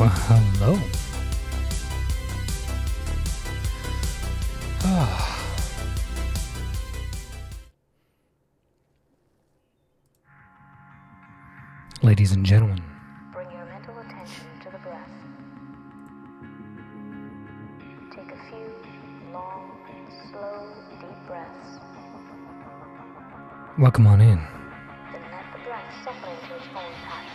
Hello. Ladies and gentlemen, bring your mental attention to the breath. Take a few long, slow, deep breaths. welcome on in. Then let the breath settle into its own pattern.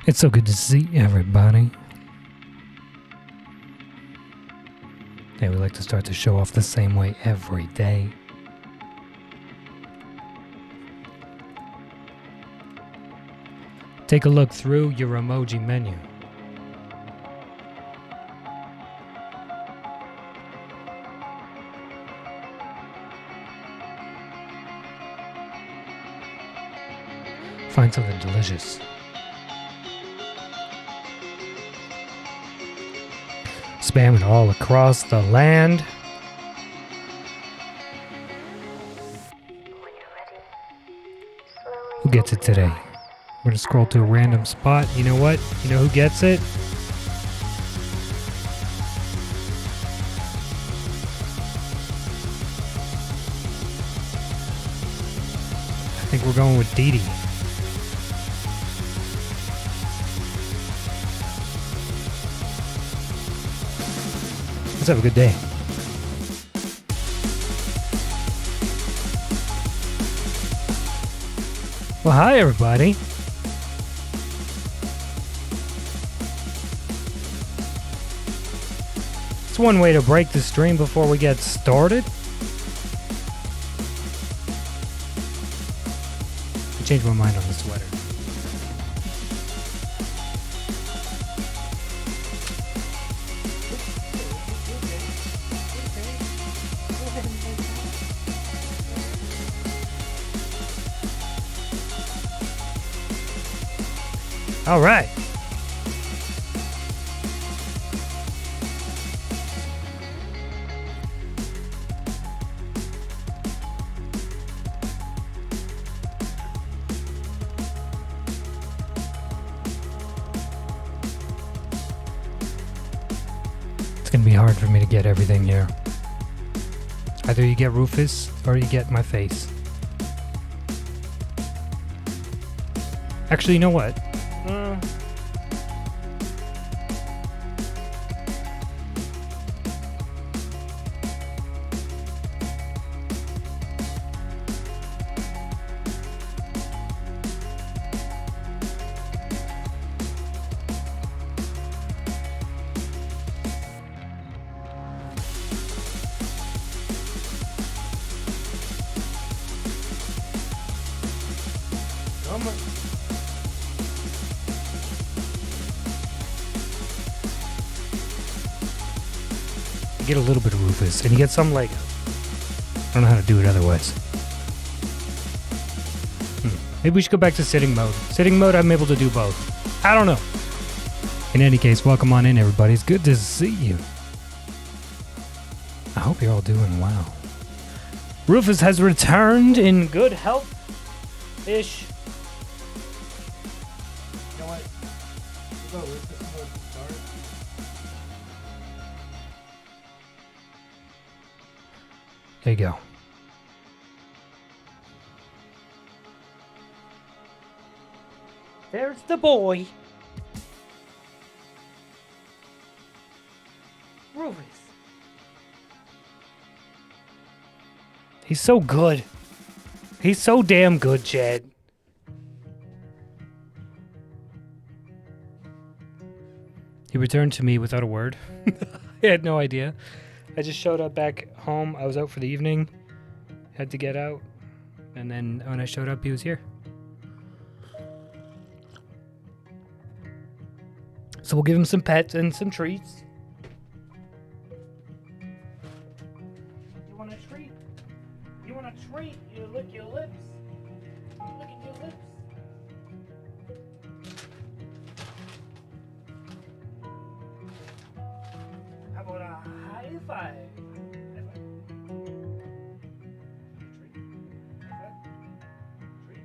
It's so good to see everybody. Hey, we like to start the show off the same way every day. Take a look through your emoji menu. Find something delicious. Spam it all across the land. When you're ready, slowly Who gets it open your today? eyes. We're gonna scroll to a random spot. You know what? You know who gets it? I think we're going with Dee Dee. Let's have a good day. Well, hi everybody. It's one way to break the stream before we get started. I changed my mind on the sweater. All right. It's going to be hard for me to get everything here. Either you get Rufus or you get my face. Actually, you know what? Get a little bit of Rufus, and you get some Lego. I don't know how to do it otherwise. Maybe we should go back to sitting mode. Sitting mode, I'm able to do both. I don't know. In any case, welcome on in, everybody. It's good to see you. I hope you're all doing well. Rufus has returned in good health-ish. You know what? We'll go Rufus mode to start. There you go. There's the boy. Rufus. He's so good. He's so damn good, Chad. He returned to me without a word. I had no idea. I just showed up back home. I was out for the evening. Had to get out. And then when I showed up, he was here. So we'll give him some pets and some treats. You want a treat? You want a treat? You lick your lips. You lick your lips. How about a high five? High five. Treat. High five. Treat.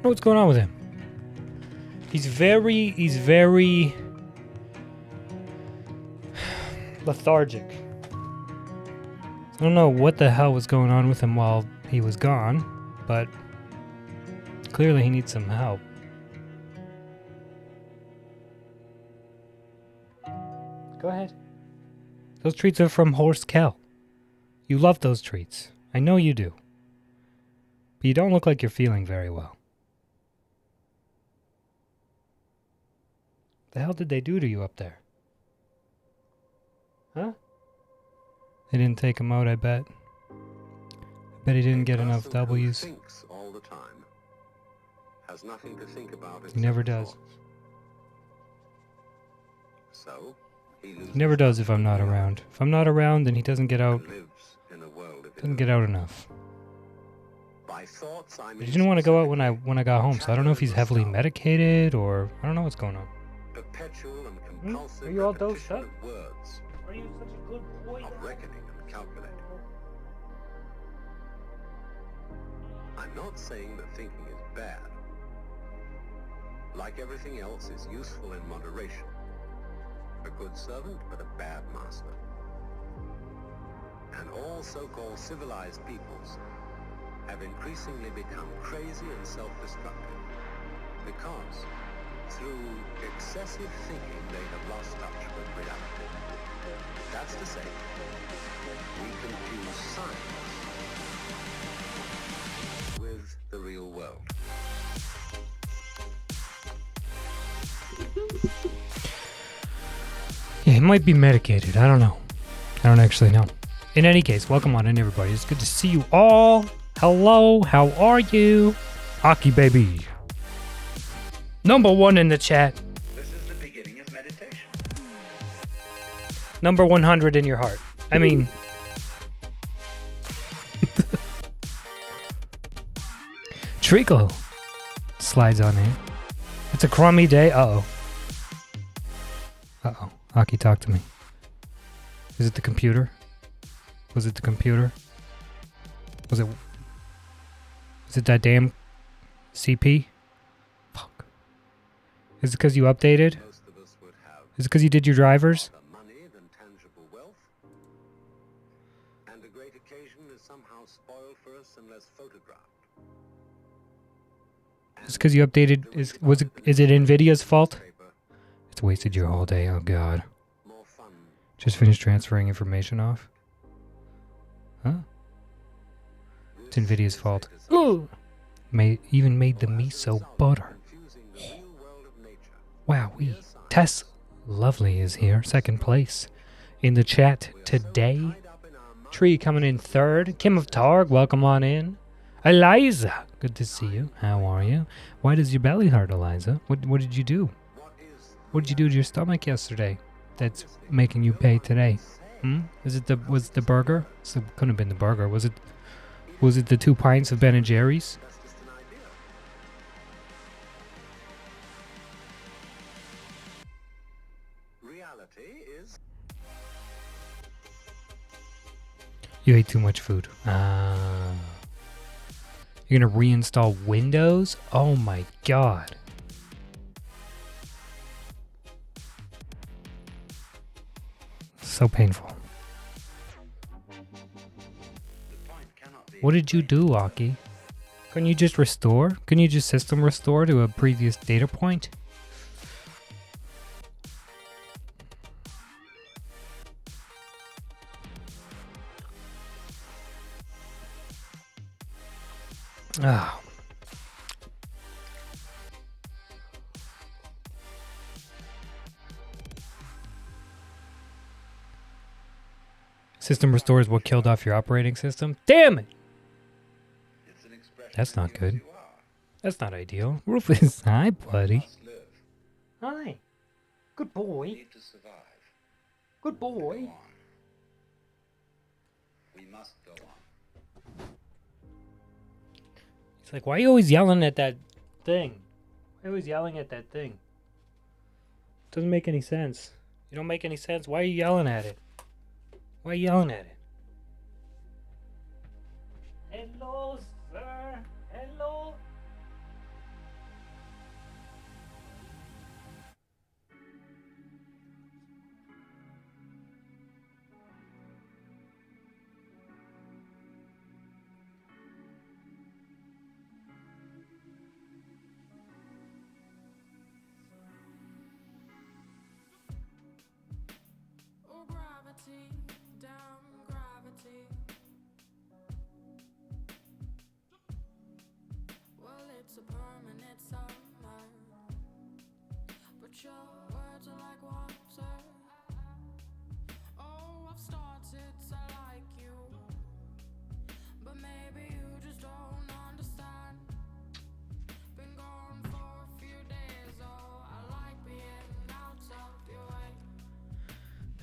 know what's going on with him. He's very lethargic. I don't know what the hell was going on with him while he was gone, but clearly he needs some help. Go ahead. Those treats are from Horst Kell. You love those treats. I know you do. But you don't look like you're feeling very well. The hell did they do to you up there? Huh? They didn't take him out, I bet. I bet he didn't get enough W's. Thinks all the time has nothing to think about. He never does. So he never does if I'm not around. If I'm not around, then he doesn't get out. Doesn't get out enough. He didn't want to go out when I got home, so I don't know if he's heavily medicated or I don't know what's going on. Perpetual and compulsive Are you all dosed up? Words Are you such a good boy? of reckoning and calculating. I'm not saying that thinking is bad. Like everything else, is useful in moderation. A good servant, but a bad master. And all so-called civilized peoples have increasingly become crazy and self-destructive because through excessive thinking they have lost touch with reality. That's to say, we confuse science with the real world. Yeah, he might be medicated. I don't know. I don't actually know. In any case, welcome on in, everybody. It's good to see you all. Hello, how are you? Aki baby. Number 1 in the chat. This is the beginning of meditation. Number 100 in your heart. I mean... Treacle slides on in. It's a crummy day. Uh-oh. Uh-oh. Aki, talk to me. Is it the computer? Was it the computer? Was it that damn CP? Fuck. Is it because you updated? Most of us would have Is it because you did your drivers? more money than tangible wealth. And a great occasion is somehow spoiled for us unless photographed. Is it because you updated? Is it Nvidia's fault? It's wasted your whole day. Oh god. More fun. Just finished transferring information off. Huh? It's Nvidia's fault. Ooh. Even made the miso butter. Wow, Tess Lovely is here, second place in the chat today. Tree coming in third. Kim of Targ, welcome on in. Eliza, good to see you. How are you? Why does your belly hurt, Eliza? What did you do? What did you do to your stomach yesterday that's making you pay today? Was it the burger? So it couldn't have been the burger. Was it the 2 pints of Ben & Jerry's? Reality is You ate too much food. You're gonna reinstall Windows? Oh my god. So painful. What did you do, Aki? Couldn't you just restore? Couldn't you just system restore to a previous data point? Ah. System restore is what killed off your operating system? Damn it! That's not good. That's not ideal. Rufus, hi, buddy. Hi. Good boy. Good boy. we must go on. It's like, why are you always yelling at that thing? Why are you always yelling at that thing? Doesn't make any sense. You don't make any sense. Why are you yelling at it? Why are you yelling at it? Hello, sir. Hello.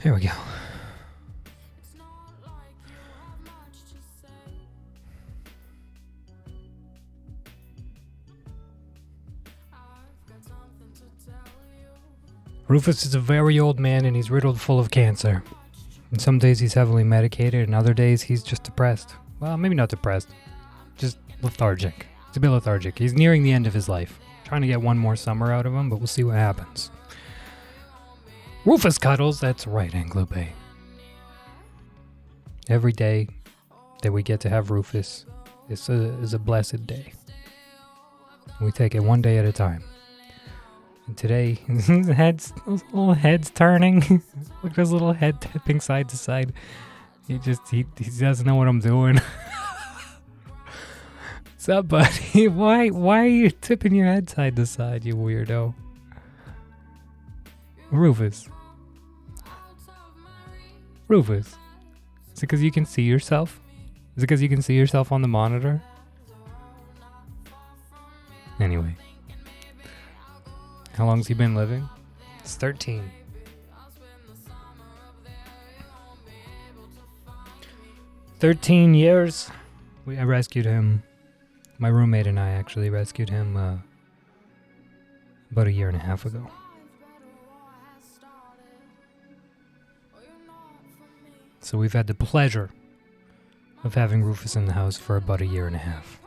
Here we go. Rufus is a very old man and he's riddled full of cancer. And some days he's heavily medicated and other days he's just depressed. Well, maybe not depressed. Just lethargic. He's a bit lethargic. He's nearing the end of his life. Trying to get one more summer out of him, but we'll see what happens. Rufus cuddles, that's right, Anglo Bay. Every day that we get to have Rufus is a blessed day. We take it one day at a time. And today, those little heads turning. Look at his little head tipping side to side. He doesn't know what I'm doing. What's up, buddy? Why are you tipping your head side to side, you weirdo? Rufus. Rufus. Is it because you can see yourself? Is it because you can see yourself on the monitor? Anyway. How long's he been living? It's 13. $13 I rescued him. My roommate and I actually rescued him about a year and a half ago. So we've had the pleasure of having Rufus in the house for about a year and a half.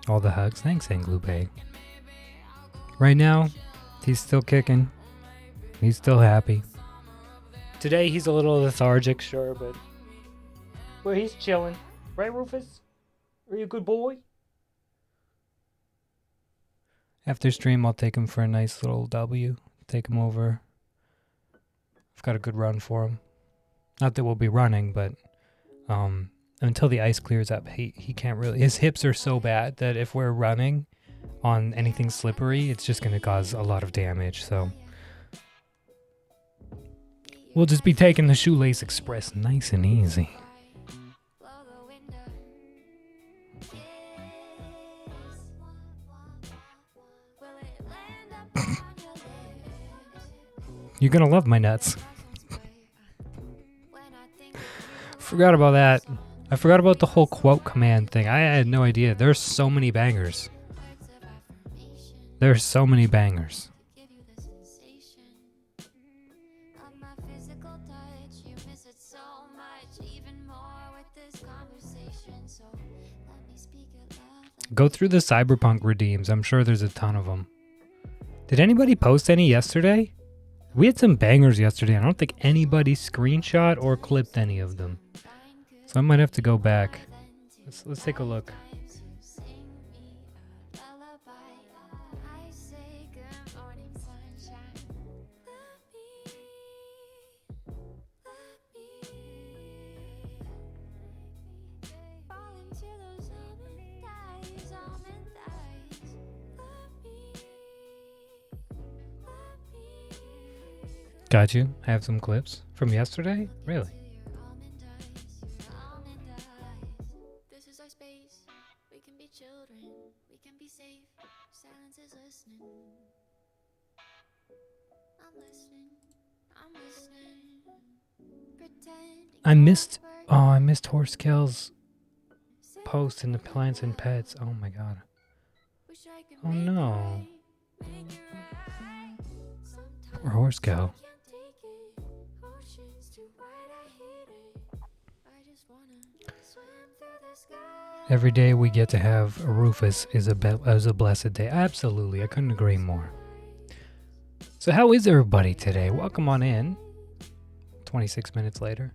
All the hugs. Thanks, Anglo Bay. Right now, he's still kicking. He's still happy. Today, he's a little lethargic, sure, but... well, he's chilling. Right, Rufus? Are you a good boy? After stream, I'll take him for a nice little W. Take him over. I've got a good run for him. Not that we'll be running, but... until the ice clears up, he can't really... his hips are so bad that if we're running on anything slippery, it's just going to cause a lot of damage, so... we'll just be taking the Shoelace Express nice and easy. You're going to love my nuts. Forgot about that. I forgot about the whole quote command thing. I had no idea. There's so many bangers. There's so many bangers. Go through the Cyberpunk redeems. I'm sure there's a ton of them. Did anybody post any yesterday? We had some bangers yesterday. I don't think anybody screenshot or clipped any of them. So I might have to go back. Let's take a look. Got you. I have some clips from yesterday? Really? This is our space. We can be children. We can be safe. Silence is listening. I'm listening. I'm listening. Pretending. I missed Horse Kill's post in the Plants and Pets. Oh my god. Oh no. Poor Horse Kill. Every day we get to have a Rufus is a blessed day. Absolutely, I couldn't agree more. So how is everybody today? Welcome on in. 26 minutes later.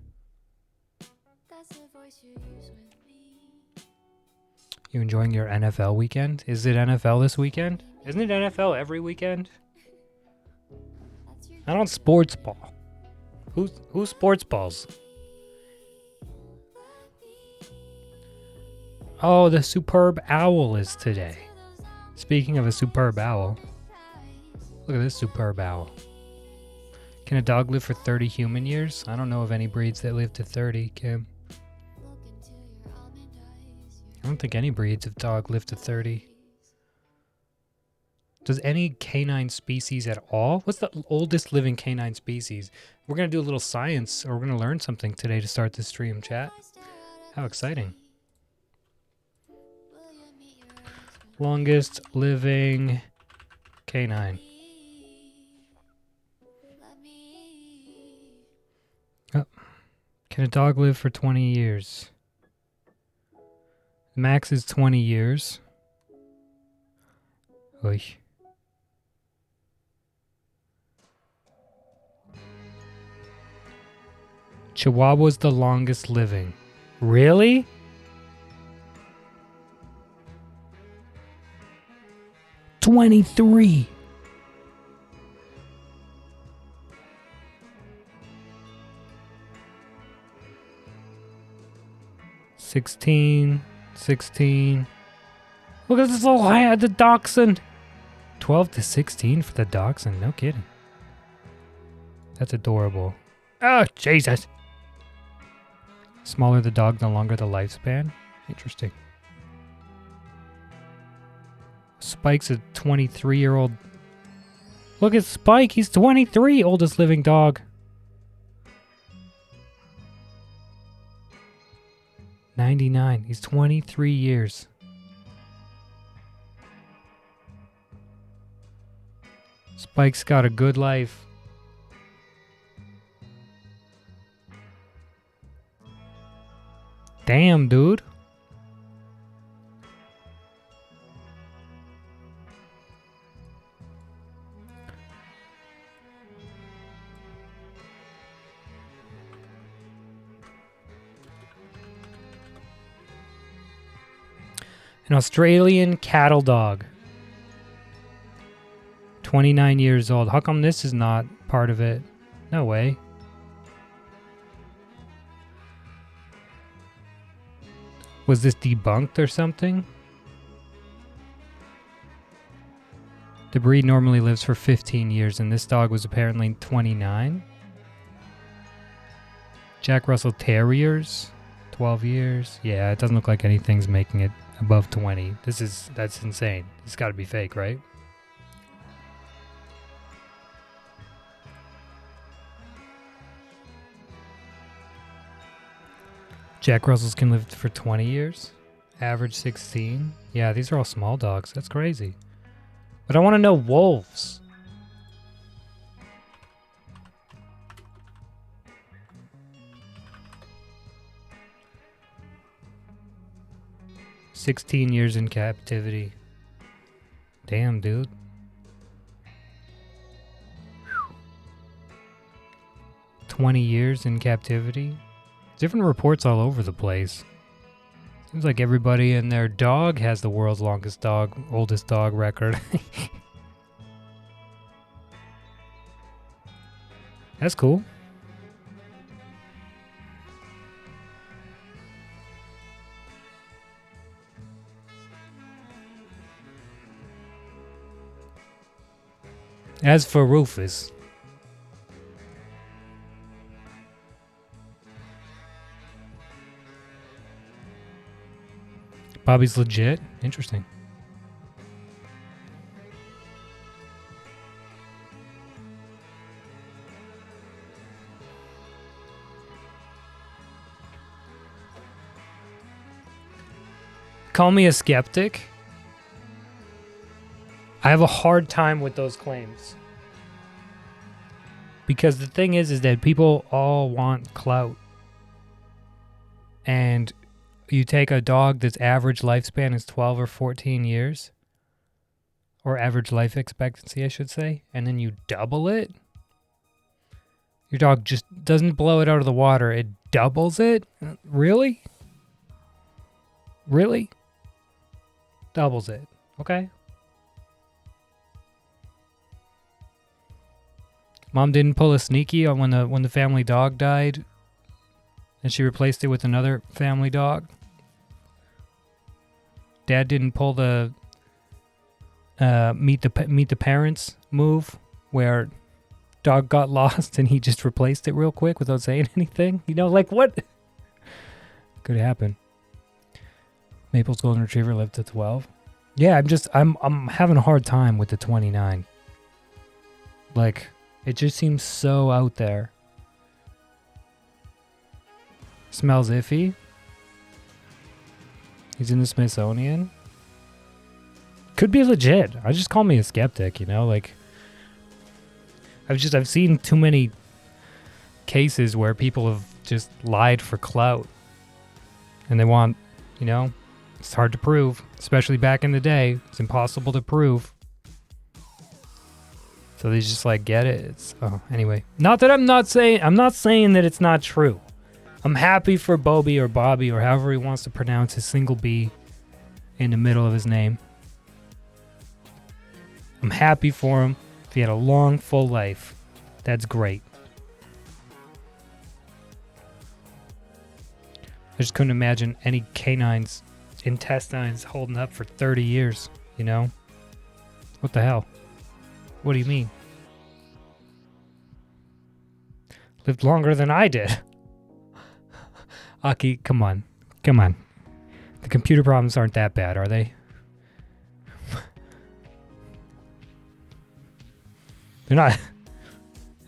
You enjoying your NFL weekend? Is it NFL this weekend? Isn't it NFL every weekend? I don't sports ball. Who's sports balls? Oh, the superb owl is today. Speaking of a superb owl, look at this superb owl. Can a dog live for 30 human years? I don't know of any breeds that live to 30, Kim. I don't think any breeds of dog live to 30. Does any canine species at all? What's the oldest living canine species? We're going to do a little science, or we're going to learn something today to start this stream, chat. How exciting. Longest living canine. Oh. Can a dog live for 20 years? Max is 20 years. Oy. Chihuahua's the longest living. Really? $23. $16. Look at this little hat, the dachshund. 12 to 16 for the dachshund. No kidding. That's adorable. Oh, Jesus. Smaller the dog, the longer the lifespan. Interesting. Spike's a 23-year-old. Look at Spike. He's 23, oldest living dog. 99. He's 23 years. Spike's got a good life. Damn, dude. An Australian cattle dog. 29 years old. How come this is not part of it? No way. Was this debunked or something? The breed normally lives for 15 years, and this dog was apparently 29. Jack Russell Terriers, 12 years. Yeah, it doesn't look like anything's making it above 20. That's insane. It's got to be fake, right? Jack Russells can live for 20 years. Average 16. Yeah, these are all small dogs. That's crazy. But I want to know wolves. "16 years in captivity." Damn, dude. Whew. 20 years in captivity. Different reports all over the place. Seems like everybody and their dog has the world's oldest dog record. That's cool. As for Rufus, Bobby's legit. Interesting. Call me a skeptic. I have a hard time with those claims. Because the thing is that people all want clout. And you take a dog that's average lifespan is 12 or 14 years, or average life expectancy, I should say, and then you double it. Your dog just doesn't blow it out of the water. It doubles it? Really? Really? Doubles it. Okay. Mom didn't pull a sneaky on when the family dog died, and she replaced it with another family dog. Dad didn't pull the meet the parents move where dog got lost and he just replaced it real quick without saying anything. You know, like what could happen? Maple's golden retriever lived to 12. Yeah, I'm having a hard time with the 29. Like, it just seems so out there. Smells iffy. He's in the Smithsonian. Could be legit. I just call me a skeptic, you know, like I've seen too many cases where people have just lied for clout. And they want, you know, it's hard to prove, especially back in the day. It's impossible to prove. So they just like get it. Anyway. Not that I'm not saying that it's not true. I'm happy for Bobby or Bobby or however he wants to pronounce his single B in the middle of his name. I'm happy for him. If he had a long, full life, that's great. I just couldn't imagine any canine's intestines holding up for 30 years, you know? What the hell? What do you mean? Lived longer than I did. Aki, come on. Come on. The computer problems aren't that bad, are they? They're not.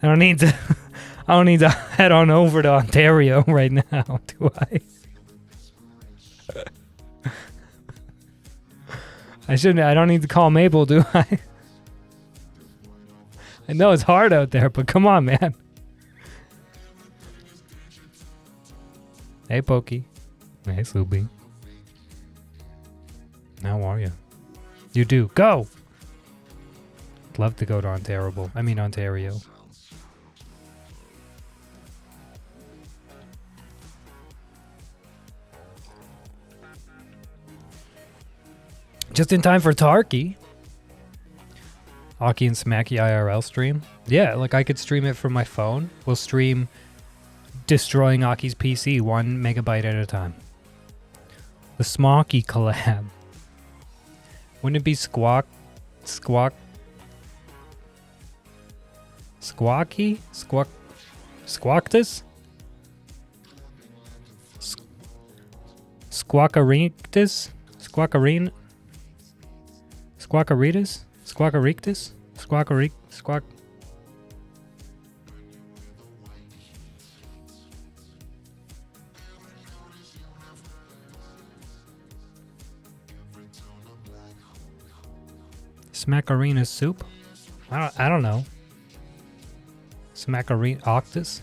I don't need to head on over to Ontario right now, do I? I don't need to call Maple, do I? I know it's hard out there, but come on, man. Hey, Pokey. Hey, Sloopy. How are you? You do. Go! Love to go to Ontario. Just in time for Tarky. Aki and Smacky IRL stream. Yeah, like I could stream it from my phone. We'll stream destroying Aki's PC 1 megabyte at a time. The Smocky collab. Wouldn't it be Squawky? Squawktus? Squawkarinctus? Squawkaritas? Squawkarictus? Squawk. Smackarina soup? I don't know. Smackarina octus?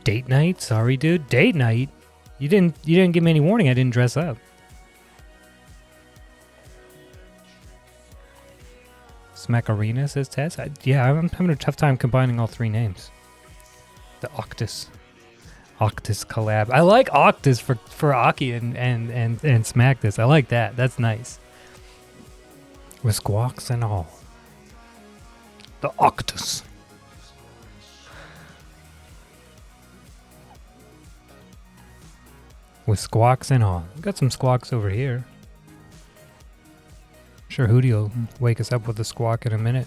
Date night? Sorry, dude. Date night? You didn't give me any warning. I didn't dress up. Smackarina, says Tess. I'm having a tough time combining all three names. The Octus collab. I like Octus for Aki and Smack This. I like that. That's nice. With squawks and all. The Octus. With squawks and all. We've got some squawks over here. Sure, Hootie will wake us up with a squawk in a minute.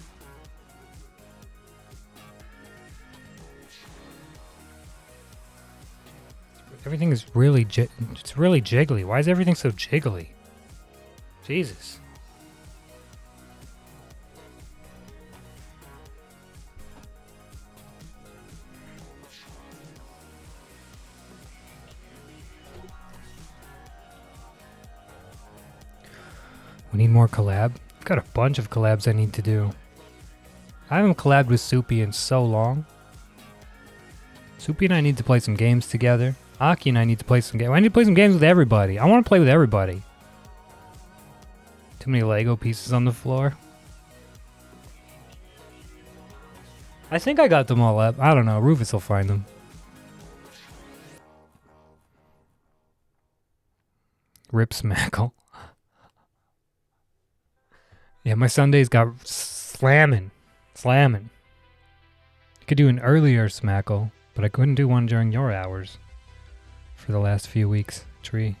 Everything is really it's really jiggly. Why is everything so jiggly? Jesus. We need more collab. I've got a bunch of collabs I need to do. I haven't collabed with Soupy in so long. Soupy and I need to play some games together. Aki and I need to play some games. I need to play some games with everybody. I want to play with everybody. Too many Lego pieces on the floor. I think I got them all up. I don't know. Rufus will find them. Rip Smackle. Yeah, my Sundays got slamming. I could do an earlier smackle, but I couldn't do one during your hours for the last few weeks, Tree.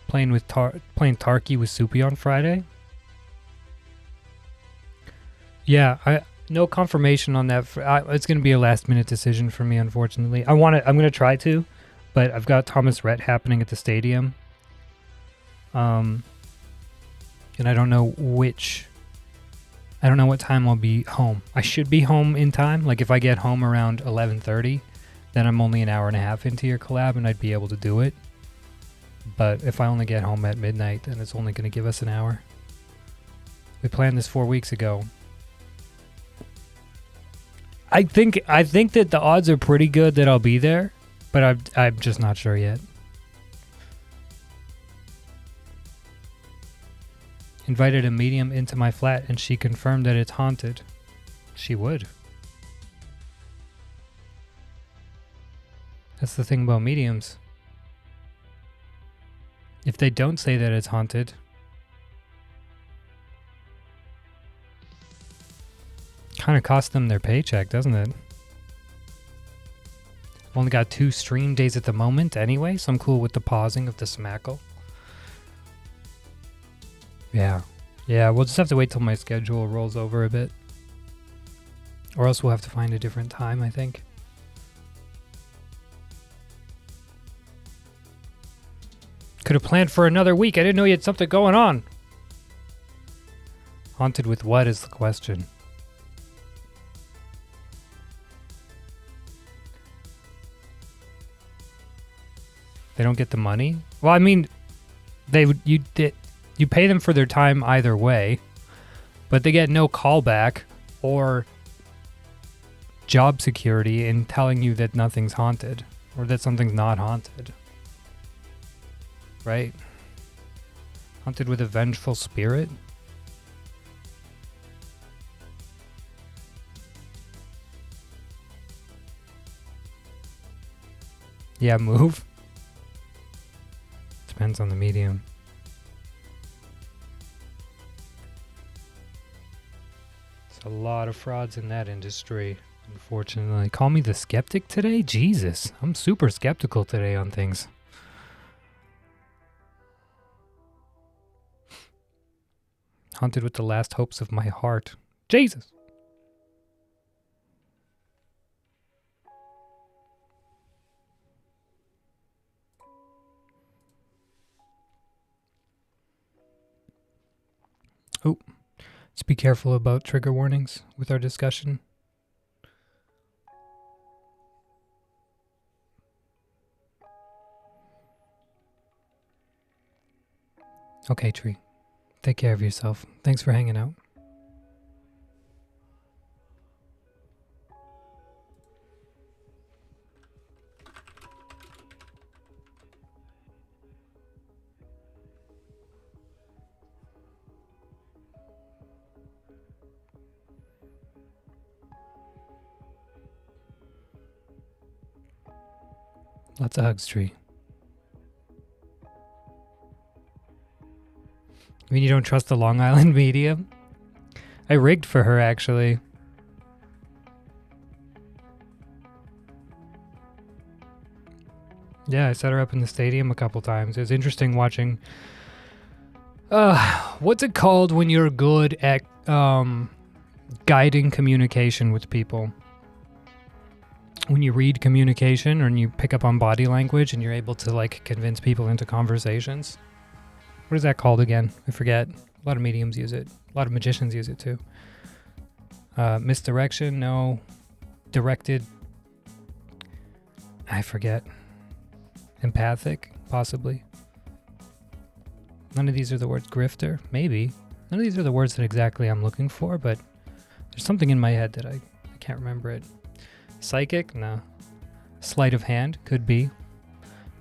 Playing Tarky with Soupy on Friday. Yeah, no confirmation on that. It's going to be a last-minute decision for me, unfortunately. I'm going to try to, but I've got Thomas Rhett happening at the stadium. And I don't know what time I'll be home. I should be home in time. Like if I get home around 11:30, then I'm only an hour and a half into your collab and I'd be able to do it. But if I only get home at midnight, then it's only going to give us an hour. We planned this 4 weeks ago. I think that the odds are pretty good that I'll be there, but I'm just not sure yet. Invited a medium into my flat and she confirmed that it's haunted. She would. That's the thing about mediums. If they don't say that it's haunted, kind of costs them their paycheck, doesn't it? I've only got 2 stream days at the moment anyway, so I'm cool with the pausing of the smackle. Yeah, we'll just have to wait till my schedule rolls over a bit. Or else we'll have to find a different time, I think. Could have planned for another week. I didn't know you had something going on. Haunted with what is the question? They don't get the money? Well, I mean, you pay them for their time either way, but they get no callback or job security in telling you that nothing's haunted or that something's not haunted. Right? Haunted with a vengeful spirit? Yeah, move. Depends on the medium. There's a lot of frauds in that industry, unfortunately. Call me the skeptic today? Jesus, I'm super skeptical today on things. Haunted with the last hopes of my heart. Jesus! Oh, let's be careful about trigger warnings with our discussion. Okay, Tree. Take care of yourself. Thanks for hanging out. Lots of hugs, Tree. I mean, you don't trust the Long Island medium? I rigged for her, actually. Yeah, I set her up in the stadium a couple times. It was interesting watching... what's it called when you're good at guiding communication with people? When you read communication or you pick up on body language and you're able to, like, convince people into conversations? What is that called again? I forget. A lot of mediums use it. A lot of magicians use it too. Misdirection? No. Directed? I forget. Empathic? Possibly. None of these are the words. Grifter? Maybe. None of these are the words that exactly I'm looking for, but there's something in my head that I can't remember it. Psychic? No. Sleight of hand? Could be.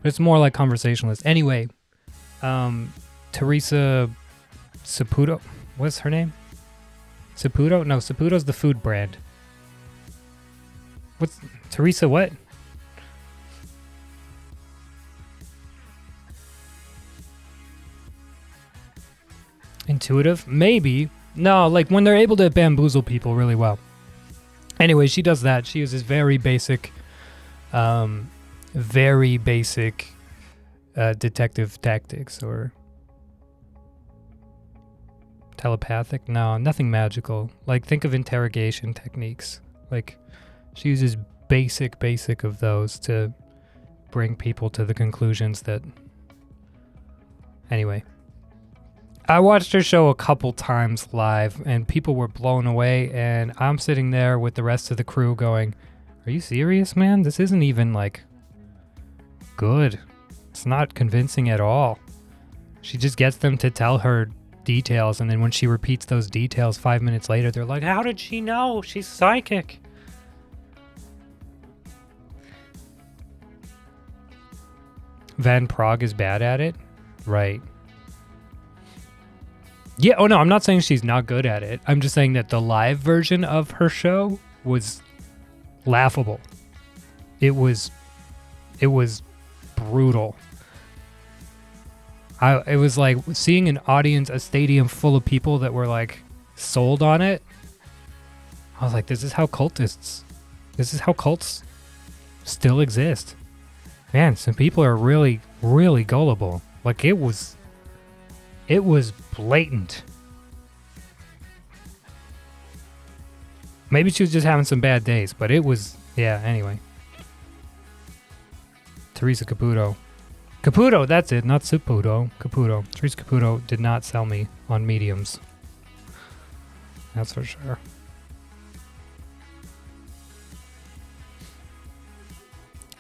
But it's more like conversationalist. Anyway, Teresa Saputo. What's her name? Saputo? No, Saputo's the food brand. What's Teresa what? Intuitive? Maybe. No, like when they're able to bamboozle people really well. Anyway, she does that. She uses very basic detective tactics, or telepathic. No, nothing magical. Like, think of interrogation techniques. Like, she uses basic of those to bring people to the conclusions that... Anyway, I watched her show a couple times live, and people were blown away, and I'm sitting there with the rest of the crew going, are you serious, man? This isn't even, like, good. It's not convincing at all. She just gets them to tell her details, and then when she repeats those details 5 minutes later, they're like, how did she know? She's psychic. Van Prague is bad at it? Right. Yeah, oh no, I'm not saying she's not good at it. I'm just saying that the live version of her show was laughable. It was brutal. It was like seeing an audience, a stadium full of people that were like sold on it. I was like, this is how cults still exist. Man, some people are really, really gullible. Like, it was blatant. Maybe she was just having some bad days, but it was, yeah, anyway. Teresa Caputo. Caputo, that's it, not Saputo. Caputo. Teresa Caputo did not sell me on mediums. That's for sure.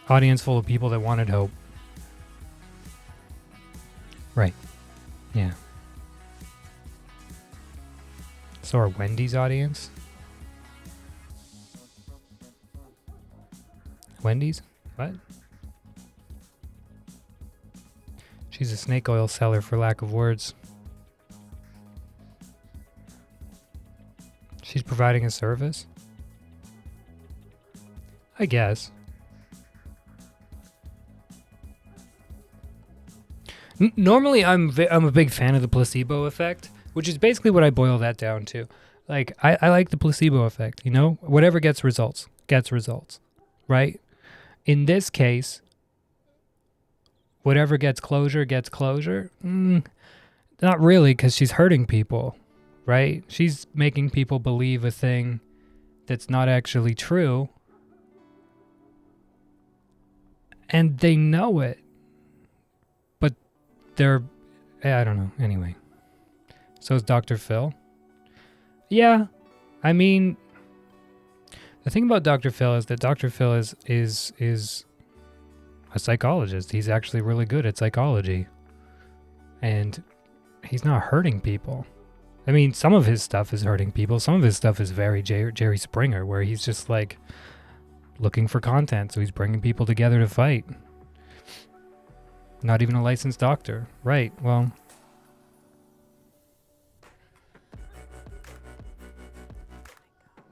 Audience full of people that wanted hope. Right. Yeah. So are Wendy's audience? Wendy's? What? She's a snake oil seller, for lack of words. She's providing a service? I guess. Normally, I'm a big fan of the placebo effect, which is basically what I boil that down to. Like, I like the placebo effect, you know? Whatever gets results, right? In this case, whatever gets closure. Not really, because she's hurting people, right? She's making people believe a thing that's not actually true, and they know it. I don't know. Anyway. So is Dr. Phil. Yeah. I mean, the thing about Dr. Phil is that Dr. Phil is a psychologist. He's actually really good at psychology. And he's not hurting people. I mean, some of his stuff is hurting people. Some of his stuff is very Jerry Springer, where he's just like looking for content. So he's bringing people together to fight. Not even a licensed doctor. Right, well.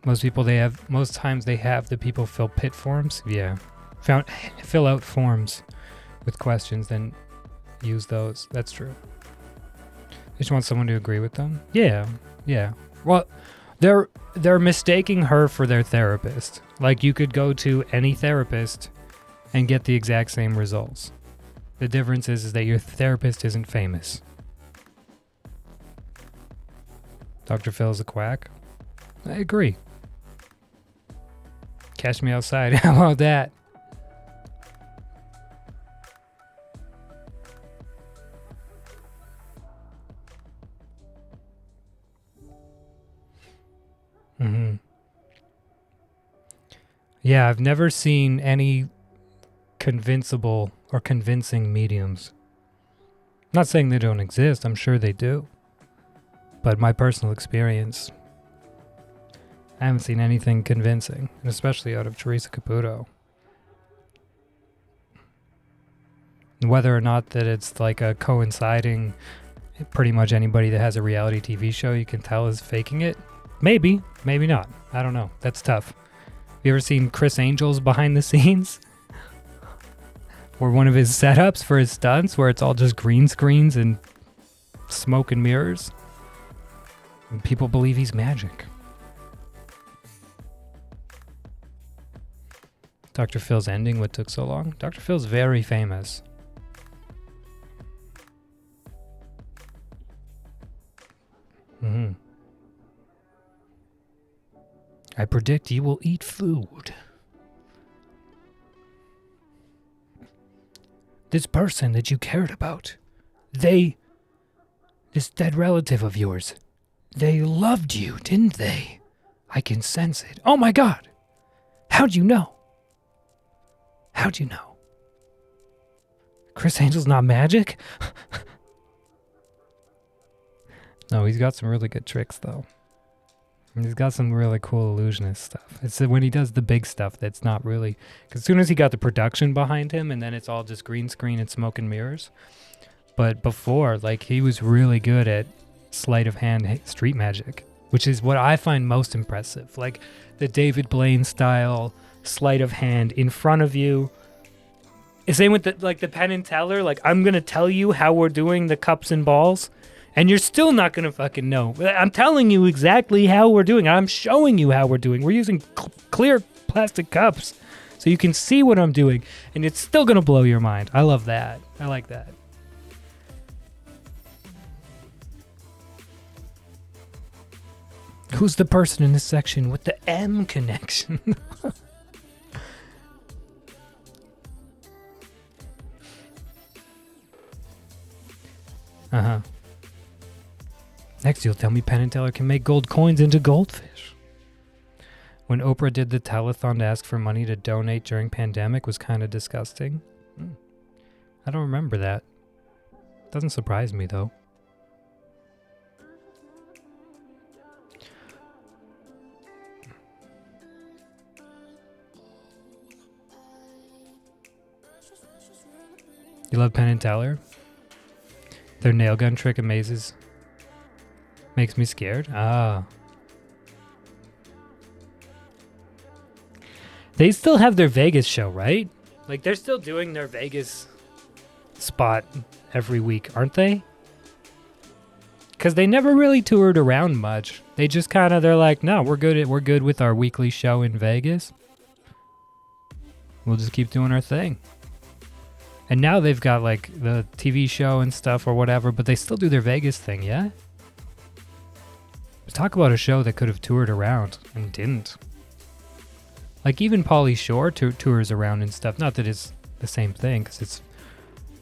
Most times they have the people fill pit forms. Yeah. Fill out forms with questions, then use those. That's true. They just want someone to agree with them. Yeah. Well, they're mistaking her for their therapist. Like, you could go to any therapist and get the exact same results. The difference is that your therapist isn't famous. Dr. Phil's a quack? I agree. Catch me outside. How about that? Yeah, I've never seen any convincible or convincing mediums. I'm not saying they don't exist. I'm sure they do. But my personal experience, I haven't seen anything convincing, and especially out of Teresa Caputo. Whether or not that it's like a coinciding, pretty much anybody that has a reality TV show you can tell is faking it. Maybe, maybe not. I don't know. That's tough. Have you ever seen Chris Angel's behind the scenes? Or one of his setups for his stunts where it's all just green screens and smoke and mirrors? And people believe he's magic. Dr. Phil's ending, what took so long? Dr. Phil's very famous. I predict you will eat food. This person that you cared about, this dead relative of yours, they loved you, didn't they? I can sense it. Oh my God! How'd you know? How'd you know? Chris Angel's not magic? No, he's got some really good tricks, though. He's got some really cool illusionist stuff. It's when he does the big stuff that's not really... Because as soon as he got the production behind him, and then it's all just green screen and smoke and mirrors. But before, like, he was really good at sleight of hand street magic, which is what I find most impressive. Like, the David Blaine style sleight of hand in front of you. Same with the Penn and Teller. Like, I'm going to tell you how we're doing the cups and balls, and you're still not going to fucking know. I'm telling you exactly how we're doing. I'm showing you how we're doing. We're using clear plastic cups so you can see what I'm doing, and it's still going to blow your mind. I love that. I like that. Who's the person in this section with the M connection? Uh-huh. Next, you'll tell me Penn and Teller can make gold coins into goldfish. When Oprah did the telethon to ask for money to donate during pandemic was kind of disgusting. I don't remember that. Doesn't surprise me, though. You love Penn and Teller? Their nail gun trick amazes. Makes me scared? Ah. They still have their Vegas show, right? Like, they're still doing their Vegas spot every week, aren't they? Because they never really toured around much. They just kind of, they're like, no, we're good with our weekly show in Vegas. We'll just keep doing our thing. And now they've got, like, the TV show and stuff or whatever, but they still do their Vegas thing, yeah? Talk about a show that could have toured around and didn't. Like, even Pauly Shore tours around and stuff. Not that it's the same thing, because it's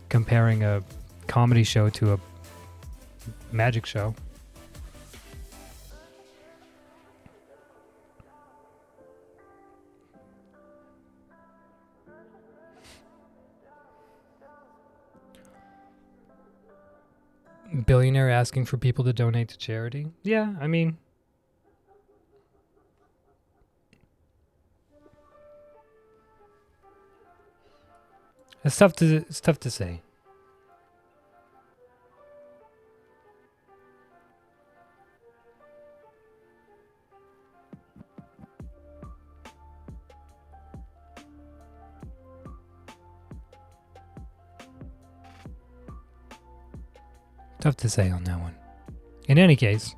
comparing a comedy show to a magic show. Billionaire asking for people to donate to charity. Yeah, I mean, it's tough to say. Tough to say on that one. In any case,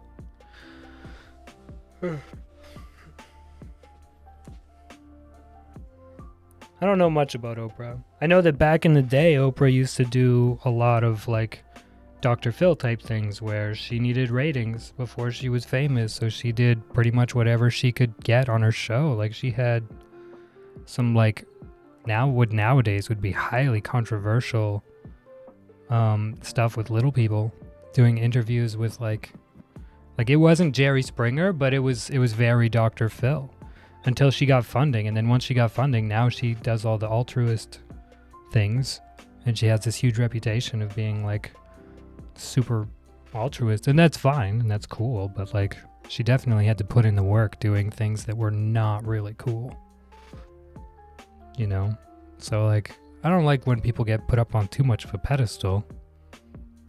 I don't know much about Oprah. I know that back in the day, Oprah used to do a lot of, like, Dr. Phil type things where she needed ratings before she was famous, so she did pretty much whatever she could get on her show. Like, she had some, like, nowadays would be highly controversial stuff with little people, doing interviews with like it wasn't Jerry Springer, but it was very Dr. Phil until she got funding. And then once she got funding, now she does all the altruist things, and she has this huge reputation of being like super altruist, and that's fine and that's cool, but like she definitely had to put in the work doing things that were not really cool, you know? So like, I don't like when people get put up on too much of a pedestal.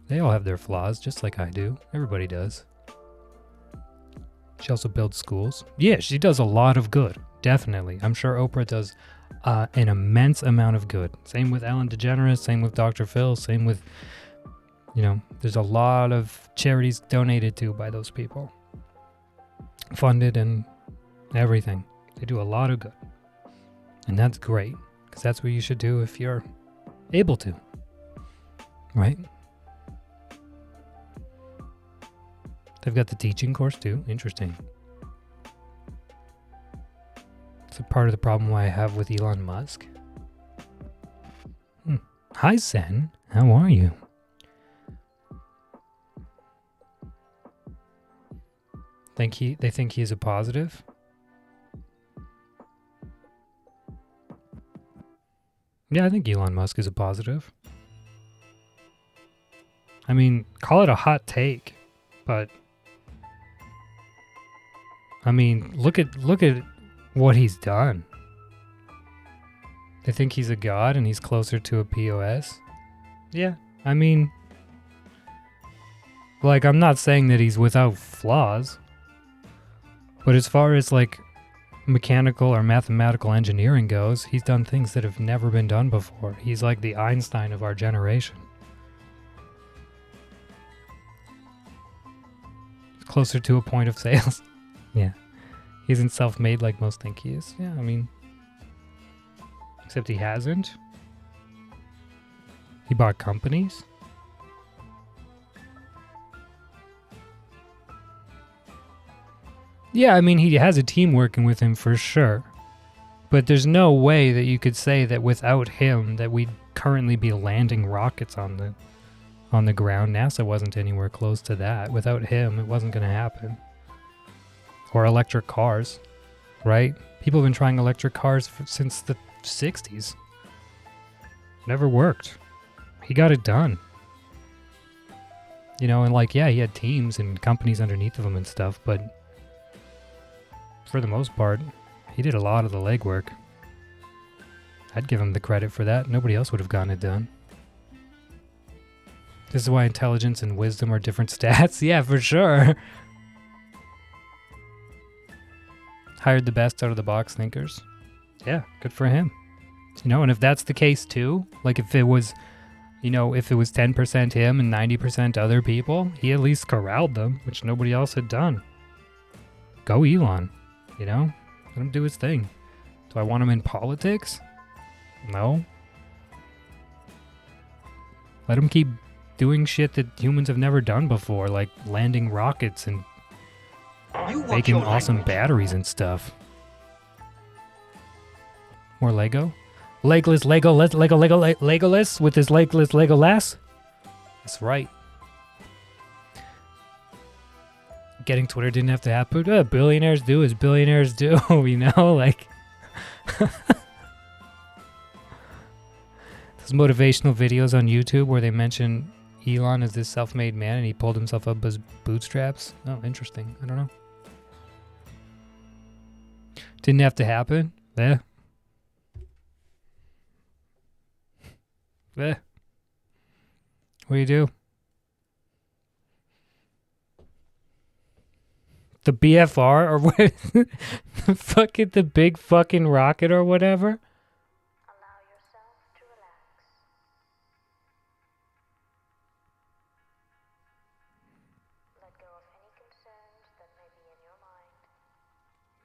They all have their flaws, just like I do. Everybody does. She also builds schools. Yeah, she does a lot of good. Definitely. I'm sure Oprah does an immense amount of good. Same with Ellen DeGeneres, same with Dr. Phil, same with, you know, there's a lot of charities donated to by those people. funded and everything. They do a lot of good. And that's great, because that's what you should do if you're able to. Right? They've got the teaching course too. Interesting. It's a part of the problem why I have with Elon Musk. Hi, Zen. How are you? They think he's a positive? Yeah, I think Elon Musk is a positive. I mean, call it a hot take, but I mean, look at what he's done. They think he's a god and he's closer to a POS. Yeah, I mean, like, I'm not saying that he's without flaws, but as far as like mechanical or mathematical engineering goes, he's done things that have never been done before. He's like the Einstein of our generation. Closer to a point of sales. Yeah. He isn't self-made like most think he is. Yeah, I mean, except he hasn't. He bought companies. Yeah, I mean, he has a team working with him for sure. But there's no way that you could say that without him that we'd currently be landing rockets on the ground. NASA wasn't anywhere close to that. Without him, it wasn't going to happen. Or electric cars, right? People have been trying electric cars since the 60s. Never worked. He got it done. You know, and like, yeah, he had teams and companies underneath of him and stuff, but for the most part, he did a lot of the legwork. I'd give him the credit for that. Nobody else would have gotten it done. This is why intelligence and wisdom are different stats. Yeah, for sure. Hired the best out of the box thinkers. Yeah, good for him. You know, and if that's the case too, like if it was, you know, if it was 10% him and 90% other people, he at least corralled them, which nobody else had done. Go Elon, you know? Let him do his thing. Do I want him in politics? No. Let him keep doing shit that humans have never done before, like landing rockets and making awesome batteries and stuff. More Lego? Legless Legolas with his legless Legolas? That's right. Getting Twitter didn't have to happen. Billionaires do as billionaires do, you know? Like... Those motivational videos on YouTube where they mention Elon as this self-made man and he pulled himself up his bootstraps. Oh, interesting. I don't know. Didn't have to happen. Yeah. Yeah. What do you do? The BFR or what? Fucking the big fucking rocket or whatever? Allow yourself to relax. Let go of any concerns that may be in your mind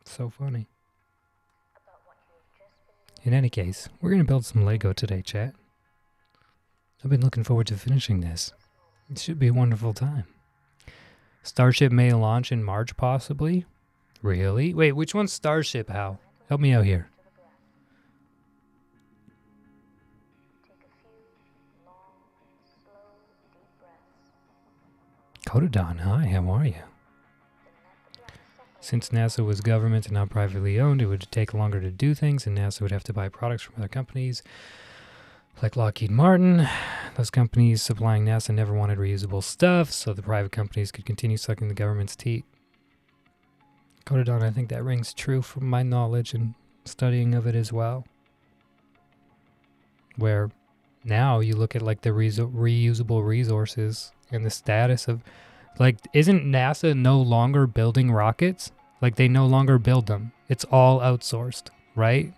So funny. about what you've just been doing. In any case, we're going to build some Lego today, chat. I've been looking forward to finishing this. It should be a wonderful time. Starship may launch in March, possibly. Really? Wait, which one's Starship, Hal? Help me out here. Take a few long, slow, deep breaths. Cotodon, hi, how are you? Since NASA was government and not privately owned, it would take longer to do things, and NASA would have to buy products from other companies, like Lockheed Martin. Those companies supplying NASA never wanted reusable stuff, so the private companies could continue sucking the government's teat. Cotodon, I think that rings true from my knowledge and studying of it as well. Where now you look at like the reusable resources and the status of, like, isn't NASA no longer building rockets? Like, they no longer build them. It's all outsourced, right?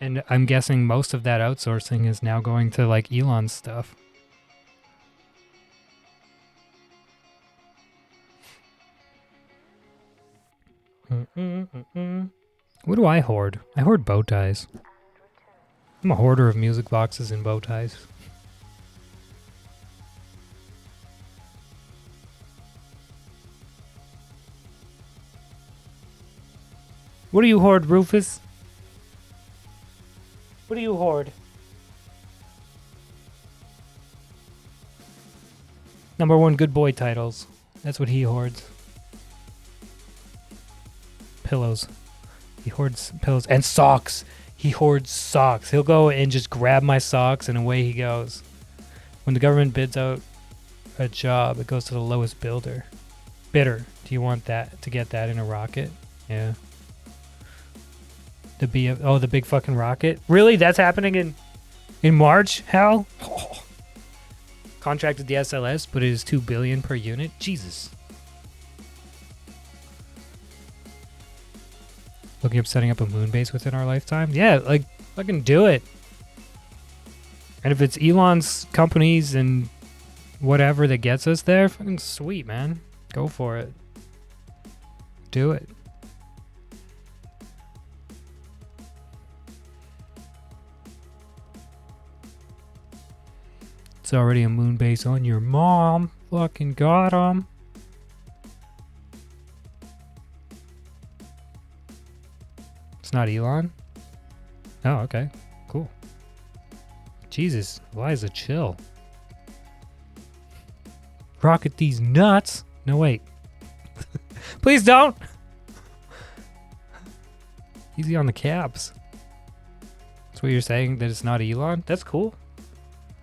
And I'm guessing most of that outsourcing is now going to like Elon's stuff. What do I hoard? I hoard bow ties. I'm a hoarder of music boxes and bow ties. What do you hoard, Rufus? What do you hoard? #1 good boy titles. That's what he hoards. Pillows. He hoards pillows. And socks. He hoards socks. He'll go and just grab my socks and away he goes. When the government bids out a job, it goes to the lowest bidder. Do you want that to get that in a rocket? Yeah. The big fucking rocket? Really? That's happening in March? Hell? Oh. Contracted the SLS, but it is $2 billion per unit? Jesus. Looking up setting up a moon base within our lifetime? Yeah, like, fucking do it. And if it's Elon's companies and whatever that gets us there, fucking sweet, man. Go for it. Do it. It's already a moon base on your mom. Fucking got him. It's not Elon? Oh, okay. Cool. Jesus, Liza, chill. Rocket these nuts. No, wait. Please don't. Easy on the caps. That's what you're saying, that it's not Elon? That's cool.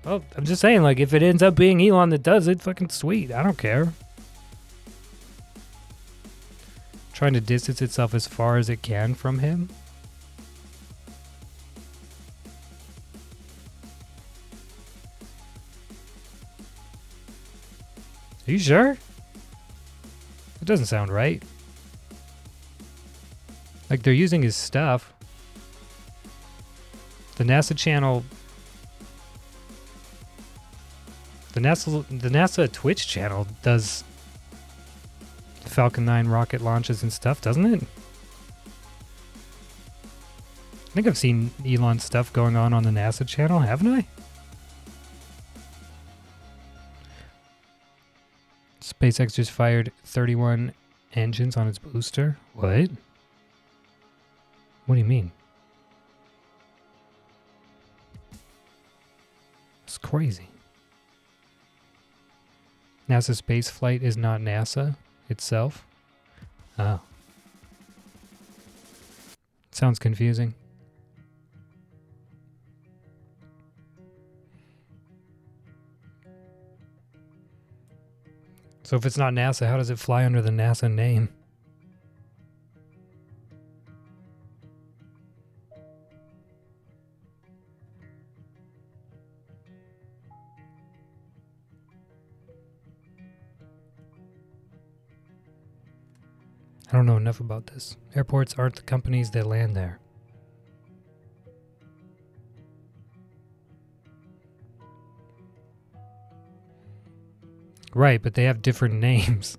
Well, I'm just saying, like, if it ends up being Elon that does it, fucking sweet. I don't care. Trying to distance itself as far as it can from him. Are you sure? It doesn't sound right. Like, they're using his stuff. The NASA channel... The NASA Twitch channel does Falcon 9 rocket launches and stuff, doesn't it? I think I've seen Elon's stuff going on the NASA channel, haven't I? SpaceX just fired 31 engines on its booster. What? What do you mean? It's crazy. NASA space flight is not NASA itself? Oh. Sounds confusing. So if it's not NASA, how does it fly under the NASA name? I don't know enough about this. Airports aren't the companies that land there. Right, but they have different names.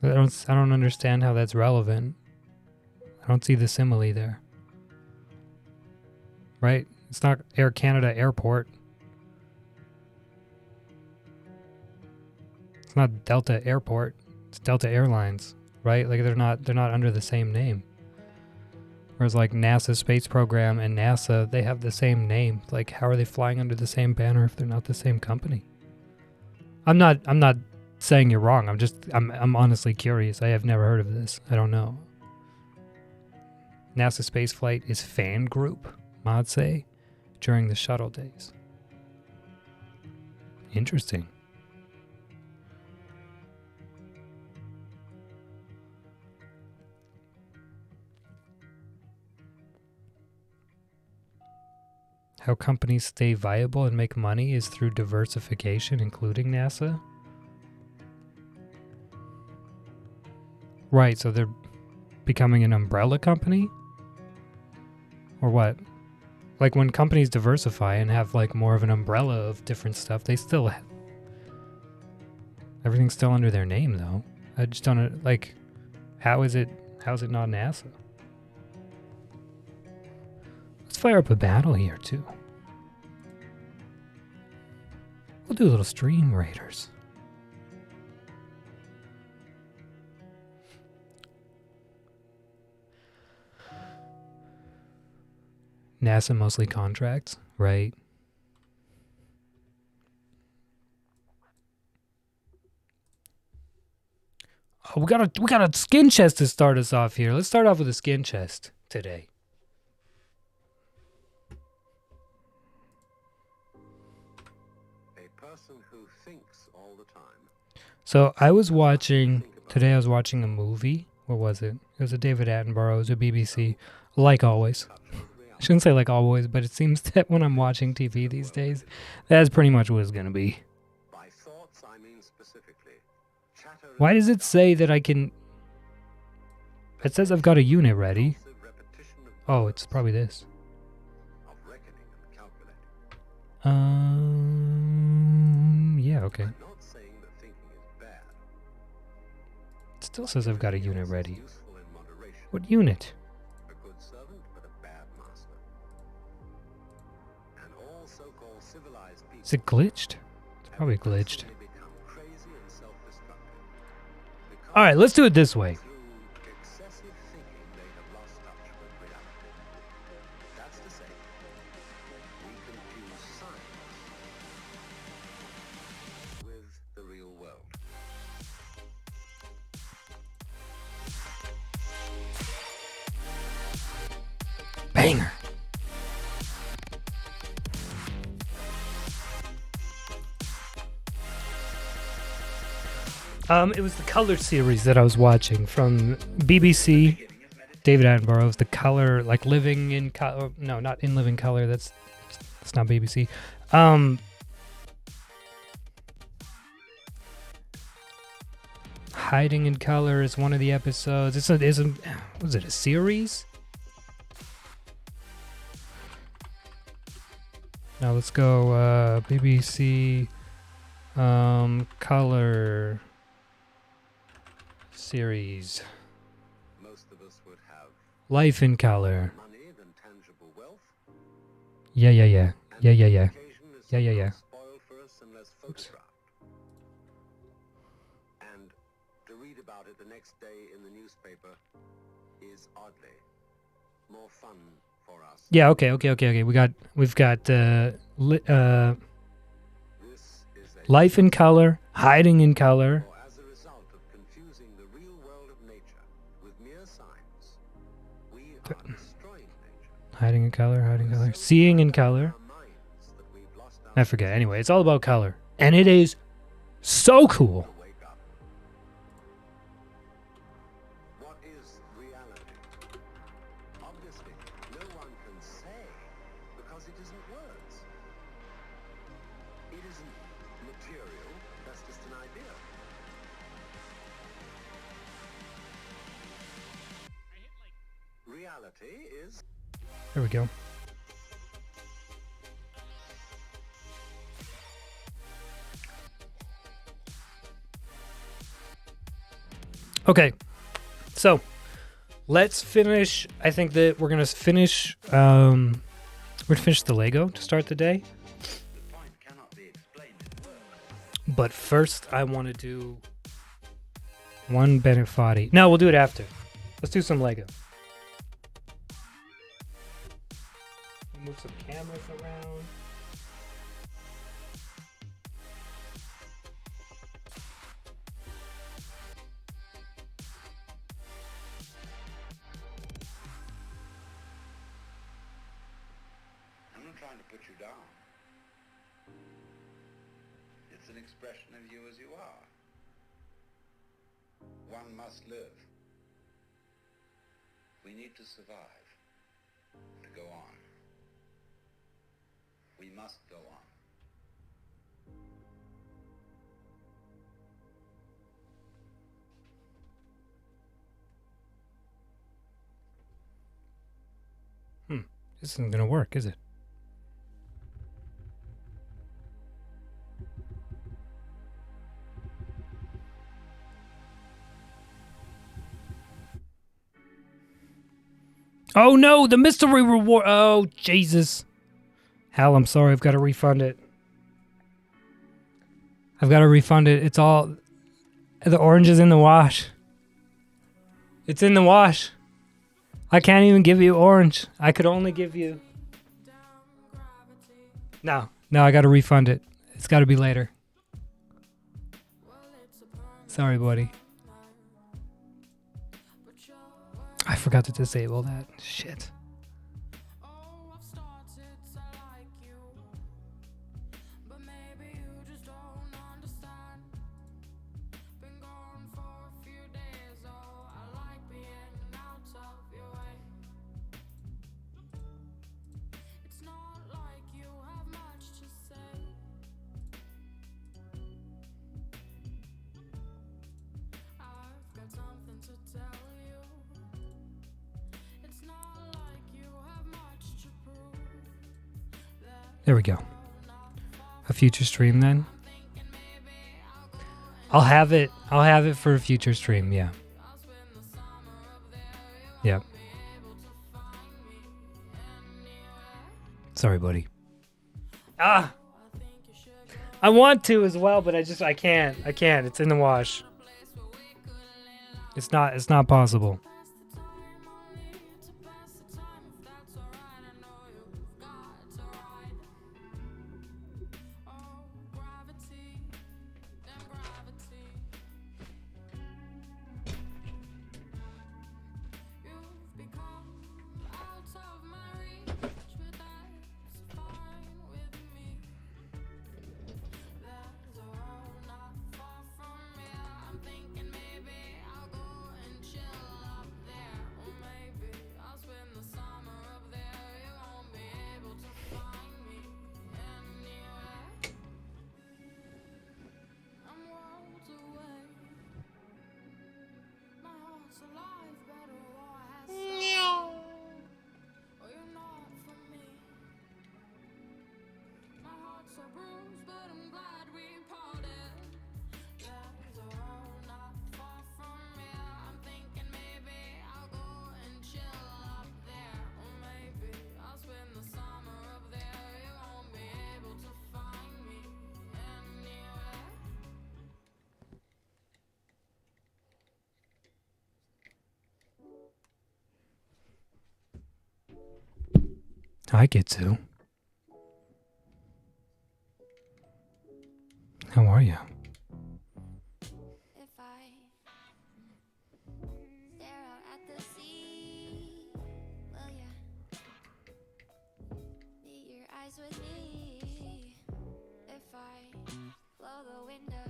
I don't understand how that's relevant. I don't see the simile there. Right? It's not Air Canada Airport. It's not Delta Airport. It's Delta Airlines, right? Like they're not under the same name. Whereas like NASA space program and NASA, they have the same name. Like how are they flying under the same banner if they're not the same company? I'm not saying you're wrong. I'm honestly curious. I have never heard of this. I don't know. NASA spaceflight is fan group, Mod say, during the shuttle days. Interesting. How companies stay viable and make money is through diversification, including NASA. Right, so they're becoming an umbrella company? Or what? Like when companies diversify and have like more of an umbrella of different stuff, they still everything's still under their name though. I just don't like How's it not NASA? Let's fire up a battle here too. We'll do a little Stream Raiders. NASA mostly contracts, right? Oh, we got a skin chest to start us off here. Let's start off with a skin chest today. A person who thinks all the time. So I was watching a movie. What was it? It was a David Attenborough. It was a BBC. Like always. I shouldn't say like always, but it seems that when I'm watching TV these days, that's pretty much what it's gonna be. By thoughts, I mean specifically. Chatter Why does it say that I can? It says I've got a unit ready. repetition of Oh, it's probably this. of reckoning and calculating. Yeah, okay. I'm not saying that thinking is bad. It still says I've got a unit It's ready. useful in moderation. What unit? A good servant, but a bad master. And all so-called civilized people Is it glitched? It's have probably glitched. increasingly become crazy and self-destructive. Because All right, let's do it this way. through excessive thinking, they have lost touch with reality. That's to say, we confuse science with the real world. Banger. It was the Color series that I was watching from BBC. David Attenborough. It was the Color, like Living in Color. No, not In Living Color. That's not BBC. Hiding in Color is one of the episodes. Was it a series? Now let's go BBC Color series. Most of us would have Life in Color. money than tangible wealth. Yeah. And Yeah. education is Yeah. somehow spoiled for us unless photographed. And to read about it the next day in the newspaper is oddly more fun for us. Yeah, okay. We've got This is a Life in Color, Hiding in Color. or as a result of confusing the real world of nature with mere signs, we are destroying nature. Hiding in Color, Seeing in Color. Our minds that we've lost our I forget. Anyway, it's all about color. And it is so cool. to wake up. What is reality? Obviously, no one can say because it isn't words. It isn't material, that's just an idea. Reality is There we go. Okay, so let's finish. I think that we're gonna finish. We're gonna finish the Lego to start the day. the point cannot be explained in words. But first, I want to do one Benefati. No, we'll do it after. Let's do some Lego. Move some cameras around. I'm not trying to put you down. It's an expression of you as you are. One must live. We need to survive, to go on. We must go on. This isn't gonna work, is it? Oh no, the mystery reward. Oh, Jesus. Hal, I'm sorry. I've got to refund it. It's all... The orange is in the wash. It's in the wash. I can't even give you orange. I could only give you... No, I got to refund it. It's got to be later. Sorry, buddy. I forgot to disable that. Shit. There we go. A future stream then. I'll have it for a future stream, yeah. Yep. Sorry, buddy. I want to as well, but I can't. It's in the wash. It's not possible. Hi, Kitsu. How are you? If I stare out at the sea, will ya meet your eyes with me? If I blow the window,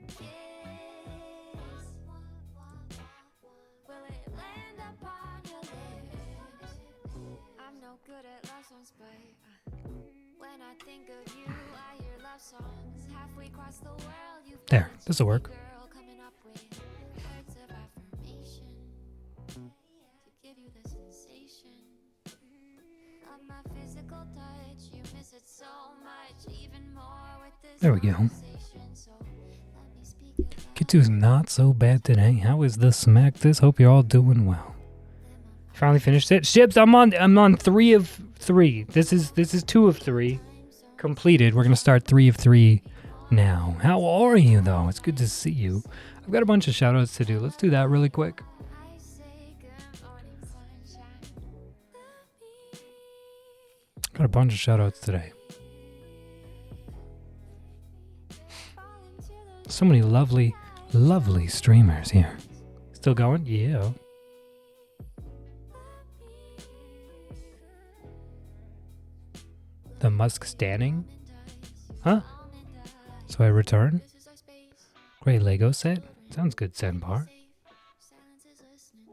kiss, will it land upon your lips? I'm no good at love songs, but when I think of you, I hear love songs halfway across the world. You've There, this'll work. girl coming up with words of affirmation to give you the sensation of my physical touch. You miss it so much, even more with this There we go. conversation. So let me speak it loud. Kitsu's not so bad today. How is the smack this? Hope you're all doing well. Finally finished it. Ships, I'm on 3 of 3. This is 2 of 3 completed. We're gonna start 3 of 3 now. How are you though? It's good to see you. I've got a bunch of shout outs to do. Let's do that really quick. I say good morning, sunshine. Got a bunch of shout outs today. Fall into the So many lovely streamers here. Still going? Yeah. The Musk standing? Huh? So I return? This is our space. Great Lego set? Sounds good, Senpar. Silence is listening.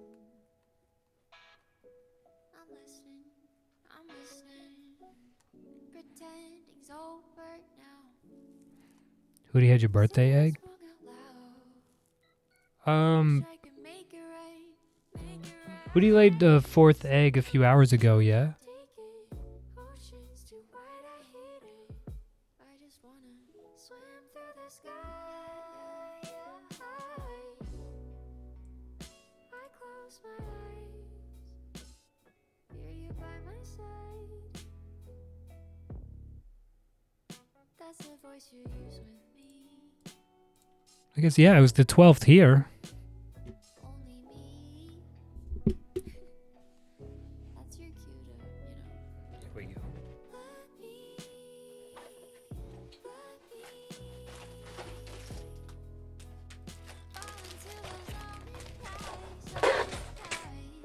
I'm listening. Pretending's over now. Hootie had your birthday egg? Sprung out loud. I can make it right. Make it right. Hootie laid the 4th egg a few hours ago, yeah? Take it. Ocean's too wide, I hate it. I just wanna swim through the sky. I close my eyes. inside. That's the voice you use with me. I guess, yeah, it was the 12th here. Only me. That's your cue to, Here we go. let me. Fall into those lonely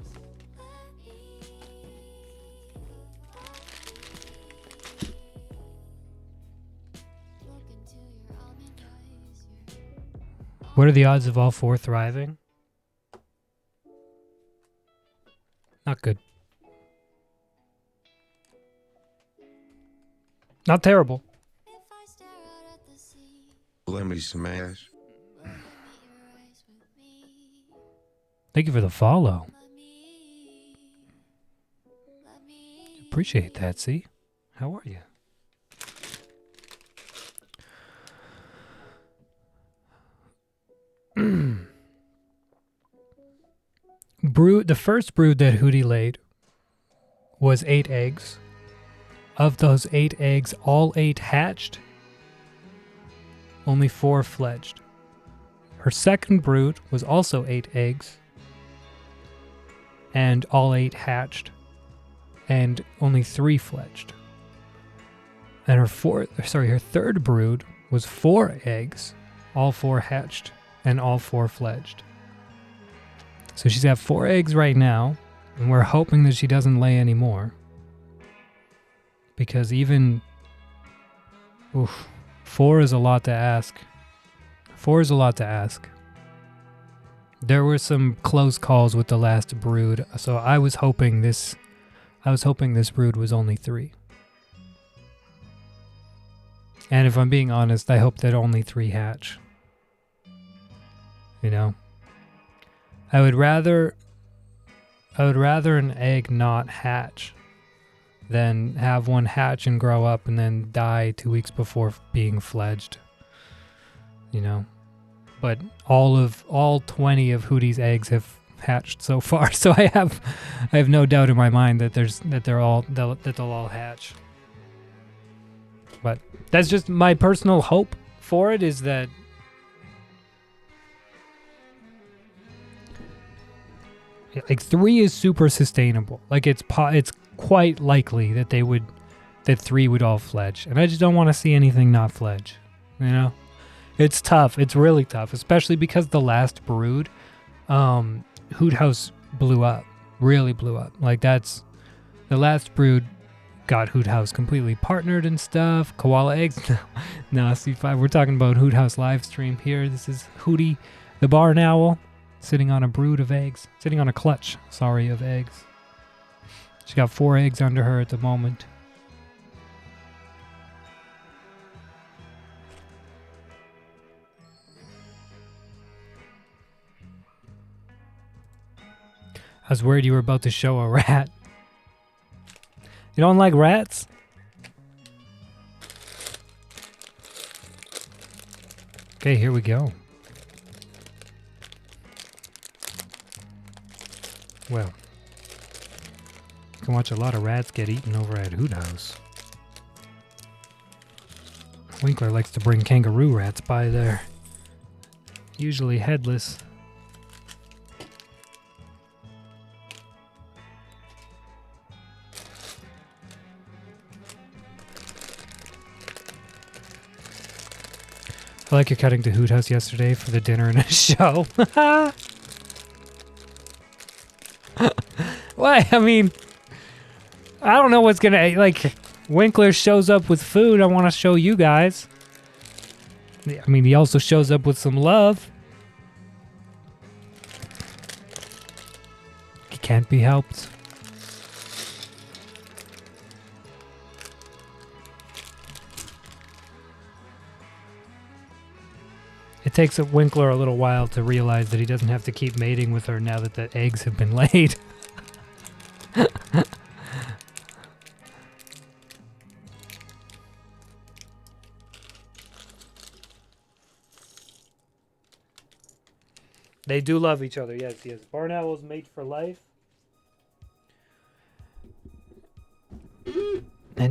skies. Let me. Look into your almond eyes. What are the odds of all four thriving? Not good. Not terrible. If I stare out at the sea, Let me smash. will you meet your eyes with me? Thank you for the follow. Let me. Appreciate that, see? How are you? The first brood that Hootie laid was 8 eggs. Of those 8 eggs, all 8 hatched. Only 4 fledged. Her second brood was also 8 eggs. And all 8 hatched. And only 3 fledged. And her third brood was 4 eggs. All 4 hatched and all 4 fledged. So she's got 4 eggs right now, and we're hoping that she doesn't lay any more. Because even 4 is a lot to ask. 4 is a lot to ask. There were some close calls with the last brood, so I was hoping this brood was only 3. And if I'm being honest, I hope that only 3 hatch. You know? I would rather an egg not hatch than have one hatch and grow up and then die 2 weeks before being fledged. You know? But all 20 of Hootie's eggs have hatched so far, so I have no doubt in my mind that they'll all hatch. But that's just my personal hope for it, is that like 3 is super sustainable. Like it's quite likely that 3 would all fledge, and I just don't want to see anything not fledge. You know, it's tough. It's really tough, especially because the last brood, Hoot House really blew up. Like that's the last brood got Hoot House completely partnered and stuff. Koala eggs. No, C5. We're talking about Hoot House live stream here. This is Hootie, the barn owl, sitting on a brood of eggs. Sitting on a clutch, of eggs. She's got 4 eggs under her at the moment. I was worried you were about to show a rat. You don't like rats? Okay, here we go. Well, you can watch a lot of rats get eaten over at Hoot House. Winkler likes to bring kangaroo rats by there. Usually headless. I like your cutting to Hoot House yesterday for the dinner and a show. What? I mean, I don't know what's gonna, like, Winkler shows up with food. I want to show you guys. I mean, he also shows up with some love. He can't be helped. It takes a Winkler a little while to realize that he doesn't have to keep mating with her now that the eggs have been laid. They do love each other, yes. Barn owls mate for life.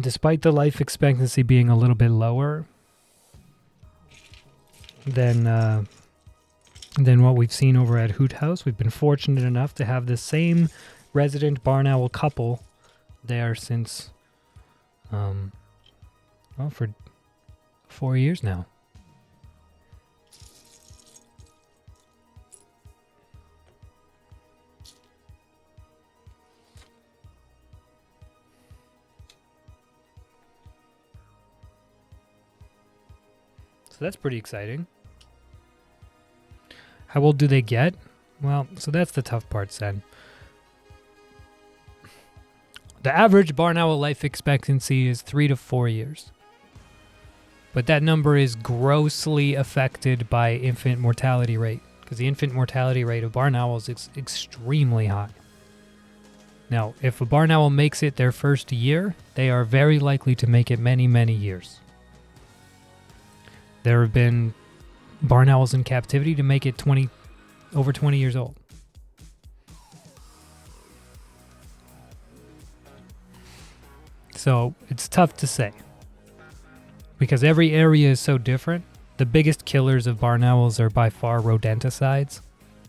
despite the life expectancy being a little bit lower than what we've seen over at Hoot House, we've been fortunate enough to have the same resident barn owl couple there since, for 4 years now. So that's pretty exciting. How old do they get? Well, so that's the tough part, then. The average barn owl life expectancy is 3 to 4 years. But that number is grossly affected by infant mortality rate, because the infant mortality rate of barn owls is extremely high. Now, if a barn owl makes it their first year, they are very likely to make it many, many years. There have been barn owls in captivity to make it over 20 years old. So it's tough to say because every area is so different. The biggest killers of barn owls are by far rodenticides.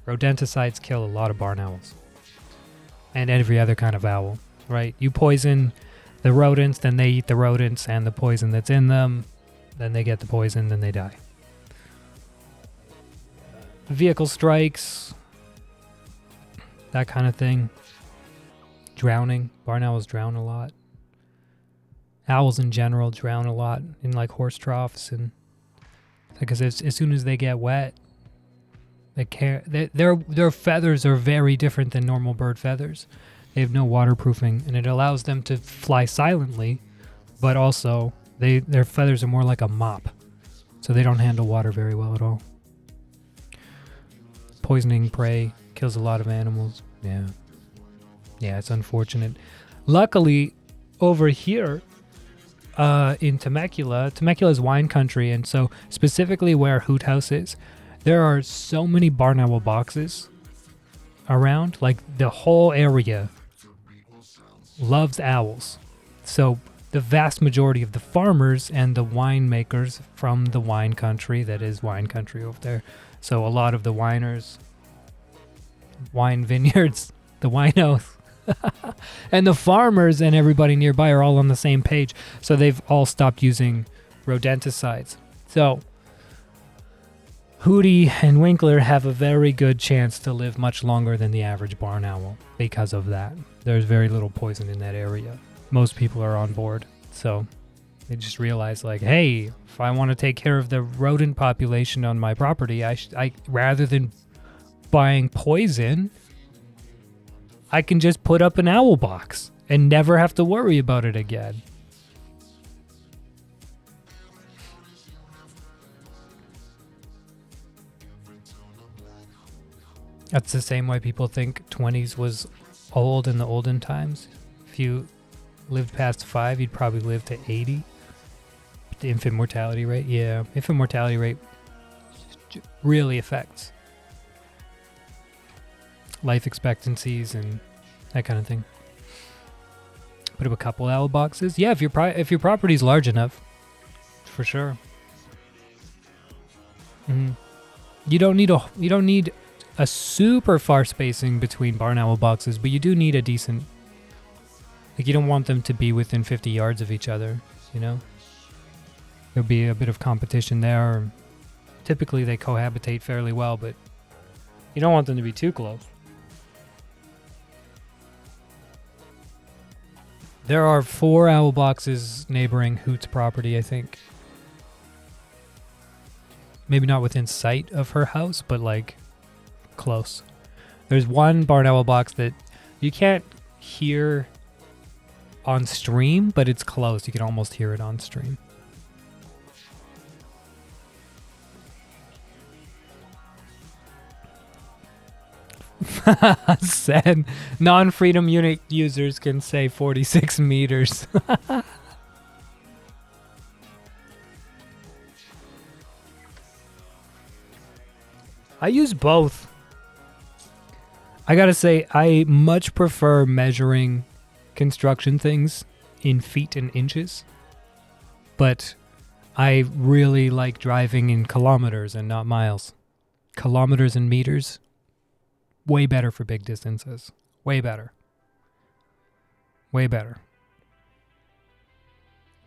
Rodenticides kill a lot of barn owls and every other kind of owl, right? You poison the rodents, then they eat the rodents and the poison that's in them. Then they get the poison, then they die. Vehicle strikes, that kind of thing. Drowning. Barn owls drown a lot. Owls in general drown a lot in like horse troughs, and because as soon as they get wet, their feathers are very different than normal bird feathers. They have no waterproofing, and it allows them to fly silently, but also their feathers are more like a mop, so they don't handle water very well at all. Poisoning prey kills a lot of animals. Yeah, it's unfortunate. Luckily, over here in Temecula is wine country, and so specifically where Hoot House is, there are so many barn owl boxes around. Like the whole area loves owls. So the vast majority of the farmers and the winemakers from the wine country, that is wine country over there. So a lot of the winers, wine vineyards, the winos, and the farmers and everybody nearby are all on the same page. So they've all stopped using rodenticides. So Hootie and Winkler have a very good chance to live much longer than the average barn owl because of that. There's very little poison in that area. Most people are on board, so they just realize, like, hey, if I want to take care of the rodent population on my property, I rather than buying poison, I can just put up an owl box and never have to worry about it again. That's the same way people think 20s was old in the olden times. If you lived past 5, you'd probably live to 80. The infant mortality rate, infant mortality rate really affects life expectancies and that kind of thing. Put up a couple owl boxes. Yeah, if your property's large enough, for sure. Mm-hmm. You don't need a super far spacing between barn owl boxes, but you do need a decent. Like, you don't want them to be within 50 yards of each other, you know? There'll be a bit of competition there. Typically, they cohabitate fairly well, but you don't want them to be too close. There are 4 owl boxes neighboring Hoot's property, I think. Maybe not within sight of her house, but, like, close. There's one barn owl box that you can't hear on stream, but it's close. You can almost hear it on stream. Said non-freedom unit users can say 46 meters. I use both. I gotta say, I much prefer measuring construction things in feet and inches, but I really like driving in kilometers and not miles. Kilometers and meters, way better for big distances. Way better. Way better.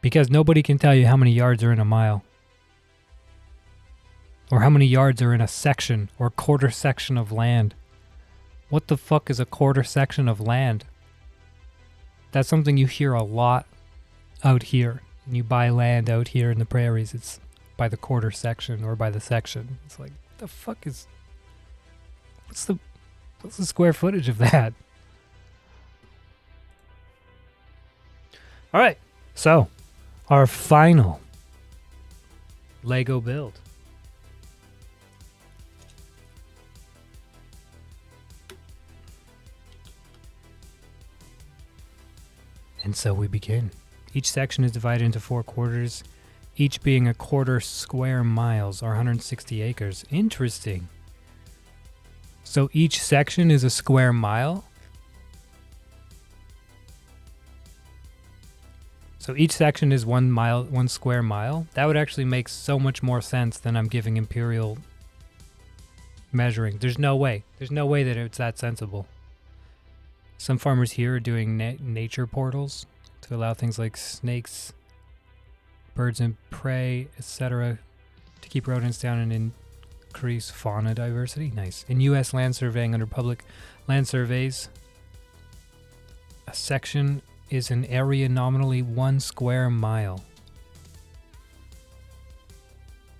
Because nobody can tell you how many yards are in a mile. Or how many yards are in a section or quarter section of land. What the fuck is a quarter section of land? That's something you hear a lot out here. When you buy land out here in the prairies, it's by the quarter section or by the section. It's like, the fuck is... What's the square footage of that? All right, so our final Lego build. And so we begin. Each section is divided into 4 quarters, each being a quarter square miles or 160 acres. Interesting. So each section is a square mile? So each section is 1 mile, 1 square mile? That would actually make so much more sense than I'm giving imperial measuring. There's no way. There's no way that it's that sensible. Some farmers here are doing nature portals to allow things like snakes, birds and prey, etc. to keep rodents down and increase fauna diversity. Nice. In U.S. land surveying under public land surveys, a section is an area nominally 1 square mile.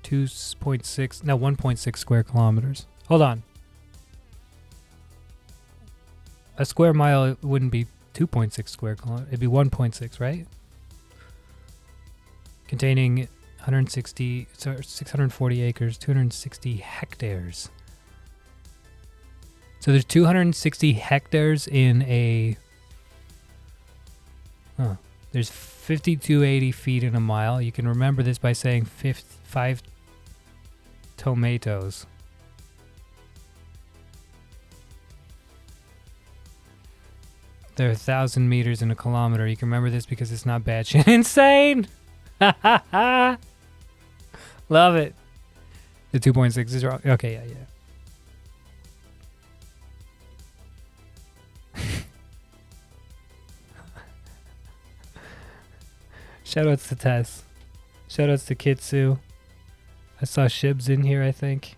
1.6 square kilometers. Hold on. A square mile wouldn't be 2.6 square kilometers. It'd be 1.6, right? Containing 640 acres, 260 hectares. So there's 260 hectares in a... There's 5,280 feet in a mile. You can remember this by saying 5 tomatoes. There are 1,000 meters in a kilometer. You can remember this because it's not batshit insane. Love it. The 2.6 is wrong. Okay, yeah. Shoutouts to Tess. Shoutouts to Kitsu. I saw Shibs in here, I think.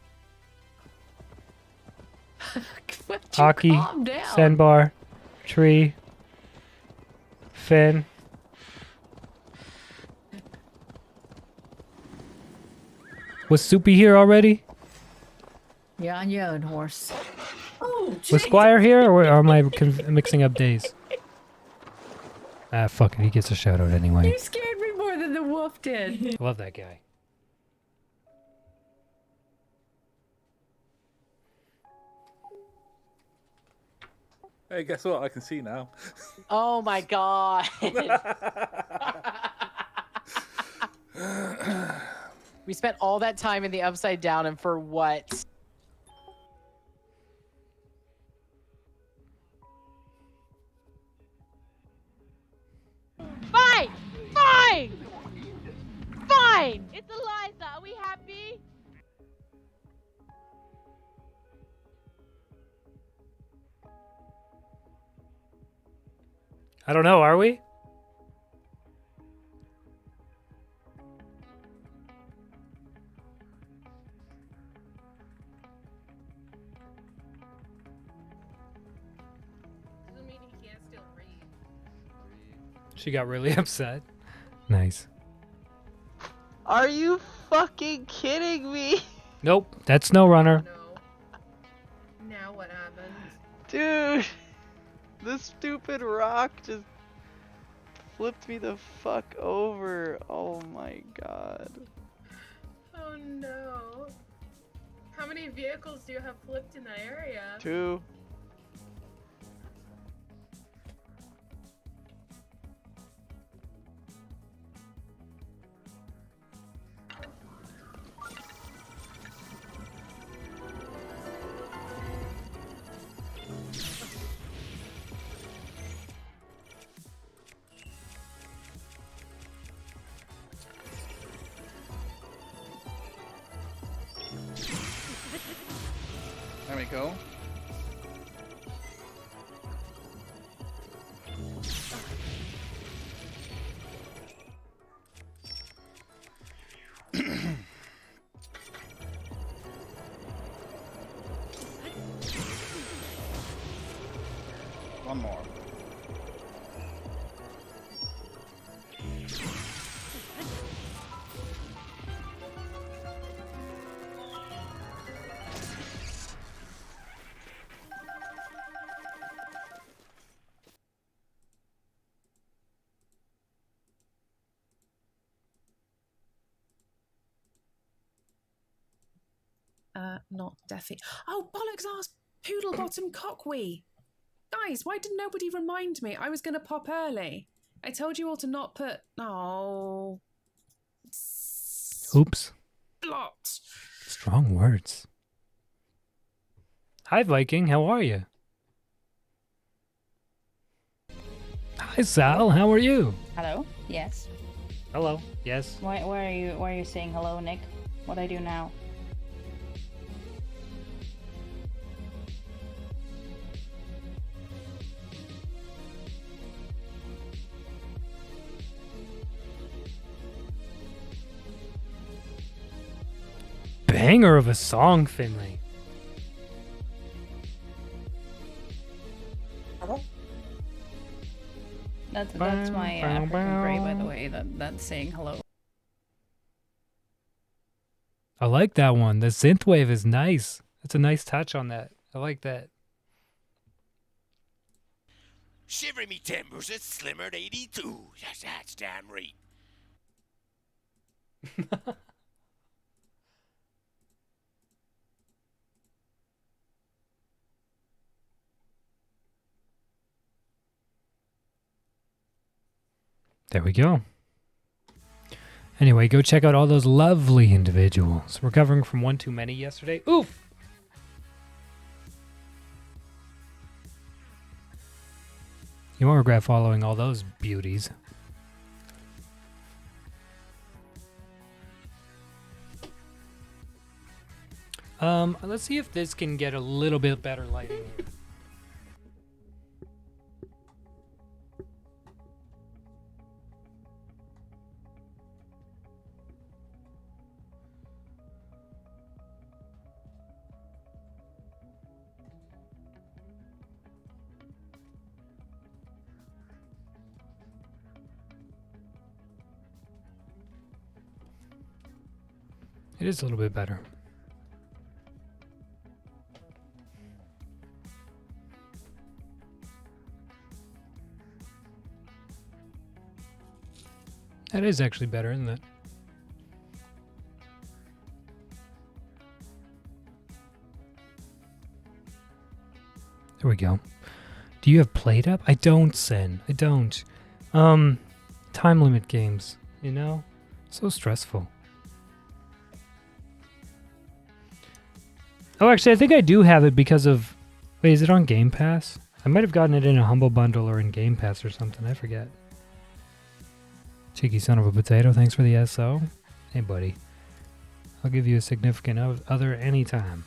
Aki, Senbar, Tree, Finn. Was Soupy here already? Yeah, on your own horse. Oh, Was Squire here, or am I mixing up days? Ah, fuck it. He gets a shout out anyway. You scared me more than the wolf did. I love that guy. Hey, guess what? I can see now. Oh my god. We spent all that time in the upside down and for what? Fine! Fine! Fine! It's Eliza. Are we happy? I don't know, are we? Doesn't mean he can't still read. She got really upset. Nice. Are you fucking kidding me? Nope, that's SnowRunner. No. Now what happens? Dude, this stupid rock just flipped me the fuck over. Oh my god. Oh no. How many vehicles do you have flipped in that area? 2. There we go. One more. Not Deathy. Oh, bollocks ass poodle bottom cockwee. Guys, why did nobody remind me? I was going to pop early. I told you all to not put... Oh. Oops. Blot. Strong words. Hi, Viking. How are you? Hi, Sal. How are you? Hello? Yes. Hello. Yes. Why are you saying hello, Nick? What do I do now? Banger of a song, Finley. That's my African Grey, by the way. That's saying hello. I like that one. The synthwave is nice. That's a nice touch on that. I like that. Shiver me timbers, it's Slimmer 82. Yes, that's damn right. There we go. Anyway, go check out all those lovely individuals. Recovering from one too many yesterday. Oof! You won't regret following all those beauties. Let's see if this can get a little bit better lighting here. It is a little bit better. That is actually better, isn't it? There we go. Do you have Played Up? I don't, Sen. I don't. Time limit games, you know? So stressful. Oh, actually, I think I do have it because of... Wait, is it on Game Pass? I might have gotten it in a Humble Bundle or in Game Pass or something. I forget. Cheeky son of a potato, thanks for the SO. Hey, buddy. I'll give you a significant other anytime.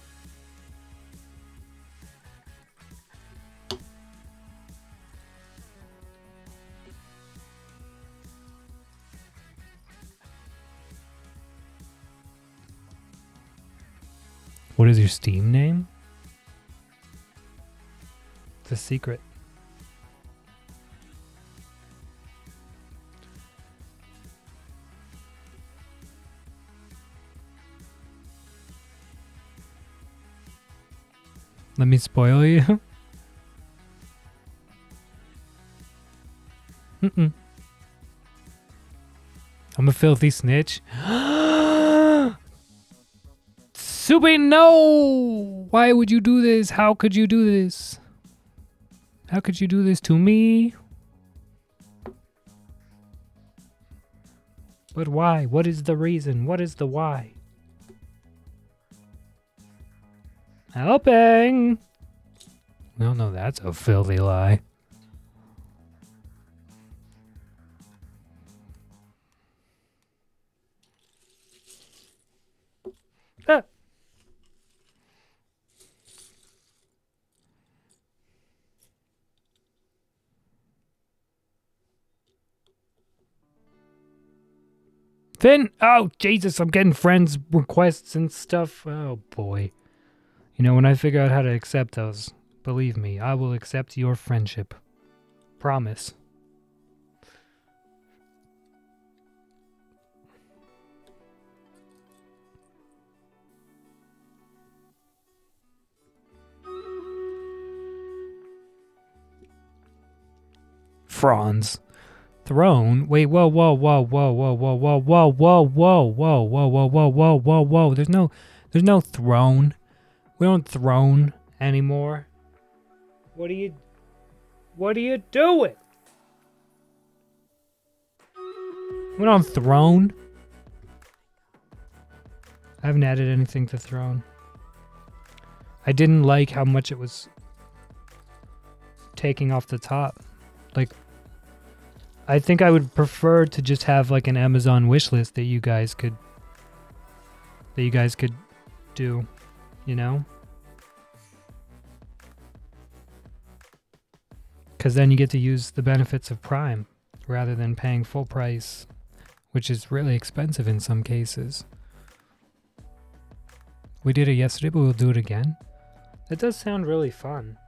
What is your Steam name? It's a secret. Let me spoil you. I'm a filthy snitch. Subi, no! Why would you do this? How could you do this? How could you do this to me? But why? What is the reason? What is the why? Helping! Well, no, that's a filthy lie. Ah. Finn! Oh, Jesus, I'm getting friends requests and stuff. Oh, boy. You know, when I figure out how to accept those, believe me, I will accept your friendship. Promise. Franz. Throne? Wait, whoa, whoa, whoa, whoa, whoa, whoa, whoa, whoa, whoa, whoa, whoa, whoa, whoa, whoa, whoa, whoa, whoa. There's no throne. We don't throne anymore. What are you doing? We don't throne. I haven't added anything to throne. I didn't like how much it was taking off the top. Like, I think I would prefer to just have like an Amazon wish list that you guys could do, you know? Because then you get to use the benefits of Prime rather than paying full price, which is really expensive in some cases. We did it yesterday, but we'll do it again. That does sound really fun.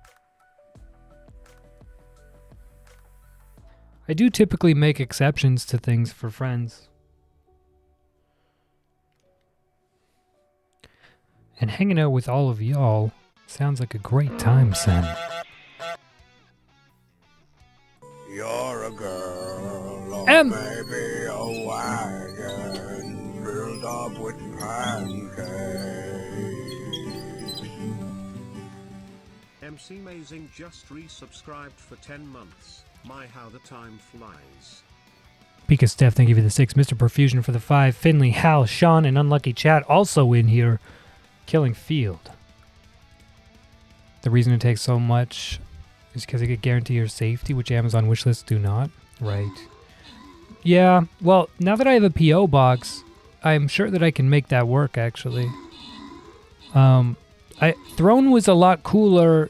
I do typically make exceptions to things for friends. And hanging out with all of y'all sounds like a great time, Sam. You're a girl, or maybe a wagon filled up with pancakes. MC Mazing just resubscribed for 10 months. My, how the time flies. Pika Steph, thank you for the 6. Mr. Perfusion for the 5. Finley, Hal, Sean, and Unlucky Chat also in here. Killing Field. The reason it takes so much is because it could guarantee your safety, which Amazon wishlists do not. Right. Yeah, well, now that I have a P.O. box, I'm sure that I can make that work, actually. Throne was a lot cooler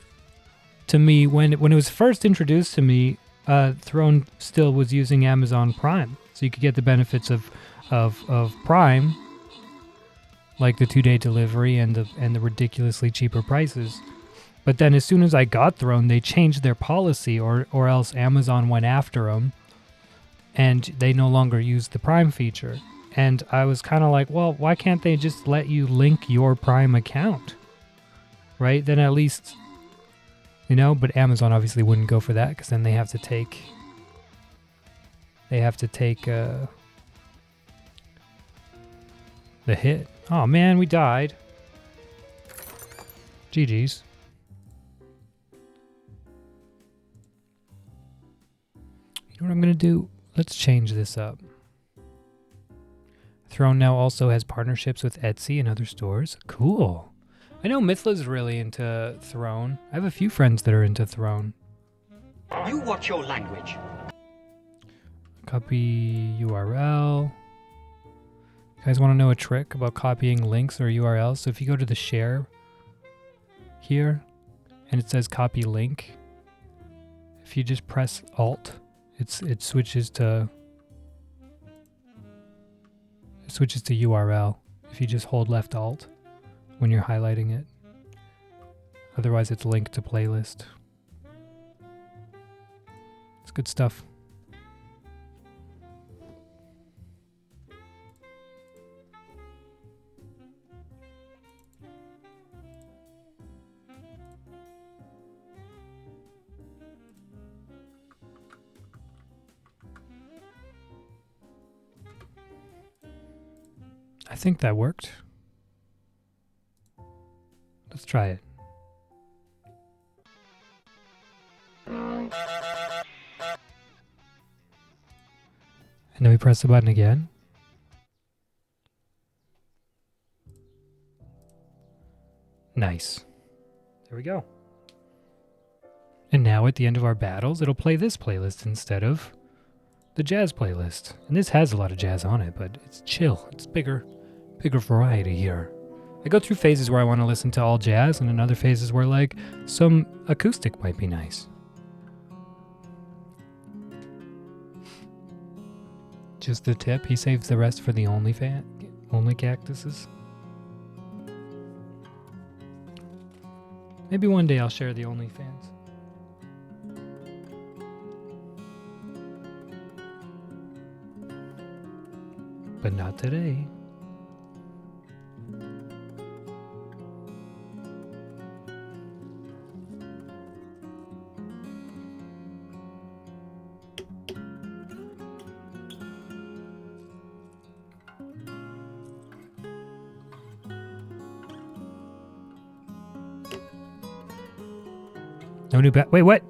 to me when it was first introduced to me. Throne still was using Amazon Prime, so you could get the benefits of Prime, like the 2-day delivery and the ridiculously cheaper prices. But then as soon as I got Throne, they changed their policy, or else Amazon went after them, and they no longer used the Prime feature. And I was kind of like, well, why can't they just let you link your Prime account, right? Then at least, you know. But Amazon obviously wouldn't go for that, because then they have to take the hit. Oh man, we died. GG's. You know what I'm going to do? Let's change this up. Throne now also has partnerships with Etsy and other stores. Cool. I know Mythla's really into Throne. I have a few friends that are into Throne. You watch your language. Copy URL. You guys want to know a trick about copying links or URLs? So if you go to the share here and it says copy link, if you just press Alt, it switches to URL if you just hold left Alt when you're highlighting it. Otherwise it's linked to playlist. It's good stuff. I think that worked. Let's try it. And then we press the button again. Nice. There we go. And now at the end of our battles, it'll play this playlist instead of the jazz playlist. And this has a lot of jazz on it, but it's chill. It's bigger variety here. I go through phases where I want to listen to all jazz, and in other phases where like some acoustic might be nice. Just the tip. He saves the rest for the only cactuses. Maybe one day I'll share the OnlyFans. But not today. No new wait, what?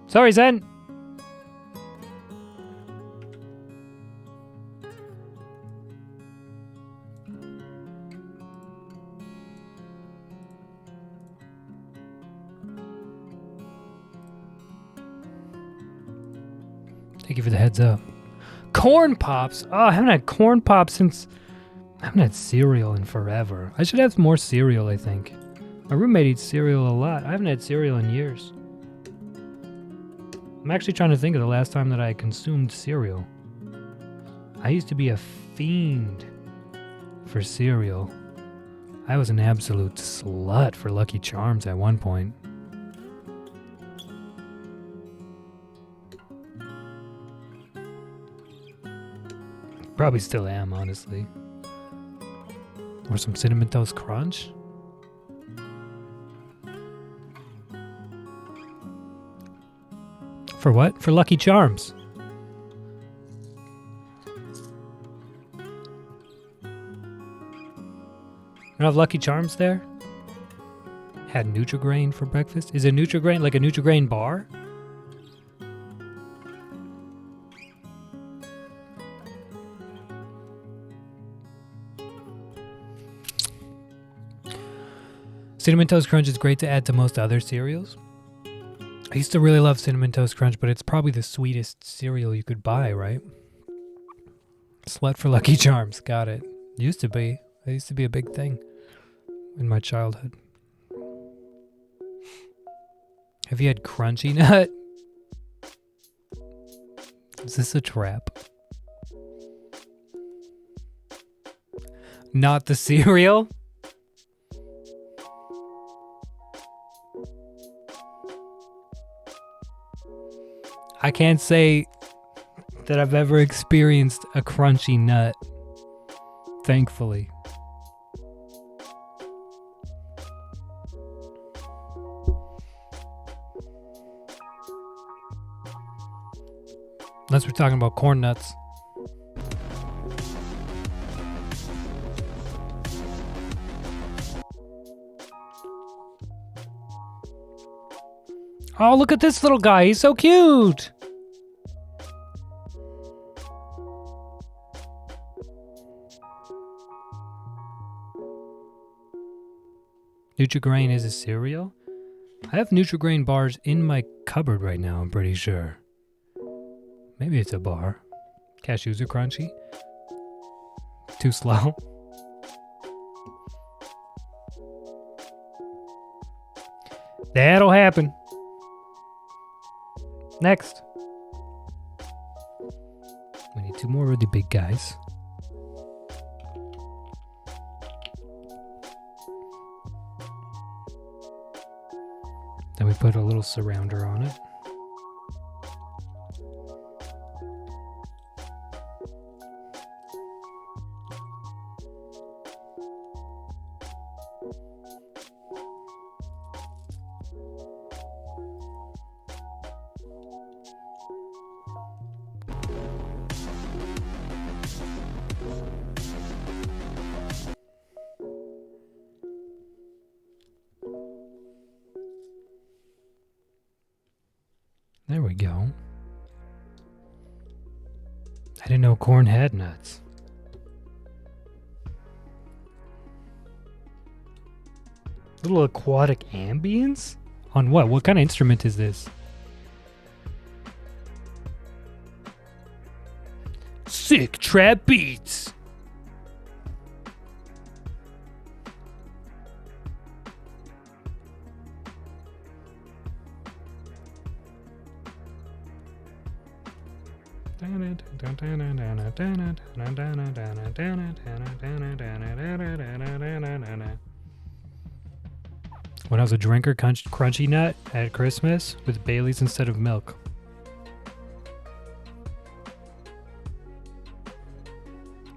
Sorry, Zen. Thank you for the heads up. Corn Pops. Oh, I haven't had Corn Pops since... I haven't had cereal in forever. I should have more cereal, I think. My roommate eats cereal a lot. I haven't had cereal in years. I'm actually trying to think of the last time that I consumed cereal. I used to be a fiend for cereal. I was an absolute slut for Lucky Charms at one point. Probably still am, honestly. Or some Cinnamon Toast Crunch. For what? For Lucky Charms. You don't have Lucky Charms there? Had Nutri-Grain for breakfast? Is a Nutri-Grain like a Nutri-Grain bar? Cinnamon Toast Crunch is great to add to most other cereals. I used to really love Cinnamon Toast Crunch, but it's probably the sweetest cereal you could buy, right? Slut for Lucky Charms. Got it. Used to be. That used to be a big thing in my childhood. Have you had Crunchy Nut? Is this a trap? Not the cereal? I can't say that I've ever experienced a crunchy nut, thankfully. Unless we're talking about corn nuts. Oh, look at this little guy. He's so cute. Nutri-Grain is a cereal? I have Nutri-Grain bars in my cupboard right now, I'm pretty sure. Maybe it's a bar. Cashews are crunchy. Too slow. That'll happen. Next. We need two more really big guys. Then we put a little surrounder on it. There we go. I didn't know corn had nuts. Little aquatic ambience? On what? What kind of instrument is this? Sick trap beats! When I was a drinker, Crunchy Nut at Christmas with Bailey's instead of milk.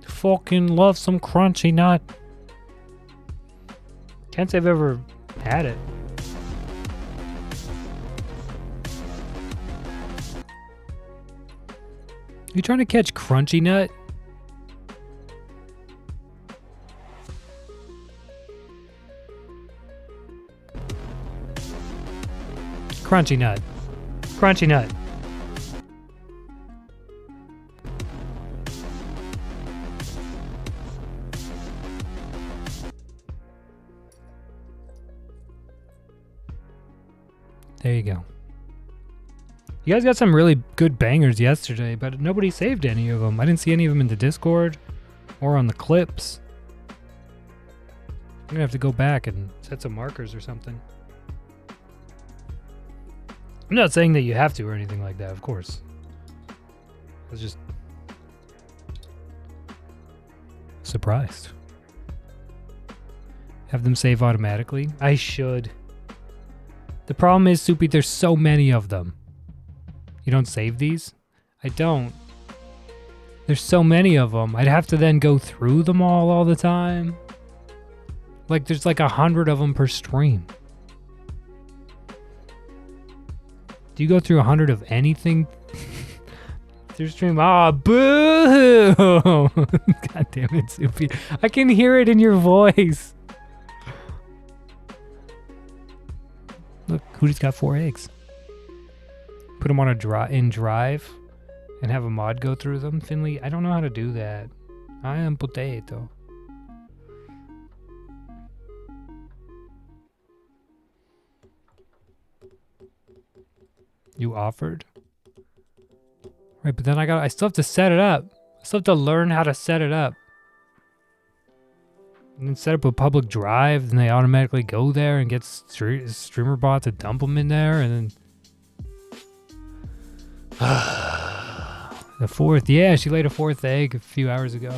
Fucking love some Crunchy Nut. Can't say I've ever had it. You trying to catch Crunchy Nut? Crunchy Nut. Crunchy Nut. There you go. You guys got some really good bangers yesterday, but nobody saved any of them. I didn't see any of them in the Discord or on the clips. I'm gonna have to go back and set some markers or something. I'm not saying that you have to or anything like that, of course. I was just surprised. Have them save automatically? I should. The problem is, Soupy, there's so many of them. You don't save these? I don't. There's so many of them. I'd have to then go through them all the time. Like, there's like 100 of them per stream. Do you go through 100 of anything through stream? Ah, boo! God damn it, Soupy. I can hear it in your voice. Look, Hootie's got 4 eggs. Put them on a in Drive and have a mod go through them. Finley, I don't know how to do that. I am potato. You offered? Right, but then I still have to set it up. I still have to learn how to set it up. And then set up a public drive, and they automatically go there and get streamer bot to dump them in there, and then... The 4th, yeah, she laid a 4th egg a few hours ago.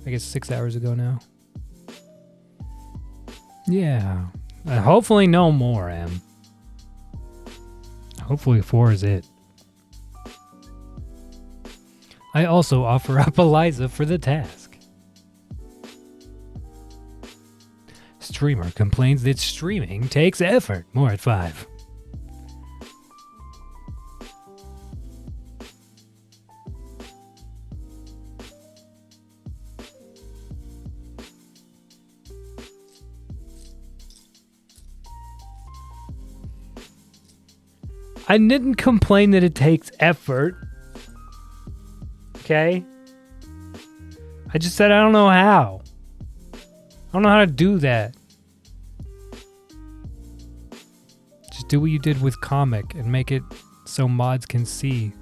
I guess 6 hours ago now. Yeah. Hopefully no more, Em. Hopefully 4 is it. I also offer up Eliza for the task. Streamer complains that streaming takes effort. More at 5. I didn't complain that it takes effort. Okay? I just said I don't know how. I don't know how to do that. Just do what you did with Comic and make it so mods can see.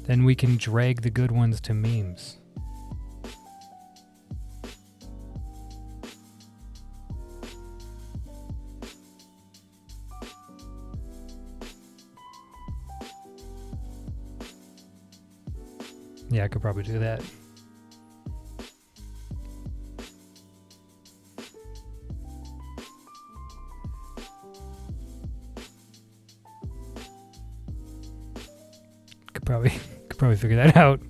Then we can drag the good ones to memes. Yeah, I could probably do that. Could probably figure that out.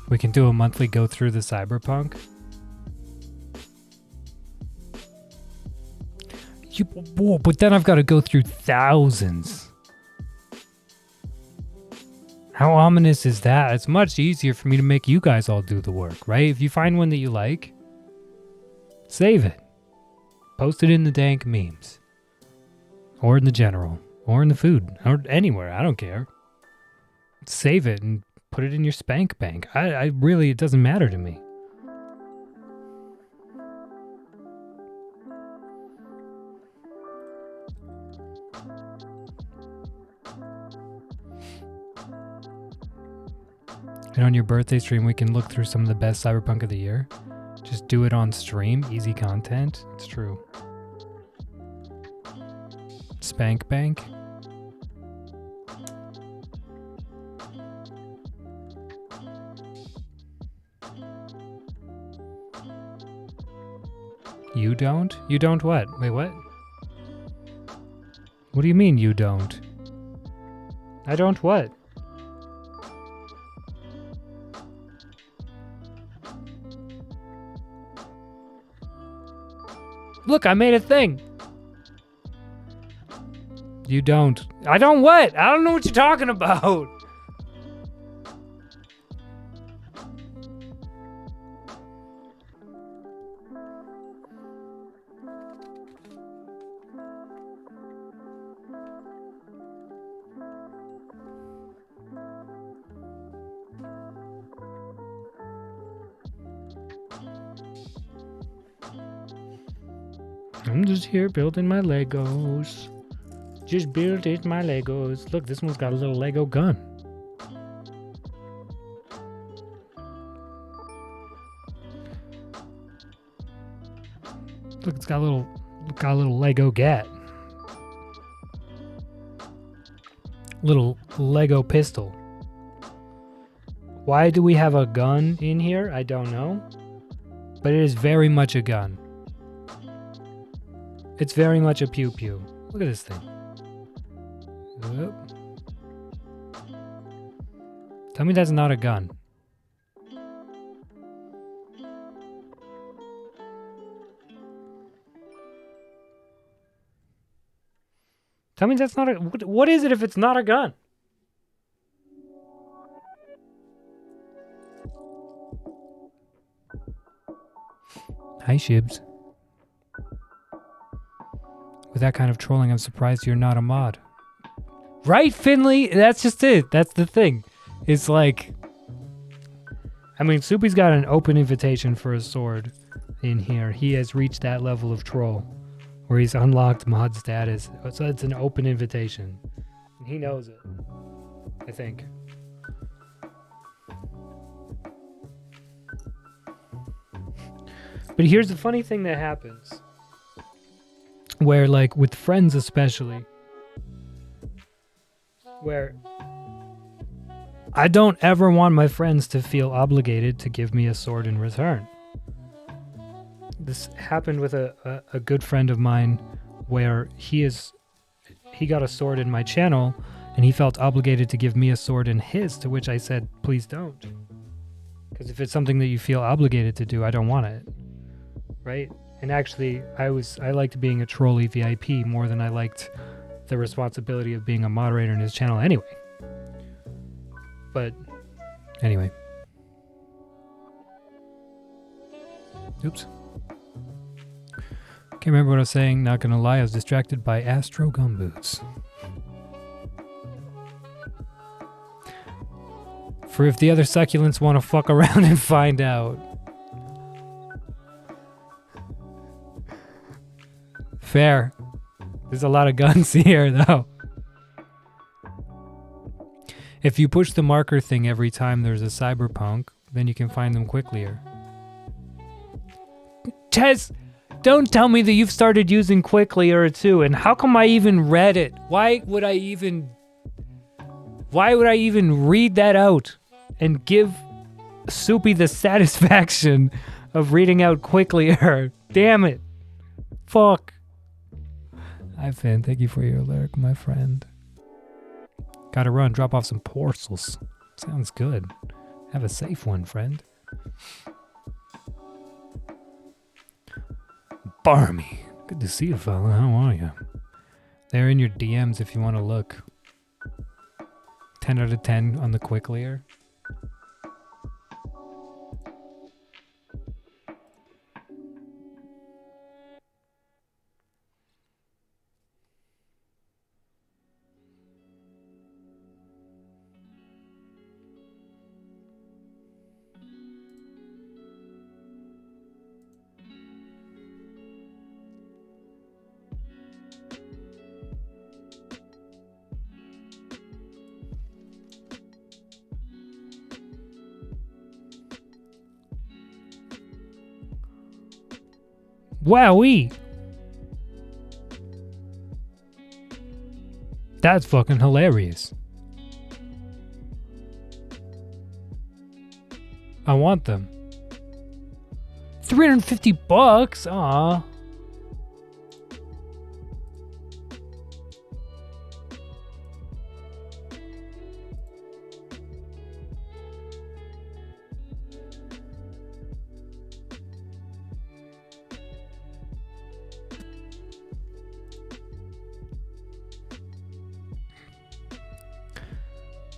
We can do a monthly go through the Cyberpunk. Whoa, but then I've got to go through thousands. How ominous is that? It's much easier for me to make you guys all do the work, right? If you find one that you like, save it. Post it in the dank memes. Or in the general. Or in the food. Or anywhere. I don't care. Save it and put it in your spank bank. I really, it doesn't matter to me. And on your birthday stream, we can look through some of the best Cyberpunk of the year. Just do it on stream. Easy content. It's true. Spank Bank. You don't? You don't what? Wait, what? What do you mean you don't? I don't what? Look, I made a thing. You don't. I don't what? I don't know what you're talking about. I'm just here building my Legos. Just building my Legos. Look, this one's got a little Lego gun. Look, it's got a little Lego gat. Little Lego pistol. Why do we have a gun in here? I don't know. But it is very much a gun. It's very much a pew-pew. Look at this thing. Oop. Tell me that's not a gun. Tell me that's not a... What is it if it's not a gun? Hi, Shibs. With that kind of trolling, I'm surprised you're not a mod. Right, Finley? That's just it. That's the thing. It's like... I mean, Soupy's got an open invitation for a sword in here. He has reached that level of troll where he's unlocked mod status. So it's an open invitation. And he knows it. I think. But here's the funny thing that happens. Where, like, with friends especially, where I don't ever want my friends to feel obligated to give me a sword in return. This happened with a good friend of mine where he got a sword in my channel and he felt obligated to give me a sword in his, to which I said, please don't. Because if it's something that you feel obligated to do, I don't want it. Right? And actually, I liked being a trolley VIP more than I liked the responsibility of being a moderator in his channel anyway. But, anyway. Oops. Can't remember what I was saying, not gonna lie, I was distracted by Astro Gumboots. For if the other succulents want to fuck around and find out. Fair. There's a lot of guns here, though. If you push the marker thing every time there's a cyberpunk, then you can find them quicklier. Tez, don't tell me that you've started using Quicklier too, and how come I even read it? Why would I even read that out and give Soupy the satisfaction of reading out Quicklier? Damn it. Fuck. Hi, Finn. Thank you for your alert, my friend. Gotta run. Drop off some parcels. Sounds good. Have a safe one, friend. Barmy. Good to see you, fella. How are you? They're in your DMs if you want to look. 10 out of 10 on the Quicklier. Wowee! That's fucking hilarious. I want them. $350? Aw.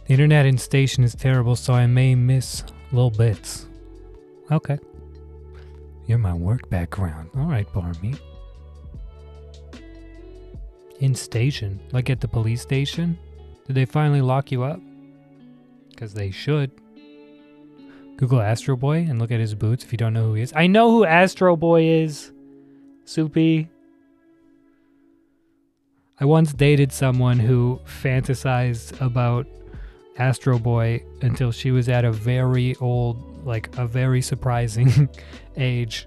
The internet in station is terrible, so I may miss little bits. Okay. You're my work background. Alright, Barmy. In station? Like at the police station? Did they finally lock you up? Because they should. Google Astro Boy and look at his boots if you don't know who he is. I know who Astro Boy is. Soupy. I once dated someone who fantasized about Astro Boy until she was at a very old, like a very surprising age.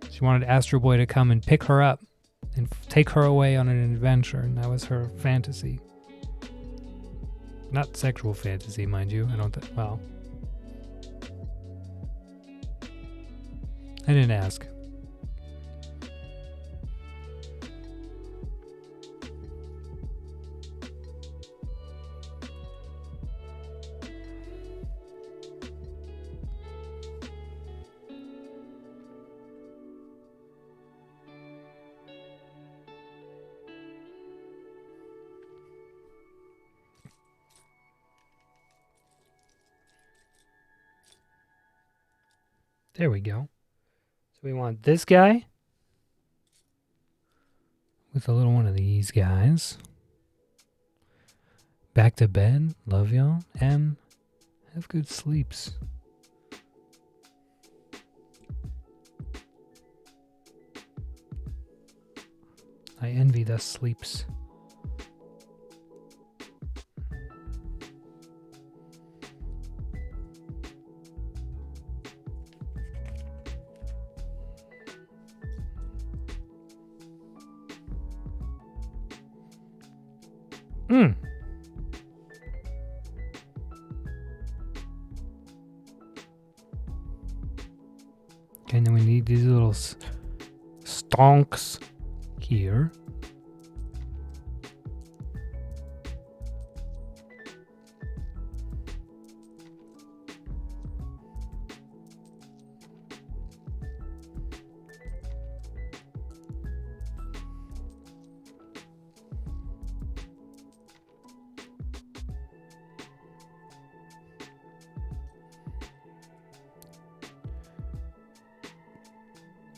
She wanted Astro Boy to come and pick her up and take her away on an adventure, and that was her fantasy. Not sexual fantasy, mind you. I don't well. I didn't ask. There we go. So we want this guy with a little one of these guys. Back to bed. Love y'all. M. Have good sleeps. I envy the sleeps. Okay, and then we need these little stonks here.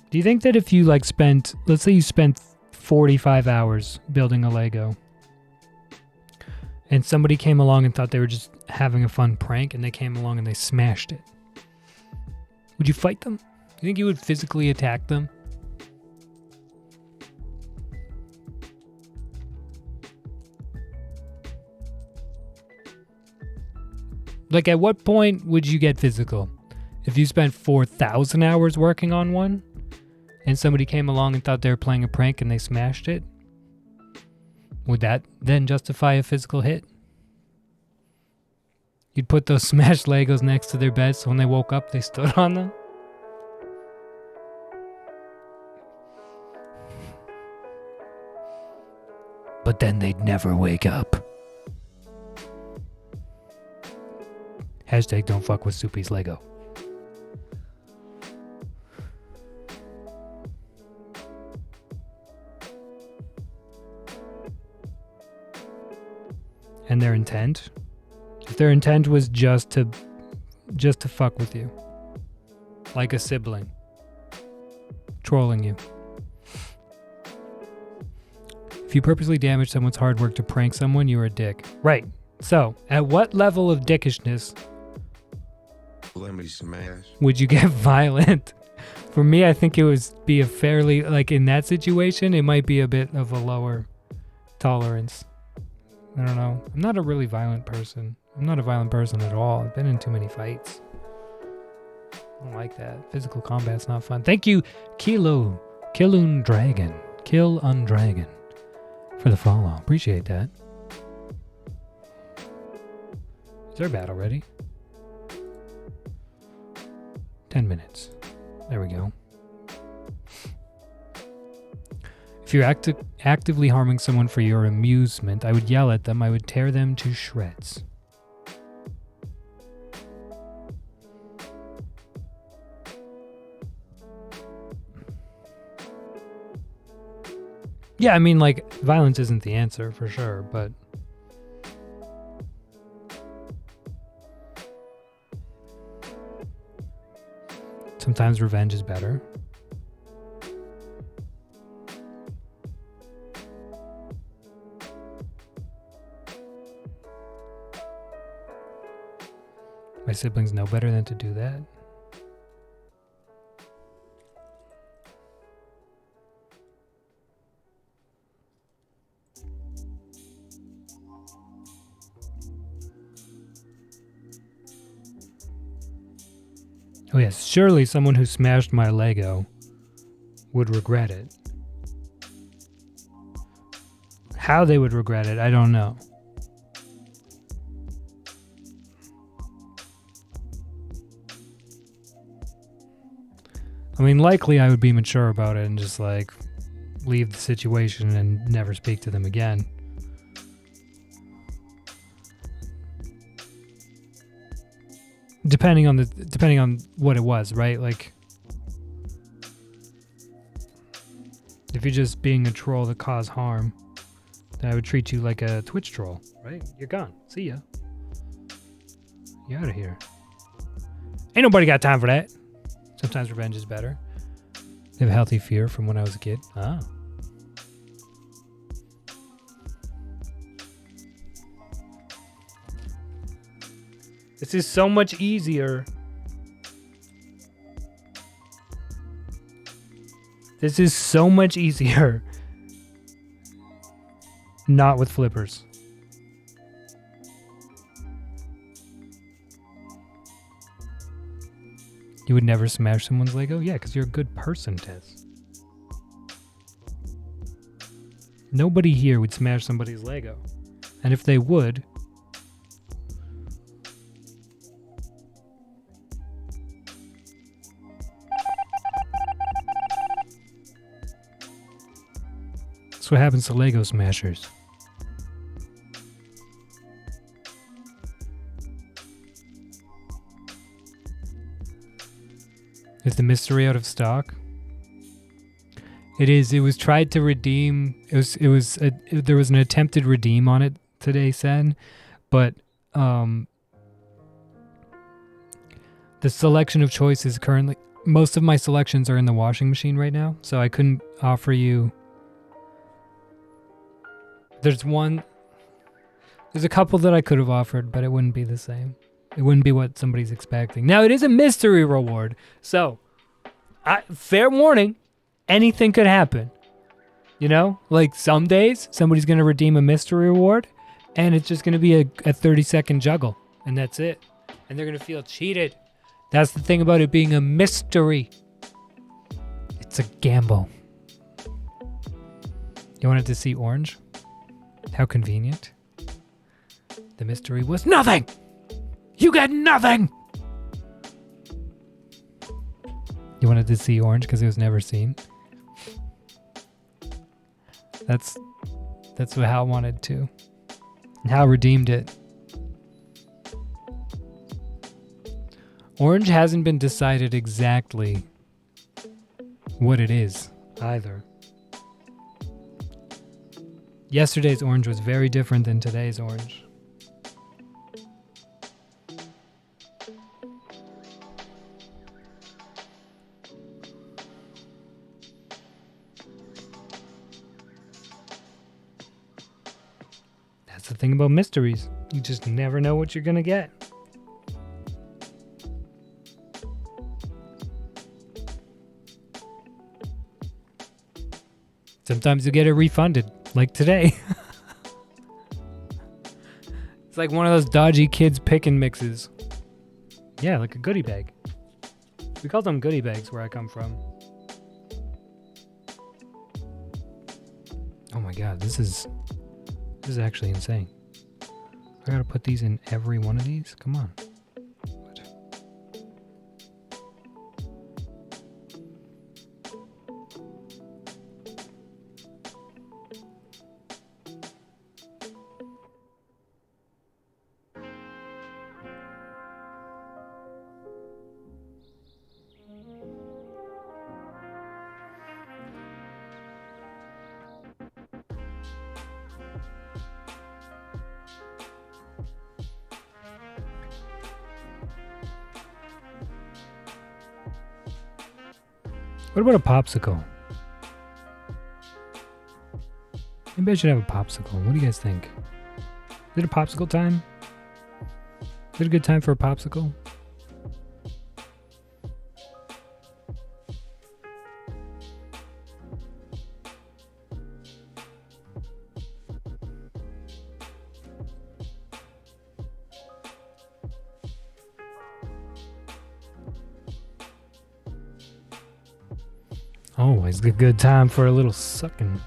Do you think that if you like spent, let's say you spent 45 hours building a Lego and somebody came along and thought they were just having a fun prank and they came along and they smashed it, would you fight them? Do you think you would physically attack them? Like at what point would you get physical? If you spent 4,000 hours working on one? And somebody came along and thought they were playing a prank and they smashed it, would that then justify a physical hit? You'd put those smashed Legos next to their bed so when they woke up they stood on them? But then they'd never wake up. Hashtag don't fuck with Soupy's Lego. And their intent? If their intent was just to fuck with you. Like a sibling. Trolling you. If you purposely damage someone's hard work to prank someone, you're a dick. Right. So, at what level of dickishness Let me smash. would you get violent? For me, I think it would be a fairly, like in that situation, it might be a bit of a lower tolerance. I don't know. I'm not a really violent person. I'm not a violent person at all. I've been in too many fights. I don't like that. Physical combat's not fun. Thank you, Kilo, Killun Dragon. Kill Undragon. For the follow. Appreciate that. Is our battle ready? 10 minutes. There we go. If you're actively harming someone for your amusement, I would yell at them. I would tear them to shreds. Yeah, I mean, like, violence isn't the answer for sure, but sometimes revenge is better. My siblings know better than to do that. Oh yes, surely someone who smashed my Lego would regret it. How they would regret it, I don't know. I mean, likely I would be mature about it and just like leave the situation and never speak to them again. Depending on what it was, right? Like, if you're just being a troll that caused harm, then I would treat you like a Twitch troll, right? You're gone. See ya. You're out of here. Ain't nobody got time for that. Sometimes revenge is better. They have a healthy fear from when I was a kid. Ah. This is so much easier. This is so much easier. Not with flippers. You would never smash someone's Lego? Yeah, because you're a good person, Tess. Nobody here would smash somebody's Lego. And if they would, that's what happens to Lego smashers. Is the mystery out of stock? It is. It was tried to redeem. There was an attempted redeem on it today, Sen, but the selection of choices currently, most of my selections are in the washing machine right now, so I couldn't offer you. There's a couple that I could have offered, but it wouldn't be the same. It wouldn't be what somebody's expecting. Now, it is a mystery reward, so fair warning, anything could happen. You know? Like, some days, somebody's going to redeem a mystery reward, and it's just going to be a 30-second juggle, and that's it. And they're going to feel cheated. That's the thing about it being a mystery. It's a gamble. You wanted to see orange? How convenient. The mystery was nothing! You get nothing! You wanted to see orange because it was never seen? That's what Hal wanted to. And Hal redeemed it. Orange hasn't been decided exactly what it is either. Yesterday's orange was very different than today's orange. That's the thing about mysteries. You just never know what you're gonna get. Sometimes you get it refunded, like today. It's like one of those dodgy kids pick and mixes. Yeah, like a goodie bag. We call them goodie bags where I come from. Oh my god, this is actually insane. I gotta put these in every one of these? Come on. What about a popsicle? Maybe I should have a popsicle. What do you guys think? Is it a popsicle time? Is it a good time for a popsicle? Always a good time for a little sucking.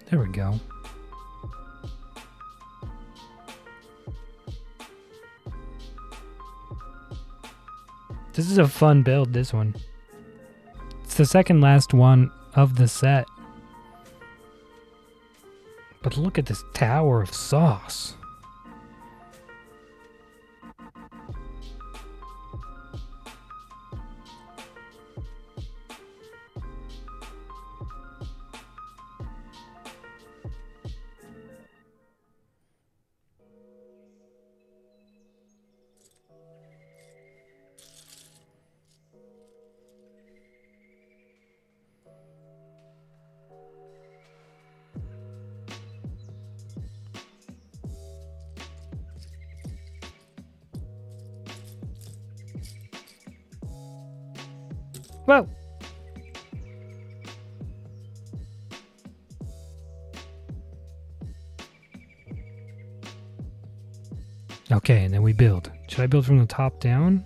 There we go. This is a fun build, this one. It's the second last one of the set. But look at this tower of sauce. Whoa! Okay, and then we build. Should I build from the top down?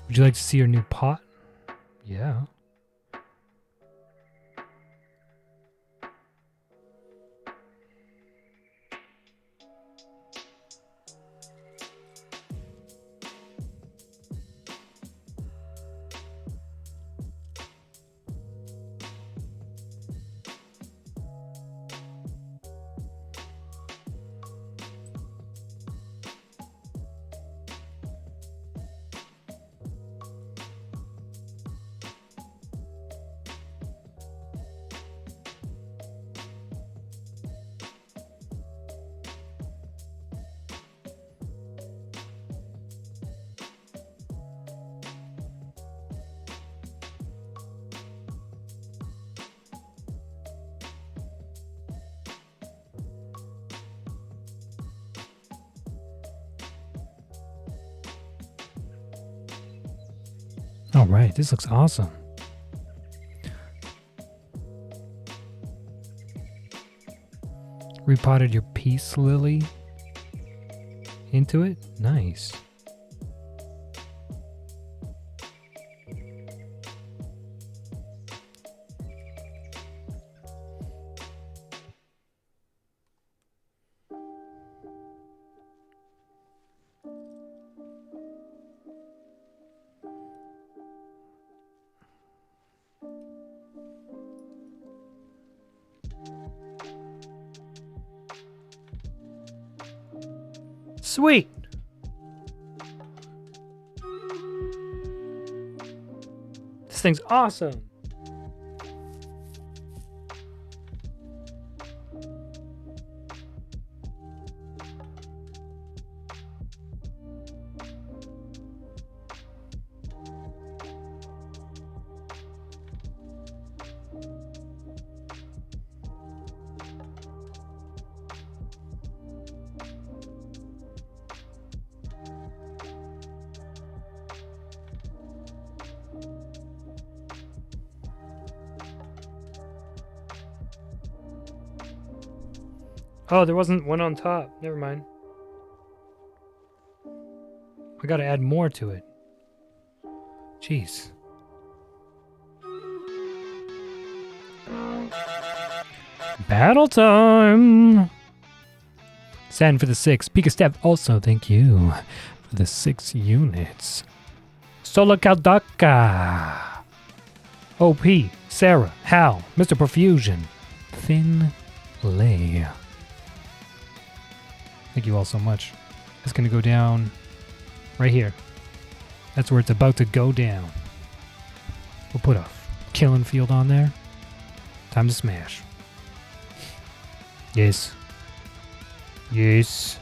Would you like to see your new pot? Yeah. All right, this looks awesome. repotted your peace lily into it? Nice. Sweet. This thing's awesome. Oh, there wasn't one on top. Never mind. I gotta add more to it. Jeez. Battle time! Sand for the 6. Pika Step also, thank you for the 6 units. Sola Kaldaka. OP, Sarah, Hal, Mr. Profusion, Finn Lay. Thank you all so much. It's gonna go down right here. That's where it's about to go down. We'll put a killing field on there. Time to smash. Yes. Yes.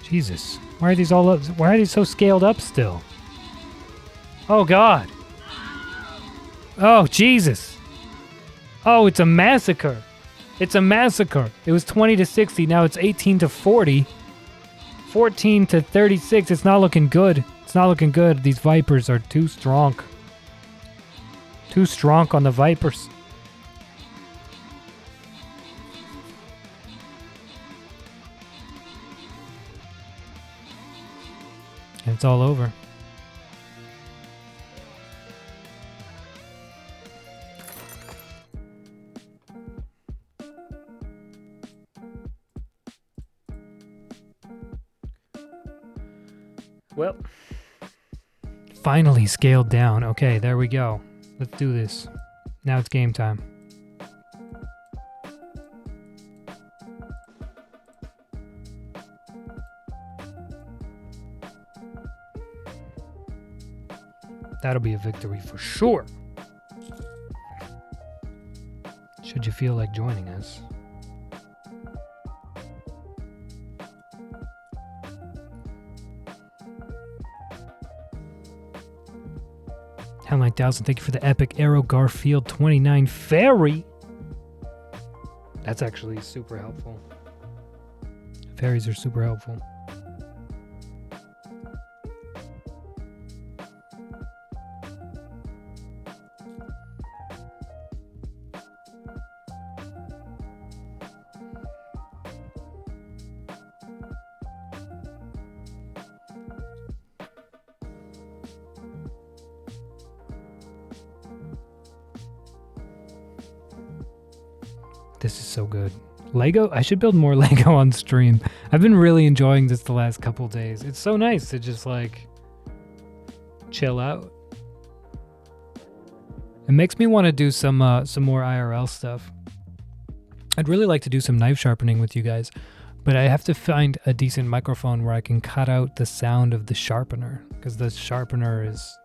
Jesus. Why are these all up? Why are these so scaled up still? Oh God. Oh Jesus. Oh, it's a massacre. It's a massacre. It was 20 to 60. Now it's 18 to 40. 14 to 36. It's not looking good. It's not looking good. These Vipers are too strong. Too strong on the Vipers. And it's all over. Well, finally scaled down. Okay, there we go. Let's do this. Now it's game time. That'll be a victory for sure. Should you feel like joining us? Hell 9000, thank you for the epic Arrow Garfield 29 fairy. That's actually super helpful. Fairies are super helpful. This is so good. Lego? I should build more Lego on stream. I've been really enjoying this the last couple days. It's so nice to just like chill out. It makes me want to do some more IRL stuff. I'd really like to do some knife sharpening with you guys, but I have to find a decent microphone where I can cut out the sound of the sharpener, because the sharpener is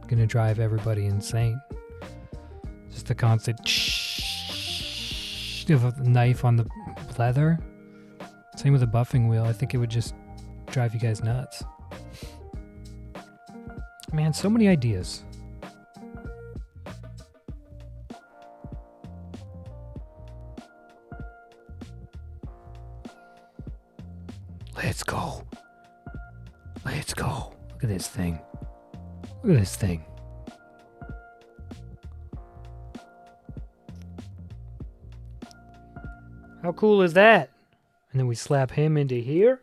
gonna drive everybody insane. Just a constant of a knife on the leather. Same with the buffing wheel. I think it would just drive you guys nuts. Man, so many ideas. Let's go. Let's go. Look at this thing. Look at this thing. How cool is that? And then we slap him into here.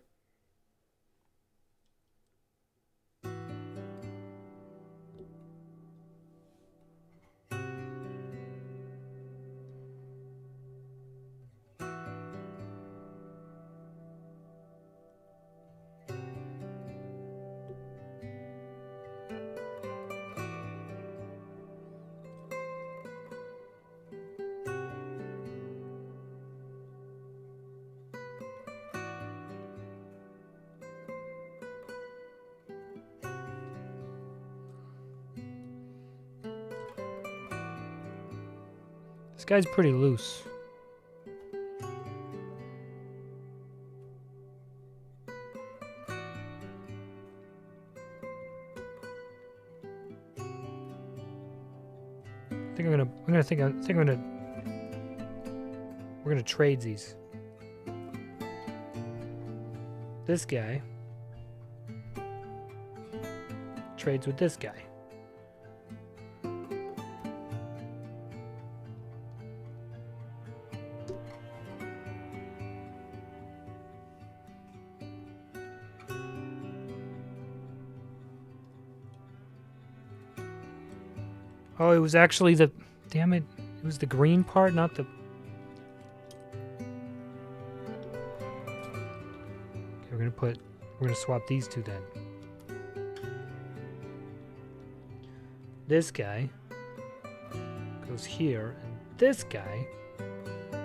This guy's pretty loose. I think we're gonna trade these. This guy trades with this guy. Oh, it was actually the... Damn it. It was the green part, not the... Okay, we're gonna swap these two then. This guy goes here, and this guy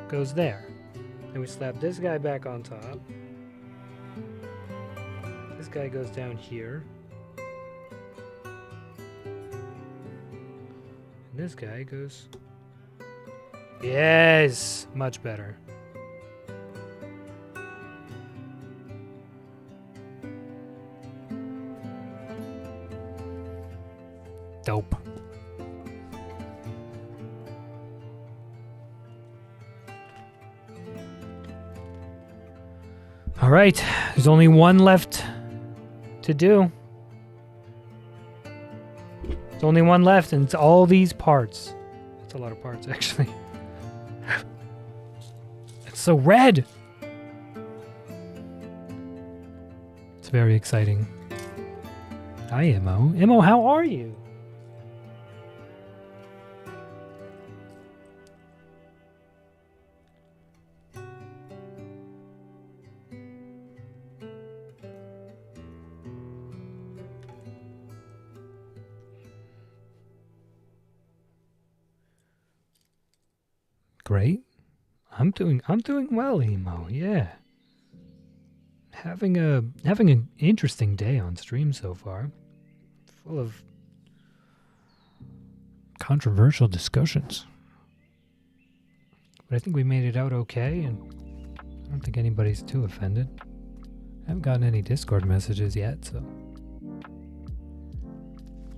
goes there. Then we slap this guy back on top. This guy goes down here. This guy goes... Yes! Much better. Dope. Alright, there's only one left to do. There's only one left, and it's all these parts. That's a lot of parts, actually. It's so red! It's very exciting. Hi, Imo. Imo, how are you? Great. I'm doing well, Emo. Yeah. Having an interesting day on stream so far. Full of controversial discussions. But I think we made it out okay, and I don't think anybody's too offended. I haven't gotten any Discord messages yet, so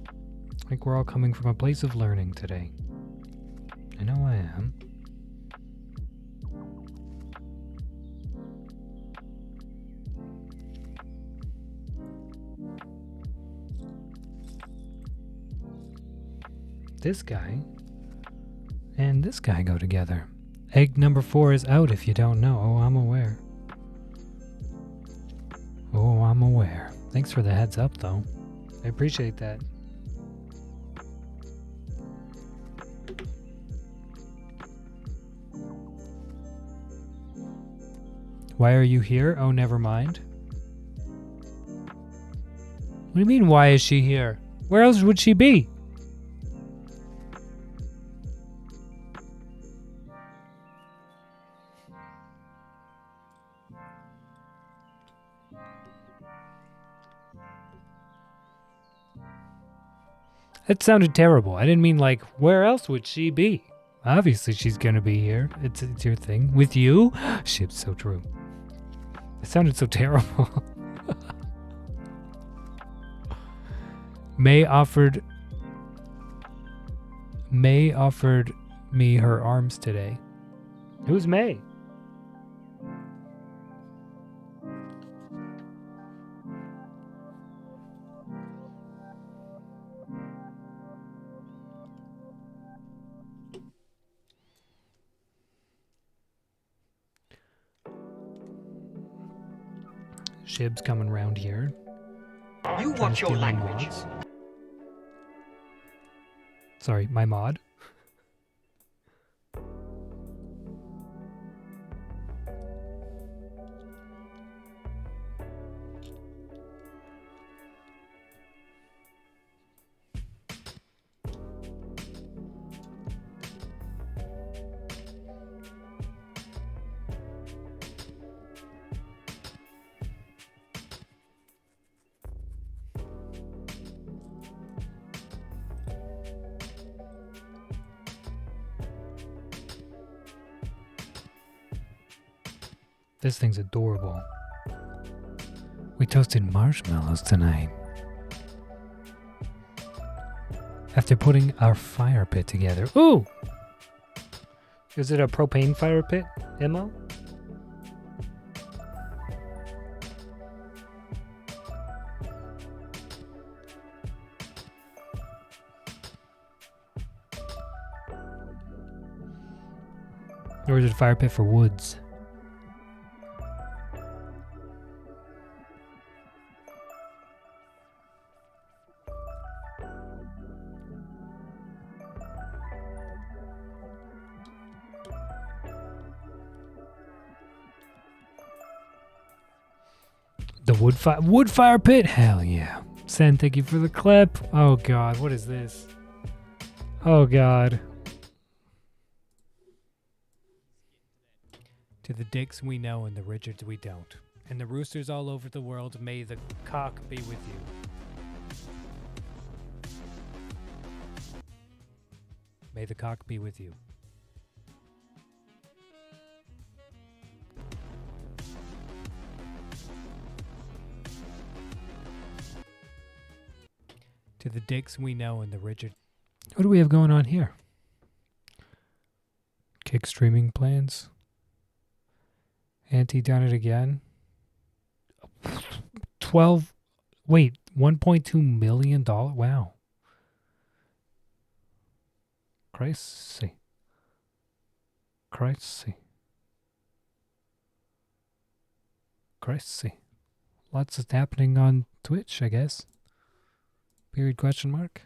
I think we're all coming from a place of learning today. I know I am. This guy and this guy go together. Egg number 4 is out if you don't know. Oh, I'm aware. Oh, I'm aware. Thanks for the heads up, though. I appreciate that. Why are you here? Oh, never mind. What do you mean, why is she here? Where else would she be? That sounded terrible. I didn't mean like, where else would she be? Obviously she's gonna be here. It's your thing. With you? Shit's so true. It sounded so terrible. May offered me her arms today. Who's May? Shib's coming round here. You trying watch to your steal my language. mods. Sorry, my mod. This thing's adorable. We toasted marshmallows tonight. After putting our fire pit together. Ooh! Is it a propane fire pit, Emma? Or is it a fire pit for woods? The wood fire pit? Hell yeah. Sen, thank you for the clip. Oh god, what is this? Oh god. To the dicks we know and the Richards we don't. And the roosters all over the world, may the cock be with you. May the cock be with you. To the dicks we know and the Richard. What do we have going on here? Kick streaming plans. Auntie done it again. 1.2 million dollar. Wow. Crazy. Crazy. Crazy. Lots is happening on Twitch, I guess. Period question mark.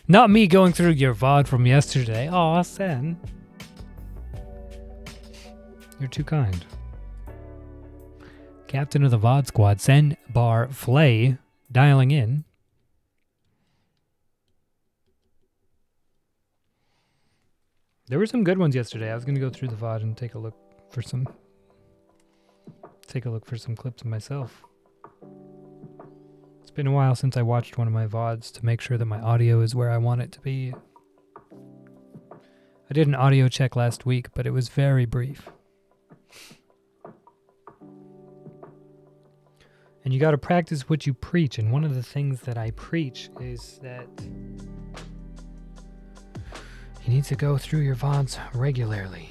Not me going through your VOD from yesterday. Aw, Sen. You're too kind. Captain of the VOD squad, Sen Bar Flay, dialing in. There were some good ones yesterday. I was going to go through the VOD and take a look for some clips of myself. It's been a while since I watched one of my VODs to make sure that my audio is where I want it to be. I did an audio check last week, but it was very brief. And you got to practice what you preach, and one of the things that I preach is that you need to go through your VODs regularly.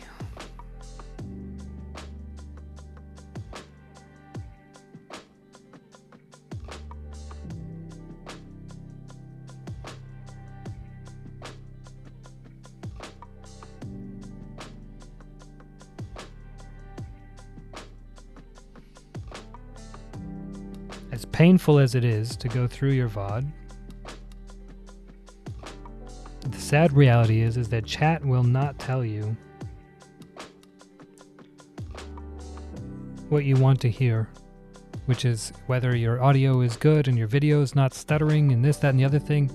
As painful as it is to go through your VOD, the sad reality is that chat will not tell you what you want to hear, which is whether your audio is good and your video is not stuttering and this, that, and the other thing.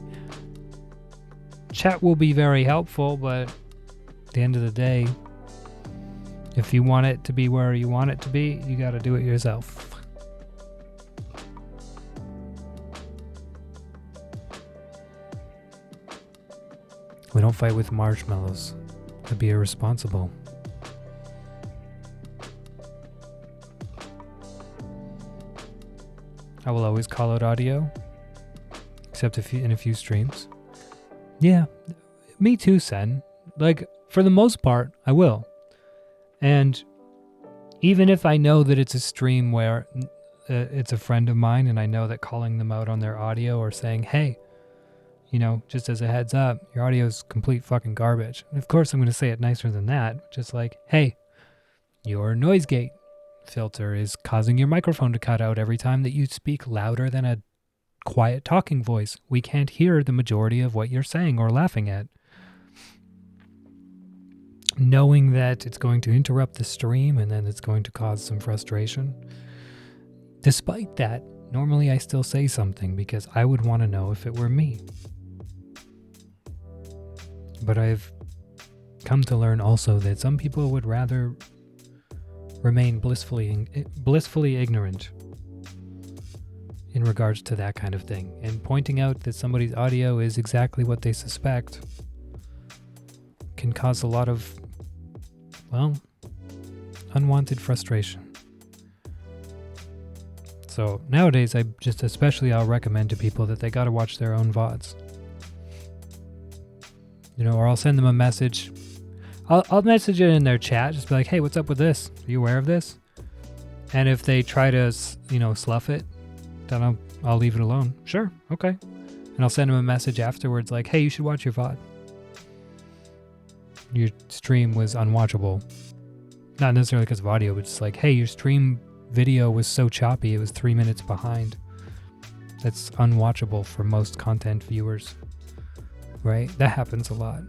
Chat will be very helpful, but at the end of the day, if you want it to be where you want it to be, you got to do it yourself. We don't fight with marshmallows. That'd be irresponsible. I will always call out audio, except in a few streams. Yeah, me too, Sen. Like, for the most part, I will. And even if I know that it's a stream where it's a friend of mine and I know that calling them out on their audio or saying, hey, you know, just as a heads up, your audio is complete fucking garbage. And of course, I'm going to say it nicer than that. Just like, hey, Your noise gate filter is causing your microphone to cut out every time that you speak louder than a quiet talking voice. We can't hear the majority of what you're saying or laughing at. Knowing that it's going to interrupt the stream and then it's going to cause some frustration. Despite that, normally I still say something because I would want to know if it were me. But I've come to learn also that some people would rather remain blissfully ignorant in regards to that kind of thing. And pointing out that somebody's audio is exactly what they suspect can cause a lot of, well, unwanted frustration. So nowadays, I'll recommend to people that they gotta watch their own VODs. Or I'll send them a message. I'll message it in their chat, just be like, hey, what's up with this? Are you aware of this? And if they try to, slough it, then I'll leave it alone. Sure, okay. And I'll send them a message afterwards like, hey, you should watch your VOD. Your stream was unwatchable. Not necessarily because of audio, but just like, hey, your stream video was so choppy, it was 3 minutes behind. That's unwatchable for most content viewers. Right? That happens a lot.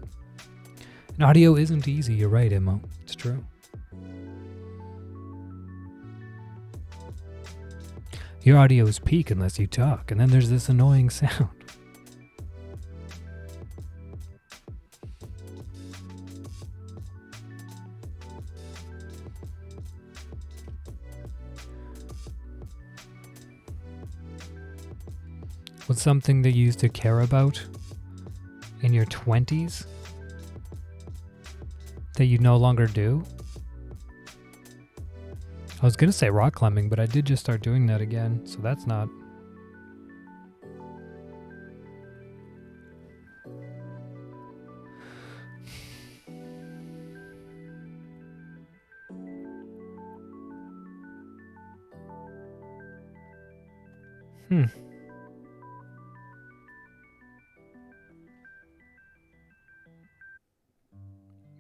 And audio isn't easy, you're right, Immo. It's true. Your audio is peak unless you talk, and then there's this annoying sound. What's something that you used to care about in your 20s that you no longer do? I was going to say rock climbing, but I did just start doing that again, so that's not.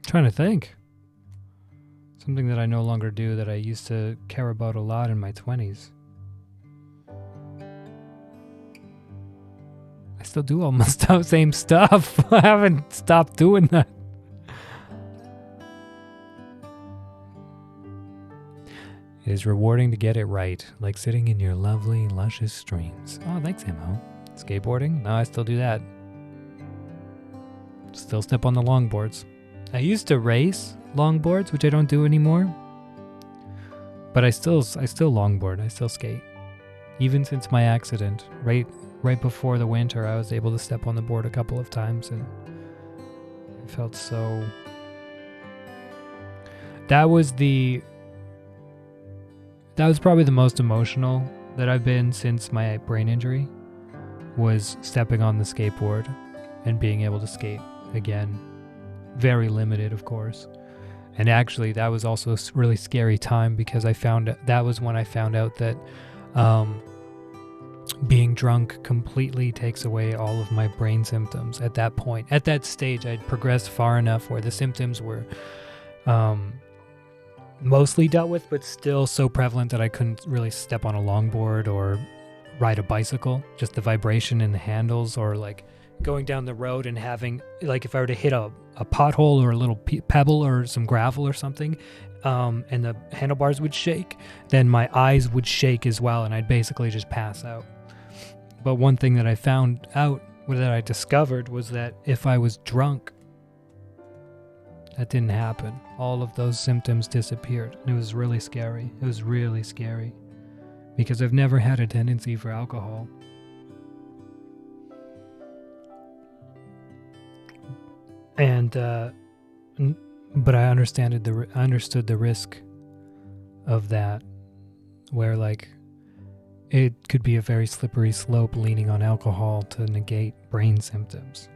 Trying to think. Something that I no longer do that I used to care about a lot in my 20s. I still do almost the same stuff. I haven't stopped doing that. It is rewarding to get it right, like sitting in your lovely, luscious streams. Oh, thanks, Immo. Skateboarding? No, I still do that. Still step on the longboards. I used to race longboards, which I don't do anymore. But I still longboard. I still skate. Even since my accident, right before the winter, I was able to step on the board a couple of times, and I felt so. That was probably the most emotional that I've been since my brain injury. Was stepping on the skateboard and being able to skate again. Very limited, of course. And actually, that was also a really scary time because that was when I found out that being drunk completely takes away all of my brain symptoms at that point. At that stage, I'd progressed far enough where the symptoms were mostly dealt with, but still so prevalent that I couldn't really step on a longboard or ride a bicycle. Just the vibration in the handles, or like going down the road and having, like, if I were to hit a pothole or a little pebble or some gravel or something, and the handlebars would shake, then my eyes would shake as well, and I'd basically just pass out. But one thing that I found out, that I discovered, was that if I was drunk, that didn't happen. All of those symptoms disappeared. And it was really scary. It was really scary. Because I've never had a tendency for alcohol. And, but I understood the risk of that, where, like, it could be a very slippery slope leaning on alcohol to negate brain symptoms.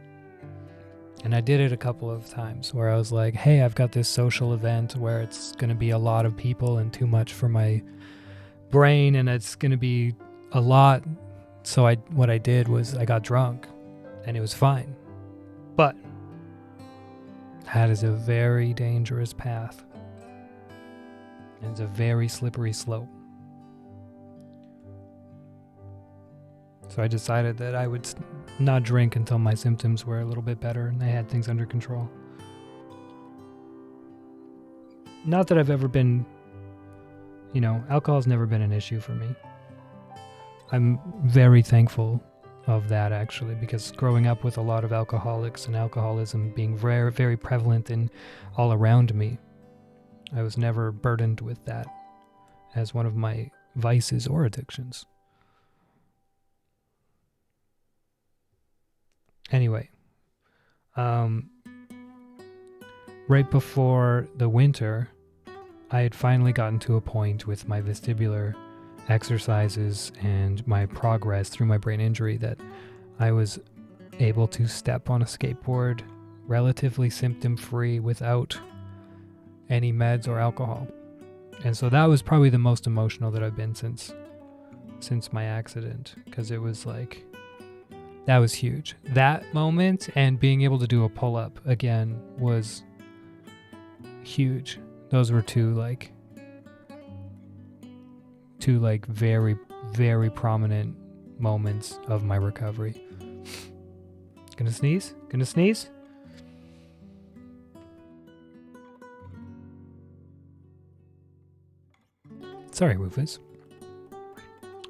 And I did it a couple of times where I was like, hey, I've got this social event where it's going to be a lot of people and too much for my brain, and it's going to be a lot. So what I did was I got drunk, and it was fine. But that is a very dangerous path. And it's a very slippery slope. So I decided that I would not drink until my symptoms were a little bit better and I had things under control. Not that I've ever been, alcohol's never been an issue for me. I'm very thankful of that, actually, because growing up with a lot of alcoholics and alcoholism being very, very prevalent in all around me, I was never burdened with that as one of my vices or addictions. Anyway, right before the winter, I had finally gotten to a point with my vestibular exercises and my progress through my brain injury that I was able to step on a skateboard relatively symptom-free without any meds or alcohol. And so that was probably the most emotional that I've been since my accident, because it was like, that was huge. That moment and being able to do a pull-up again was huge. Those were two very, very prominent moments of my recovery. Gonna sneeze? Sorry, Rufus.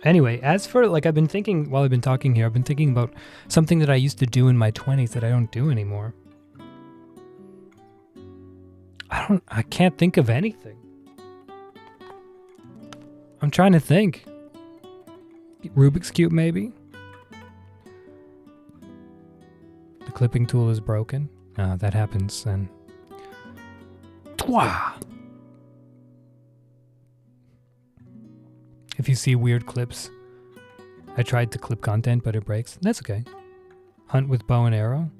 Anyway, as for, I've been thinking, while I've been talking here, I've been thinking about something that I used to do in my 20s that I don't do anymore. I can't think of anything. I'm trying to think. Rubik's Cube, maybe? The clipping tool is broken. That happens then. Twah! If you see weird clips, I tried to clip content, but it breaks. That's okay. Hunt with bow and arrow.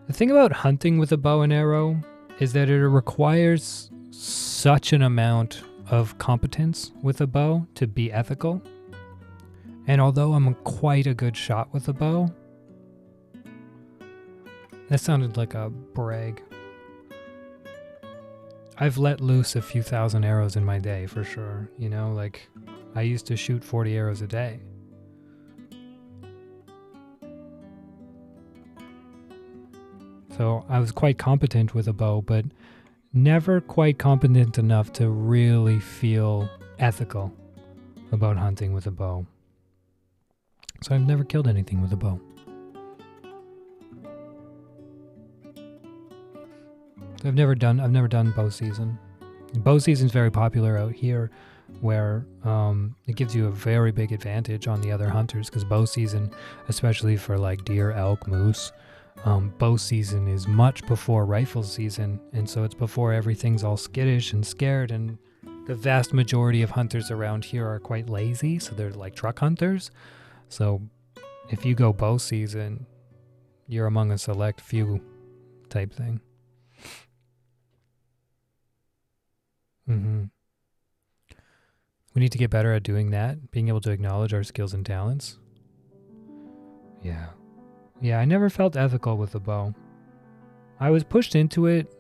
The thing about hunting with a bow and arrow is that it requires such an amount of competence with a bow to be ethical. And although I'm quite a good shot with a bow, that sounded like a brag. I've let loose a few thousand arrows in my day, for sure. I used to shoot 40 arrows a day. So I was quite competent with a bow, but never quite competent enough to really feel ethical about hunting with a bow. So I've never killed anything with a bow. I've never done bow season. Bow season is very popular out here, where it gives you a very big advantage on the other hunters, because bow season, especially for deer, elk, moose, bow season is much before rifle season, and so it's before everything's all skittish and scared, and the vast majority of hunters around here are quite lazy, so they're like truck hunters. So if you go bow season, you're among a select few type thing. We need to get better at doing that, being able to acknowledge our skills and talents. Yeah, I never felt ethical with the bow. I was pushed into it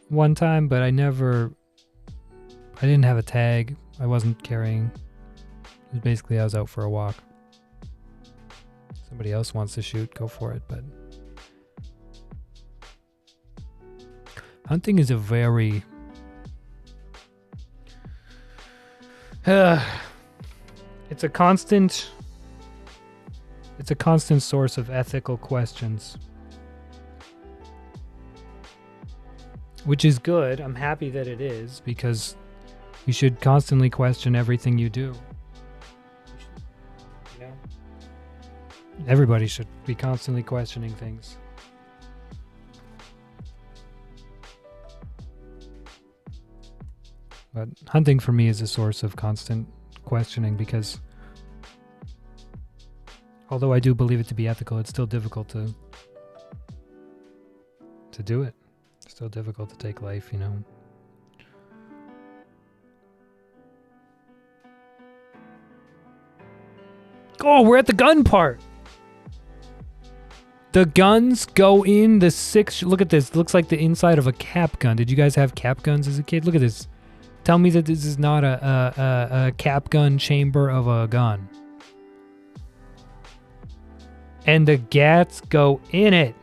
one time, but I didn't have a tag. I wasn't carrying. It was basically I was out for a walk. Somebody else wants to shoot, go for it, but hunting is a very it's a constant source of ethical questions, which is good. I'm happy that it is, because you should constantly question everything you do. Everybody should be constantly questioning things. But hunting for me is a source of constant questioning, because although I do believe it to be ethical, it's still difficult to do it. It's still difficult to take life, Oh, we're at the gun part. The guns go in the 6. Look at this. Looks like the inside of a cap gun. Did you guys have cap guns as a kid? Look at this. Tell me that this is not a cap gun chamber of a gun. And the gats go in it.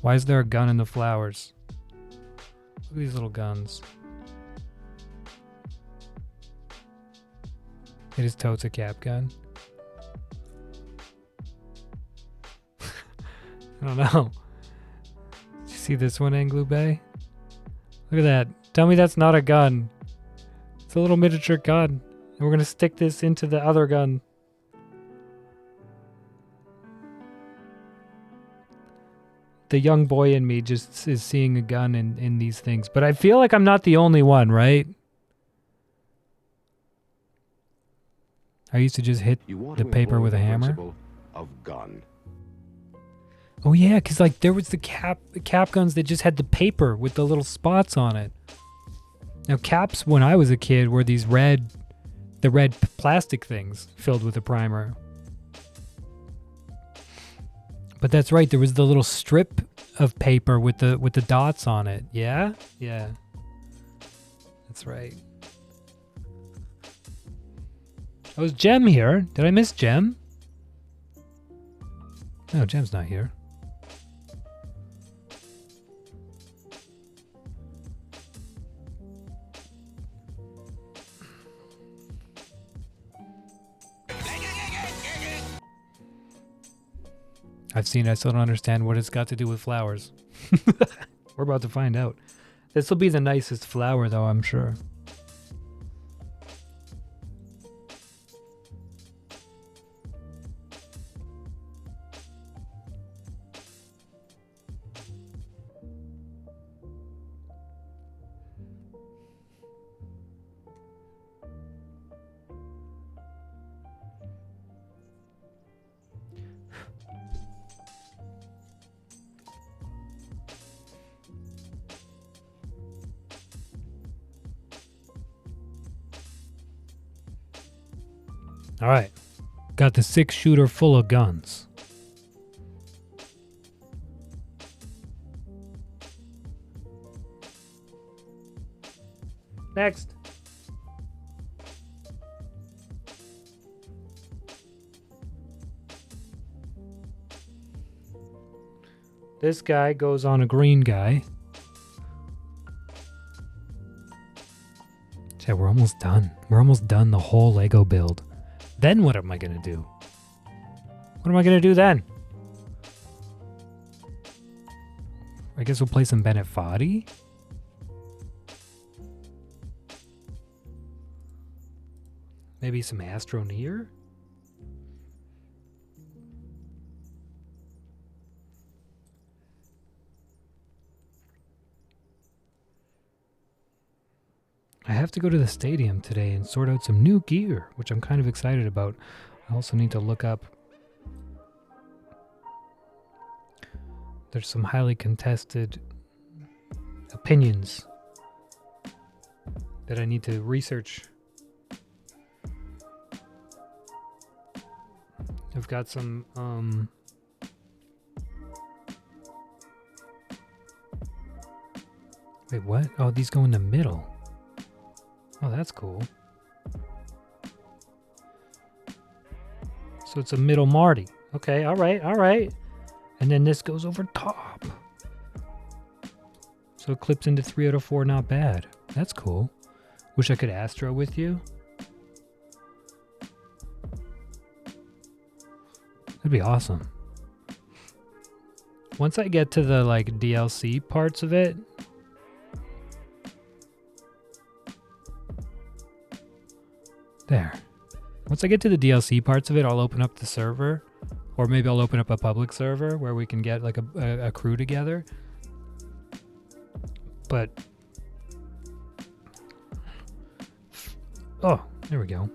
Why is there a gun in the flowers? Look at these little guns. It is totes a cap gun. I don't know. Did you see this one, Anglu Bay? Look at that. Tell me that's not a gun. It's a little miniature gun. And we're going to stick this into the other gun. The young boy in me just is seeing a gun in these things. But I feel like I'm not the only one, right? I used to just hit the paper with a hammer. Of gun. Oh yeah, because like there was the cap guns that just had the paper with the little spots on it. Now caps when I was a kid were these red plastic things filled with a primer. But that's right, there was the little strip of paper with the dots on it. Yeah? Yeah. That's right. Oh, is Jem here? Did I miss Jem? No, Jem's not here. I've seen it. I still don't understand what it's got to do with flowers. We're about to find out. This will be the nicest flower, though, I'm sure. All right, got the 6-shooter full of guns. Next. This guy goes on a green guy. Yeah, we're almost done. We're almost done the whole Lego build. Then what am I going to do? What am I going to do then? I guess we'll play some Bennett Foddy. Maybe some Astroneer? I have to go to the stadium today and sort out some new gear, which I'm kind of excited about. I also need to look up. There's some highly contested opinions that I need to research. I've got some wait, what? Oh, these go in the middle. Oh, that's cool. So it's a middle Marty. Okay, all right, all right. And then this goes over top. So it clips into 3 out of 4, not bad. That's cool. Wish I could Astro with you. That'd be awesome. Once I get to the like DLC parts of it, there. Once I get to the DLC parts of it, I'll open up the server. Or maybe I'll open up a public server where we can get like a crew together. But... oh, there we go.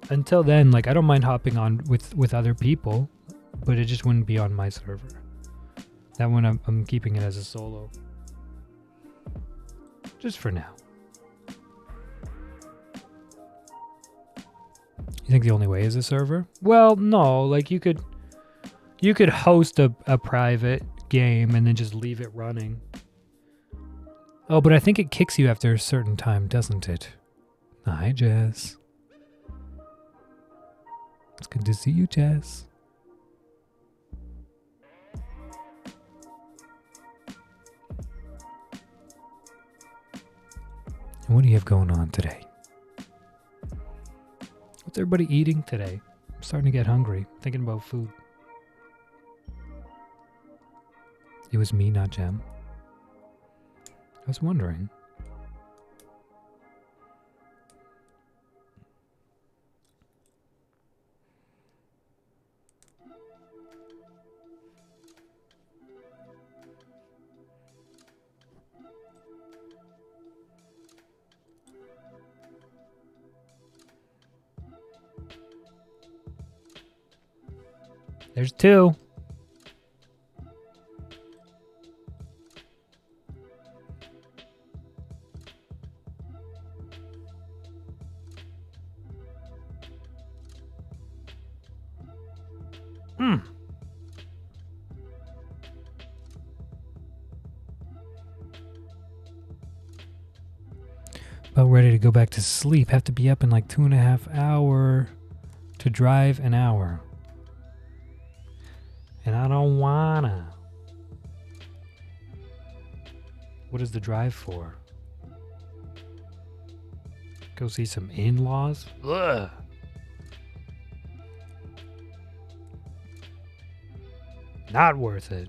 Until then, like, I don't mind hopping on with other people, but it just wouldn't be on my server. That one, I'm keeping it as a solo. Just for now. You think the only way is a server? Well, no. Like you could host a private game and then just leave it running. Oh, but I think it kicks you after a certain time, doesn't it? Hi, Jess. It's good to see you, Jess. And what do you have going on today? What's everybody eating today? I'm starting to get hungry, thinking about food. It was me, not Jem. I was wondering. There's two. About ready to go back to sleep. Have to be up in like 2.5 hours to drive an hour. And I don't wanna. What is the drive for? Go see some in-laws? Ugh. Not worth it.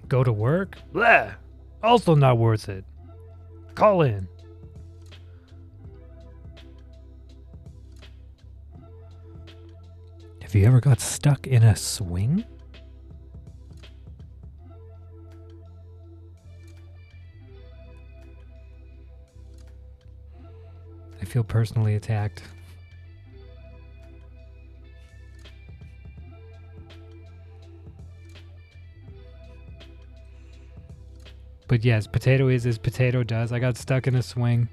Go to work? Blah. Also not worth it. Call in. Have you ever got stuck in a swing? I feel personally attacked. But yes, potato is as potato does. I got stuck in a swing.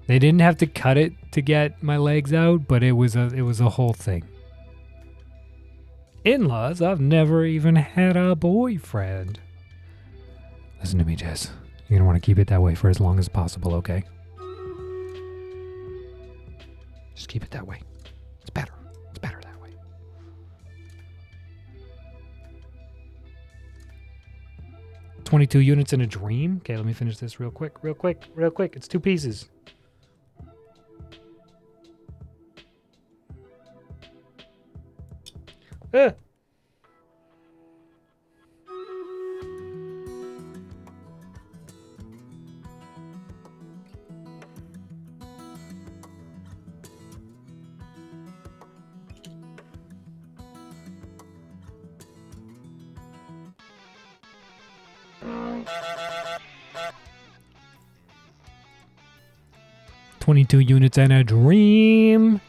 They didn't have to cut it to get my legs out, but it was a whole thing. In-laws? I've never even had a boyfriend. Listen to me, Jess. You're gonna want to keep it that way for as long as possible, okay? Just keep it that way. It's better. It's better that way. $22 units in a dream? Okay, let me finish this real quick. It's 2 pieces. Ah. $22 units and a dream.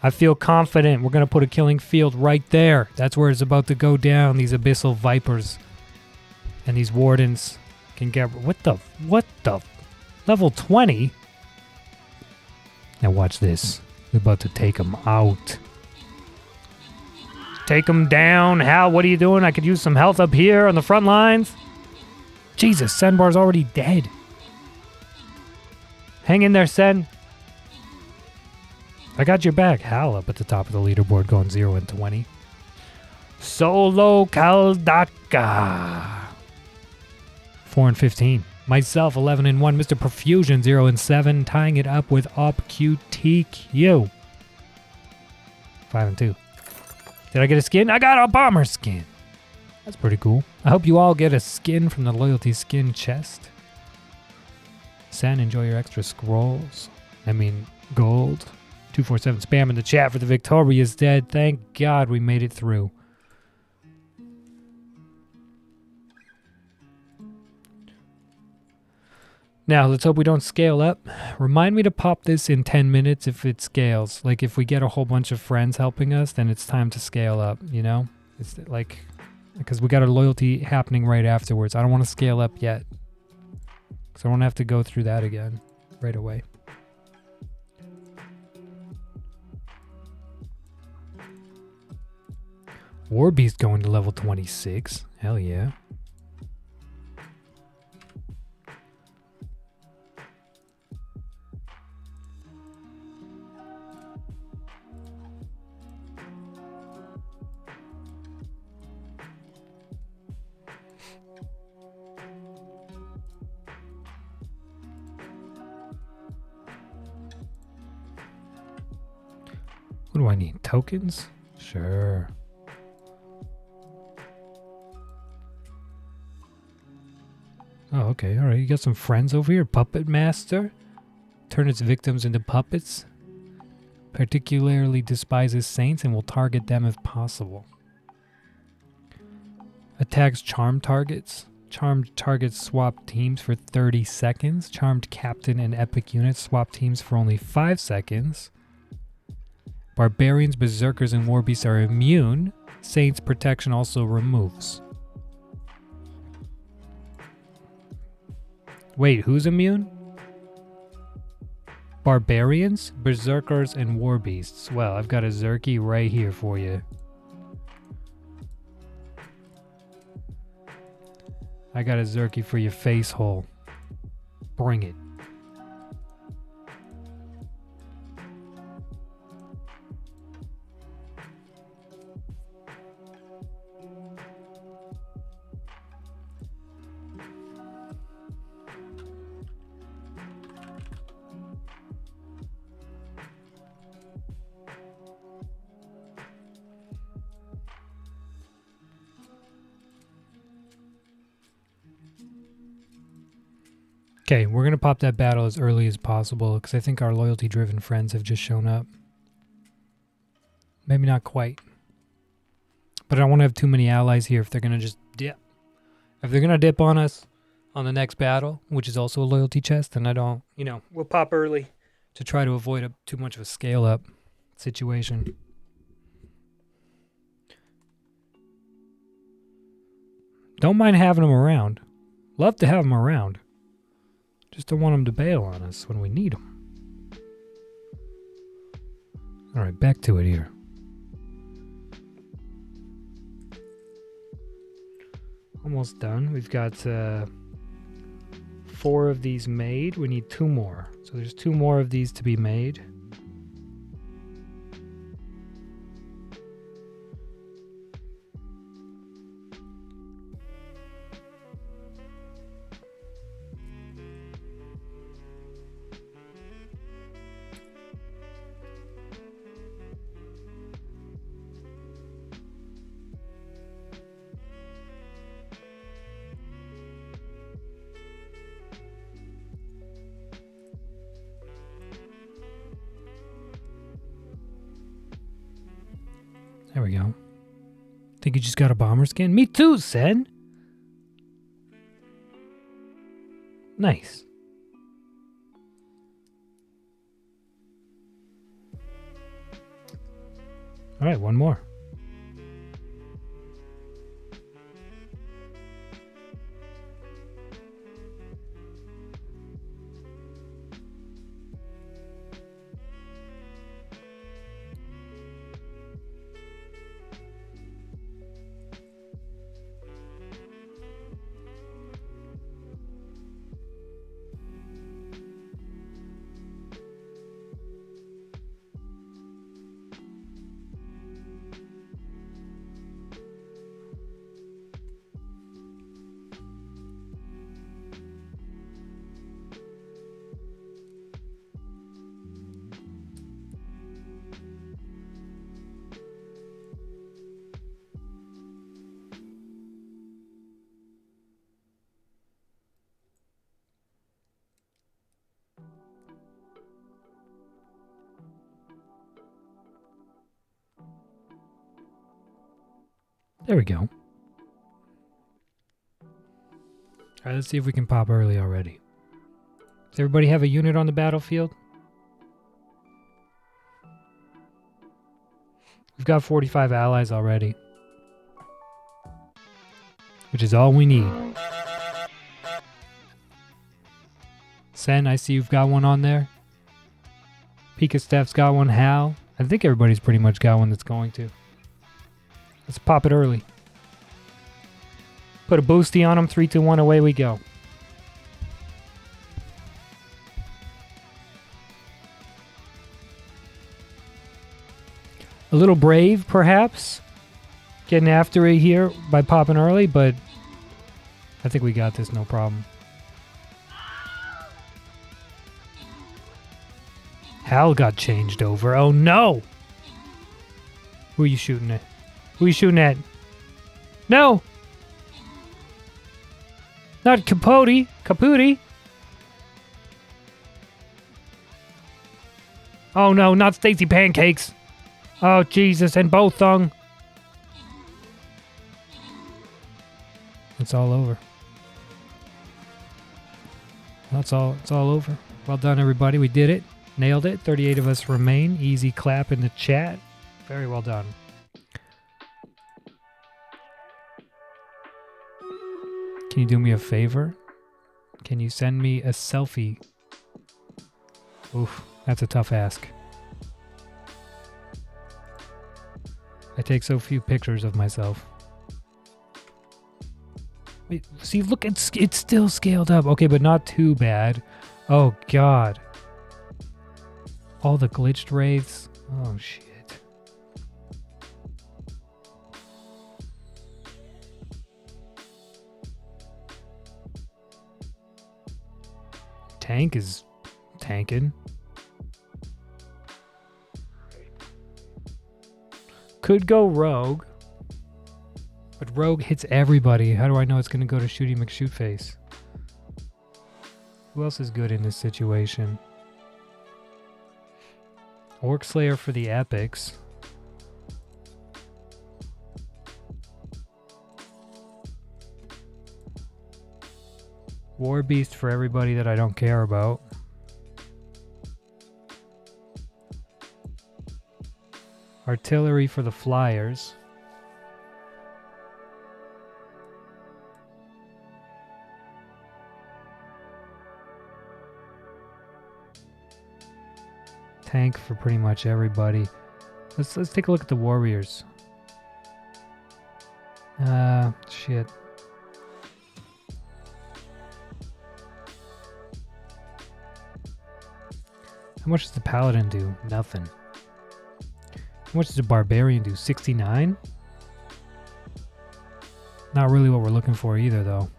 I feel confident. We're going to put a killing field right there. That's where it's about to go down. These abyssal vipers and these wardens can get... What the... Level 20? Now watch this. We're about to take them out. Take them down. Hal, what are you doing? I could use some health up here on the front lines. Jesus, Senbar's already dead. Hang in there, Sen. I got your back. Hal up at the top of the leaderboard going 0 and 20. Solo Kaldaka. 4 and 15. Myself 11 and 1. Mr. Perfusion 0 and 7. Tying it up with OpQTQ. 5 and 2. Did I get a skin? I got a bomber skin. That's pretty cool. I hope you all get a skin from the Loyalty Skin chest. Sen, enjoy your extra scrolls. Gold. 247 spam in the chat for the Victoria's dead. Thank God we made it through. Now, let's hope we don't scale up. Remind me to pop this in 10 minutes if it scales. Like, if we get a whole bunch of friends helping us, then it's time to scale up, you know? It's like, because we got a loyalty happening right afterwards. I don't want to scale up yet. Because I don't have to go through that again right away. Warbeast going to level 26. Hell yeah. What do I need? Tokens? Sure. Oh, okay. All right. You got some friends over here. Puppet Master. Turn its victims into puppets. Particularly despises saints and will target them if possible. Attacks charmed targets. Charmed targets swap teams for 30 seconds. Charmed captain and epic units swap teams for only 5 seconds. Barbarians, berserkers, and warbeasts are immune. Saints protection also removes. Wait, who's immune? Barbarians, berserkers, and warbeasts. Well, I've got a Zerky right here for you. I got a Zerky for your face hole. Bring it. Okay, we're going to pop that battle as early as possible because I think our loyalty-driven friends have just shown up. Maybe not quite. But I don't want to have too many allies here if they're going to just dip. If they're going to dip on us on the next battle, which is also a loyalty chest, then I don't, you know, we'll pop early to try to avoid too much of a scale-up situation. Don't mind having them around. Love to have them around. Just don't want them to bail on us when we need them. All right, back to it here. Almost done. We've got 4 of these made. We need 2 more. So there's 2 more of these to be made. There we go. Think you just got a bomber skin? Me too, Sen. Nice. All right, one more. There we go. All right, let's see if we can pop early already. Does everybody have a unit on the battlefield? We've got 45 allies already. Which is all we need. Sen, I see you've got one on there. Pika Steph's got one. Hal. I think everybody's pretty much got one that's going to. Let's pop it early. Put a boosty on them. 3, 2, 1. Away we go. A little brave, perhaps. Getting after it here by popping early, but I think we got this, no problem. Hal got changed over. Oh no! Who are you shooting at? Who are you shooting at? No! Not Capote. Caputi. Oh no, not Stacy Pancakes. Oh Jesus, and Bothung. It's all over. That's all. It's all over. Well done, everybody. We did it. Nailed it. 38 of us remain. Easy clap in the chat. Very well done. Can you do me a favor? Can you send me a selfie? Oof, that's a tough ask. I take so few pictures of myself. Wait, see, look, it's still scaled up. Okay, but not too bad. Oh, God. All the glitched wraiths. Oh, shit. Tank is tanking. Could go Rogue. But Rogue hits everybody. How do I know it's going to go to Shooty McShootface? Who else is good in this situation? Orc Slayer for the epics. War Beast for everybody that I don't care about. Artillery for the flyers. Tank for pretty much everybody. Let's take a look at the warriors. Shit. How much does the paladin do? Nothing. How much does the barbarian do? 69? Not really what we're looking for either, though.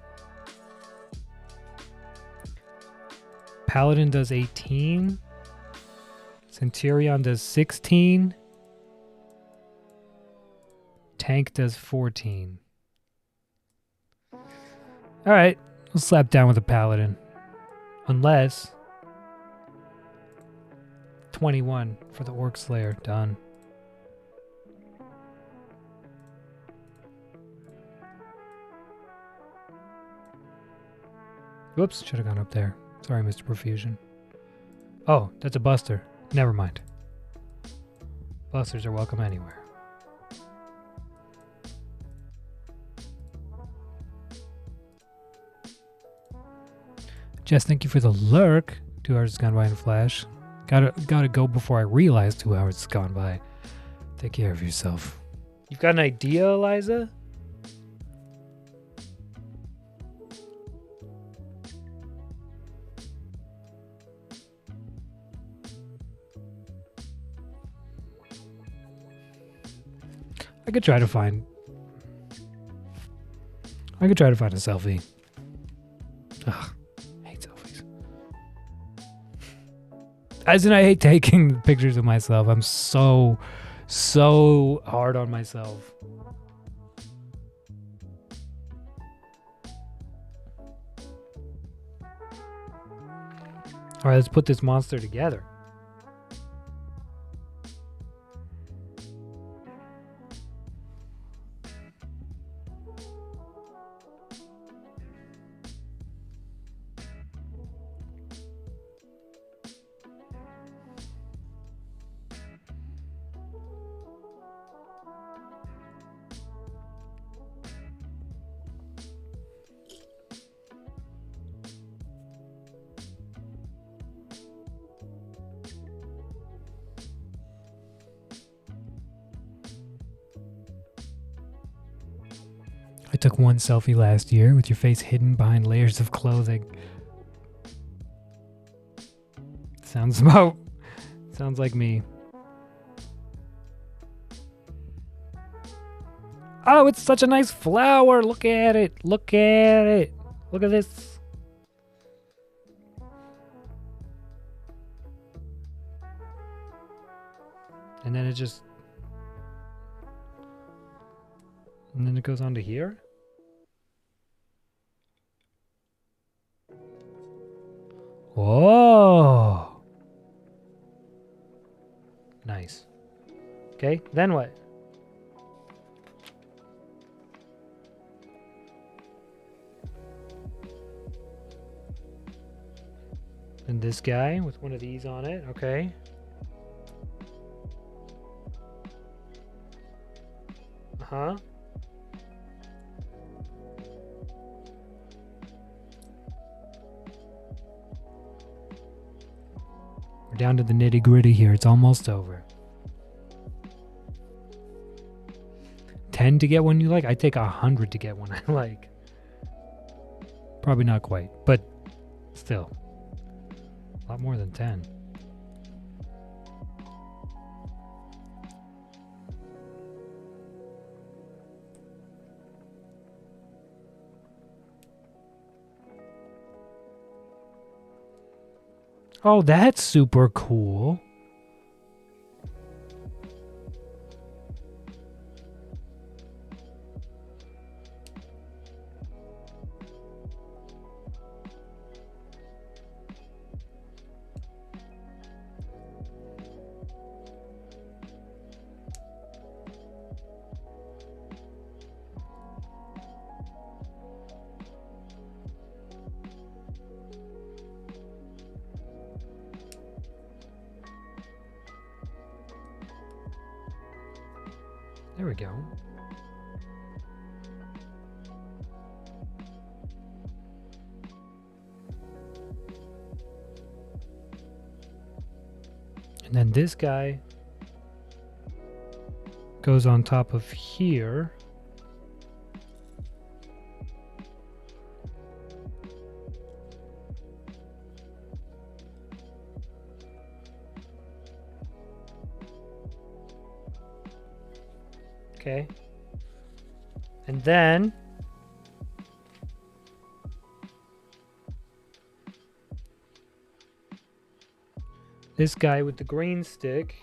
Paladin does 18. Centurion does 16. Tank does 14. Alright, we'll slap down with a paladin. Unless 21 for the Orc Slayer. Done. Whoops, should have gone up there. Sorry, Mr. Profusion. Oh, that's a buster. Never mind. Busters are welcome anywhere. Jess, thank you for the lurk. 2 hours has gone by in a flash. Gotta go before I realize 2 hours has gone by. Take care of yourself. You've got an idea, Eliza? I could try to find a selfie. Ugh, I hate selfies. As in, I hate taking pictures of myself. I'm so hard on myself. All right, let's put this monster together. I took one selfie last year with your face hidden behind layers of clothing. Sounds like me. Oh, it's such a nice flower. Look at it. Look at it. Look at this. And then it just... And then it goes on to here? Whoa! Nice. Okay, then what? And this guy with one of these on it, okay. Uh-huh. We're down to the nitty-gritty here. It's almost over. 10 to get one you like? I'd take 100 to get one I like. Probably not quite, but still. A lot more than 10. Oh, that's super cool. There we go. And then this guy goes on top of here. Okay. And then this guy with the green stick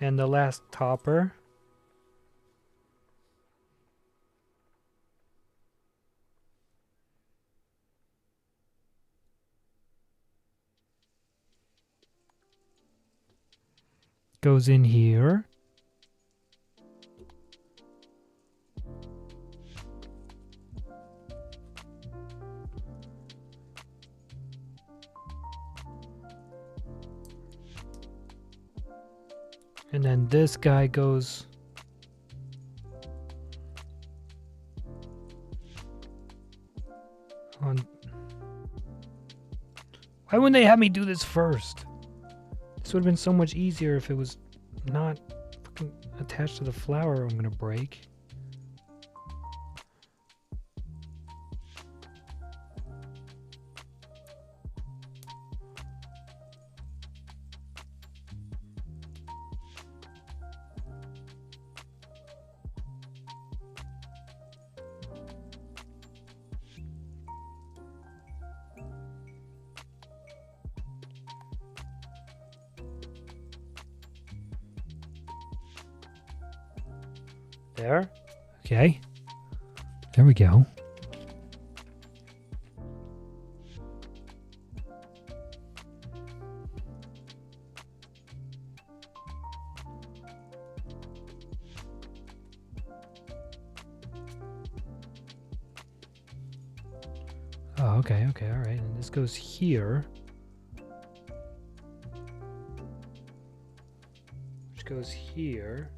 and the last topper. Goes in here. And then this guy goes on. Why wouldn't they have me do this first? This would have been so much easier if it was not fucking attached to the flower I'm gonna break. There. Okay. There we go. Oh, okay, okay, all right. And this goes here. Which goes here.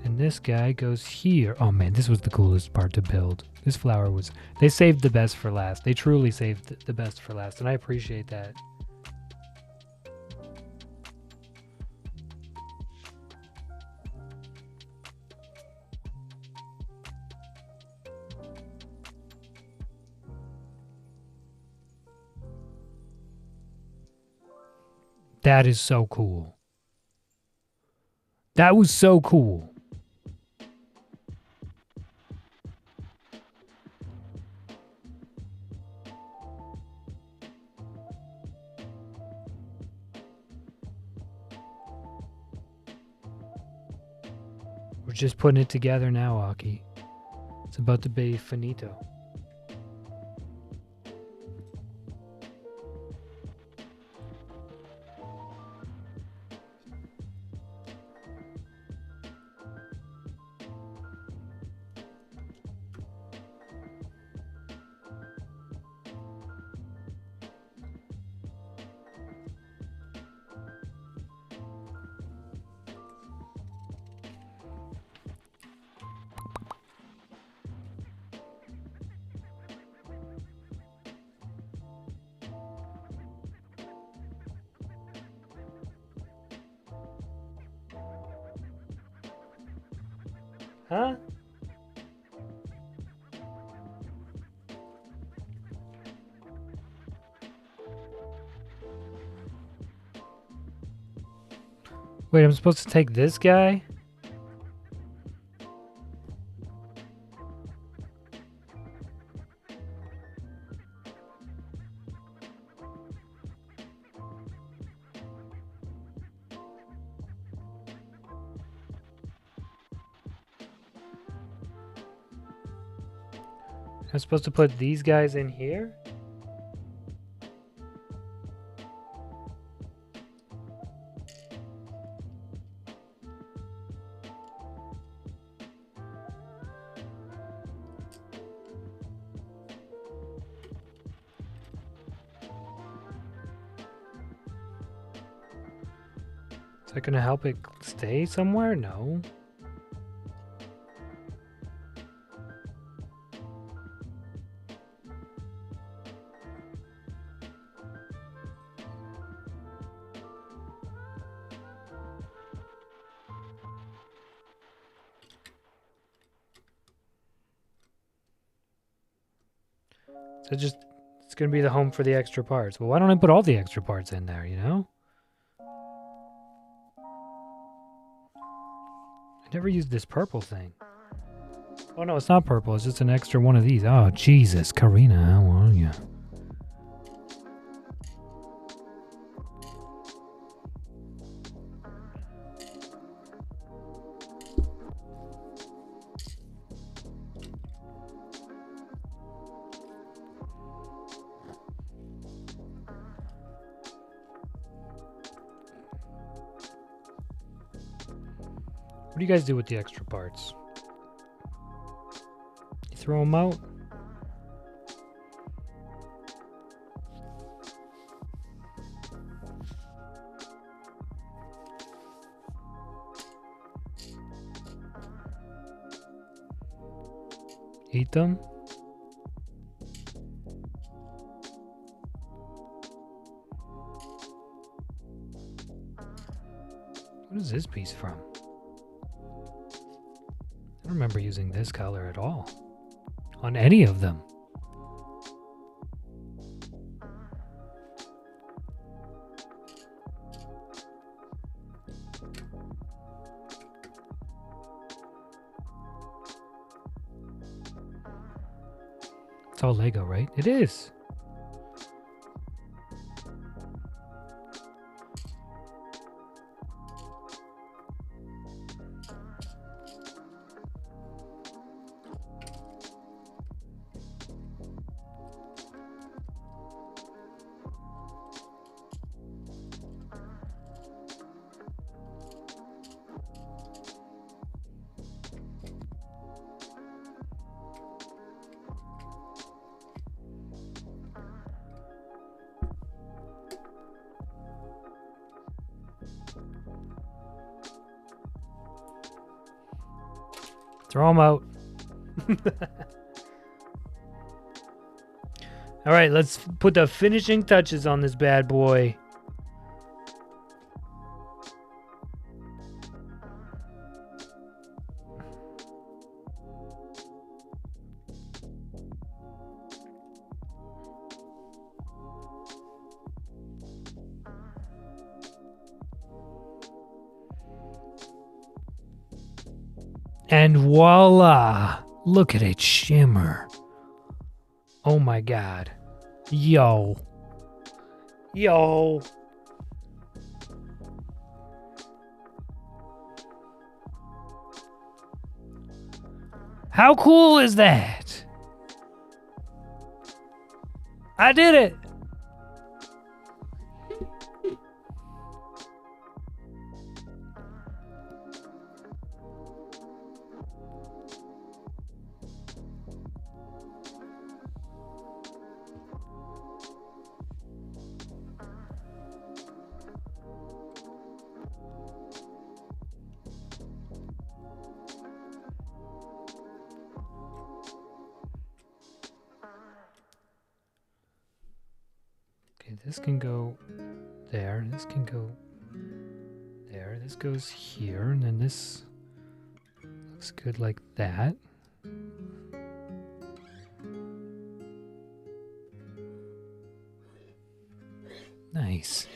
And this guy goes here. Oh man, this was the coolest part to build. This flower was... They saved the best for last. They truly saved the best for last, and I appreciate that. That is so cool. That was so cool. We're just putting it together now, Aki. It's about to be finito. Huh? Wait, I'm supposed to take this guy? I'm supposed to put these guys in here? Is that gonna help it stay somewhere? No. So it's gonna be the home for the extra parts. Well, why don't I put all the extra parts in there, you know? I never used this purple thing. Oh no, it's not purple, it's just an extra one of these. Oh, Jesus, Karina, how are you? What do you guys do with the extra parts? You throw them out? Eat them? What is this piece from? I don't remember using this color at all. On any of them. It's all Lego, right? It is. Throw them out. All right, let's put the finishing touches on this bad boy. And voila! Look at it shimmer. Oh my god. Yo. Yo. How cool is that? I did it. Okay, this can go there, this can go there, this goes here, and then this looks good like that. Nice.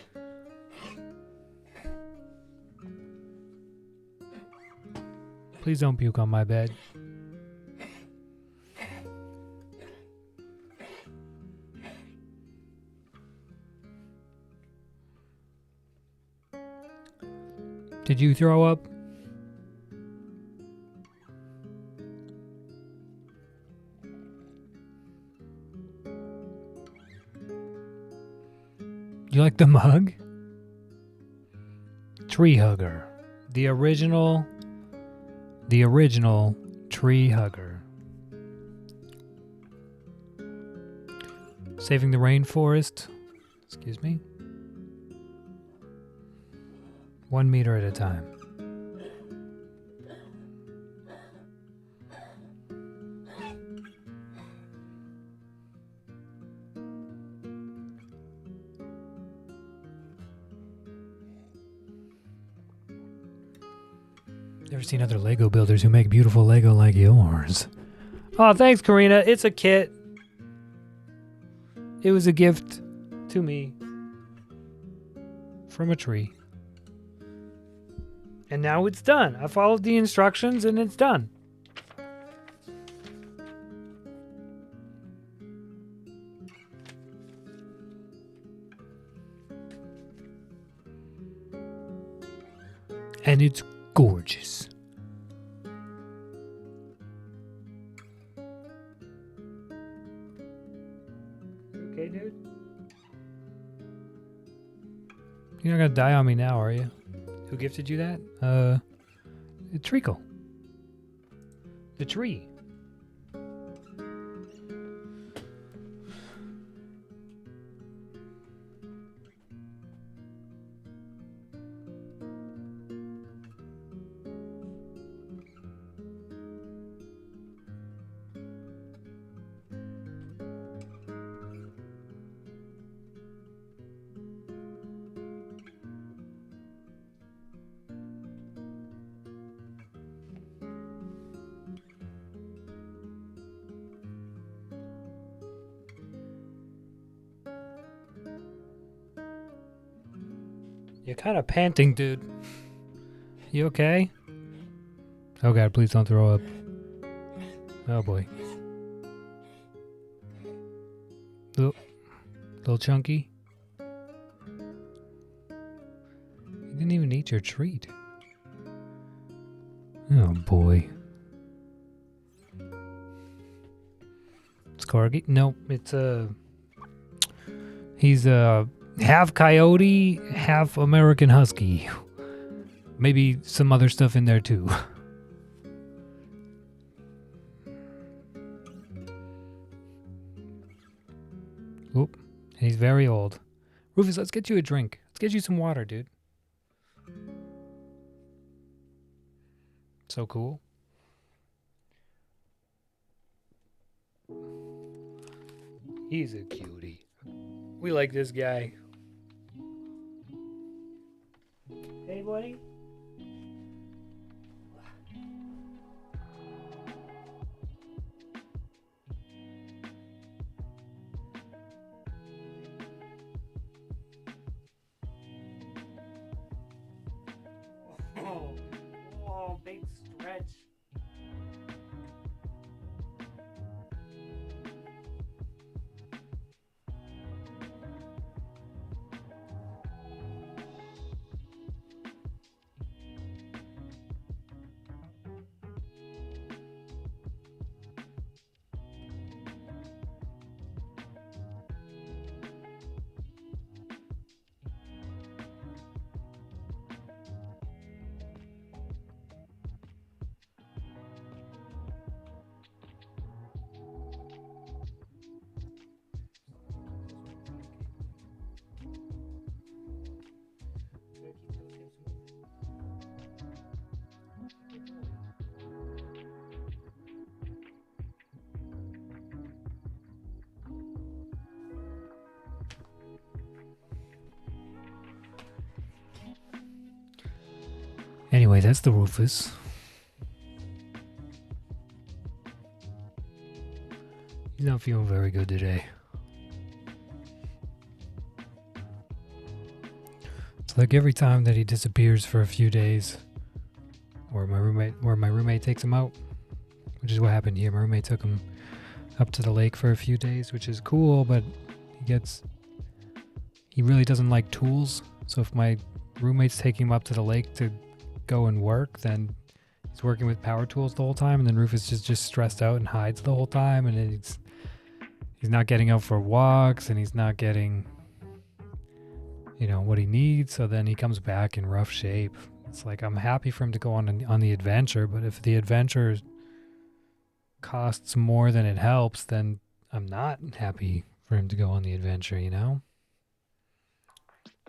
Please don't puke on my bed. Did you throw up? You like the mug? Tree hugger. The original tree hugger. Saving the rainforest. Excuse me. 1 meter at a time. Never seen other Lego builders who make beautiful Lego like yours. Oh, thanks, Karina. It's a kit. It was a gift to me from a tree. And now it's done. I followed the instructions and it's done. And it's gorgeous. Okay, dude? You're not gonna die on me now, are you? Who gifted you that? Treacle. The tree. You're kind of panting, dude. You okay? Oh god, please don't throw up. Oh boy. Little chunky. You didn't even eat your treat. Oh boy. It's Corgi? Nope, it's he's half coyote, half American husky. Maybe some other stuff in there too. Oop, and he's very old. Rufus, let's get you a drink. Let's get you some water, dude. So cool. He's a cutie. We like this guy. Hey, buddy. Oh, big stretch. Anyway, that's the Rufus. He's not feeling very good today. It's like every time that he disappears for a few days, or my roommate takes him out, which is what happened here. My roommate took him up to the lake for a few days, which is cool, but he really doesn't like tools. So if my roommate's taking him up to the lake to go and work, then he's working with power tools the whole time, and then Rufus is just stressed out and hides the whole time, and then he's not getting out for walks, and he's not getting what he needs. So then he comes back in rough shape. It's like, I'm happy for him to go on the adventure, but if the adventure costs more than it helps, then I'm not happy for him to go on the adventure,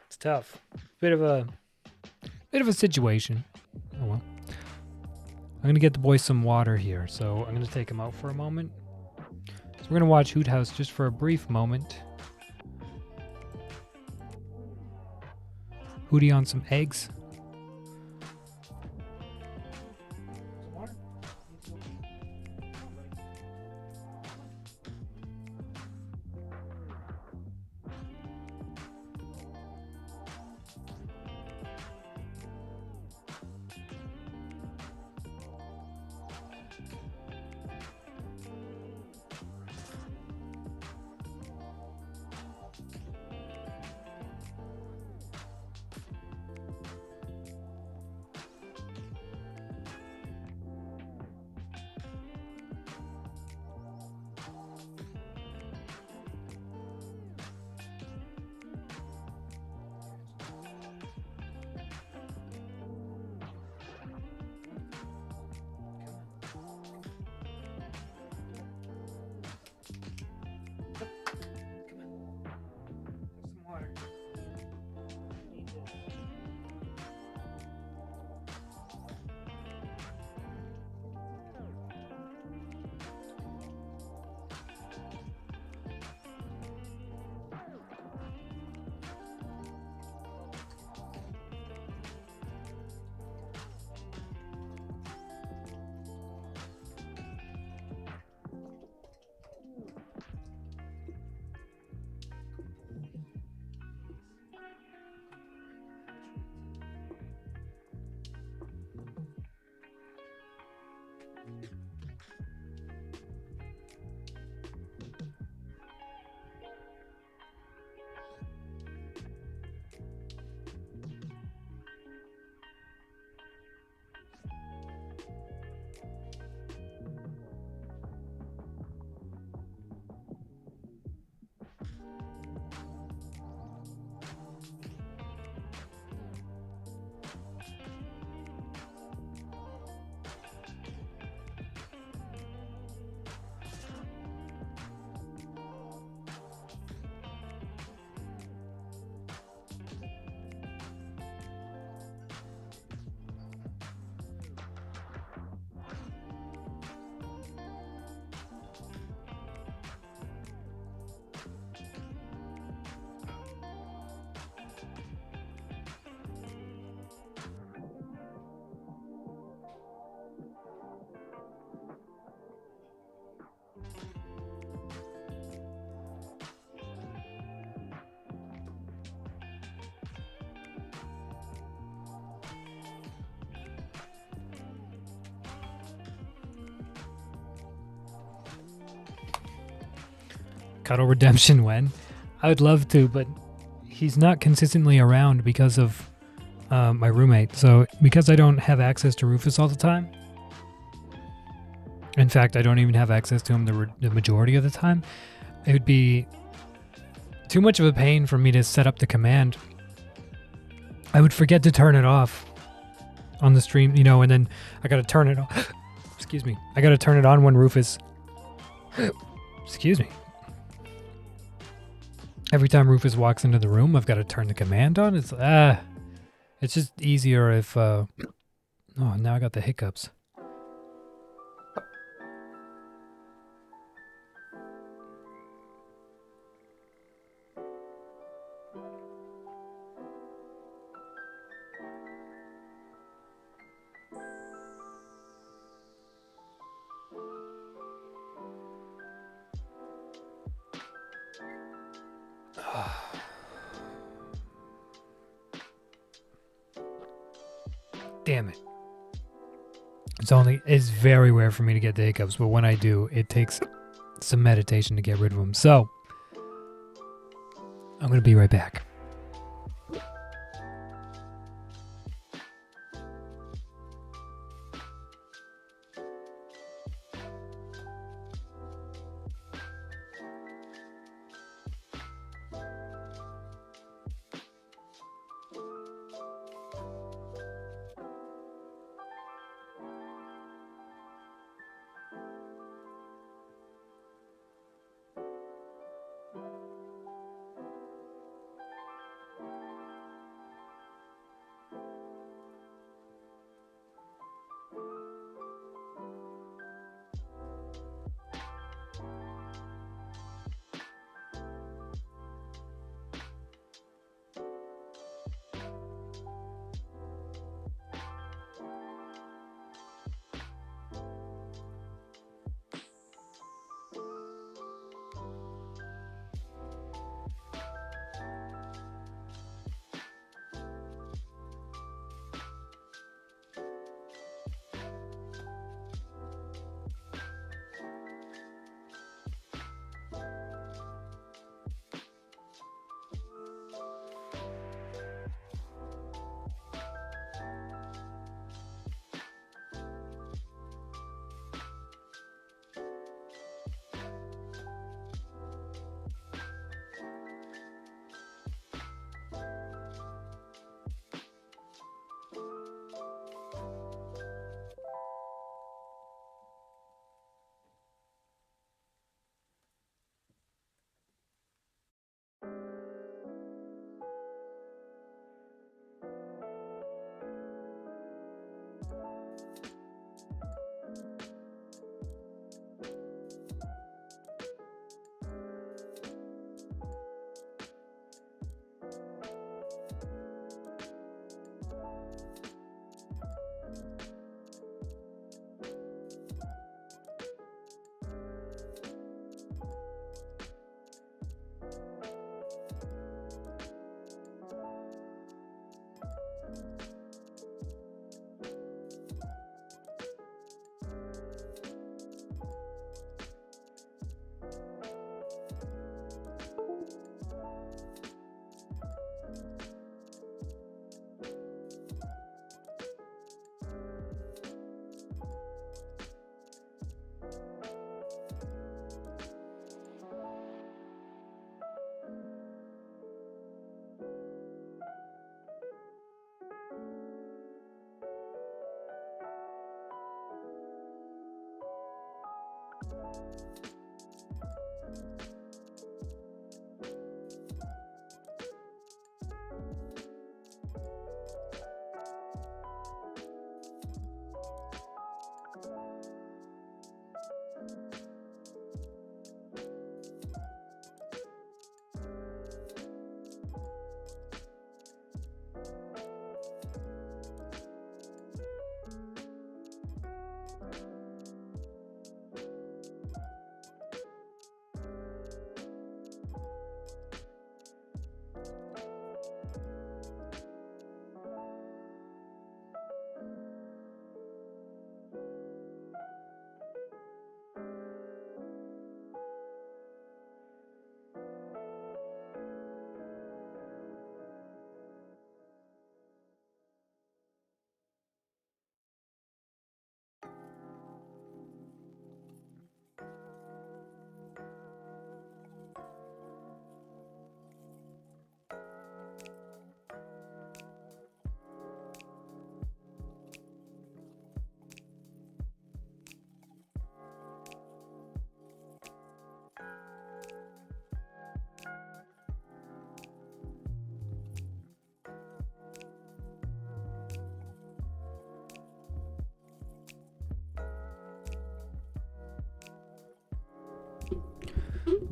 It's tough. Bit of a situation. Oh well. I'm gonna get the boys some water here, so I'm gonna take him out for a moment. So we're gonna watch Hoot House just for a brief moment. Hootie on some eggs. Cuddle Redemption when? I would love to, but he's not consistently around because of my roommate. So because I don't have access to Rufus all the time, in fact, I don't even have access to him the majority of the time, it would be too much of a pain for me to set up the command. I would forget to turn it off on the stream, and then I gotta turn it on. Excuse me. I gotta turn it on when Rufus... Excuse me. Every time Rufus walks into the room, I've got to turn the command on. It's just easier if... Oh, now I got the hiccups. Damn it. It's very rare for me to get the hiccups, but when I do, it takes some meditation to get rid of them. So, I'm going to be right back.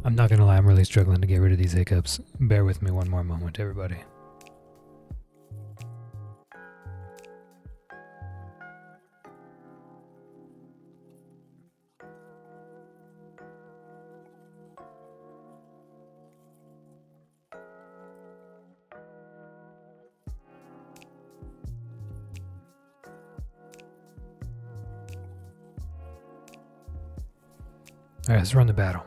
I'm not gonna lie, I'm really struggling to get rid of these hiccups. Bear with me one more moment, everybody. Alright, let's run the battle.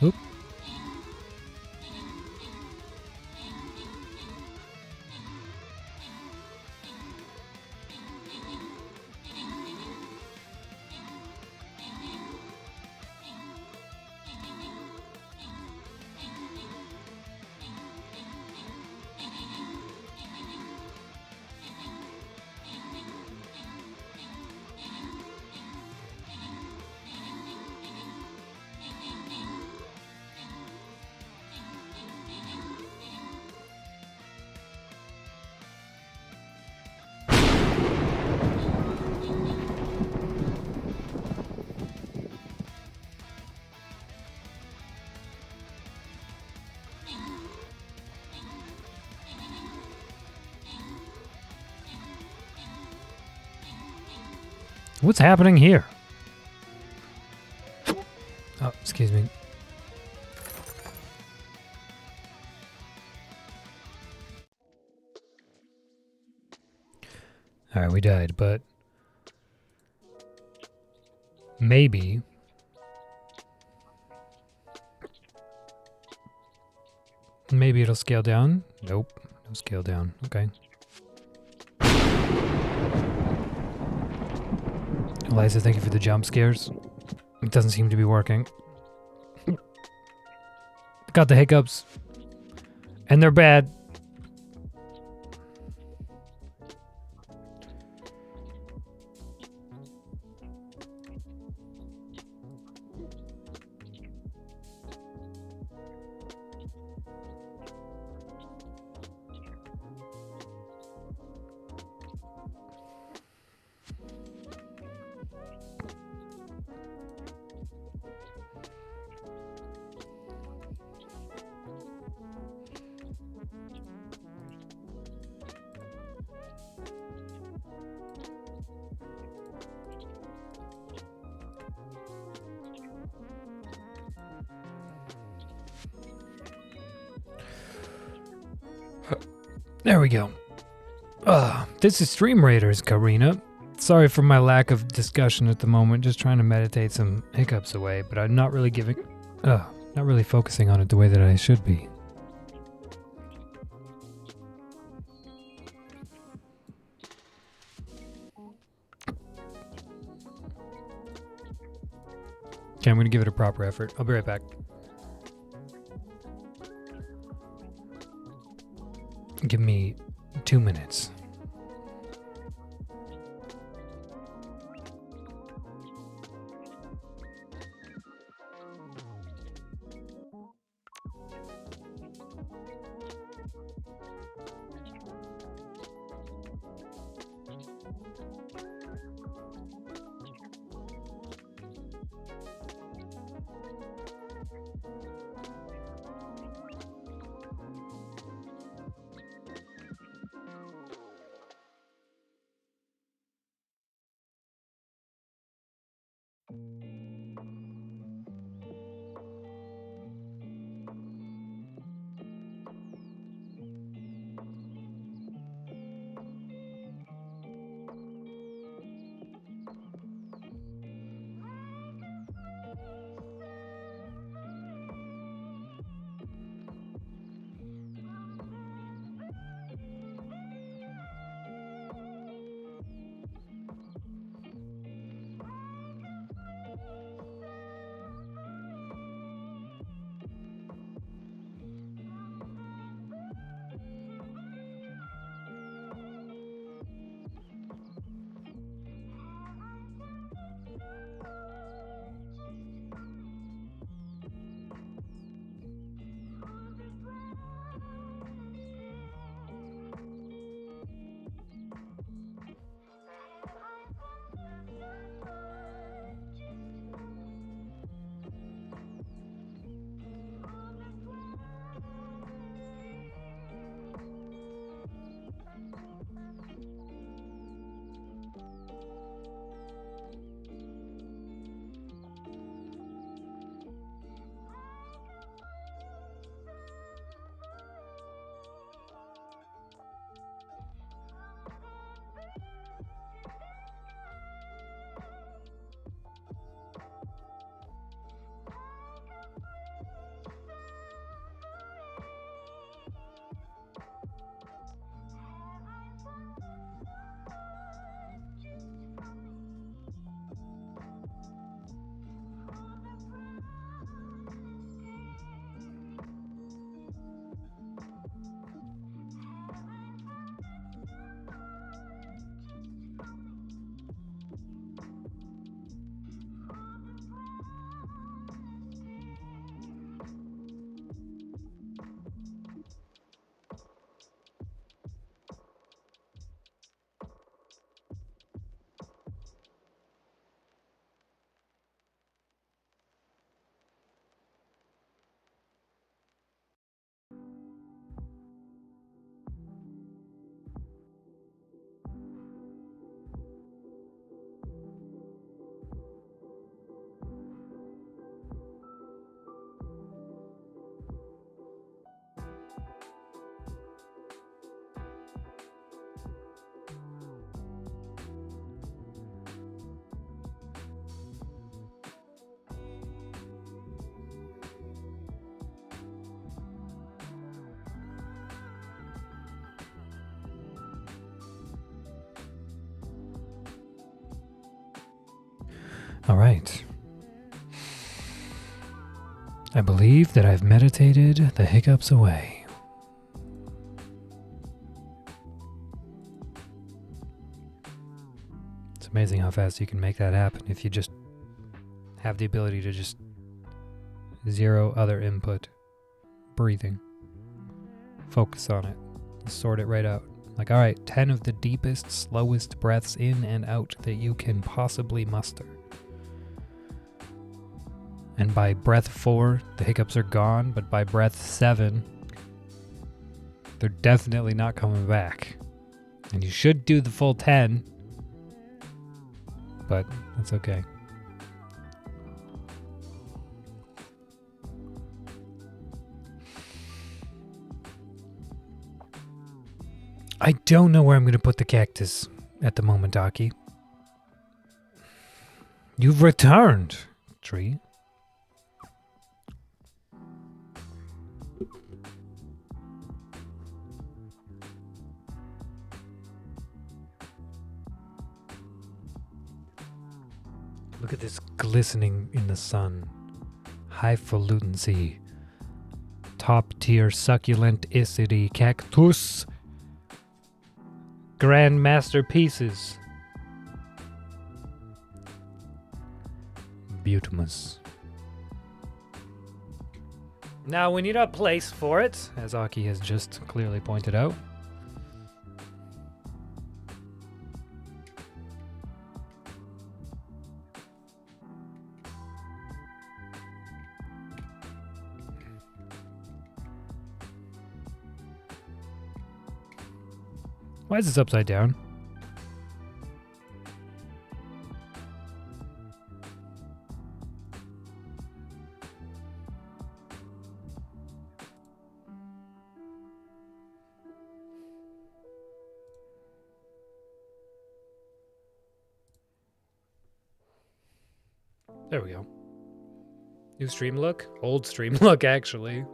Oop. What's happening here? Oh, excuse me. Alright, we died, but maybe it'll scale down. Nope, no scale down. Okay. Eliza, thank you for the jump scares. It doesn't seem to be working. Got the hiccups. And they're bad. There we go. This is Stream Raiders, Karina. Sorry for my lack of discussion at the moment. Just trying to meditate some hiccups away, but I'm not really not really focusing on it the way that I should be. Okay, I'm gonna give it a proper effort. I'll be right back. Give me 2 minutes. All right. I believe that I've meditated the hiccups away. It's amazing how fast you can make that happen if you just have the ability to just zero other input. Breathing. Focus on it. Sort it right out. Like, all right, 10 of the deepest, slowest breaths in and out that you can possibly muster. And by breath 4, the hiccups are gone, but by breath 7, they're definitely not coming back. And you should do the full 10, but that's okay. I don't know where I'm going to put the cactus at the moment, Aki. You've returned, tree. Look at this glistening in the sun. Highfalutin, top tier succulenticity cactus. Grand masterpieces. Beautimus. Now we need a place for it, as Aki has just clearly pointed out. Why is this upside down? There we go. New stream look? Old stream look, actually.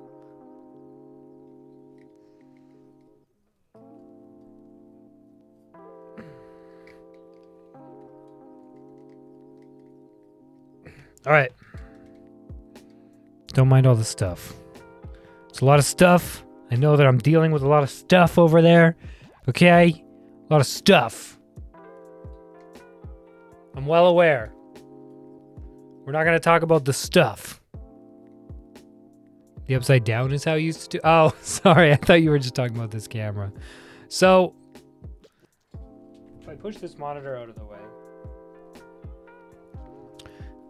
All right. Don't mind all the stuff. It's a lot of stuff. I know that I'm dealing with a lot of stuff over there. Okay? A lot of stuff. I'm well aware. We're not going to talk about the stuff. The upside down is how you used to do. Oh, sorry. I thought you were just talking about this camera. So, if I push this monitor out of the way.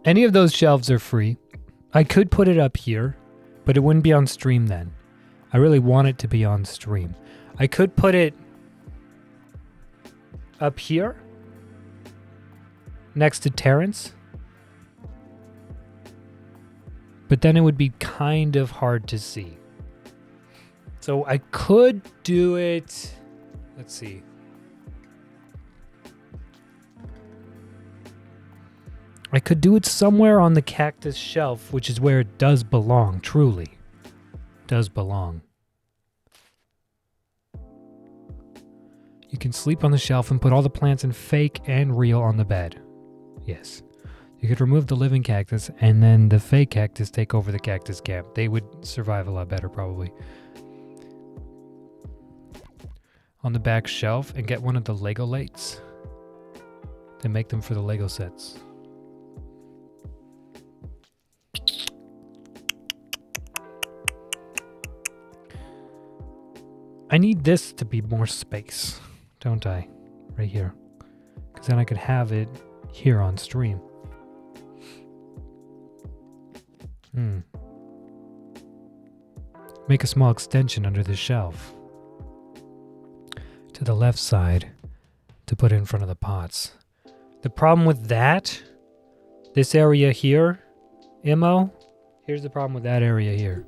Any of those shelves are free. I could put it up here, but it wouldn't be on stream then. I really want it to be on stream. I could put it up here, next to Terrence. But then it would be kind of hard to see. So I could do it. Let's see. I could do it somewhere on the cactus shelf, which is where it does belong, truly. Does belong. You can sleep on the shelf and put all the plants in fake and real on the bed. Yes. You could remove the living cactus and then the fake cactus take over the cactus camp. They would survive a lot better, probably. On the back shelf and get one of the Lego lights. Then make them for the Lego sets. I need this to be more space, don't I? Right here. Because then I could have it here on stream. Make a small extension under the shelf. To the left side to put it in front of the pots. The problem with that, this area here, Immo, here's the problem with that area here.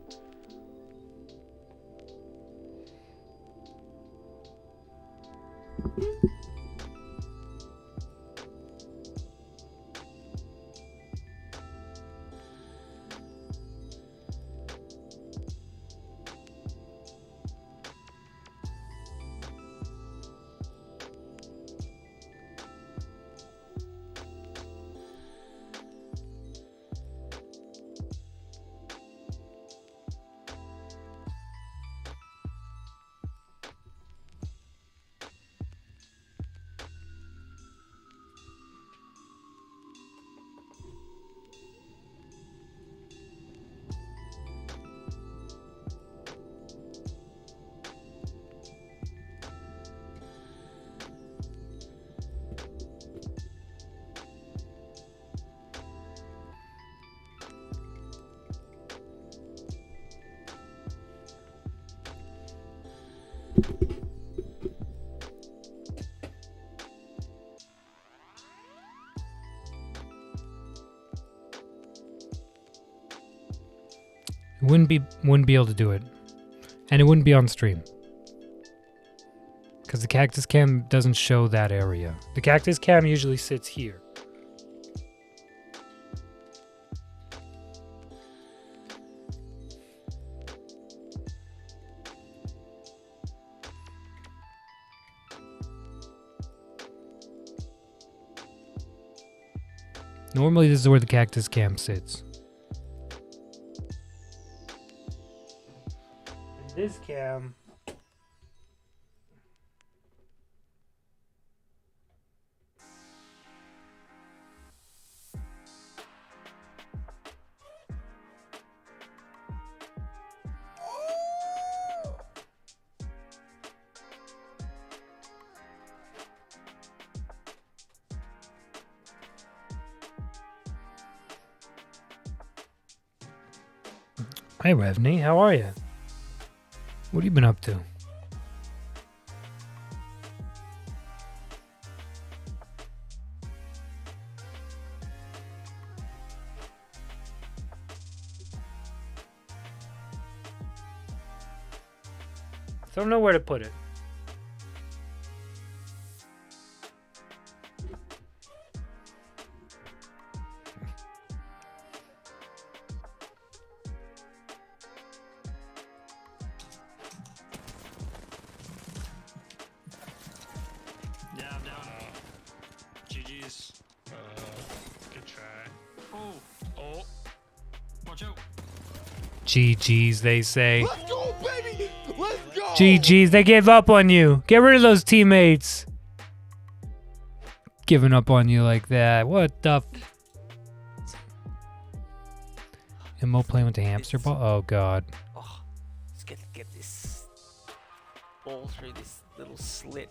Wouldn't be able to do it. And it wouldn't be on stream. Because the cactus cam doesn't show that area. The cactus cam usually sits here. Normally this is where the cactus cam sits. And this cam... Hey Revney, how are you? What have you been up to? Don't know where to put it. Yeah, I'm down. GG's. Good try. Oh. Watch out. GG's, they say. Let's go, baby! Let's go! GG's, they gave up on you. Get rid of those teammates. Giving up on you like that. What the Immo playing with the hamster ball? Oh god. Oh, let's get this ball through this little slit.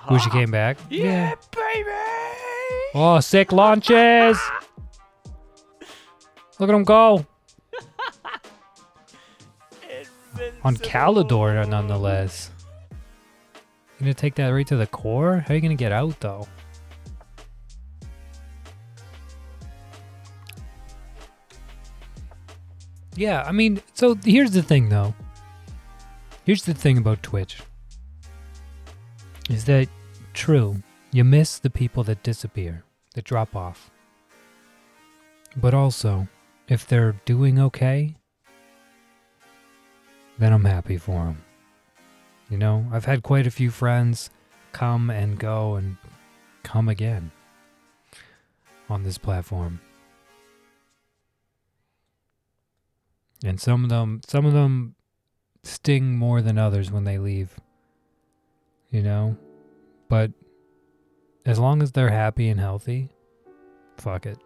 Gucci came back. Yeah, baby! Oh, sick launches! Look at him go! On Calidor, nonetheless. You gonna take that right to the core? How are you gonna get out, though? Yeah, I mean, so here's the thing, though. Here's the thing about Twitch. Is that true? You miss the people that disappear, that drop off. But also, if they're doing okay, then I'm happy for them. You know, I've had quite a few friends come and go and come again on this platform. And some of them sting more than others when they leave. You know? But as long as they're happy and healthy, fuck it.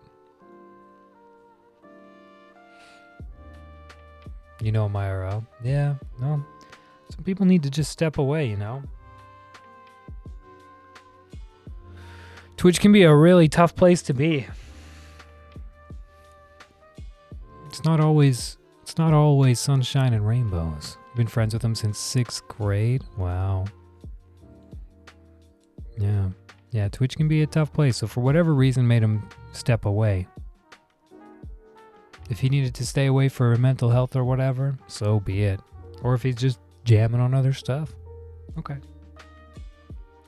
You know, Myro. Yeah, no. Some people need to just step away, you know? Twitch can be a really tough place to be. It's not always sunshine and rainbows. I've been friends with them since 6th grade. Wow. Yeah, Twitch can be a tough place. So for whatever reason made him step away. If he needed to stay away for mental health or whatever, so be it. Or if he's just jamming on other stuff. Okay.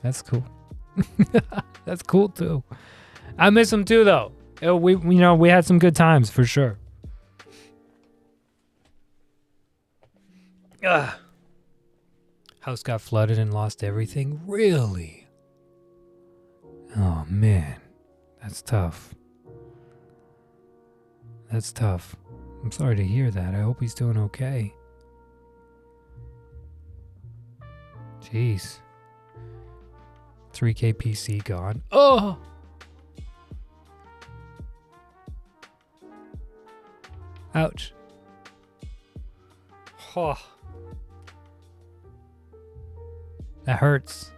That's cool. That's cool too. I miss him too though. We had some good times for sure. Ugh. House got flooded and lost everything? Really? Oh man, that's tough. That's tough. I'm sorry to hear that. I hope he's doing okay. Jeez. 3K PC gone. Oh! Ouch. Oh. That hurts.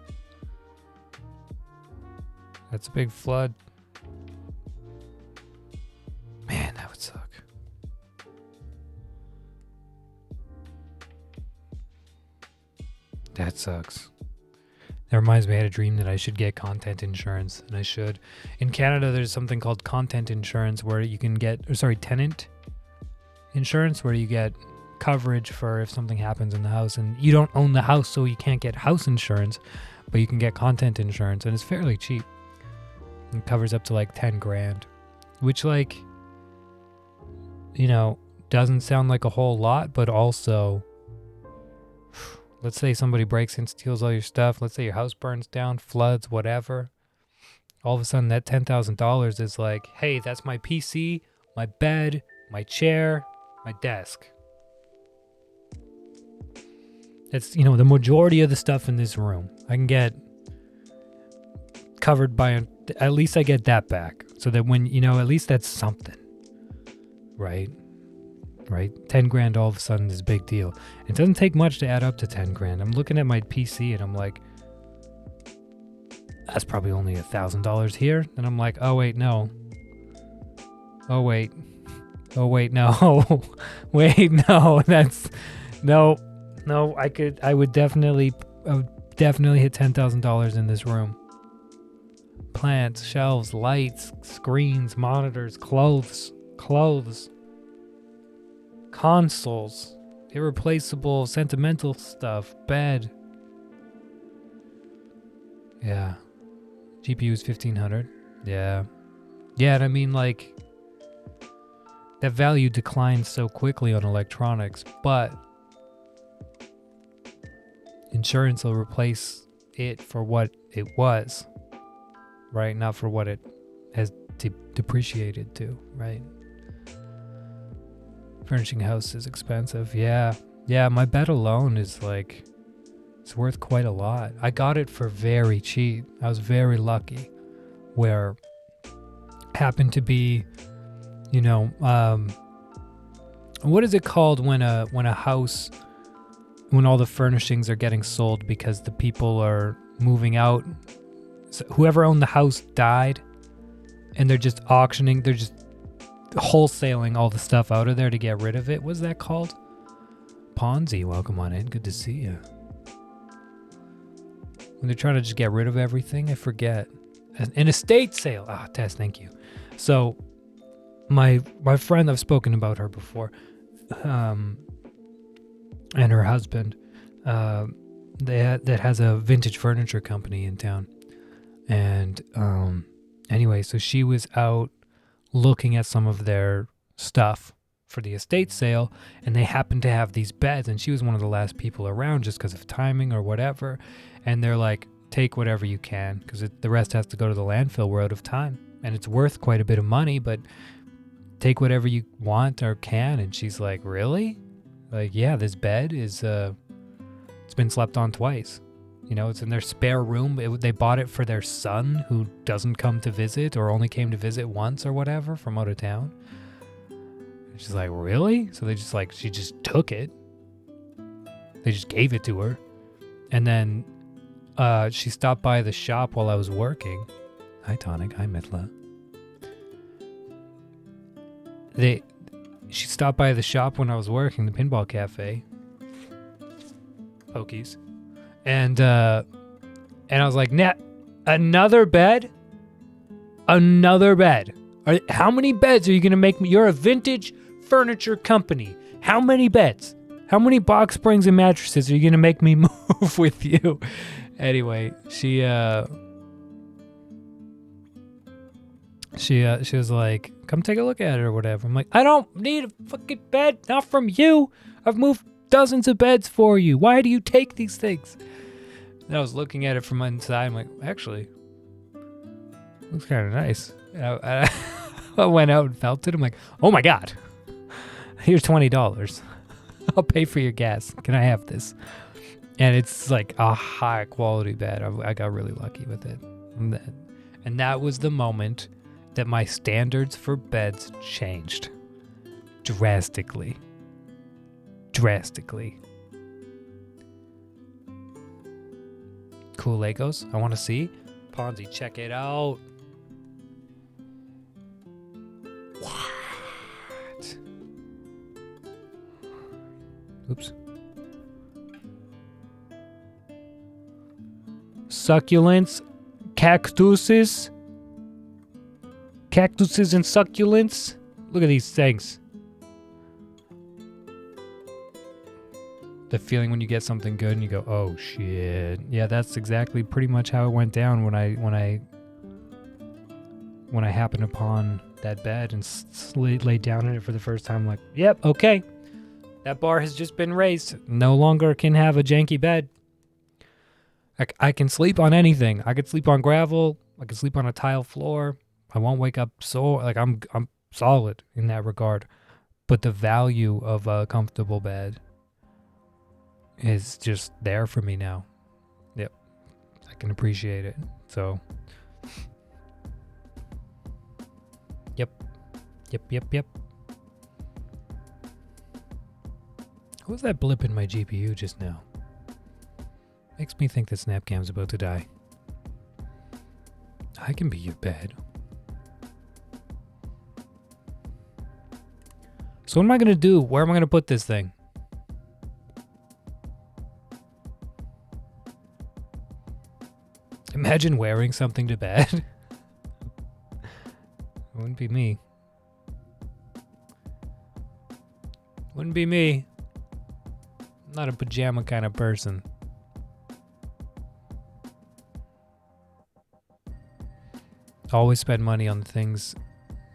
That's a big flood. Man, that would suck. That sucks. That reminds me, I had a dream that I should get content insurance, and I should. In Canada, there's something called content insurance where you can get, tenant insurance, where you get coverage for if something happens in the house, and you don't own the house, so you can't get house insurance, but you can get content insurance, and it's fairly cheap. It covers up to like 10 grand, which doesn't sound like a whole lot, but also, let's say somebody breaks in, steals all your stuff. Let's say your house burns down, floods, whatever. All of a sudden, that $10,000 is like, hey, that's my PC, my bed, my chair, my desk. It's, the majority of the stuff in this room. I can get covered by, at least I get that back. So that when, at least that's something. Right? 10 grand all of a sudden is a big deal. It doesn't take much to add up to 10 grand. I'm looking at my PC and I'm like, that's probably only $1,000 here. And I'm like, oh wait, no. Oh wait, no. Wait, no. That's no. I would definitely hit $10,000 in this room. Plants, shelves, lights, screens, monitors, clothes. Consoles, irreplaceable, sentimental stuff, bed. Yeah. GPU is 1,500. Yeah. Yeah, and I mean, like, that value declines so quickly on electronics, but insurance will replace it for what it was, right? Not for what it has depreciated to, right? Furnishing a house is expensive. Yeah, my bed alone is like, it's worth quite a lot. I got it for very cheap. I was very lucky. Where happened to be, what is it called when a house, when all the furnishings are getting sold because the people are moving out? So whoever owned the house died, and they're just wholesaling all the stuff out of there to get rid of it. What's that called? Ponzi, welcome on in. Good to see you. When they're trying to just get rid of everything, I forget. An estate sale. Tess, thank you. So, my friend, I've spoken about her before, and her husband, that has a vintage furniture company in town. And anyway, so she was out looking at some of their stuff for the estate sale, and they happened to have these beds, and she was one of the last people around just because of timing or whatever, and they're like, take whatever you can, because the rest has to go to the landfill, we're out of time, and it's worth quite a bit of money, but take whatever you want or can. And she's like, really? Like, yeah, this bed is it's been slept on twice. It's in their spare room. They bought it for their son, who doesn't come to visit or only came to visit once or whatever from out of town. And she's like, really? So she just took it. They just gave it to her. And then she stopped by the shop while I was working. Hi, Tonic. Hi, Mitla. She stopped by the shop when I was working, the pinball cafe. Pokies. And I was like, another bed? Another bed? How many beds are you going to make me? You're a vintage furniture company. How many beds? How many box springs and mattresses are you going to make me move with you? Anyway, she was like, come take a look at it or whatever. I'm like, I don't need a fucking bed. Not from you. I've moved dozens of beds for you. Why do you take these things? And I was looking at it from inside. I'm like, actually, looks kind of nice. I went out and felt it. I'm like, oh my God, here's $20. I'll pay for your gas. Can I have this? And it's like a high quality bed. I got really lucky with it. And that was the moment that my standards for beds changed drastically. Cool Legos. I want to see. Ponzi, check it out. What? Oops. succulents, cactuses and succulents. Look at these things. The feeling when you get something good and you go, oh shit. Yeah, that's exactly pretty much how it went down when I happened upon that bed and laid down in it for the first time. Like, yep, okay. That bar has just been raised. No longer can have a janky bed. I can sleep on anything. I could sleep on gravel. I could sleep on a tile floor. I won't wake up sore. Like, I'm solid in that regard. But the value of a comfortable bed is just there for me now. Yep. I can appreciate it. So, Yep. What was that blip in my GPU just now? Makes me think that Snapcam's about to die. I can be your bed. So what am I going to do? Where am I going to put this thing? Imagine wearing something to bed. It wouldn't be me. Wouldn't be me. I'm not a pajama kind of person. Always spend money on things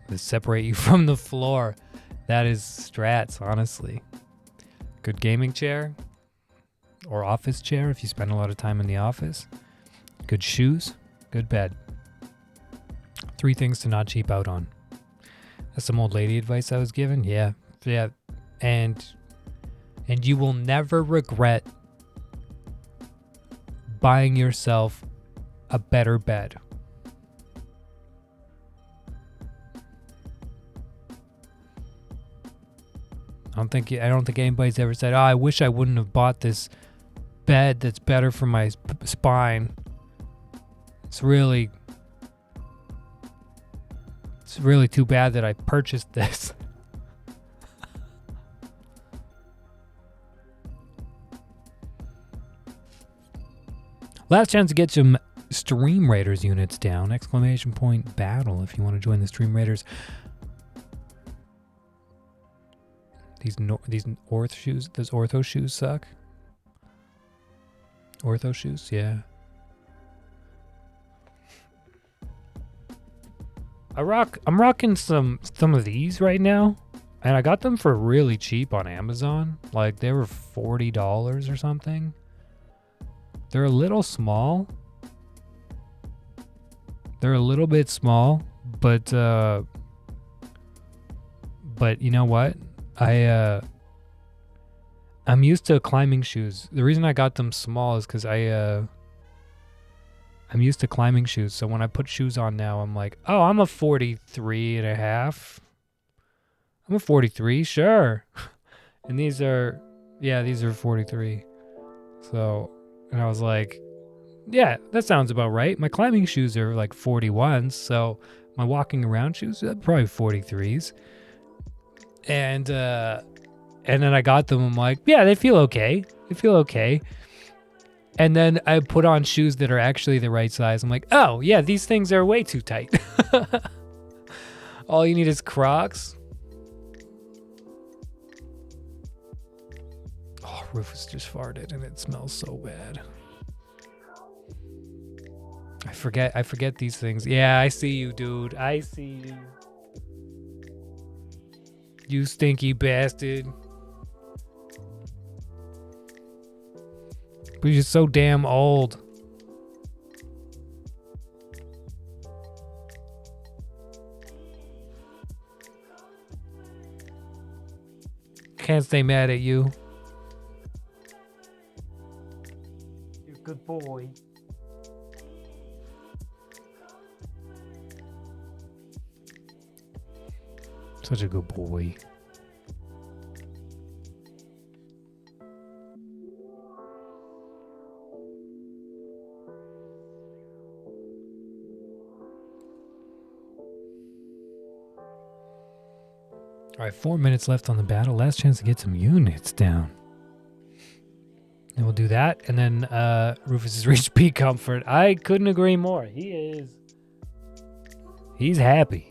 that separate you from the floor. That is strats, honestly. Good gaming chair or office chair if you spend a lot of time in the office. Good shoes, good bed. 3 things to not cheap out on. That's some old lady advice I was given. Yeah. And you will never regret buying yourself a better bed. I don't think anybody's ever said, "Oh, I wish I wouldn't have bought this bed that's better for my spine." It's really too bad that I purchased this. Last chance to get some Stream Raiders units down. ! Battle if you want to join the Stream Raiders. These ortho shoes, those ortho shoes suck. Ortho shoes, yeah. I'm rocking some of these right now, and I got them for really cheap on Amazon. Like they were $40 or something. They're a little small. They're a little bit small, but you know what? I'm used to climbing shoes. The reason I got them small is because I'm used to climbing shoes. So when I put shoes on now, I'm like, oh, I'm a 43 and a half. I'm a 43, sure. And these are 43. So, and I was like, yeah, that sounds about right. My climbing shoes are like 41s. So my walking around shoes are probably 43s. And then I got them. I'm like, yeah, they feel okay. And then I put on shoes that are actually the right size. I'm like, oh yeah, these things are way too tight. All you need is Crocs. Oh, Rufus just farted and it smells so bad. I forget these things. Yeah, I see you, dude. I see you. You stinky bastard. But you're so damn old. Can't stay mad at you. You're a good boy. Such a good boy. All right, 4 minutes left on the battle. Last chance to get some units down. And we'll do that. And then Rufus has reached peak comfort. I couldn't agree more. He's happy.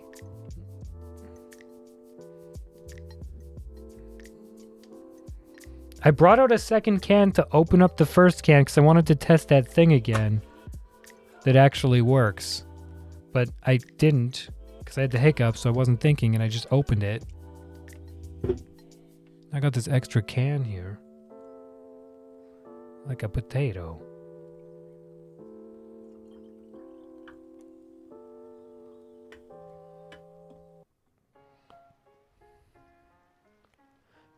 I brought out a second can to open up the first can because I wanted to test that thing again that actually works. But I didn't because I had the hiccup, so I wasn't thinking, and I just opened it. I got this extra can here. Like a potato.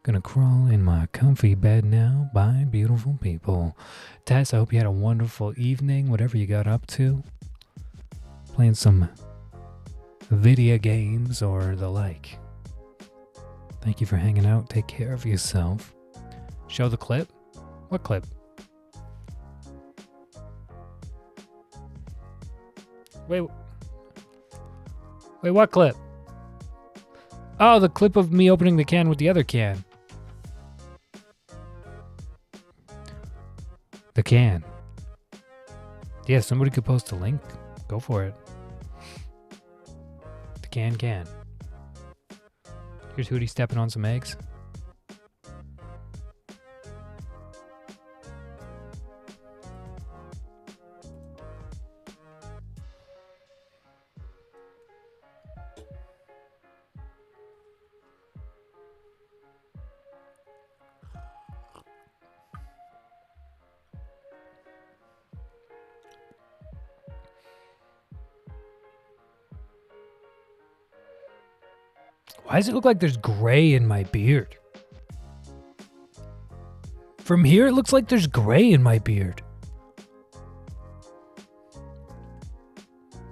Gonna crawl in my comfy bed now by beautiful people. Tess, I hope you had a wonderful evening, whatever you got up to. Playing some video games or the like. Thank you for hanging out. Take care of yourself. Show the clip? What clip? Wait, what clip? Oh, the clip of me opening the can with the other can. The can. Yeah, somebody could post a link. Go for it. The can. Here's Hootie stepping on some eggs. Why does it look like there's gray in my beard? From here, it looks like there's gray in my beard.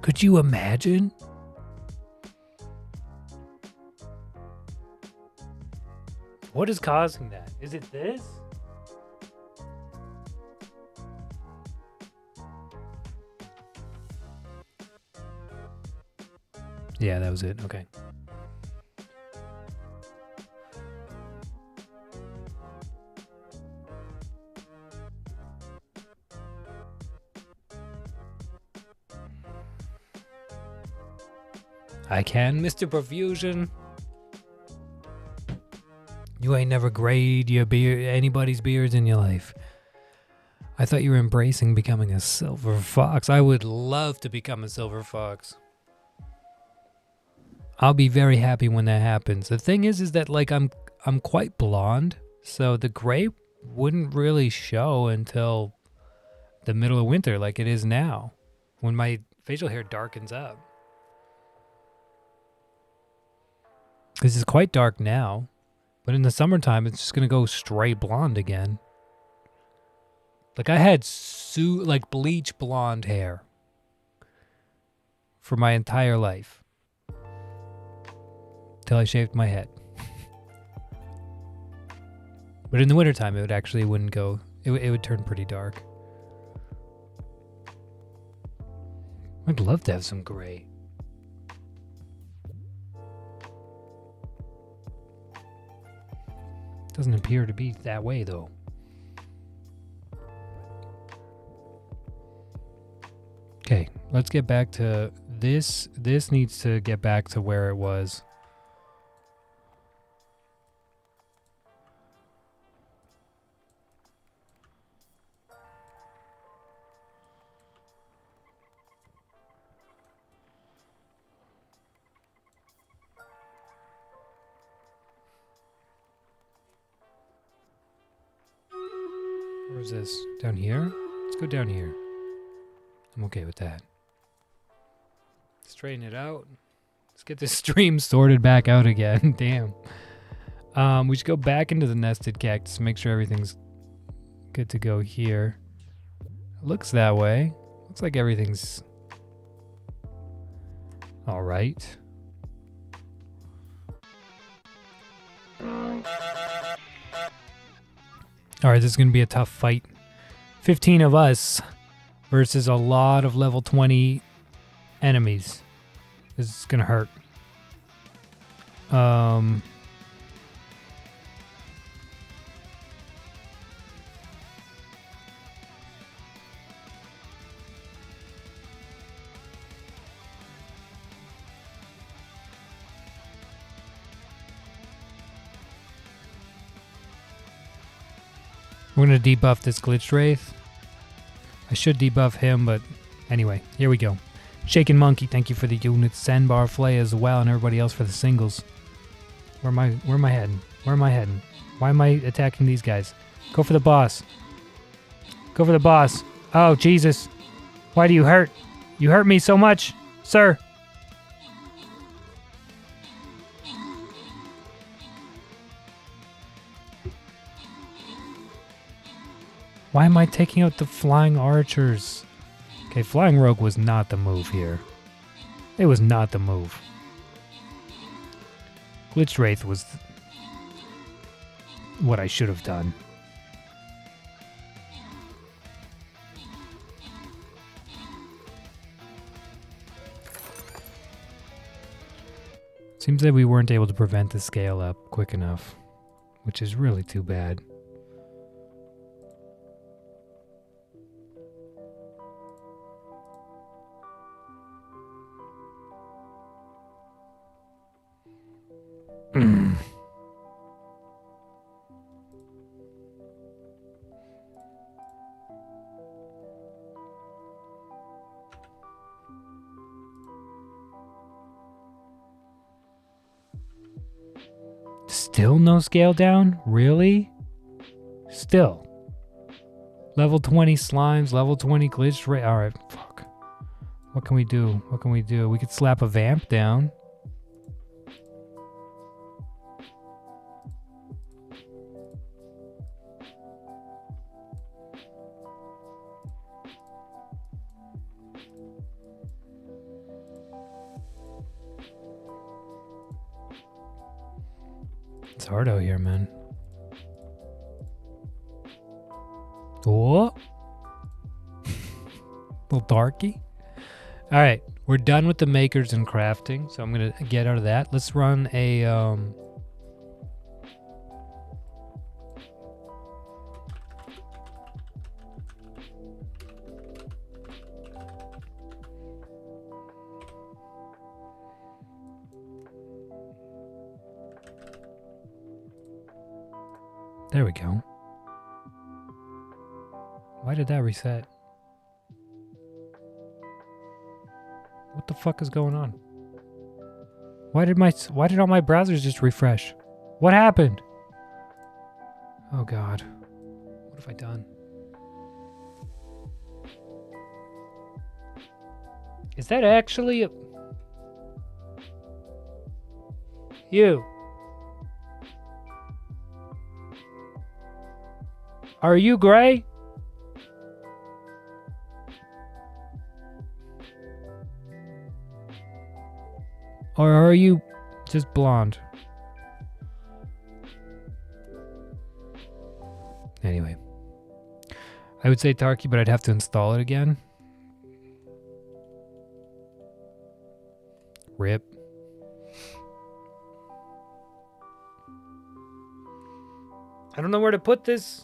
Could you imagine? What is causing that? Is it this? Yeah, that was it. Okay. I can, Mr. Profusion. You ain't never grayed your beard, anybody's beards in your life. I thought you were embracing becoming a silver fox. I would love to become a silver fox. I'll be very happy when that happens. The thing is that like I'm quite blonde, so the gray wouldn't really show until the middle of winter, like it is now, when my facial hair darkens up. Because it's quite dark now, but in the summertime, it's just going to go straight blonde again. Like I had like bleach blonde hair for my entire life. Till I shaved my head. But in the wintertime, it wouldn't go, it would turn pretty dark. I'd love to have some gray. Doesn't appear to be that way, though. Okay, let's get back to this. This needs to get back to where it was. Where's this? Down here? Let's go down here. I'm okay with that. Straighten it out. Let's get this stream sorted back out again. Damn. We should go back into the nested cactus, make sure everything's good to go here. It looks that way. Looks like everything's all right. Alright, this is going to be a tough fight. 15 of us versus a lot of level 20 enemies. This is going to hurt. We're gonna debuff this glitch wraith. I should debuff him, but anyway, here we go. Shaken Monkey, thank you for the units. Sandbar Flay as well, and everybody else for the singles. Where am I heading? Where am I heading? Why am I attacking these guys? Go for the boss. Go for the boss. Oh, Jesus. Why do you hurt? You hurt me so much, sir. Why am I taking out the flying archers? Okay, flying rogue was not the move here. It was not the move. Glitch wraith was what I should have done. Seems that we weren't able to prevent the scale up quick enough, which is really too bad. Still no scale down? Really? Still. Level 20 slimes, level 20 glitch rate. Alright, fuck. What can we do? What can we do? We could slap a vamp down. It's hard out here, man. Oh. Little darky. All right, we're done with the makers and crafting, so I'm gonna get out of that. Let's run a There we go. Why did that reset? What the fuck is going on? Why did all my browsers just refresh? What happened? Oh god. What have I done? Is that actually a... You? Are you gray? Or are you just blonde? Anyway. I would say Tarky, but I'd have to install it again. RIP. I don't know where to put this.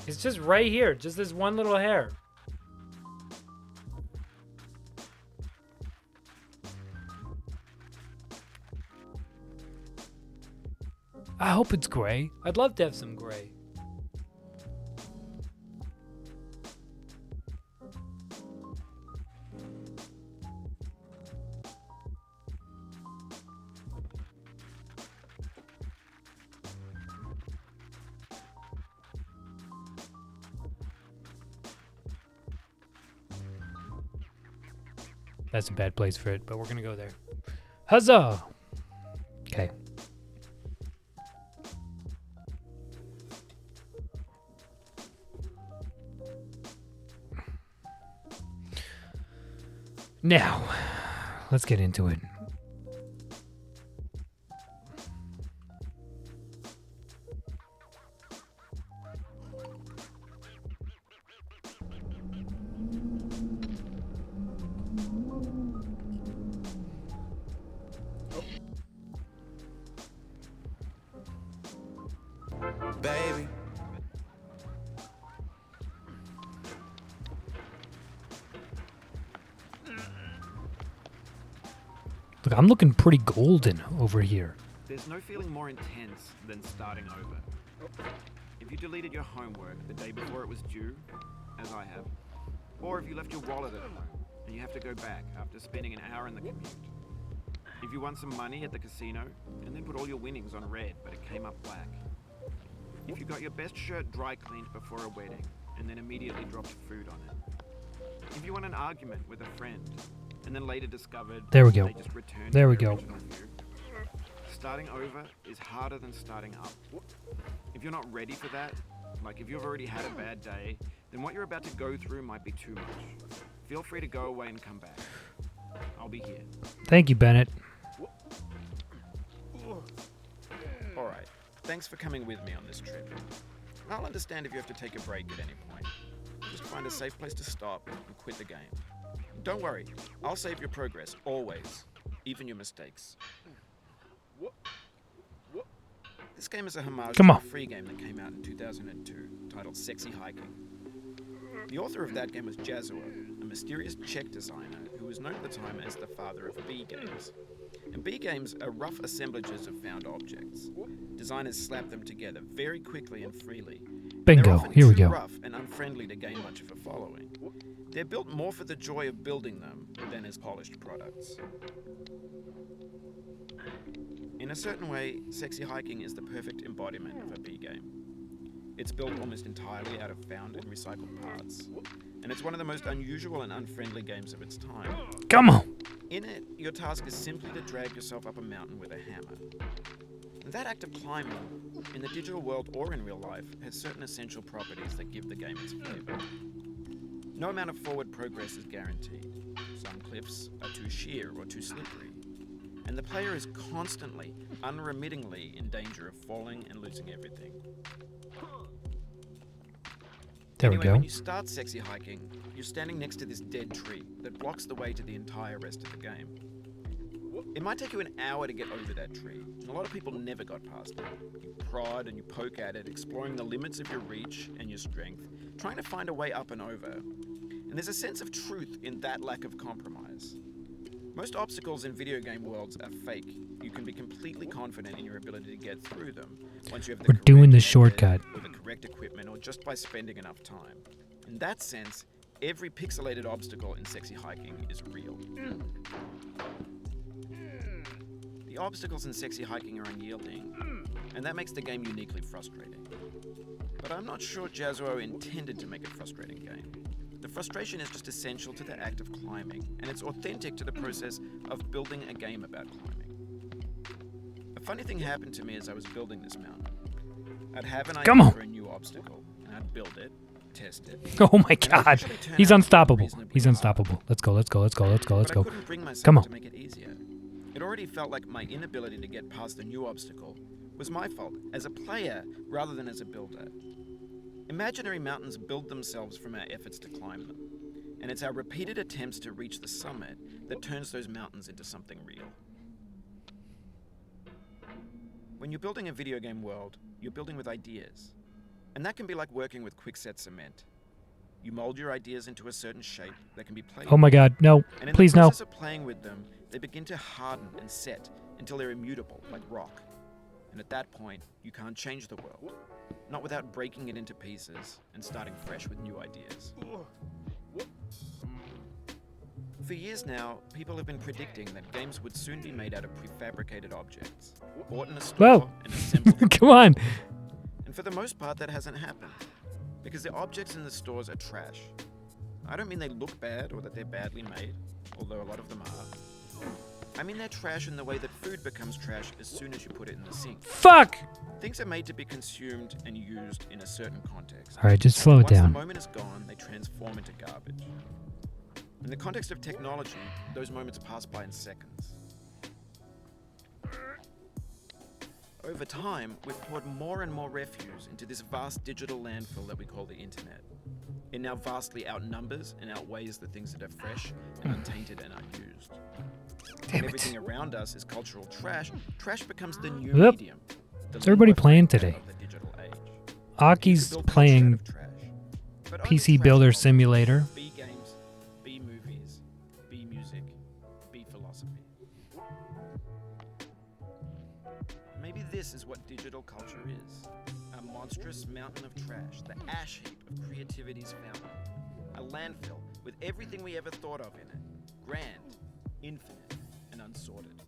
It's just right here, just this one little hair. I hope it's gray. I'd love to have some gray. That's a bad place for it, but we're gonna go there. Huzzah! Okay. Now, let's get into it. baby. Look, I'm looking pretty golden over here. There's no feeling more intense than starting over. If you deleted your homework the day before it was due, as I have, or if you left your wallet at home and you have to go back after spending an hour in the commute. If you won some money at the casino and then put all your winnings on red but it came up black. If you got your best shirt dry cleaned before a wedding and then immediately dropped food on it. If you won an argument with a friend and then later discovered There we go. they just returned There we their go. original view. Starting over is harder than starting up. If you're not ready for that, like if you've already had a bad day, then what you're about to go through might be too much. Feel free to go away and come back. I'll be here. Thank you, Bennett. Alright, thanks for coming with me on this trip. I'll understand if you have to take a break at any point. Just find a safe place to stop and quit the game. Don't worry, I'll save your progress, always. Even your mistakes. This game is a homage Come to on. a free game that came out in 2002, titled Sexy Hiking. The author of that game was Jazuo, a mysterious Czech designer who was known at the time as the father of B games. And B games are rough assemblages of found objects. Designers slap them together very quickly and freely. Bingo. They're often Here we too go. rough and unfriendly to gain much of a following. They're built more for the joy of building them than as polished products. In a certain way, Sexy Hiking is the perfect embodiment of a B game. It's built almost entirely out of found and recycled parts, and it's one of the most unusual and unfriendly games of its time. Come on. In it, your task is simply to drag yourself up a mountain with a hammer. And that act of climbing, in the digital world or in real life, has certain essential properties that give the game its flavor. No amount of forward progress is guaranteed. Some cliffs are too sheer or too slippery, and the player is constantly, unremittingly in danger of falling and losing everything. There we Anyway, go. when you start Sexy Hiking, you're standing next to this dead tree that blocks the way to the entire rest of the game. It might take you an hour to get over that tree, and a lot of people never got past it. You prod and you poke at it, exploring the limits of your reach and your strength, trying to find a way up and over. And there's a sense of truth in that lack of compromise. Most obstacles in video game worlds are fake. You can be completely confident in your ability to get through them once you have the We're correct doing the method, shortcut. with the correct equipment, or just by spending enough time. In that sense, every pixelated obstacle in Sexy Hiking is real. The obstacles in Sexy Hiking are unyielding, and that makes the game uniquely frustrating. But I'm not sure Jazuo intended to make a frustrating game. The frustration is just essential to the act of climbing, and it's authentic to the process of building a game about climbing. A funny thing happened to me as I was building this mountain. I'd have an Come idea on. for a new obstacle, and I'd build it, test it. Oh my and it would god. usually turn He's out unstoppable. reasonably He's unstoppable. Let's go, let's go, let's go, let's go, let's but I go. couldn't bring myself Come on. to make it easier. It already felt like my inability to get past the new obstacle was my fault as a player rather than as a builder. Imaginary mountains build themselves from our efforts to climb them, and it's our repeated attempts to reach the summit that turns those mountains into something real. When you're building a video game world, you're building with ideas, and that can be like working with quickset cement. You mold your ideas into a certain shape that can be played Oh my with. god, no. And in Please the no. process of playing with them, they begin to harden and set until they're immutable, like rock. And at that point, you can't change the world. Not without breaking it into pieces and starting fresh with new ideas. For years now, people have been predicting that games would soon be made out of prefabricated objects, bought in a store Whoa. and assembled. Come on. And for the most part, that hasn't happened, because the objects in the stores are trash. I don't mean they look bad or that they're badly made, although a lot of them are. I mean they're trash in the way that food becomes trash as soon as you put it in the sink. Fuck! Things are made to be consumed and used in a certain context. Alright, just slow it Once down. the moment is gone, they transform into garbage. In the context of technology, those moments pass by in seconds. Over time, we've poured more and more refuse into this vast digital landfill that we call the internet. It now vastly outnumbers and outweighs the things that are fresh and untainted and unused. When everything around us is cultural trash, trash becomes the new Yep. medium. Is everybody playing today? Of the digital age. Aki's playing PC Builder Simulator. B games, B movies, B music, B philosophy. Maybe this is what digital culture is. A monstrous mountain of trash, the ash heap of creativity's fountain. A landfill with everything we ever thought of in it. Grand, infinite, and unsorted.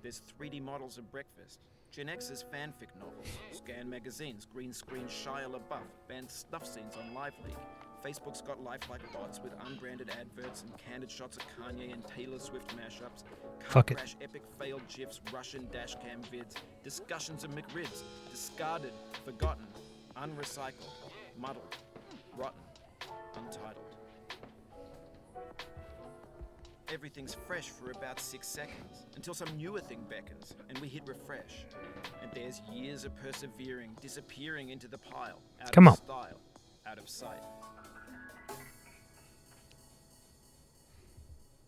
There's 3D models of breakfast, Gen X's fanfic novels, Scan magazines, green screen Shia LaBeouf, banned snuff scenes on LiveLeak. Facebook's got lifelike bots with unbranded adverts and candid shots of Kanye and Taylor Swift mashups. Fuck it. Crash epic failed GIFs, Russian dashcam vids, discussions of McRibs, discarded, forgotten, unrecycled, muddled, rotten, untitled. Everything's fresh for about 6 seconds, until some newer thing beckons, and we hit refresh. And there's years of persevering, disappearing into the pile, out Come of on. style, out of sight.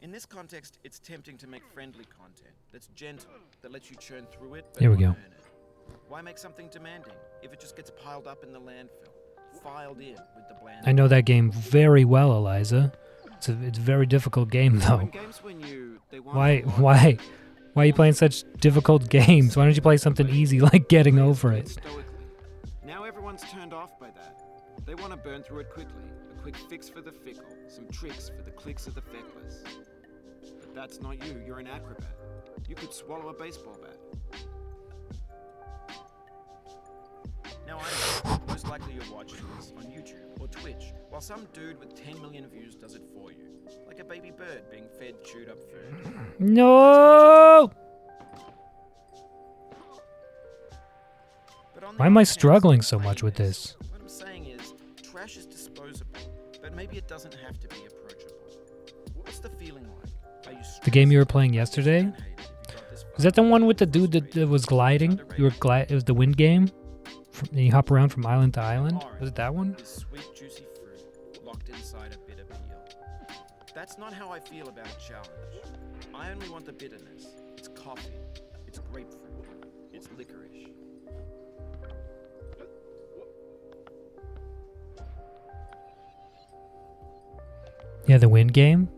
In this context, it's tempting to make friendly content that's gentle, that lets you churn through it, but Here we not go. earn it. Why make something demanding if it just gets piled up in the landfill, filed in with the bland? I know that game very well, Eliza. It's a very difficult game, though. When games win you, they want Why are you playing such difficult games? Why don't you play something easy like Getting Over It? stoically. Now everyone's turned off by that. They want to burn through it quickly. A quick fix for the fickle. Some tricks for the clicks of the feckless. But that's not you. You're an acrobat. You could swallow a baseball bat. Now I know, most likely you're watching this on YouTube or Twitch, while some dude with 10 million views does it for you. Like a baby bird being fed chewed up food. No! Why am I struggling so much with this? What I'm saying is, trash is disposable, but maybe it doesn't have to be approachable. What's the feeling like? Are you The game you were playing yesterday? Is that the one with the dude that was gliding? You were it was the wind game? You hop around from island to island? Was it that one? Is sweet, juicy fruit locked inside a bitter peel. That's not how I feel about a challenge. I only want the bitterness. It's coffee. It's grapefruit. It's licorice. Yeah, the wind game?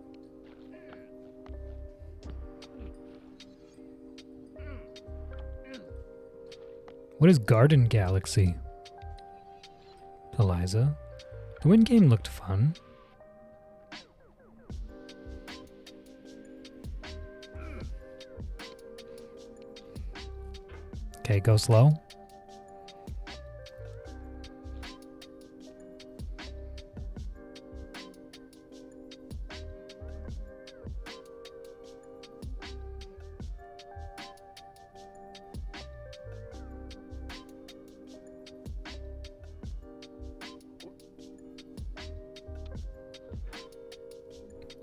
What is Garden Galaxy? Eliza? The wind game looked fun. Okay, go slow.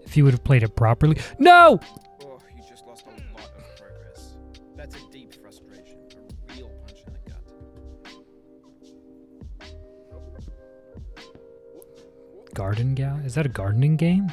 If you would have played it properly. No! Oh, you just lost a lot of progress. That's a deep frustration, a real punch in the gut. Garden Gal? Is that a gardening game?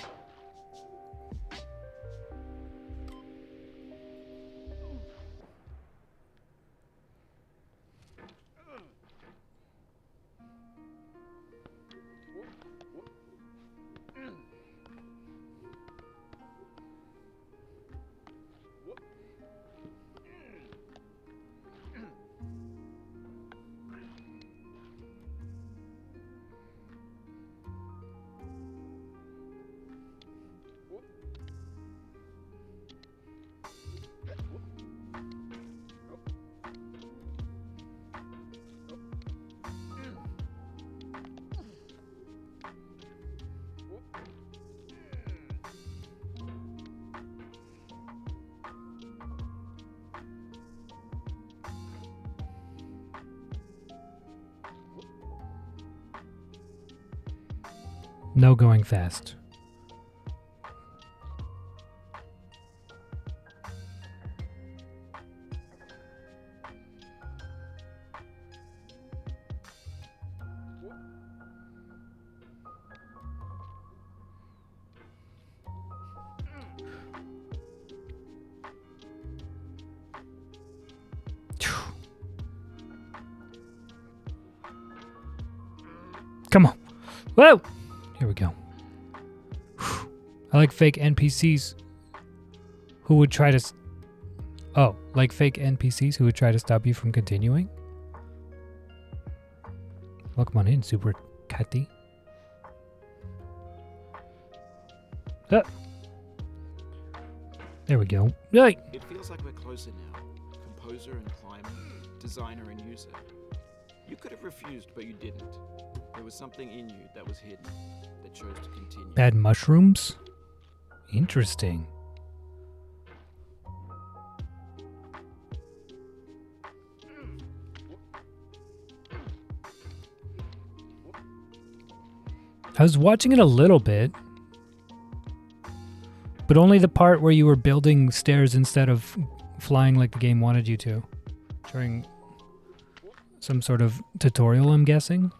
No going fast. Come on. Whoa! Here we go. I like fake NPCs who would try to... like fake NPCs who would try to stop you from continuing? Welcome on in, Super Catty. Ah. There we go. Right. It feels like we're closer now. Composer and climber, designer and user. You could have refused, but you didn't. There was something in you that was hidden, that chose to continue. Bad mushrooms? Interesting. I was watching it a little bit, but only the part where you were building stairs instead of flying like the game wanted you to during some sort of tutorial, I'm guessing.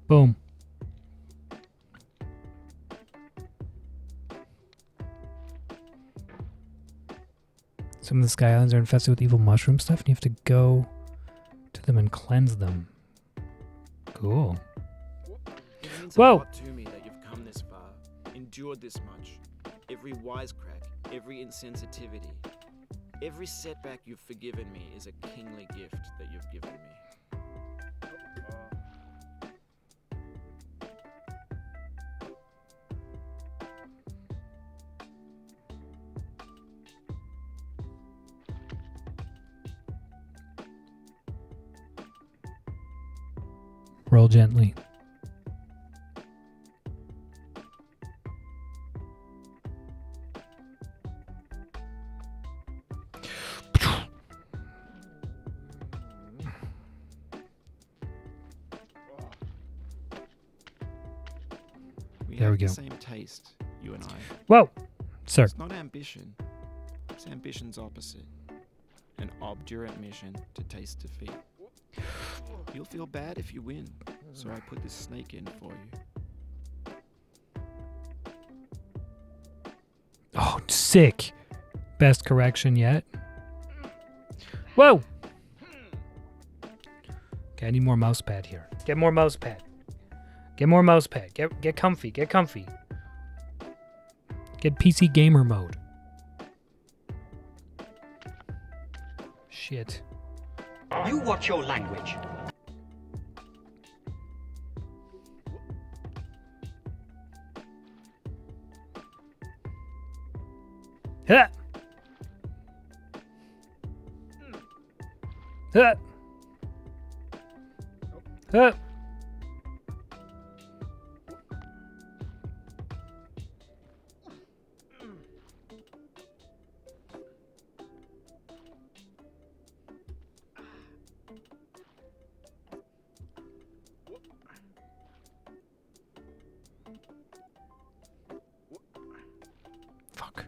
Boom. Some of the Sky Islands are infested with evil mushroom stuff, and you have to go to them and cleanse them. Cool. It means Whoa! a lot to me that you've come this far, endured this much. Every wisecrack, every insensitivity, every setback you've forgiven me is a kingly gift that you've given me. Roll gently. There we go. The same taste, you and I. Whoa, sir. It's not ambition. It's ambition's opposite. An obdurate mission to taste defeat. You'll feel bad if you win, so I put this snake in for you. Oh, sick. Best correction yet. Whoa! Okay, I need more mouse pad here. Get more mouse pad. Get more mouse pad. Get comfy. Get comfy. Get PC gamer mode. Shit. You watch your language. Ha! Ha! Ha! Fuck.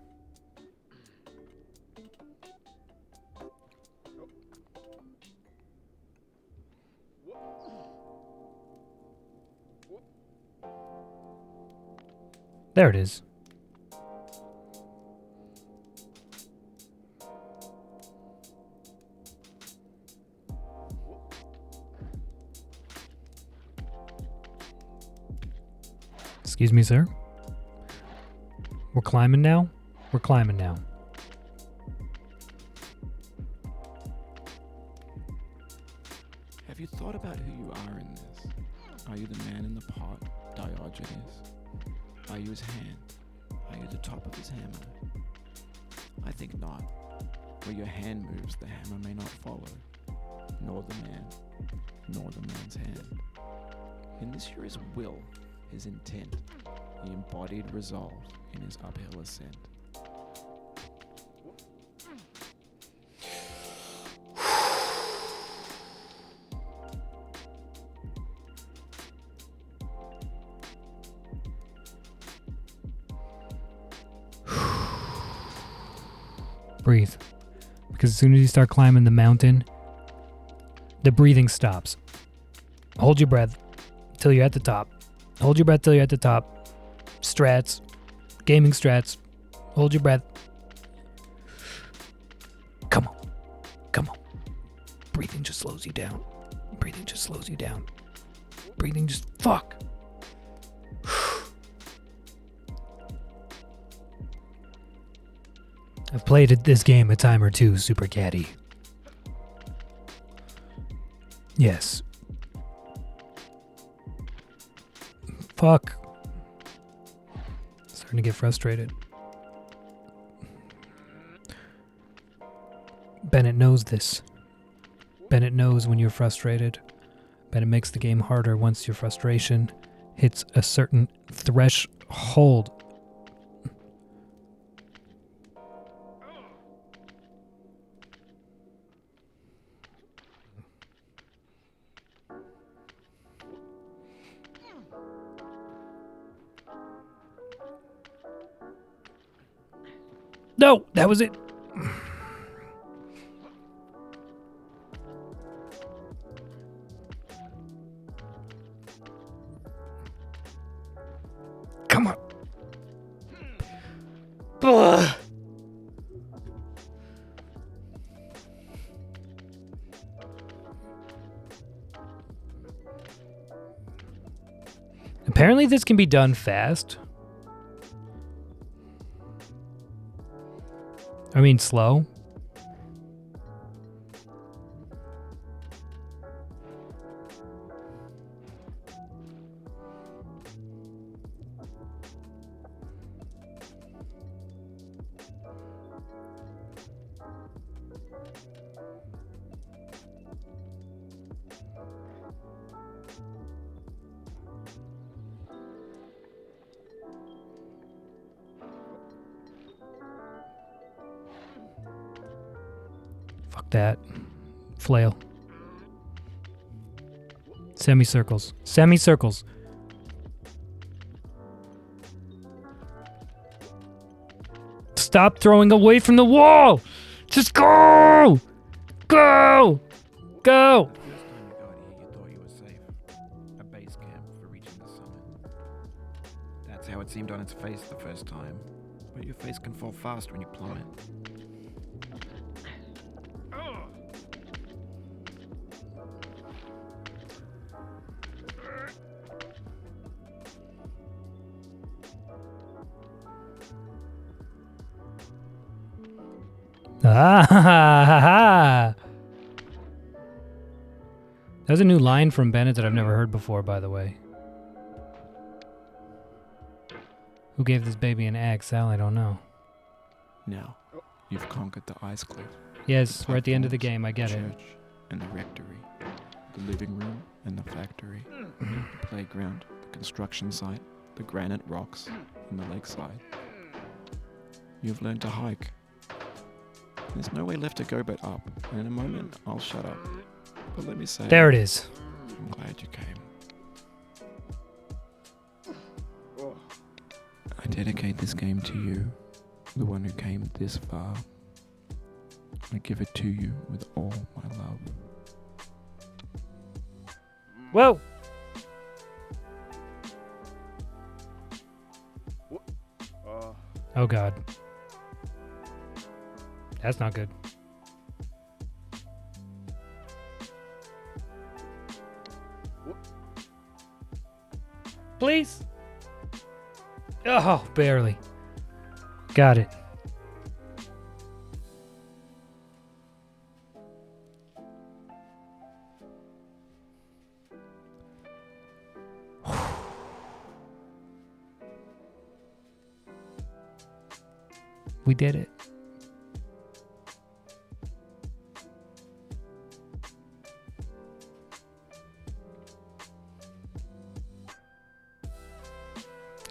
There it is. Excuse me, sir. We're climbing now? We're climbing now. Have you thought about who you are in this? Are you the man in the pot, Diogenes? Are you his hand? Are you the top of his hammer? I think not. Where your hand moves, the hammer may not follow, nor the man, nor the man's hand. In this you're his will, his intent, the embodied resolve in his uphill ascent. Breathe. Because as soon as you start climbing the mountain, the breathing stops. Hold your breath. till you're at the top. Hold your breath till you're at the top. Strats. Gaming strats. Hold your breath. Come on. Come on. Breathing just slows you down. Breathing just slows you down. Breathing just... Fuck. I've played this game a time or two, Super Caddy. Yes. Fuck. Starting to get frustrated. Bennett knows this. Bennett knows when you're frustrated. Bennett makes the game harder once your frustration hits a certain threshold. No, that was it. Come on. Ugh. Apparently this can be done fast. I mean slow. Fuck that. Flail. Semicircles. Semicircles. Stop throwing away from the wall! Just go! Go! Go! A base camp for reaching the summit. That's how it seemed on its face the first time. But your face can fall fast when you plummet. Ah, ha, ha, ha. That was a new line from Bennett that I've never heard before, by the way. Who gave this baby an XL? I don't know. Now, you've conquered the ice cliff. Yes, we're at the end of the game. I get it. Church and the rectory, the living room and the factory, the playground, the construction site, the granite rocks, and the lakeside. You've learned to hike. There's no way left to go but up, and in a moment, I'll shut up. But let me say... There it is. I'm glad you came. I dedicate this game to you, the one who came this far. I give it to you with all my love. Whoa! Oh god. That's not good. Please? Oh, barely. Got it. We did it.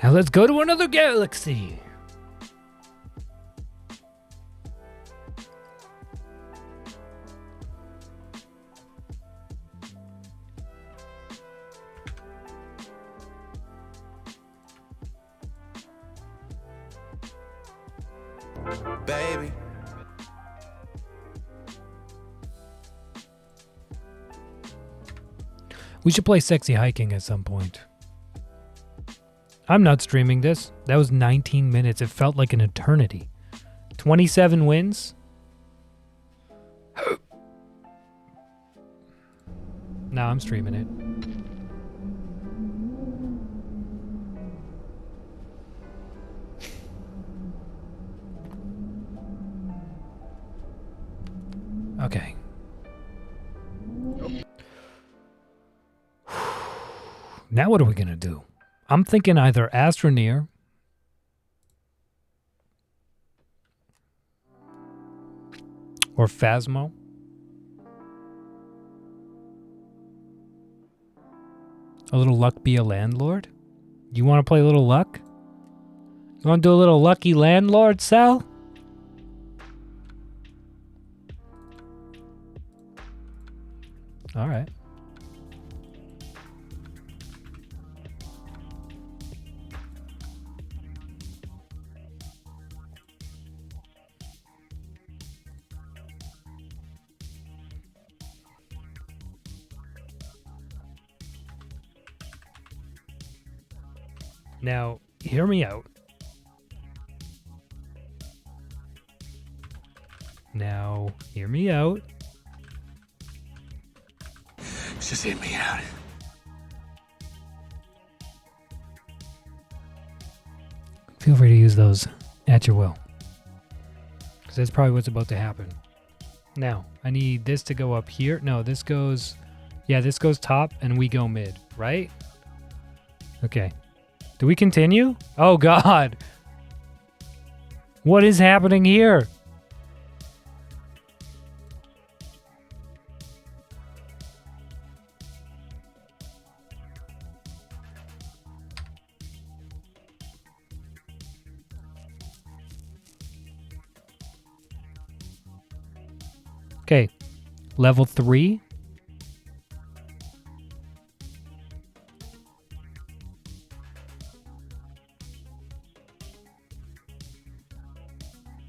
Now let's go to another galaxy. Baby. We should play Sexy Hiking at some point. I'm not streaming this. That was 19 minutes. It felt like an eternity. 27 wins. No, I'm streaming it. Okay. Now what are we gonna do? I'm thinking either Astroneer or Phasmo. A little luck be a landlord? You want to play a little luck? You want to do a little lucky landlord, Sal? All right. Now, hear me out. Now, hear me out. Just hear me out. Feel free to use those at your will. Because that's probably what's about to happen. Now, I need this to go up here. No, this goes... Yeah, this goes top and we go mid, right? Okay. Do we continue? Oh, God. What is happening here? Okay. Level 3.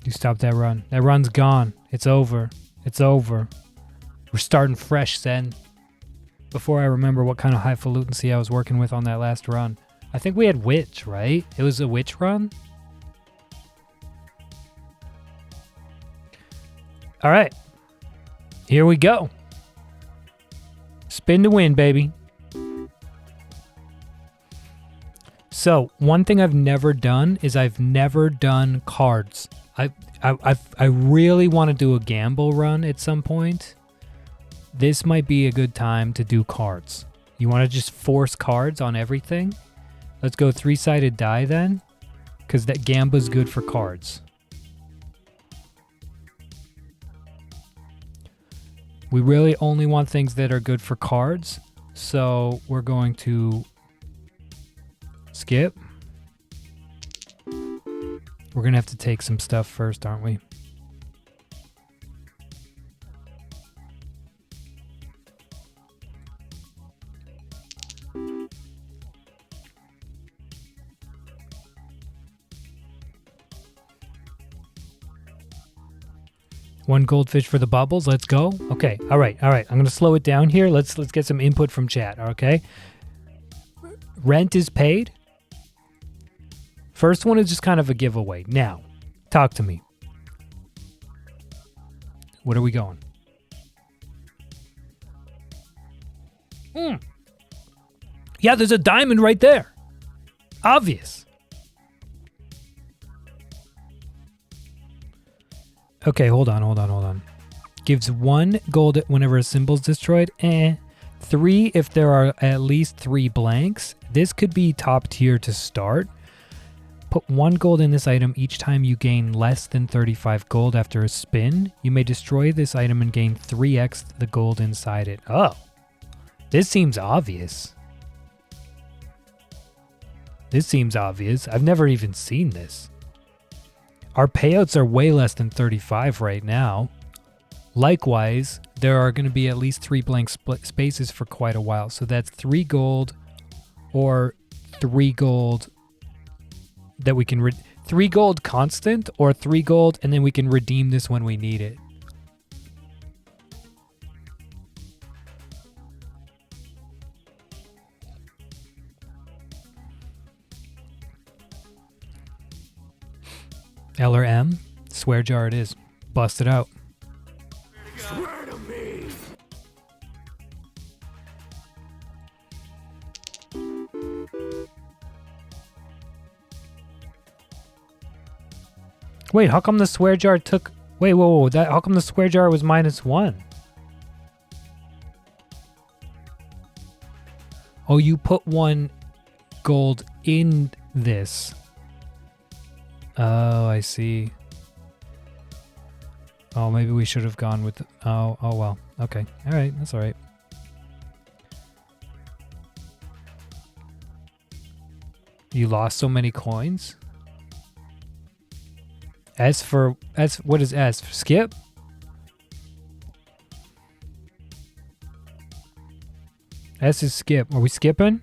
You stop that run. That run's gone. It's over. It's over. We're starting fresh, Zen. Before I remember what kind of highfalutin I was working with on that last run. I think we had Witch, right? It was a Witch run? All right. Here we go. Spin to win, baby. So, one thing I've never done is I've never done cards. I really want to do a gamble run at some point. This might be a good time to do cards. You want to just force cards on everything? Let's go 3-sided die then, because that Gamba's good for cards. We really only want things that are good for cards, so we're going to skip. We're going to have to take some stuff first, aren't we? One goldfish for the bubbles. Let's go. Okay. All right. I'm going to slow it down here. Let's get some input from chat, okay? Rent is paid. First one is just kind of a giveaway. Now, talk to me. What are we going? Yeah, there's a diamond right there. Obvious. Okay, hold on. Gives 1 gold whenever a symbol's destroyed. 3 if there are at least 3 blanks. This could be top tier to start. Put 1 gold in this item each time you gain less than 35 gold after a spin. You may destroy this item and gain 3x the gold inside it. Oh, this seems obvious. I've never even seen this. Our payouts are way less than 35 right now. Likewise, there are going to be at least 3 blank spaces for quite a while. So that's 3 gold or 3 gold that we can 3 gold constant or 3 gold and then we can redeem this when we need it. L or M? Swear jar it is. Bust it out. Swear to me. Wait, how come the swear jar took... Wait, whoa, how come the swear jar was -1? Oh, you put 1 gold in this. Oh, I see. Oh, maybe we should have gone with... Oh well. Okay. All right. That's all right. You lost so many coins? What is S? Skip? S is skip. Are we skipping?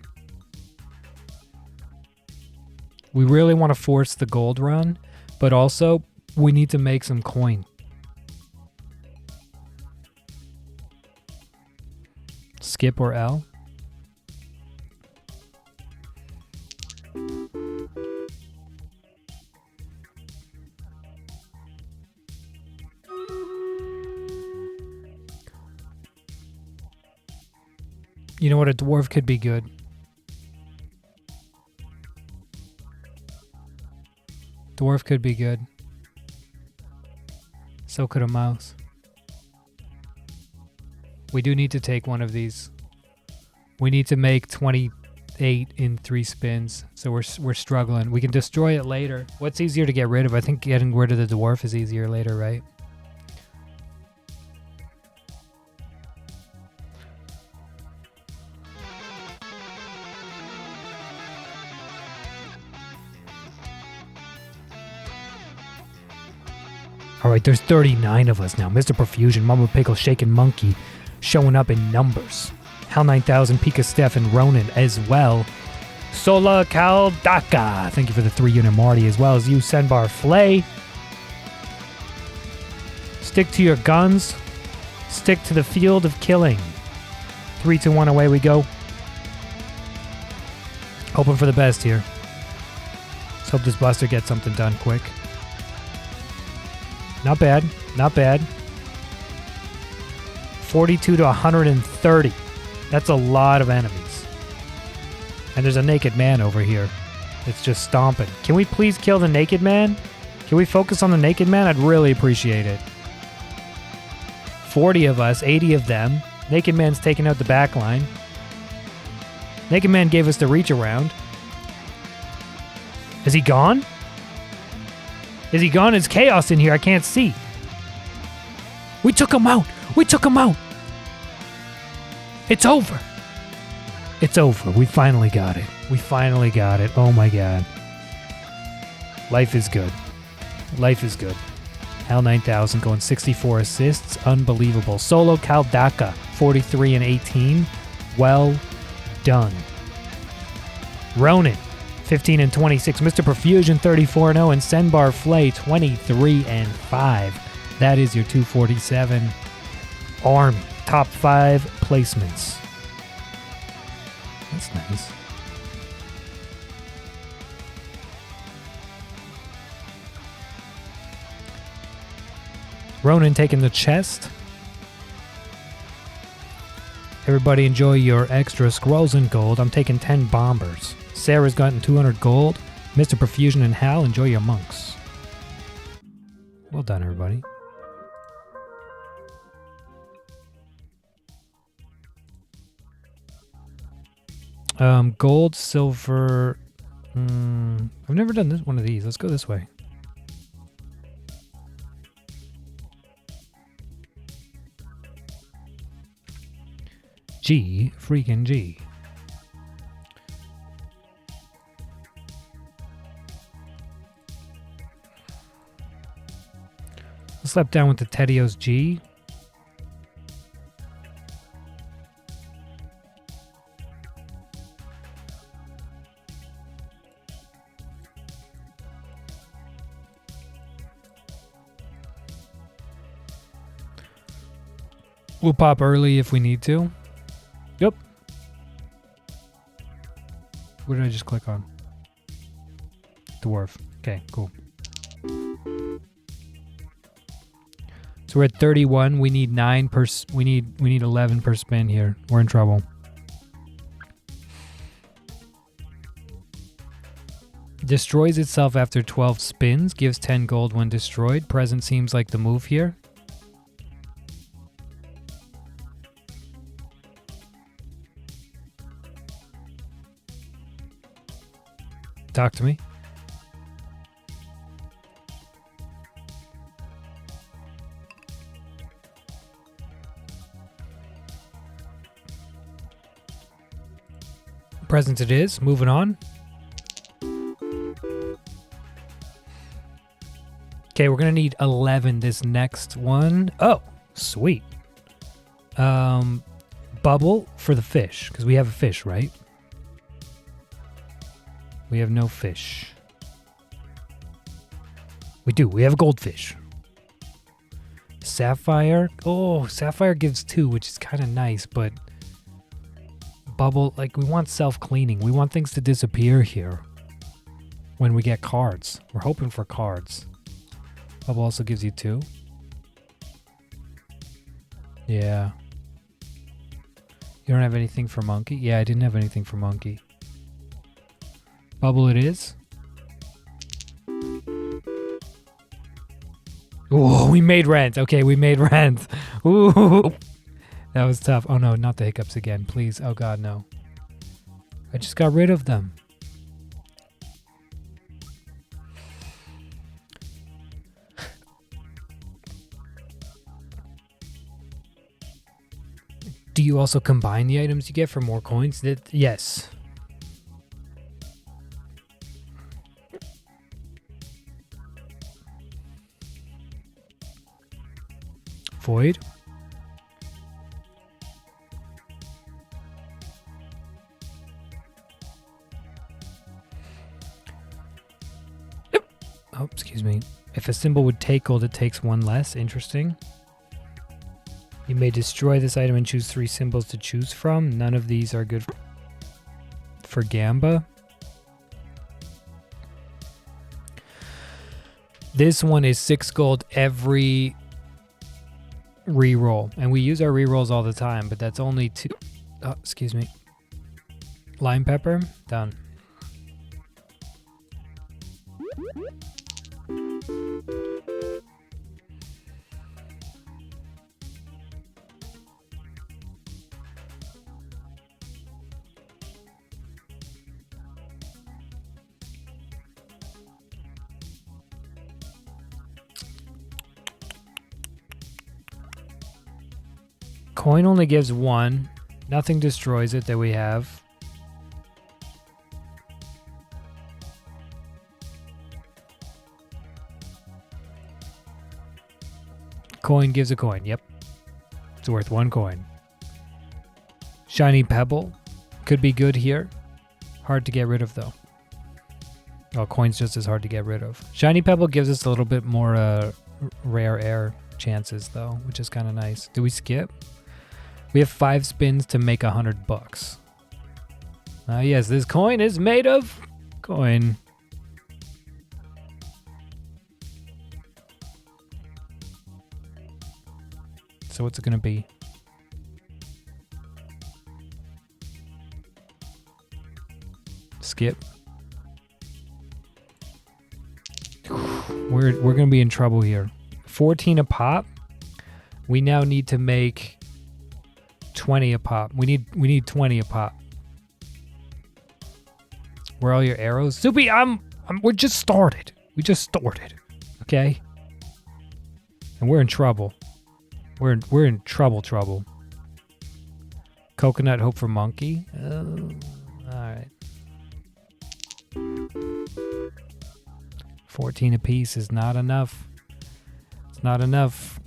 We really want to force the gold run, but also we need to make some coin. Skip or L? You know what? A dwarf could be good. Dwarf could be good. So could a mouse. We do need to take one of these. We need to make 28 in 3 spins. So we're struggling. We can destroy it later. What's easier to get rid of? I think getting rid of the dwarf is easier later, right? Alright, there's 39 of us now. Mr. Perfusion, Mama Pickle, Shaken Monkey showing up in numbers. Hal 9000, Pika Steph, and Ronan as well. Sola Kaldaka, thank you for the 3-unit Marty, as well as you, Senbar Flay. Stick to your guns. Stick to the field of killing. 3, 2, 1, away we go. Hoping for the best here. Let's hope this buster gets something done quick. Not bad. Not bad. 42 to 130. That's a lot of enemies. And there's a naked man over here. It's just stomping. Can we please kill the naked man? Can we focus on the naked man? I'd really appreciate it. 40 of us, 80 of them. Naked man's taking out the back line. Naked man gave us the reach around. Is he gone? Is he gone? It's chaos in here. I can't see. We took him out. We took him out. It's over. It's over. We finally got it. We finally got it. Oh my god. Life is good. Life is good. Hal 9000 going 64 assists. Unbelievable. Solo Kaldaka 43 and 18. Well done. Ronan 15 and 26. Mr. Perfusion 34 and 0. And Senbar Flay 23 and 5. That is your 247 Army. Top 5 placements. That's nice. Ronan taking the chest. Everybody enjoy your extra scrolls and gold. I'm taking 10 bombers. Sarah's gotten 200 gold. Mr. Perfusion and Hal, enjoy your monks. Well done, everybody. Gold, silver. I've never done this one of these. Let's go this way. G, freaking G. Slept down with the Teddios G. We'll pop early if we need to. Yep. What did I just click on? Dwarf. Okay, cool. So we're at 31. We need 9 per. We need 11 per spin here. We're in trouble. Destroys itself after 12 spins. Gives 10 gold when destroyed. Present seems like the move here. Talk to me. Present it is. Moving on. Okay, we're gonna need 11 this next one. Oh, sweet. Bubble for the fish, because we have a fish, right? We have no fish. We do. We have a goldfish. Sapphire. Oh, Sapphire gives 2, which is kind of nice, but Bubble, like, we want self-cleaning. We want things to disappear here when we get cards. We're hoping for cards. Bubble also gives you 2. Yeah. You don't have anything for Monkey? Yeah, I didn't have anything for Monkey. Bubble it is. Ooh, we made rent. Okay, we made rent. Ooh. That was tough. Oh no, not the hiccups again, please. Oh god, no. I just got rid of them. Do you also combine the items you get for more coins? Yes. Void. Oh, excuse me. If a symbol would take gold, it takes 1 less. Interesting. You may destroy this item and choose 3 symbols to choose from. None of these are good for Gamba. This one is 6 gold every reroll. And we use our rerolls all the time, but that's only 2. Oh, excuse me. Lime pepper. Done. Coin only gives 1. Nothing destroys it that we have. Coin gives a coin. Yep. It's worth 1 coin. Shiny Pebble. Could be good here. Hard to get rid of, though. Oh, coin's just as hard to get rid of. Shiny Pebble gives us a little bit more rare air chances, though, which is kind of nice. Do we skip? We have 5 spins to make $100. Yes, this coin is made of coin. So what's it gonna be? Skip. We're gonna be in trouble here. 14 a pop. We now need to make 20 a pop. We need 20 a pop. Where are all your arrows? Soupy, we're just started. We just started. Okay? And we're in trouble. We're in trouble. Coconut, hope for monkey. Alright. 14 apiece is not enough. It's not enough.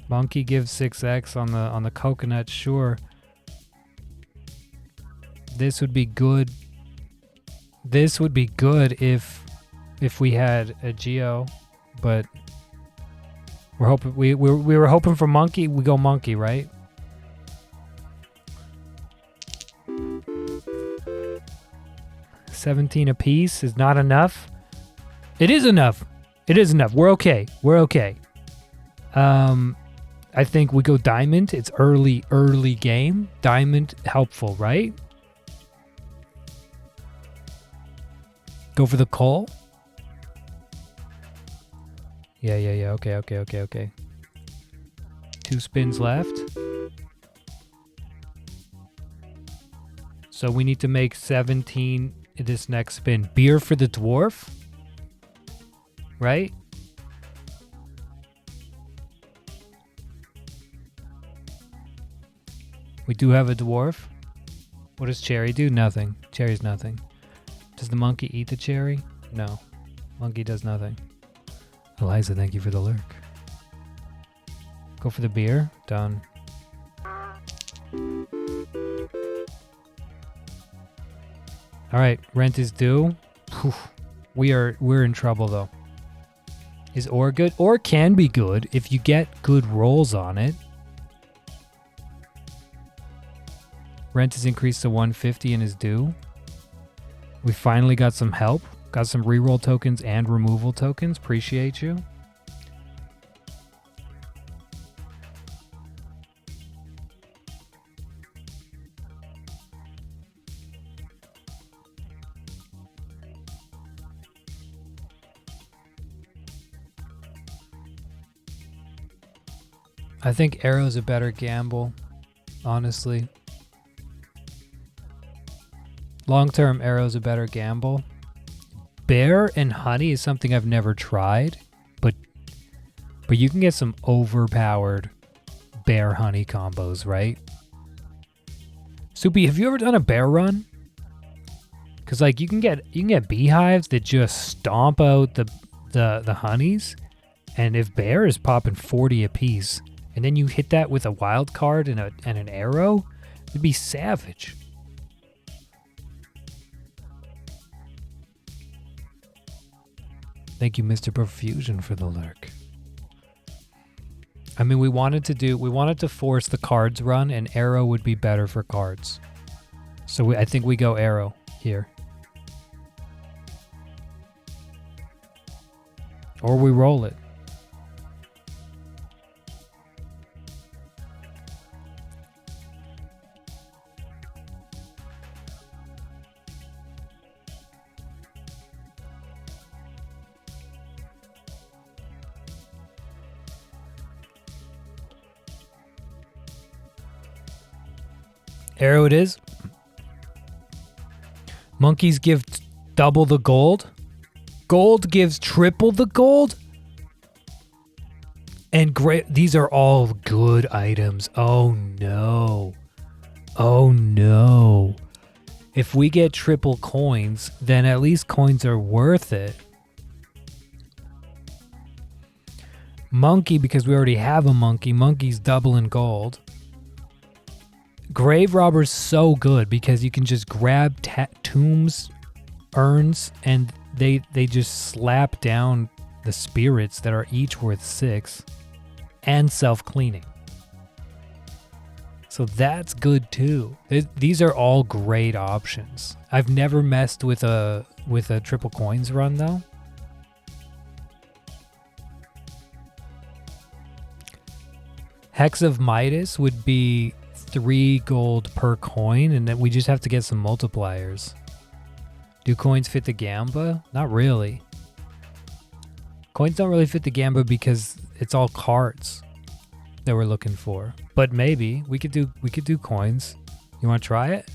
Monkey gives 6x on the coconut, sure. This would be good. This would be good if we had a Geo, but we're hoping we were hoping for monkey. We go monkey, right? $17 apiece is not enough. It is enough. It is enough. We're okay. We're okay. I think we go diamond. It's early game. Diamond helpful, right? Go for the coal. Yeah. Okay. 2 spins left. So we need to make 17 this next spin. Beer for the dwarf. Right? We do have a dwarf. What does Cherry do? Nothing. Cherry's nothing. Does the monkey eat the cherry? No. Monkey does nothing. Eliza, thank you for the lurk. Go for the beer. Done. Alright, rent is due. Whew. We're in trouble though. Is ore good? Ore can be good if you get good rolls on it. Rent is increased to 150 and is due. We finally got some help. Got some reroll tokens and removal tokens. Appreciate you. I think Arrow's a better gamble, honestly. Long-term, Arrow's a better gamble. Bear and honey is something I've never tried, but you can get some overpowered bear honey combos, right? Soupy, have you ever done a bear run? Because like you can get beehives that just stomp out the honeys, and if bear is popping 40 apiece, and then you hit that with a wild card and an arrow, it'd be savage. Thank you, Mr. Profusion, for the lurk. I mean, we wanted to force the cards run, and arrow would be better for cards. So I think we go arrow here. Or we roll it. Arrow it is. Monkeys give double the gold. Gold gives triple the gold. And great, these are all good items. Oh no. Oh no. If we get triple coins, then at least coins are worth it. Monkey, because we already have a monkey. Monkey's double in gold. Grave Robber's so good because you can just grab tombs, urns, and they just slap down the spirits that are each worth 6 and self-cleaning. So that's good too. These are all great options. I've never messed with a triple coins run though. Hex of Midas would be 3 gold per coin, and then we just have to get some multipliers. Do coins fit the Gamba? Not really. Coins don't really fit the Gamba because it's all cards that we're looking for. But maybe we could do coins. You want to try it?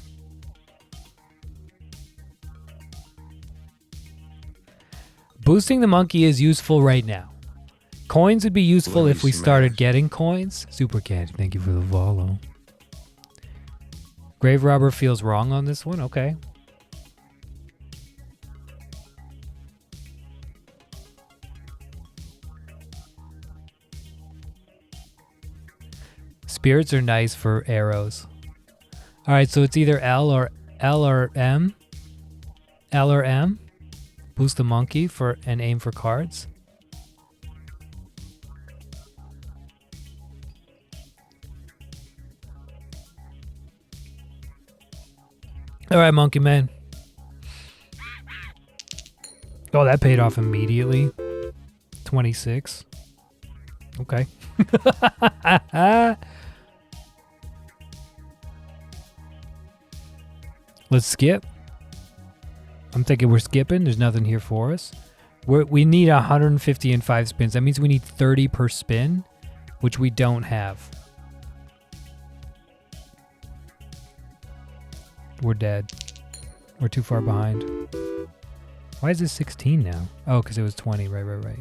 Boosting the monkey is useful right now. Coins would be useful if we started getting coins. Super Cat, thank you for the follow. Grave Robber feels wrong on this one? Okay. Spirits are nice for arrows. Alright, so it's either L or M. L or M. Boost the monkey for and aim for cards. All right, Monkey Man. Oh, that paid off immediately. 26. Okay. Let's skip. I'm thinking we're skipping. There's nothing here for us. We need 150 in 5 spins. That means we need 30 per spin, which we don't have. We're dead. We're too far behind. Why is this 16 now? Oh, because it was 20. Right.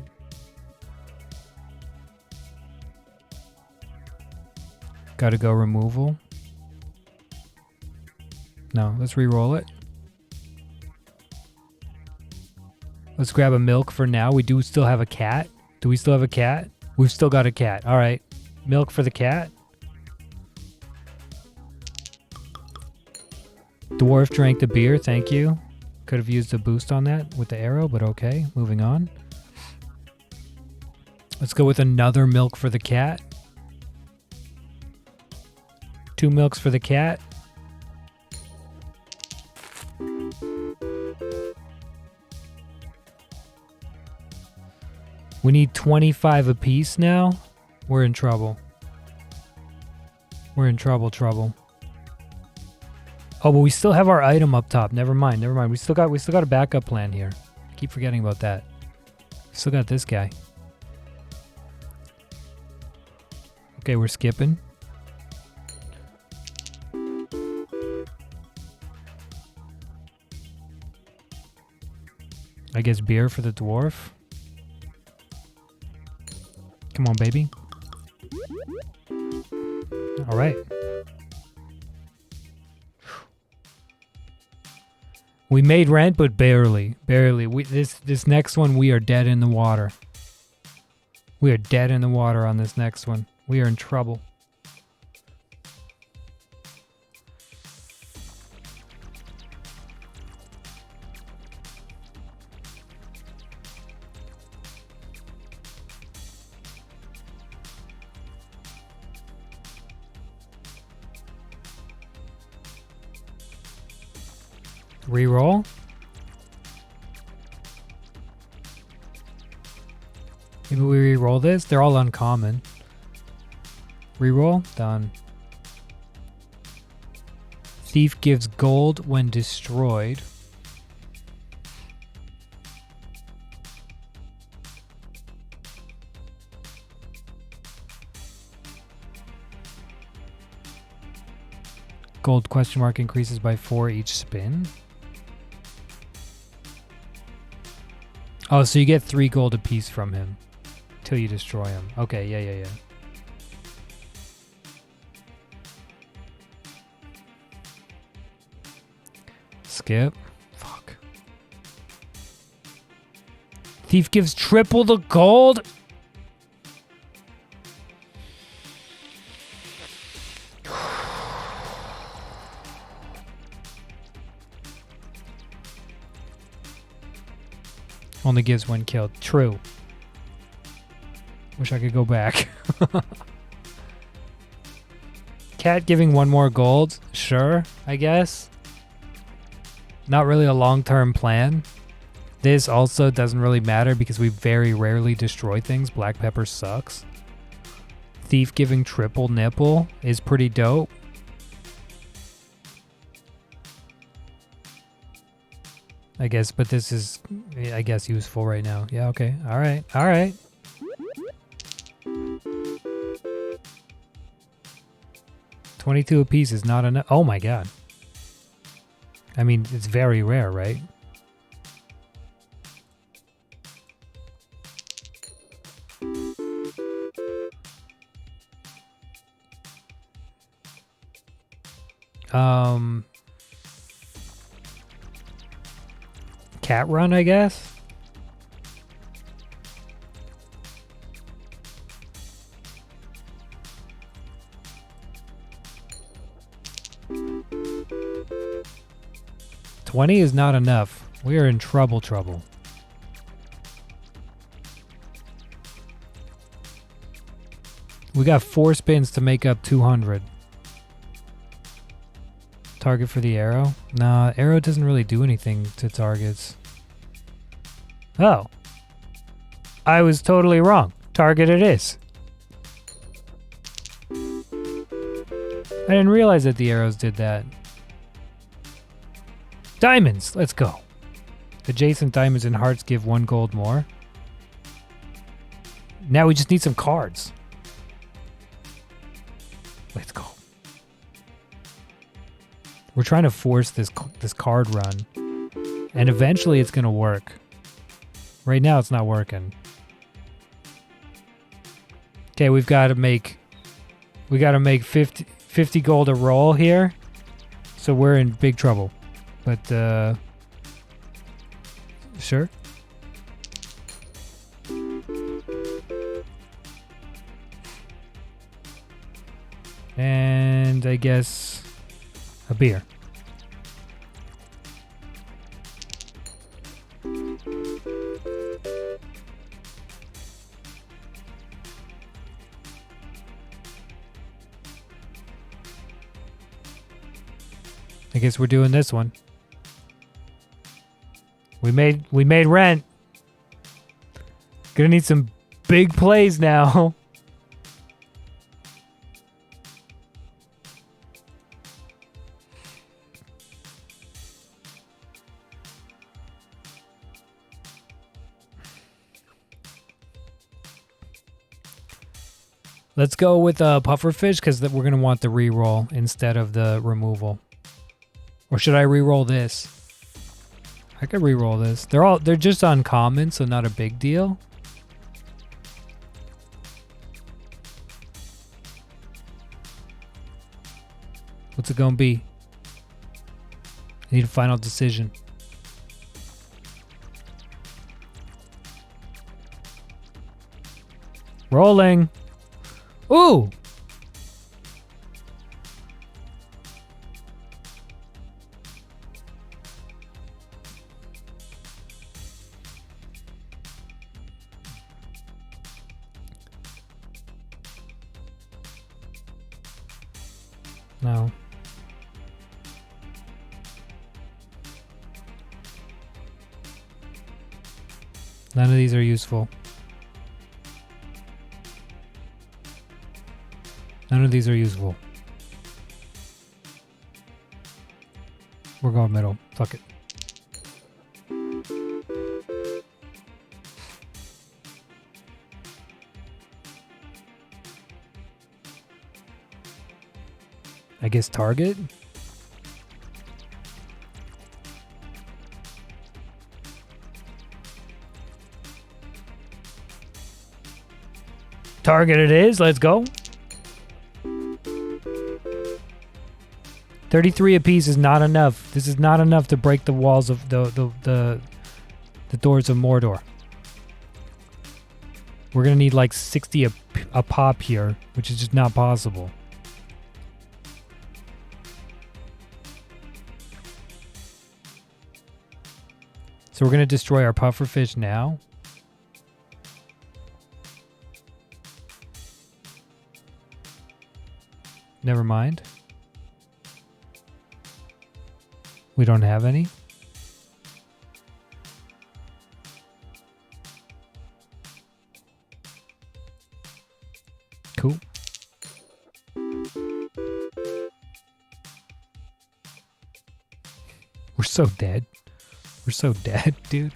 Gotta go removal. No, let's re-roll it. Let's grab a milk for now. We do still have a cat. Do we still have a cat? We've still got a cat. All right. Milk for the cat. Dwarf drank the beer. Thank you. Could have used a boost on that with the arrow, but okay. Moving on. Let's go with another milk for the cat. 2 milks for the cat. We need 25 apiece now. We're in trouble. We're in trouble. Oh, but we still have our item up top. Never mind. We still got a backup plan here. I keep forgetting about that. Still got this guy. Okay, we're skipping. I guess beer for the dwarf. Come on, baby. All right. We made rent, but barely. This next one, we are dead in the water. We are dead in the water on this next one. We are in trouble. Reroll. Maybe we re-roll this. They're all uncommon. Reroll. Done. Thief gives gold when destroyed. Gold question mark increases by 4 each spin. Oh, so you get 3 gold apiece from him till you destroy him. Okay, yeah. Skip. Fuck. Thief gives triple the gold? Only gives when killed. True. Wish I could go back. Cat giving 1 more gold? Sure, I guess. Not really a long-term plan. This also doesn't really matter because we very rarely destroy things. Black pepper sucks. Thief giving triple nipple is pretty dope. I guess, but this is, I guess, useful right now. Yeah, okay. All right. $22 apiece is not enough. Oh my god. I mean, it's very rare, right? Cat run, I guess. $20 is not enough. We are in trouble. We got 4 spins to make up 200. Target for the arrow? Nah, arrow doesn't really do anything to targets. Oh. I was totally wrong. Target it is. I didn't realize that the arrows did that. Diamonds! Let's go. Adjacent diamonds and hearts give 1 gold more. Now we just need some cards. Let's go. We're trying to force this card run. And eventually it's going to work. Right now it's not working. Okay, we got to make 50 gold a roll here. So we're in big trouble. But sure. And I guess a beer. I guess we're doing this one. We made rent. Gonna need some big plays now. Let's go with pufferfish because we're gonna want the reroll instead of the removal. Or should I reroll this? I could reroll this. They're just uncommon, so not a big deal. What's it gonna be? I need a final decision. Rolling. Ooh! No. None of these are useful. None of these are useful. We're going middle. Fuck it. I guess target? Target it is. Let's go. 33 apiece is not enough. This is not enough to break the walls of the doors of Mordor. We're gonna need like 60 a pop here, which is just not possible. So we're gonna destroy our pufferfish now. Never mind. We don't have any. Cool. We're so dead. We're so dead, dude.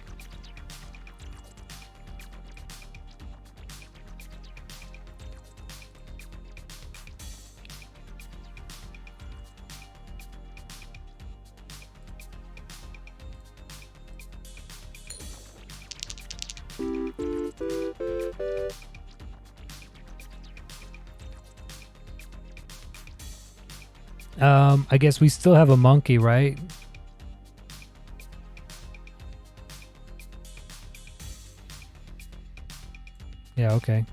I guess we still have a monkey, right? Yeah, okay.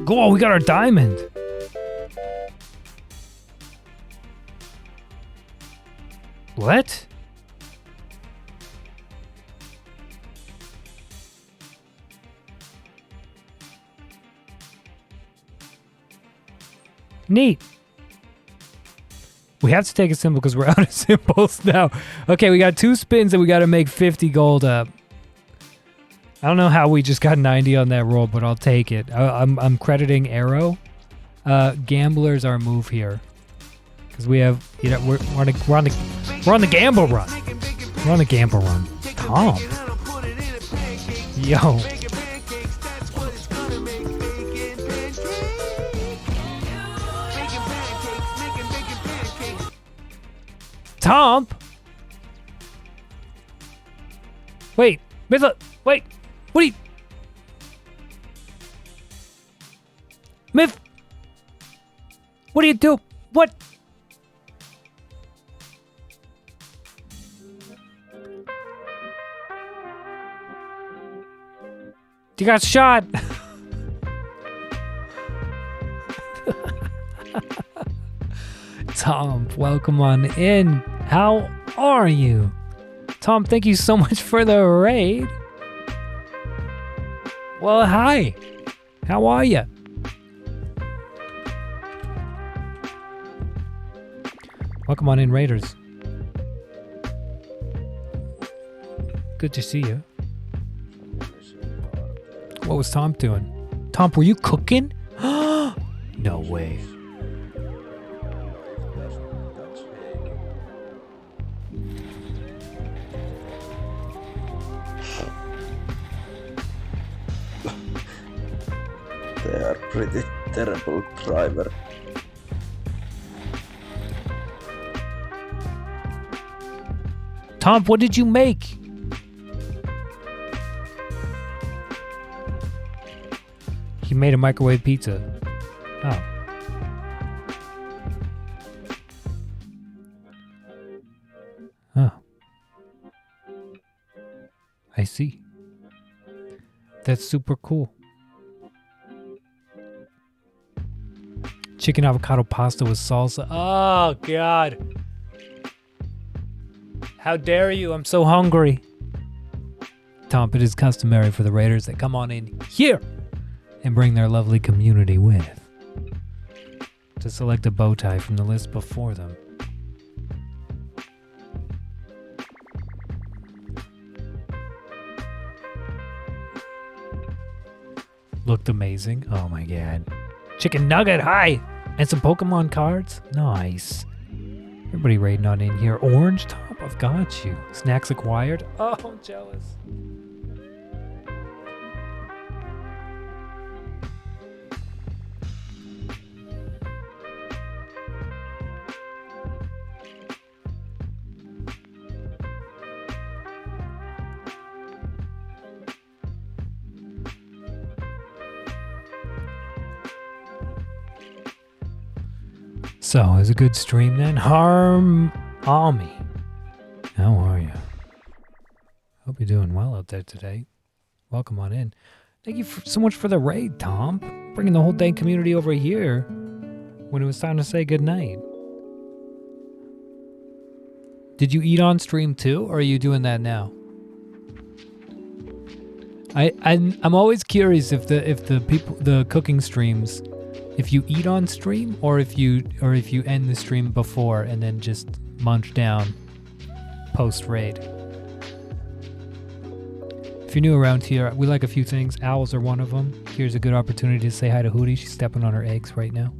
Go, we got our diamond. What? Neat. We have to take a symbol because we're out of symbols now. Okay, we got 2 spins and we got to make 50 gold up. I don't know how we just got 90 on that roll, but I'll take it. I'm crediting Arrow. Gambler's our move here. Because we have, you know, we're on the gamble run. We're on the gamble run. Tom. Yo. Tom. Wait, Myth. Wait. What are you? Myth. What do you do? What? You got shot. Tom, welcome on in. How are you? Tom, thank you so much for the raid. Well, hi. How are you? Welcome on in, Raiders. Good to see you. What was Tom doing? Tom, were you cooking? No way. They are pretty terrible driver. Tom, what did you make? He made a microwave pizza. Oh. Oh. I see. That's super cool. Chicken avocado pasta with salsa. Oh, God. How dare you? I'm so hungry. Tom, it is customary for the Raiders that come on in here and bring their lovely community with to select a bow tie from the list before them. Looked amazing. Oh my God. Chicken nugget, hi! And some Pokemon cards. Nice. Everybody raiding on in here. Orange top, I've got you. Snacks acquired. Oh, I'm jealous. So, it was a good stream then. Harm Army. How are you? Hope you're doing well out there today. Welcome on in. Thank you so much for the raid, Tom. Bringing the whole dang community over here when it was time to say goodnight. Did you eat on stream too, or are you doing that now? I'm always curious if the cooking streams, if you eat on stream or if you end the stream before and then just munch down post raid. If you're new around here, we like a few things. Owls are one of them. Here's a good opportunity to say hi to Hootie. She's stepping on her eggs right now.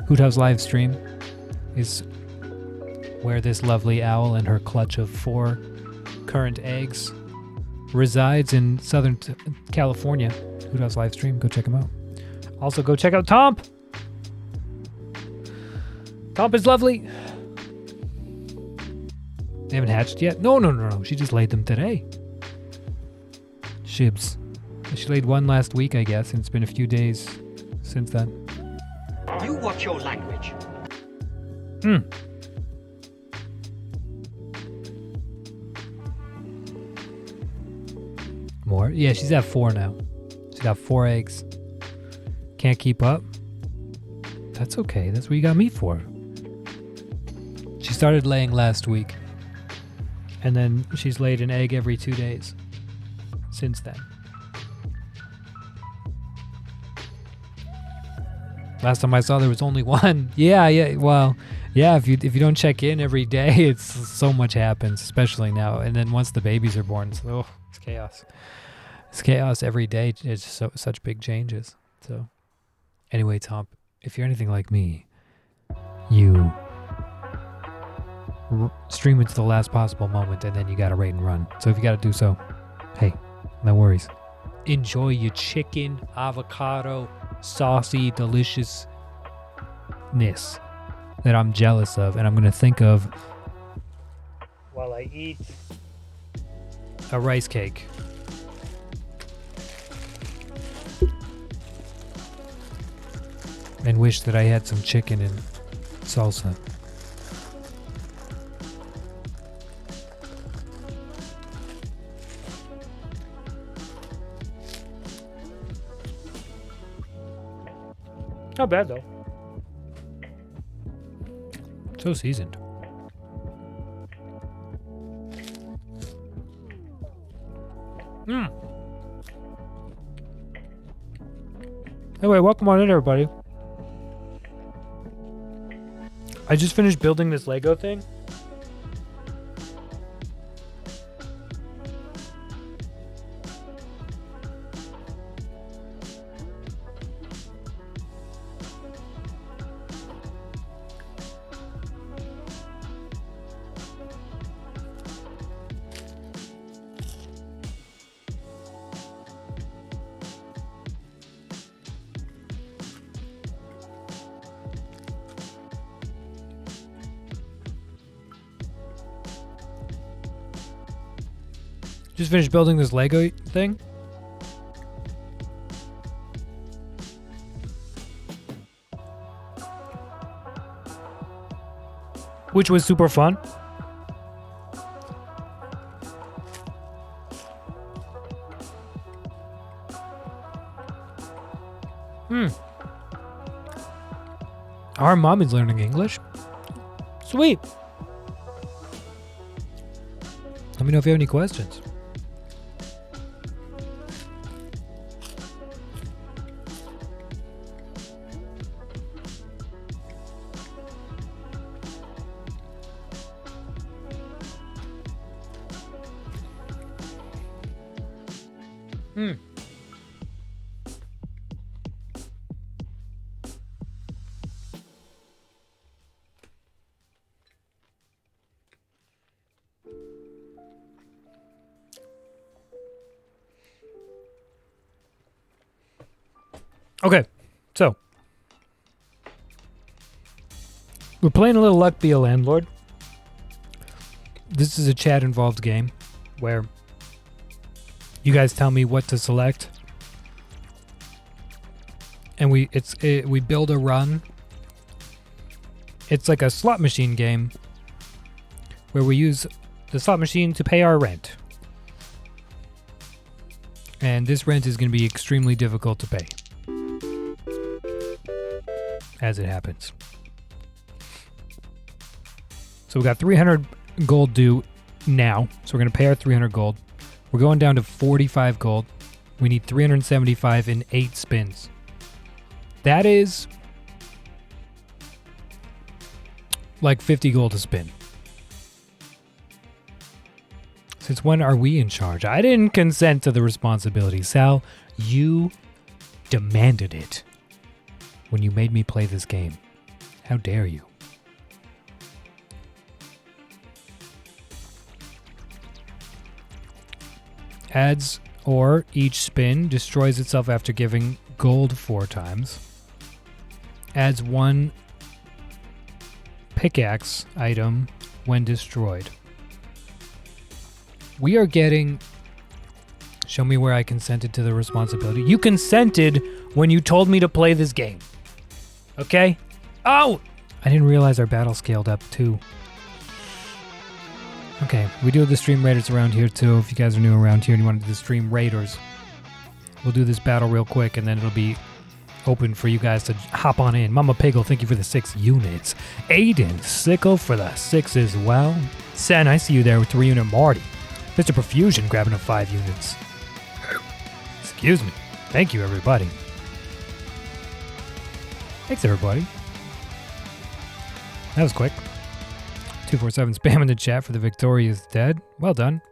Hoot House live stream is where this lovely owl and her clutch of 4 current eggs resides in Southern California. Hoot House live stream, go check him out. Also, go check out Tomp. Tomp is lovely. They haven't hatched yet? No. She just laid them today. Shibs. She laid one last week, I guess, and it's been a few days since then. You watch your language. More? Yeah, she's at 4 now. She's got 4 eggs. Can't keep up? That's okay. That's what you got me for. She started laying last week. And then she's laid an egg every 2 days since then. Last time I saw there was only one. Yeah. Well, yeah. If you don't check in every day, it's so much happens, especially now. And then once the babies are born, it's chaos. It's chaos every day. It's such big changes. So, anyway, Tom, if you're anything like me, you stream it to the last possible moment, and then you gotta rate and run. So if you gotta do so, hey, no worries. Enjoy your chicken, avocado, saucy deliciousness that I'm jealous of, and I'm gonna think of while I eat a rice cake. And wish that I had some chicken and salsa. Not bad though. So seasoned. Anyway, welcome on in, everybody. I just finished building this Lego thing. Just finished building this Lego thing. Which was super fun. Our mom is learning English. Sweet. Let me know if you have any questions. Okay, so we're playing a little Luck Be a Landlord. This is a chat-involved game where you guys tell me what to select, and we build a run. It's like a slot machine game where we use the slot machine to pay our rent, and this rent is going to be extremely difficult to pay. As it happens. So we got 300 gold due now. So we're going to pay our 300 gold. We're going down to 45 gold. We need 375 in 8 spins. That is like 50 gold a spin. Since when are we in charge? I didn't consent to the responsibility. Sal, you demanded it. When you made me play this game. How dare you? Adds or each spin destroys itself after giving gold 4 times. Adds 1 pickaxe item when destroyed. We are getting... Show me where I consented to the responsibility. You consented when you told me to play this game. Okay? Oh! I didn't realize our battle scaled up too. Okay, we do the stream raiders around here too. If you guys are new around here and you want to do the stream raiders, we'll do this battle real quick and then it'll be open for you guys to hop on in. Mama Piggle, thank you for the 6 units. Aiden Sickle for the 6 as well. Sen, I see you there with 3 unit Marty. Mr. Profusion grabbing up 5 units. Excuse me. Thank you, everybody. Thanks, everybody. That was quick. 247 spam in the chat for the Victoria's dead. Well done.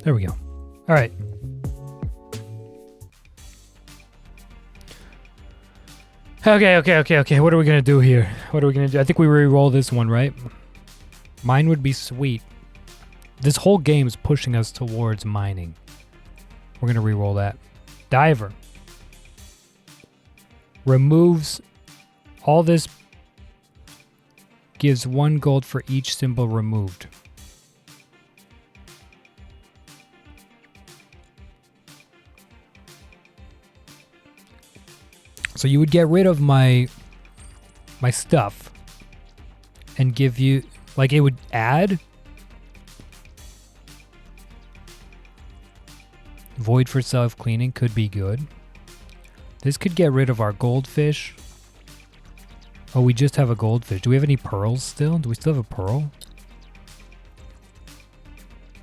There we go. All right. Okay. What are we gonna do here? What are we gonna do? I think we re-roll this one, right? Mine would be sweet. This whole game is pushing us towards mining. We're gonna re-roll that. Diver. Removes all this. Gives 1 gold for each symbol removed. So you would get rid of my stuff and give you, like, it would add void for self-cleaning could be good. This could get rid of our goldfish. Oh, we just have a goldfish. Do we have any pearls still? Do we still have a pearl?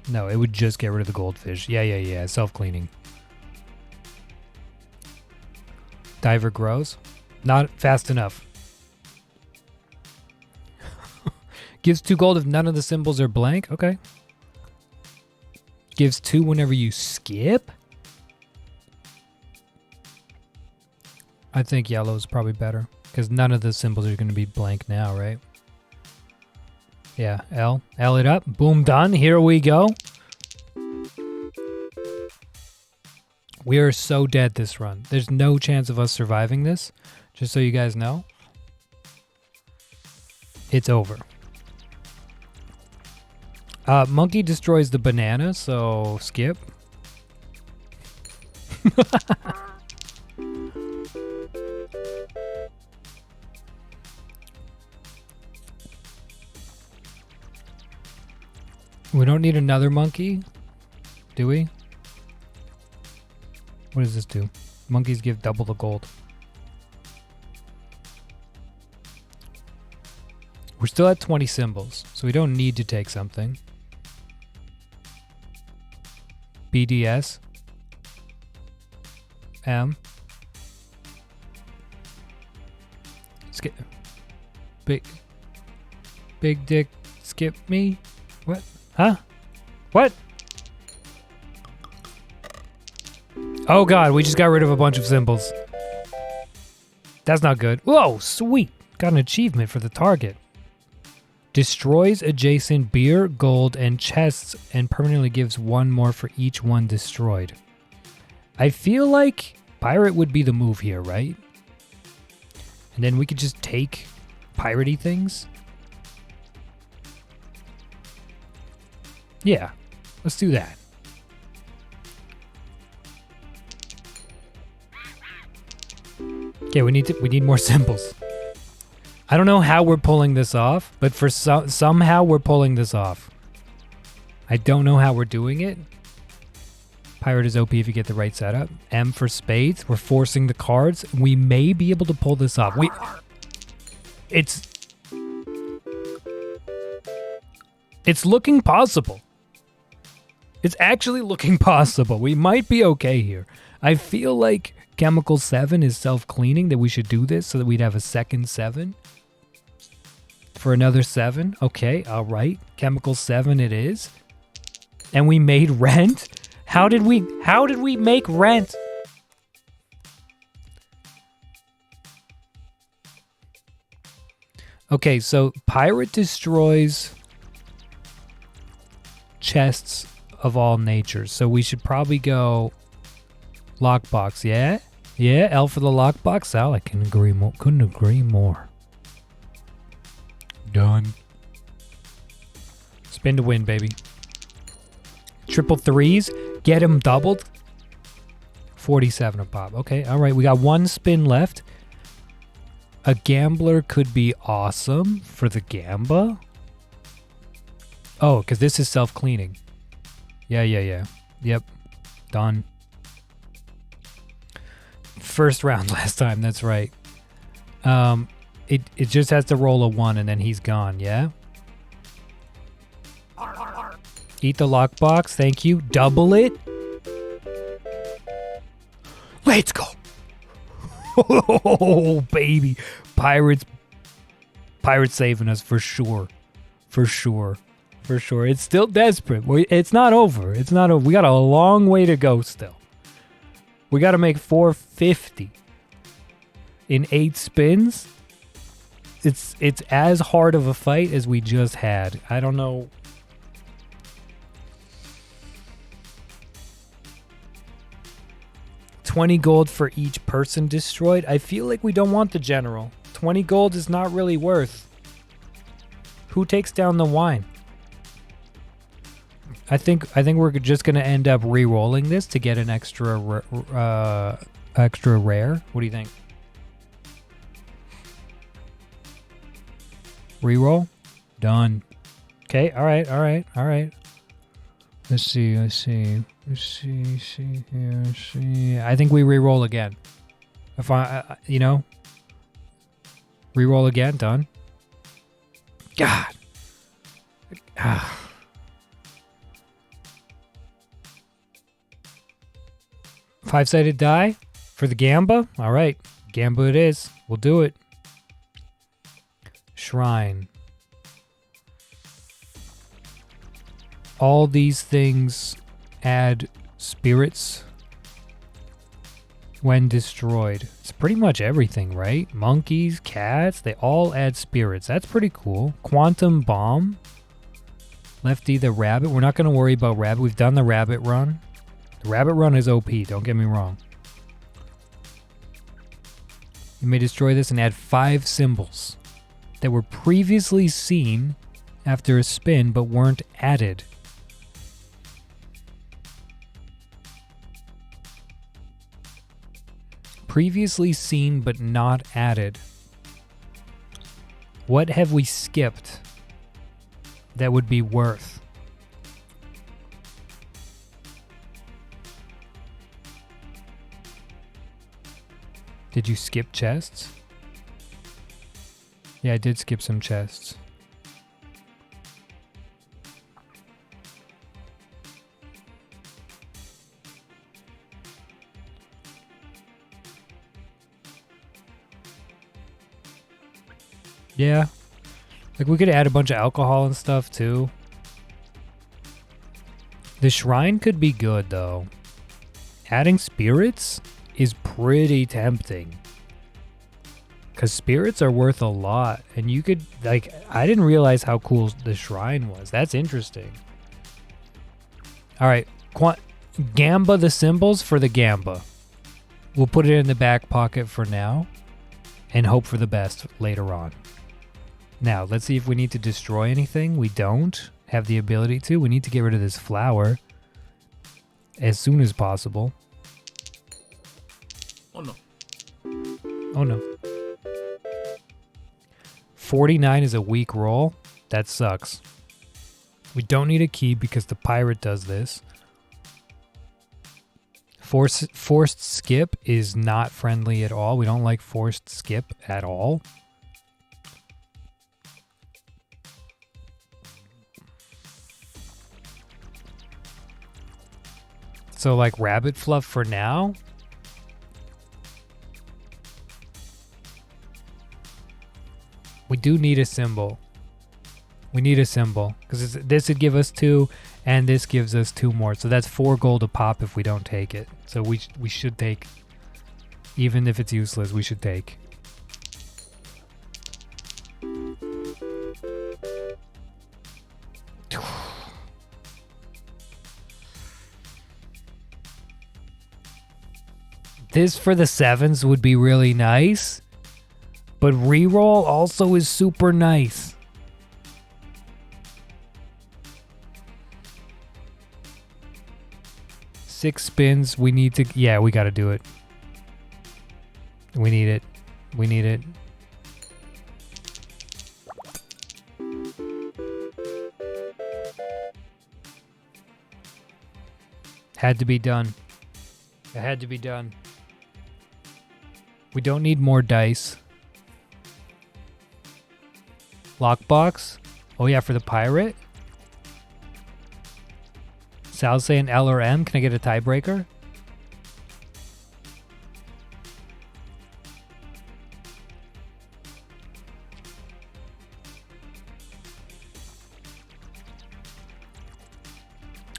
No, it would just get rid of the goldfish. Yeah. Self-cleaning. Diver grows. Not fast enough. Gives 2 gold if none of the symbols are blank. Okay. Gives 2 whenever you skip. I think yellow is probably better because none of the symbols are going to be blank now, right? Yeah, L it up. Boom, done. Here we go. We are so dead this run. There's no chance of us surviving this. Just so you guys know. It's over. Monkey destroys the banana, so skip. We don't need another monkey, do we? What does this do? Monkeys give double the gold. We're still at 20 symbols, so we don't need to take something. BDS. M. Skip. Big dick skip me? What? Huh? What? Oh god, we just got rid of a bunch of symbols. That's not good. Whoa, sweet. Got an achievement for the target. Destroys adjacent beer, gold, and chests and permanently gives 1 more for each one destroyed. I feel like pirate would be the move here, right? And then we could just take piratey things. Yeah, let's do that. Okay, we need more symbols. I don't know how we're pulling this off, but for somehow we're pulling this off. I don't know how we're doing it. Pirate is OP if you get the right setup. M for spades. We're forcing the cards. We may be able to pull this off. It's looking possible. It's actually looking possible. We might be okay here. I feel like Chemical 7 is self-cleaning, that we should do this so that we'd have a second 7. For another 7. Okay, all right. Chemical 7 it is. And we made rent? How did we make rent? Okay, so pirate destroys chests of all natures. So we should probably go lockbox, yeah? Yeah, L for the lockbox. Sal, I can agree more. Couldn't agree more. Done. Spin to win, baby. Triple threes. Get him doubled. 47 a pop. Okay, all right. We got one spin left. A gambler could be awesome for the gamba. Oh, because this is self-cleaning. Yeah. Yep. Done. First round last time, that's right. It just has to roll a 1 and then he's gone, yeah? Eat the lockbox, thank you. Double it. Let's go. Oh, baby. Pirates saving us for sure. For sure. It's still desperate. It's not over. It's not over. We got a long way to go still. We got to make 450 in 8 spins. It's as hard of a fight as we just had. I don't know. $20 gold for each person destroyed. I feel like we don't want the general. 20 gold is not really worth. Who takes down the wine? I think we're just gonna end up re-rolling this to get an extra rare. What do you think? Re-roll? Done. Okay. All right. Let's see. I think we re-roll again. If I re-roll again. Done. God. Five-sided die for the gamba. All right, gamba it is. We'll do it. Shrine. All these things add spirits when destroyed. It's pretty much everything, right? Monkeys, cats, they all add spirits. That's pretty cool. Quantum bomb. Lefty the rabbit. We're not going to worry about rabbit. We've done the rabbit run. The rabbit run is OP, don't get me wrong. You may destroy this and add 5 symbols that were previously seen after a spin but weren't added. Previously seen but not added. What have we skipped that would be worth? Did you skip chests? Yeah, I did skip some chests. Yeah. Like, we could add a bunch of alcohol and stuff, too. The shrine could be good, though. Adding spirits is pretty tempting. Because spirits are worth a lot. And you could, like, I didn't realize how cool the shrine was. That's interesting. Alright. Gamba the symbols for the gamba. We'll put it in the back pocket for now. And hope for the best later on. Now, let's see if we need to destroy anything. We don't have the ability to. We need to get rid of this flower as soon as possible. Oh no. Oh no. 49 is a weak roll. That sucks. We don't need a key because the pirate does this. Forced skip is not friendly at all. We don't like forced skip at all. So like rabbit fluff for now. We do need a symbol. We need a symbol because this would give us 2 and this gives us 2 more. So that's 4 gold a pop if we don't take it. So we should take, even if it's useless, we should take. this for the 7s would be really nice, but reroll also is super nice. Six spins. We need to. Yeah, we got to do it. We need it. We need it. Had to be done. It had to be done. We don't need more dice. Lockbox. Oh yeah, for the pirate. Sal's saying L or M. Can I get a tiebreaker?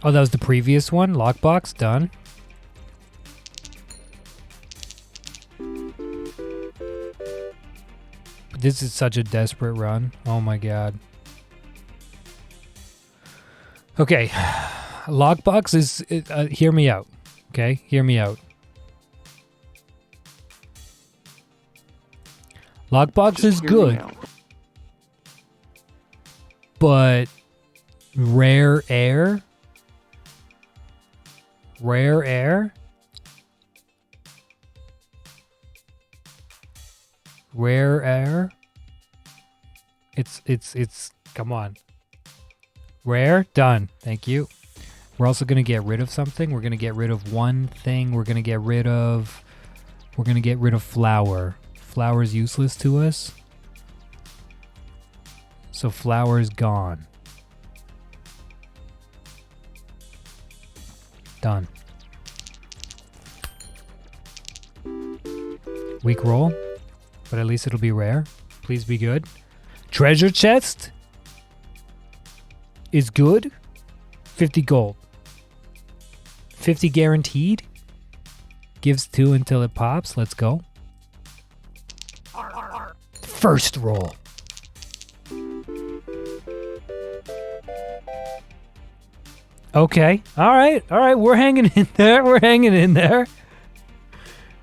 Oh, that was the previous one. Lockbox, done. This is such a desperate run. Oh my god. Okay. Lockbox is... hear me out. Okay? Hear me out. Lockbox is good. But... Rare air? Rare air? Rare air? It's... Come on. Rare? Done. Thank you. We're also going to get rid of something. We're going to get rid of one thing. We're going to get rid of... We're going to get rid of flour. Flour is useless to us. So flour is gone. Done. Weak roll. But at least it'll be rare. Please be good. Treasure chest is good. 50 gold. 50 guaranteed. Gives 2 until it pops. Let's go. First roll. Okay. All right. All right. We're hanging in there. We're hanging in there.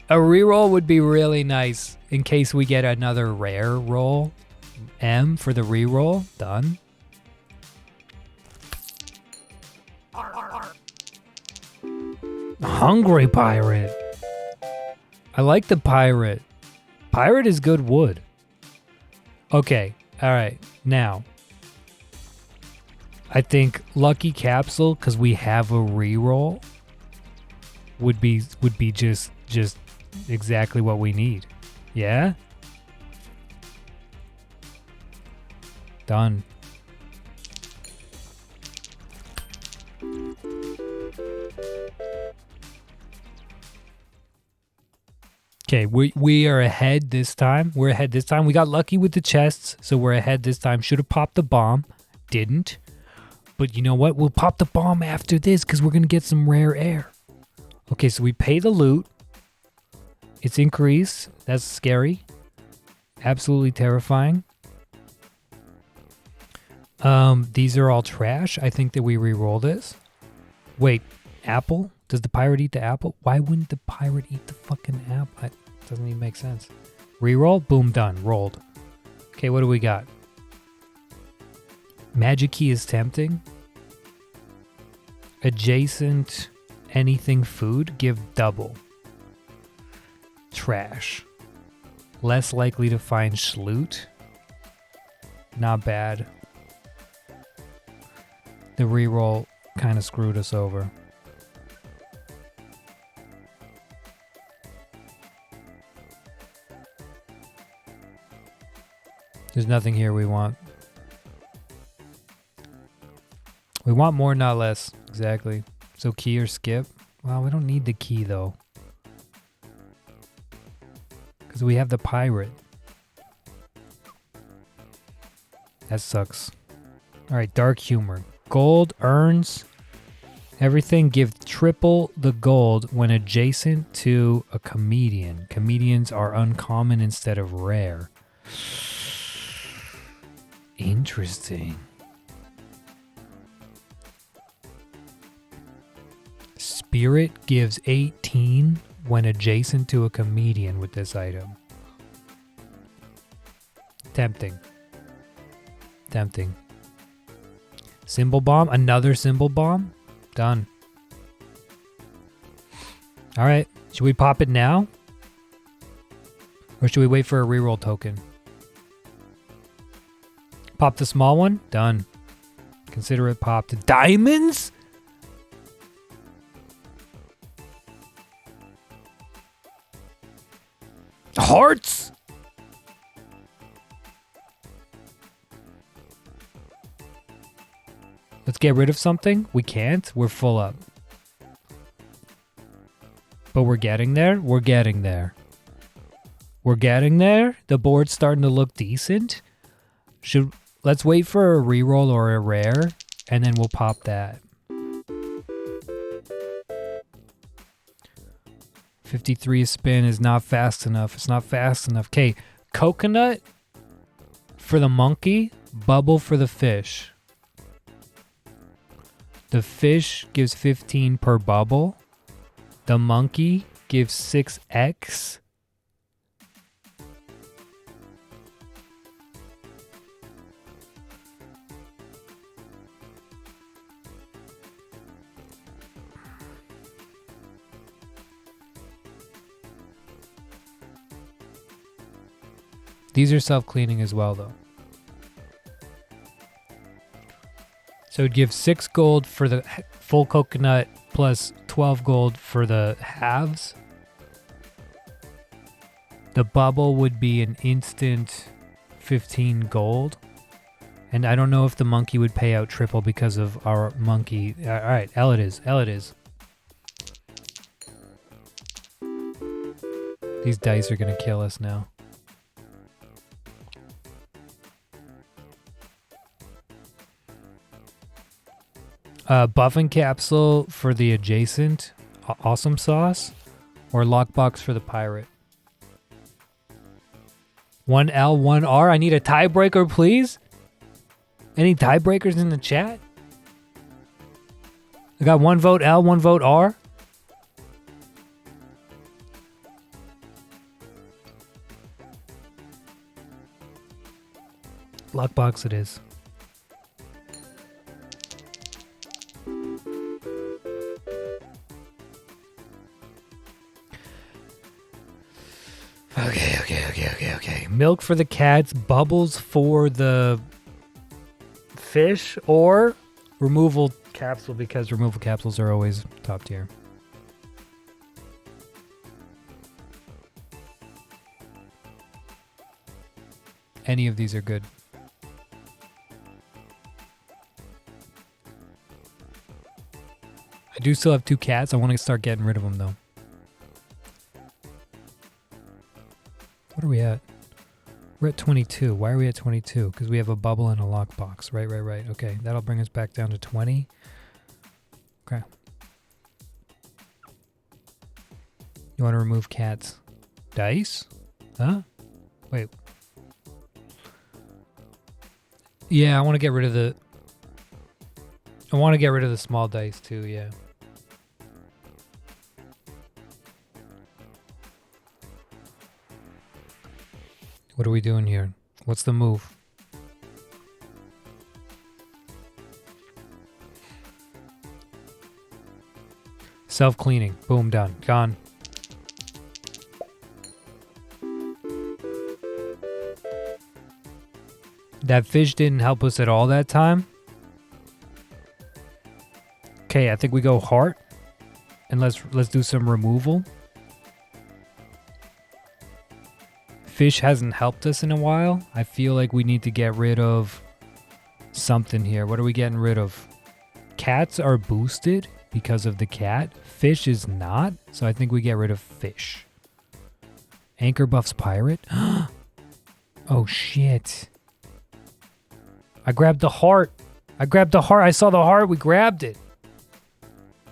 A reroll would be really nice in case we get another rare roll. M for the reroll. Done. Hungry pirate. I like the pirate. Pirate is good wood. Okay. All right. Now, I think lucky capsule, because we have a reroll, would be just exactly what we need. Yeah? Done. Okay, we are ahead this time. We're ahead this time. We got lucky with the chests, so we're ahead this time. Should have popped the bomb. Didn't. But you know what? We'll pop the bomb after this because we're going to get some rare air. Okay, so we pay the loot. It's increased. That's scary. Absolutely terrifying. These are all trash. I think that we re-roll this. Wait, apple? Does the pirate eat the apple? Why wouldn't the pirate eat the fucking apple? That doesn't even make sense. Reroll? Boom, done. Rolled. Okay, what do we got? Magic key is tempting. Adjacent anything food, give double. Trash. Less likely to find schloot. Not bad. The reroll kind of screwed us over. There's nothing here we want. We want more, not less. Exactly. So key or skip? Well, we don't need the key though. Because we have the pirate. That sucks. Alright, dark humor. Gold earns everything. Give triple the gold when adjacent to a comedian. Comedians are uncommon instead of rare. Interesting. Spirit gives 18 when adjacent to a comedian with this item. Tempting. Tempting. Symbol bomb? Another symbol bomb? Done. Alright. Should we pop it now? Or should we wait for a reroll token? Pop the small one? Done. Consider it popped. Diamonds? Hearts? Let's get rid of something. We can't. We're full up. But we're getting there. We're getting there. We're getting there. The board's starting to look decent. Let's wait for a reroll or a rare, and then we'll pop that. 53 a spin is not fast enough. It's not fast enough. Okay, coconut for the monkey, bubble for the fish. The fish gives 15 per bubble. The monkey gives 6x. These are self-cleaning as well, though. So it'd give 6 gold for the full coconut plus 12 gold for the halves. The bubble would be an instant 15 gold. And I don't know if the monkey would pay out triple because of our monkey. All right, L it is. L it is. These dice are going to kill us now. Buffing capsule for the adjacent awesome sauce, or lockbox for the pirate. 1L, 1R. I need a tiebreaker, please. Any tiebreakers in the chat? I got 1 vote L, 1 vote R. Lockbox it is. Okay. Milk for the cats, bubbles for the fish, or removal capsule, because removal capsules are always top tier. Any of these are good. I do still have 2 cats. I want to start getting rid of them, though. What are we at? We're at 22. Why are we at 22? Because we have a bubble and a lockbox. Right. Okay, that'll bring us back down to 20. Okay. You want to remove cats? Dice? Huh? Wait. Yeah, I want to get rid of the... I want to get rid of the small dice too, yeah. What are we doing here? What's the move? Self-cleaning. Boom, done. Gone. That fish didn't help us at all that time. Okay, I think we go heart. And let's do some removal. Fish hasn't helped us in a while. I feel like we need to get rid of something here. What are we getting rid of? Cats are boosted because of the cat. Fish is not. So I think we get rid of fish. Anchor buffs pirate. Oh shit. I grabbed the heart. I saw the heart. We grabbed it.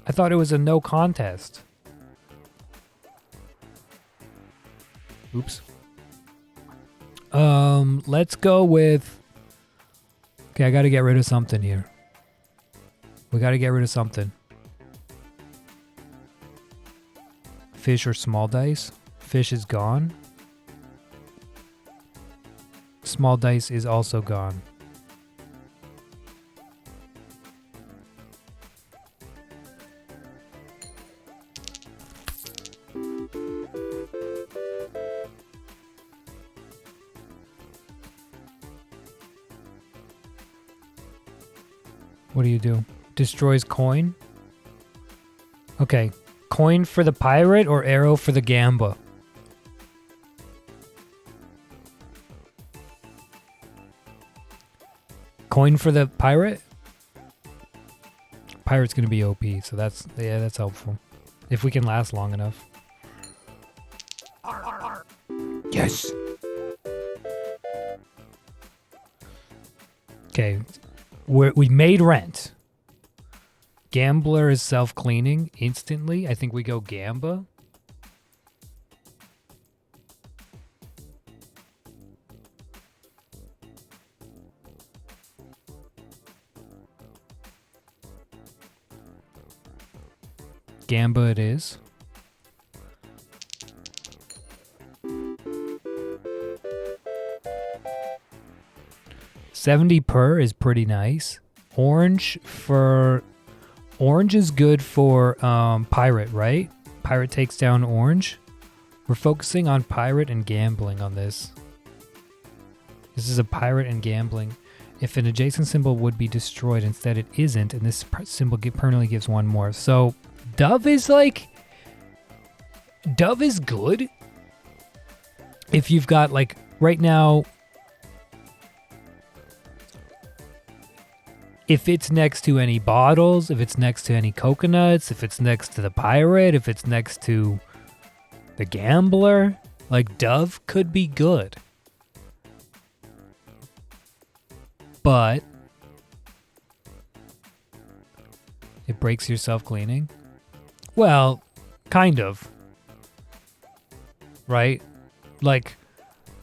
I thought it was a no contest. Oops. Let's go with... Okay, I gotta get rid of something here. We gotta get rid of something. fish or small dice. Fish is gone. Small dice is also gone. What do you do? Destroys coin? Okay. Coin for the pirate or arrow for the gamba? Coin for the pirate? Pirate's gonna be OP, so that's helpful. If we can last long enough. Yes! Okay. We made rent. Gambler is self-cleaning instantly. I think we go Gamba. Gamba it is. $70 per is pretty nice. Orange is good for pirate, right? Pirate takes down orange. We're focusing on pirate and gambling on this. This is a pirate and gambling. If an adjacent symbol would be destroyed, instead it isn't, and this symbol permanently gives one more. So Dove is good. If you've got like right now, if it's next to any bottles, if it's next to any coconuts, if it's next to the pirate, if it's next to the gambler, like Dove could be good. But it breaks your self-cleaning. Well, kind of. Right? Like,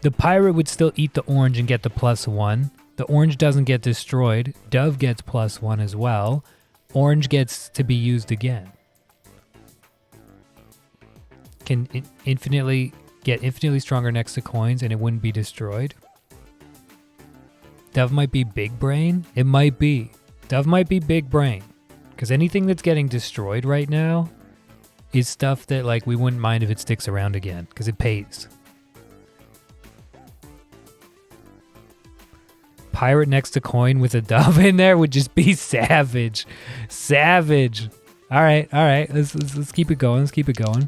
the pirate would still eat the orange and get the +1. The orange doesn't get destroyed. Dove gets +1 as well. Orange gets to be used again. Can get infinitely stronger next to coins and it wouldn't be destroyed. Dove might be big brain. It might be. Dove might be big brain. Because anything that's getting destroyed right now is stuff that like we wouldn't mind if it sticks around again. Because it pays. Pirate next to coin with a dove in there would just be savage. Savage. All right. Let's keep it going. Let's keep it going.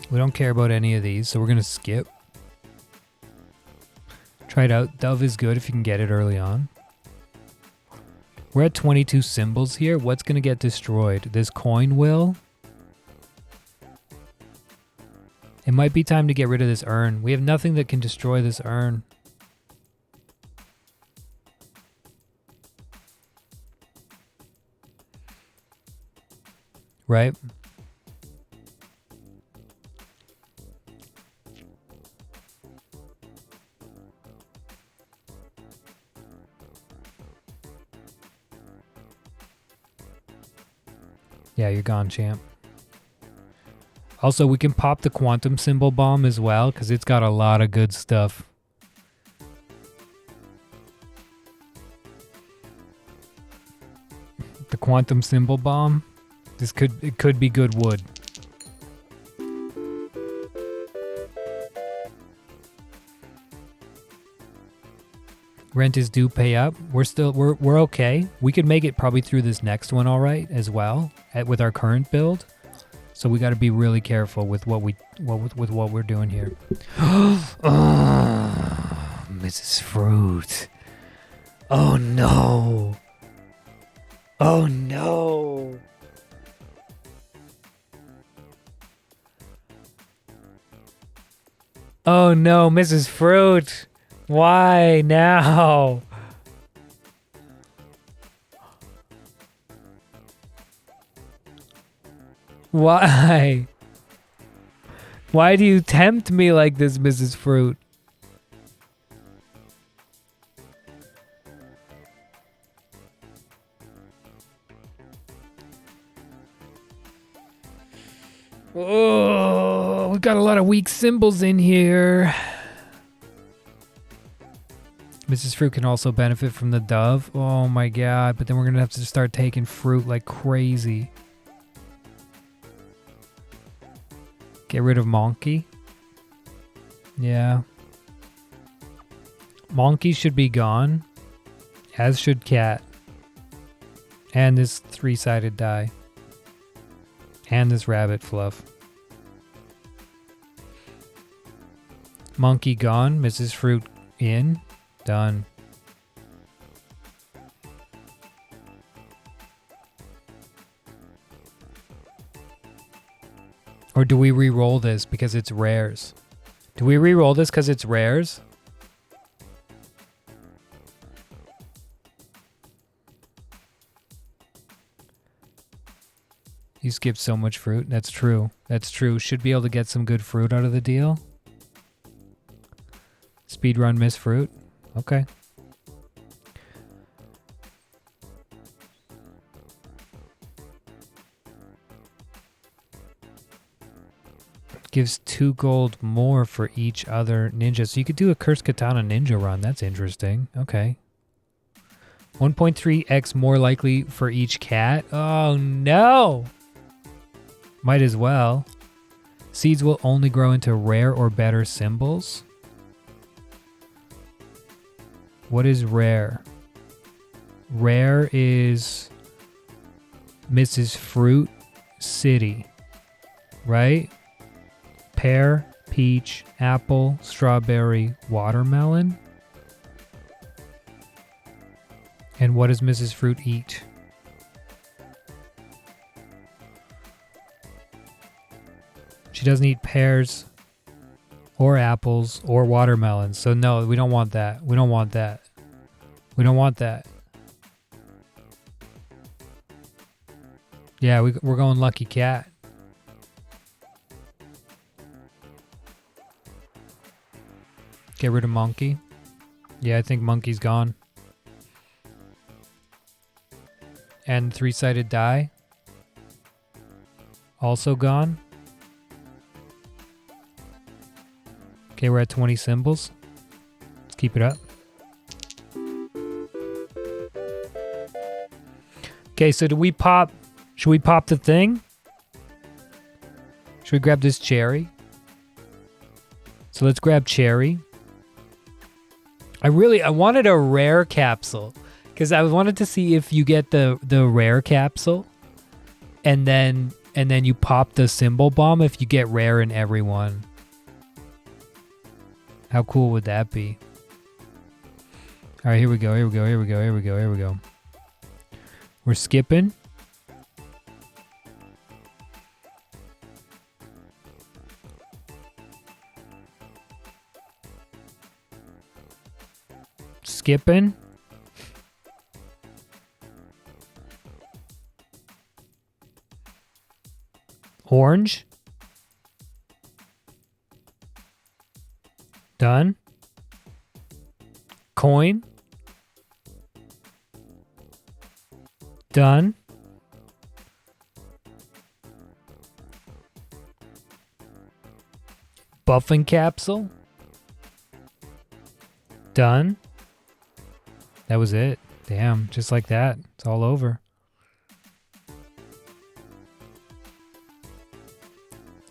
We don't care about any of these, so we're going to skip. Try it out. Dove is good if you can get it early on. We're at 22 symbols here. What's going to get destroyed? This coin will. It might be time to get rid of this urn. We have nothing that can destroy this urn. Right? Yeah, you're gone, champ. Also, we can pop the quantum symbol bomb as well, because it's got a lot of good stuff. The quantum symbol bomb. It could be good wood. Rent is due, pay up. We're okay. We could make it probably through this next one all right as well with our current build. So we got to be really careful with what we're doing here. Oh, Mrs. Fruit. Oh no. Oh no. Oh no, Mrs. Fruit. Why now? Why? Why do you tempt me like this, Mrs. Fruit? Oh, we've got a lot of weak symbols in here. Mrs. Fruit can also benefit from the dove. Oh my god, but then we're gonna have to start taking fruit like crazy. Get rid of Monkey. Yeah. Monkey should be gone. As should Cat. And this 3-sided die. And this rabbit fluff. Monkey gone. Mrs. Fruit in. Done. Or do we re-roll this because it's rares? Do we re-roll this because it's rares? You skipped so much fruit. That's true. That's true. Should be able to get some good fruit out of the deal. Speedrun miss fruit. Okay. Gives 2 gold more for each other ninja. So you could do a Cursed Katana ninja run. That's interesting. Okay. 1.3x more likely for each cat. Oh no! Might as well. Seeds will only grow into rare or better symbols. What is rare? Rare is Mrs. Fruit City, right? Pear, peach, apple, strawberry, watermelon. And what does Mrs. Fruit eat? She doesn't eat pears or apples or watermelons. So no, we don't want that. We don't want that. We don't want that. Yeah, we're going Lucky Cat. Get rid of Monkey. Yeah, I think Monkey's gone. And 3-sided die. Also gone. Okay, we're at 20 symbols. Let's keep it up. Okay, so do we pop... Should we pop the thing? Should we grab this cherry? So let's grab cherry. I wanted a rare capsule. Because I wanted to see if you get the rare capsule. And then you pop the symbol bomb if you get rare in every one. How cool would that be? All right, here we go. We're skipping. Skipping. Orange. Done. Coin. Done. Buffing capsule. Done. That was it. Damn, just like that. It's all over.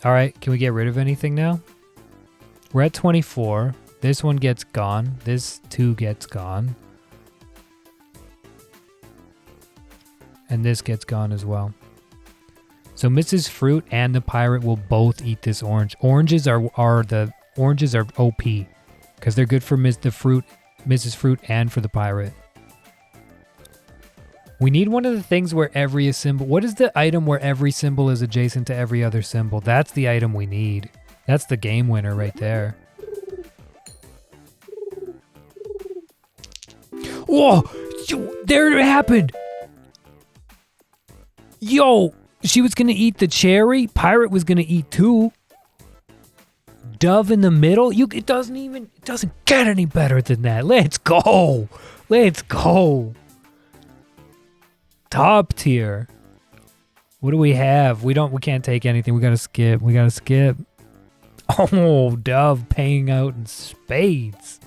All right, can we get rid of anything now? We're at 24. This one gets gone. This 2 gets gone. And this gets gone as well. So Mrs. Fruit and the pirate will both eat this orange. Oranges are OP because they're good for Mrs. Fruit and for the pirate. We need one of the things where every symbol... What is the item where every symbol is adjacent to every other symbol? That's the item we need. That's the game winner right there. Whoa! There it happened! Yo! She was gonna eat the cherry. Pirate was gonna eat 2. Dove in the middle. It doesn't get any better than that. Let's go! Let's go! Top tier. What do we have? We can't take anything. We gotta skip. We gotta skip. Oh, Dove paying out in spades.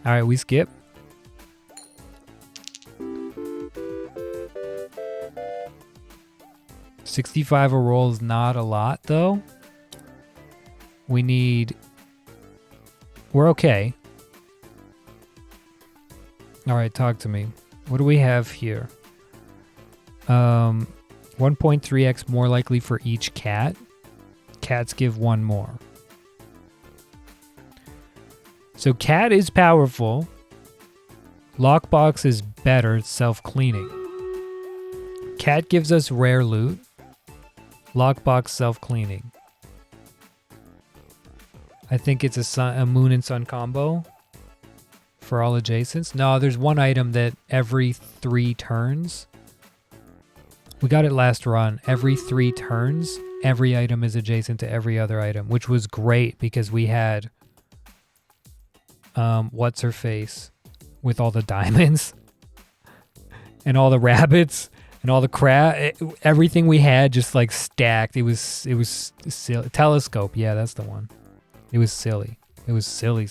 All right, we skip. $65 a roll is not a lot, though. We're okay. All right, talk to me. What do we have here? 1.3x more likely for each cat. Cats give one more. So cat is powerful. Lockbox is better, it's self-cleaning. Cat gives us rare loot. Lockbox self-cleaning. I think it's a moon and sun combo for all adjacents. No, there's one item that every 3 turns. We got it last run. Every 3 turns, every item is adjacent to every other item, which was great because we had what's her face with all the diamonds and all the rabbits and all the crap. Everything we had just like stacked. It was silly. Telescope. Yeah, that's the one. It was silly. It was silly.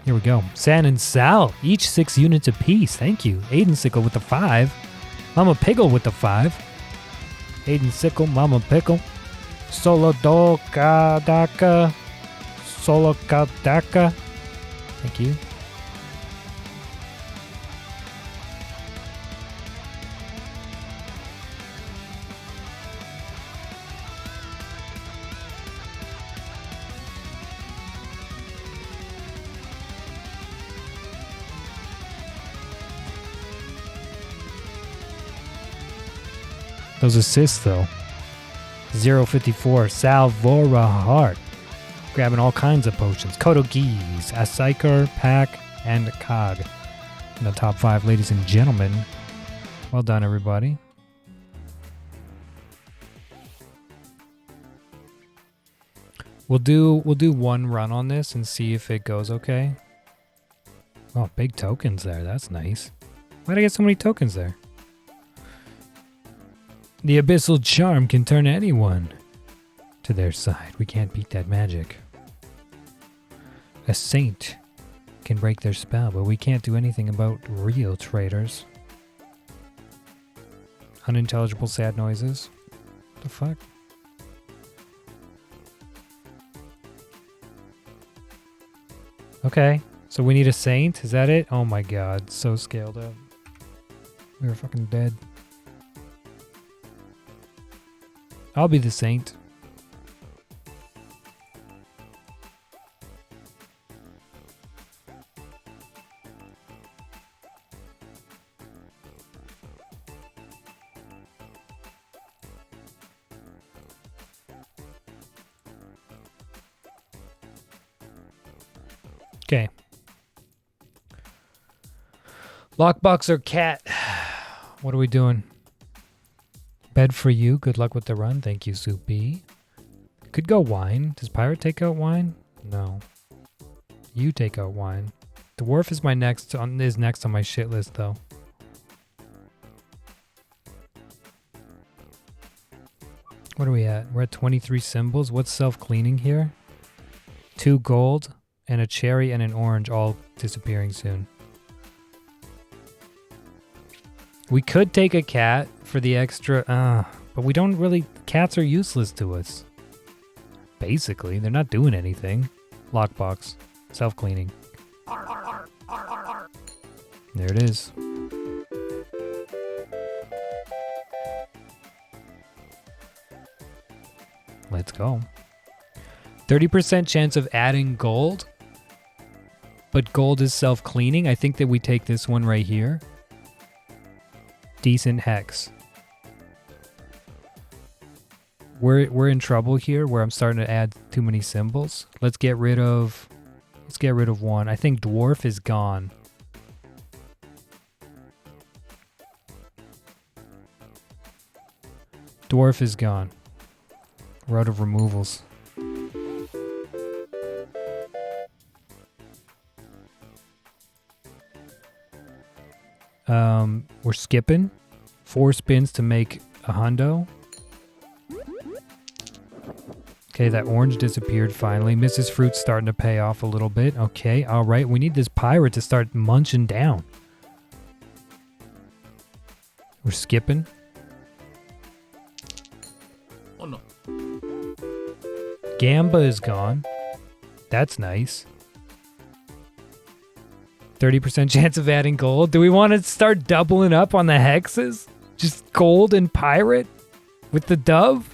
Here we go. San and Sal, each 6 units apiece. Thank you. Aiden Sickle with the 5. Mama Piggle with the 5. Aiden Sickle, Mama Pickle. Solo Daka. Solo Kadaka. Thank you. Those assists, though. 054, Salvora Heart. Grabbing all kinds of potions. Kotogeese, Asyker, Pack, and Cog. In the top 5, ladies and gentlemen. Well done, everybody. We'll do one run on this and see if it goes okay. Oh, big tokens there. That's nice. Why'd I get so many tokens there? The Abyssal Charm can turn anyone to their side. We can't beat that magic. A saint can break their spell, but we can't do anything about real traitors. Unintelligible sad noises. What the fuck? Okay, so we need a saint? Is that it? Oh my god, so scaled up. We were fucking dead. I'll be the saint. Okay. Lockbox or cat? What are we doing? Bed for you. Good luck with the run. Thank you, Soupy. Could go wine. Does Pirate take out wine? No. You take out wine. Dwarf is next on my shit list, though. What are we at? We're at 23 symbols. What's self-cleaning here? 2 gold and a cherry and an orange all disappearing soon. We could take a cat for the extra, but we don't really, cats are useless to us. Basically, they're not doing anything. Lockbox, self-cleaning. There it is. Let's go. 30% chance of adding gold, but gold is self-cleaning. I think that we take this one right here. Decent hex. We're in trouble here where I'm starting to add too many symbols. Let's get rid of one. I think dwarf is gone. Dwarf is gone. We're out of removals. We're skipping 4 spins to make a hundo. Okay, that orange disappeared finally. Mrs. Fruit's starting to pay off a little bit. Okay, all right. We need this pirate to start munching down. We're skipping. Oh no. Gamba is gone. That's nice. 30% chance of adding gold. Do we want to start doubling up on the hexes? Just gold and pirate with the dove?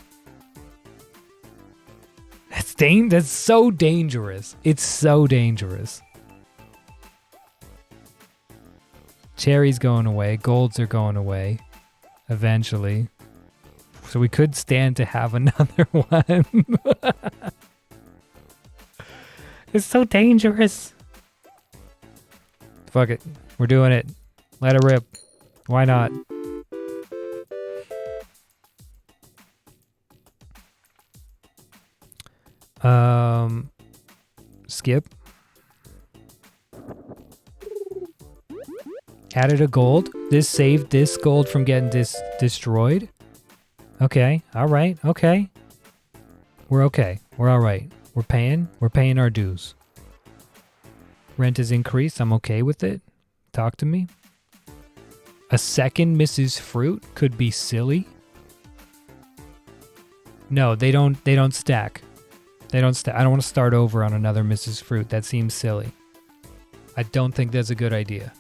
That's so dangerous. It's so dangerous. Cherry's going away. Golds are going away. Eventually. So we could stand to have another one. It's so dangerous. Fuck it. We're doing it. Let it rip. Why not? Skip. Added a gold. This saved this gold from getting destroyed. Okay. All right. Okay. We're okay. We're all right. We're paying our dues. Rent is increased. I'm okay with it. Talk to me. A second Mrs. Fruit could be silly. No, they don't stack. I don't want to start over on another Mrs. Fruit. That seems silly. I don't think that's a good idea.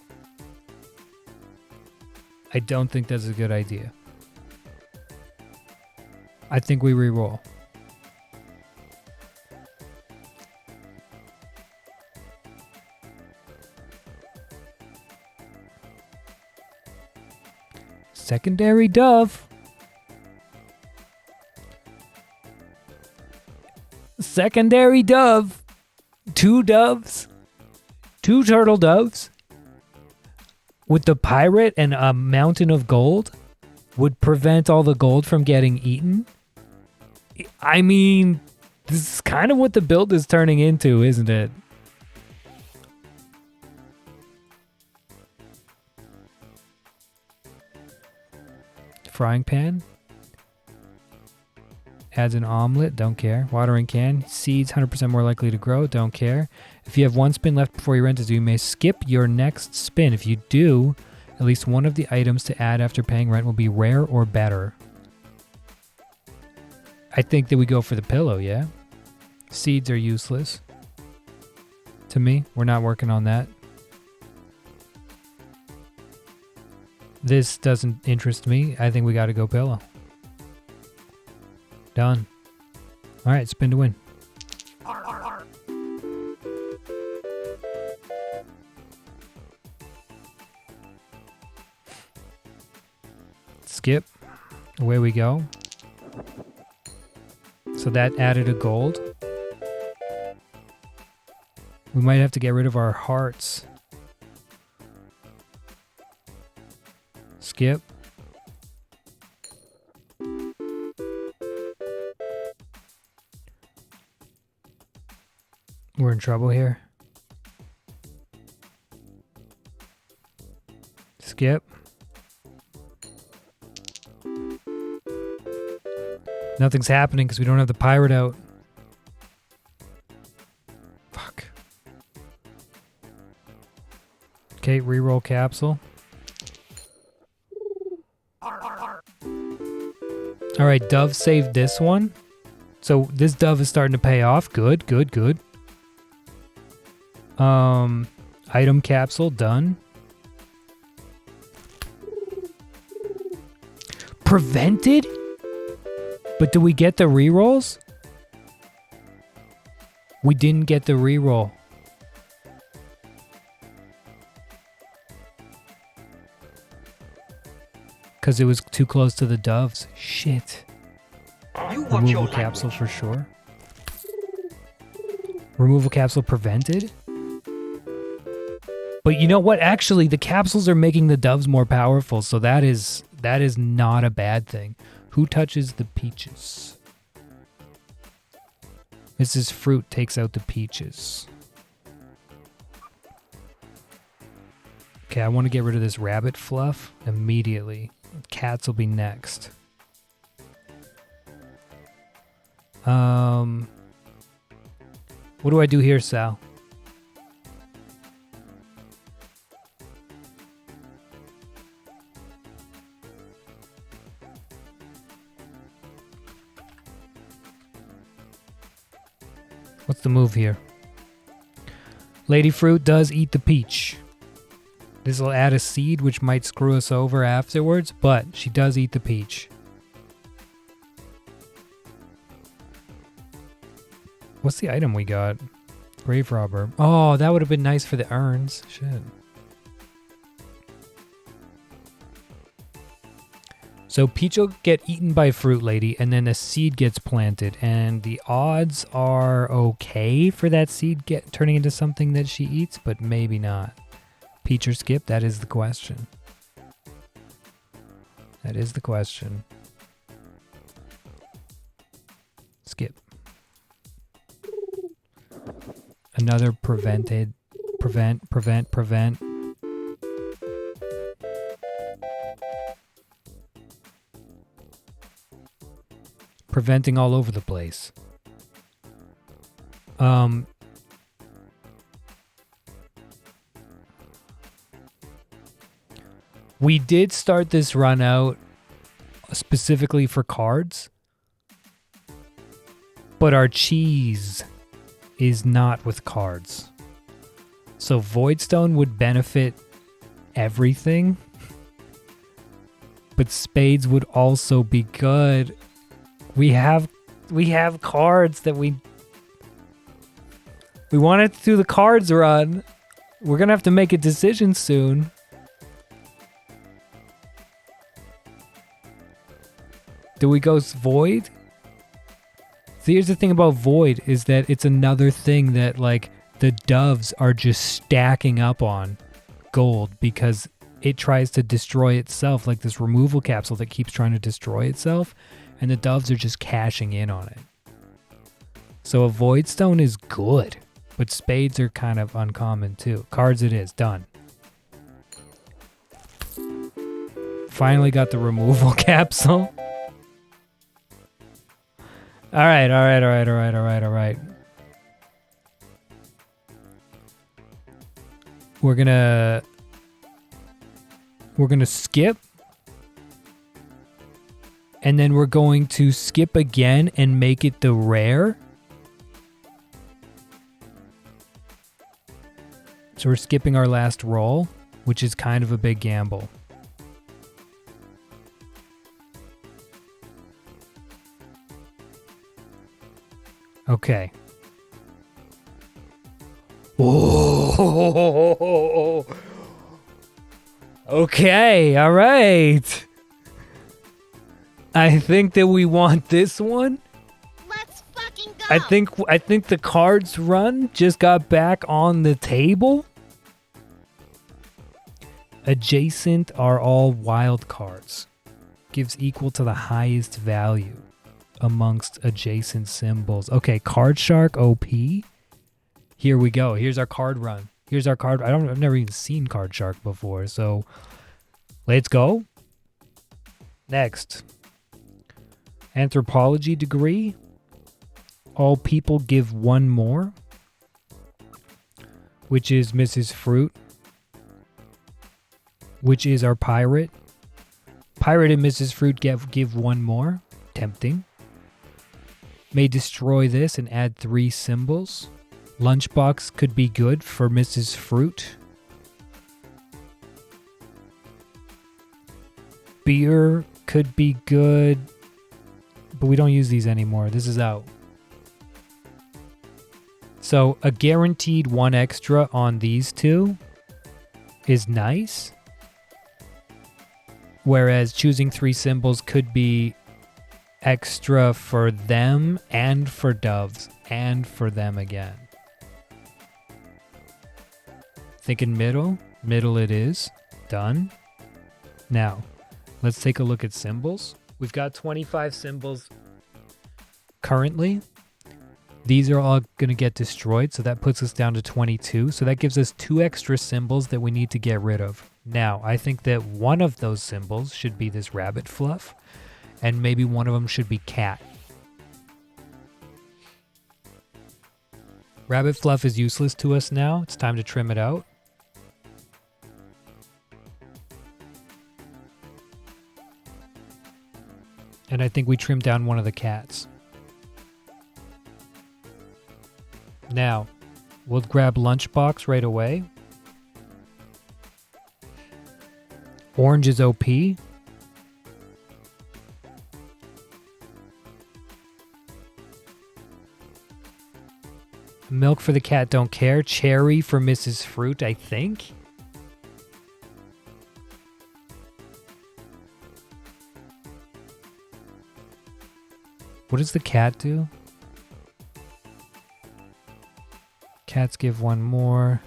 I think we re-roll. Secondary dove. Secondary dove. 2 doves. 2 turtle doves. With the pirate and a mountain of gold would prevent all the gold from getting eaten. I mean, this is kind of what the build is turning into, isn't it? Frying pan. Adds an omelet, don't care. Watering can. Seeds, 100% more likely to grow, don't care. If you have 1 spin left before your rent is due, you may skip your next spin. If you do, at least one of the items to add after paying rent will be rare or better. I think that we go for the pillow, yeah? Seeds are useless. To me, we're not working on that. This doesn't interest me. I think we got to go pillow. Done. All right, spin to win. Skip. Away we go. So that added a gold. We might have to get rid of our hearts. Skip. We're in trouble here. Skip. Nothing's happening because we don't have the pirate out. Fuck. Okay, reroll capsule. Alright, Dove saved this one. So this Dove is starting to pay off. Good, good, good. Item capsule, done. Prevented? But do we get the rerolls? We didn't get the reroll. Because it was too close to the doves. Shit. Removal capsule for sure. Removal capsule prevented? But you know what? Actually, the capsules are making the doves more powerful, so that is not a bad thing. Who touches the peaches? Mrs. Fruit takes out the peaches. Okay, I want to get rid of this rabbit fluff immediately. Cats will be next. What do I do here, Sal? What's the move here? Lady Fruit does eat the peach. This will add a seed, which might screw us over afterwards, but she does eat the peach. What's the item we got? Grave Robber. Oh, that would have been nice for the urns. Shit. So Peach will get eaten by Fruit Lady, and then a seed gets planted, and the odds are okay for that seed turning into something that she eats, but maybe not. Peach or Skip? That is the question. That is the question. Skip. Another prevent. Preventing all over the place. We did start this run out specifically for cards, but our cheese is not with cards. So Voidstone would benefit everything, but spades would also be good. We have cards that we wanted to do the cards run. We're gonna have to make a decision soon. Do we go Void? See, here's the thing about Void is that it's another thing that like the doves are just stacking up on gold because it tries to destroy itself, like this removal capsule that keeps trying to destroy itself, and the doves are just cashing in on it. So a Voidstone is good, but spades are kind of uncommon too. Cards it is, done. Finally got the removal capsule. All right. We're gonna skip, and then we're going to skip again and make it the rare. So we're skipping our last roll, which is kind of a big gamble. Okay. Oh. Okay, all right. I think that we want this one. Let's fucking go. I think the cards run just got back on the table. Adjacent are all wild cards. Gives equal to the highest value amongst adjacent symbols. Okay, Card Shark OP. Here we go. Here's our card run. Here's our card. I've never even seen Card Shark before, so let's go. Next. Anthropology degree. All people give one more, which is Mrs. Fruit, which is our pirate. Pirate and Mrs. Fruit give one more. Tempting. May destroy this and add 3 symbols. Lunchbox could be good for Mrs. Fruit. Beer could be good, but we don't use these anymore. This is out. So a guaranteed 1 extra on these 2 is nice. Whereas choosing 3 symbols could be extra for them and for doves and for them again. Thinking middle. Middle it is. Done. Now, let's take a look at symbols. We've got 25 symbols currently. These are all going to get destroyed, so that puts us down to 22. So that gives us 2 extra symbols that we need to get rid of. Now, I think that one of those symbols should be this rabbit fluff, and maybe one of them should be cat. Rabbit fluff is useless to us now. It's time to trim it out. And I think we trimmed down one of the cats. Now, we'll grab Lunchbox right away. Orange is OP. Milk for the cat, don't care. Cherry for Mrs. Fruit, I think. What does the cat do? Cats give one more.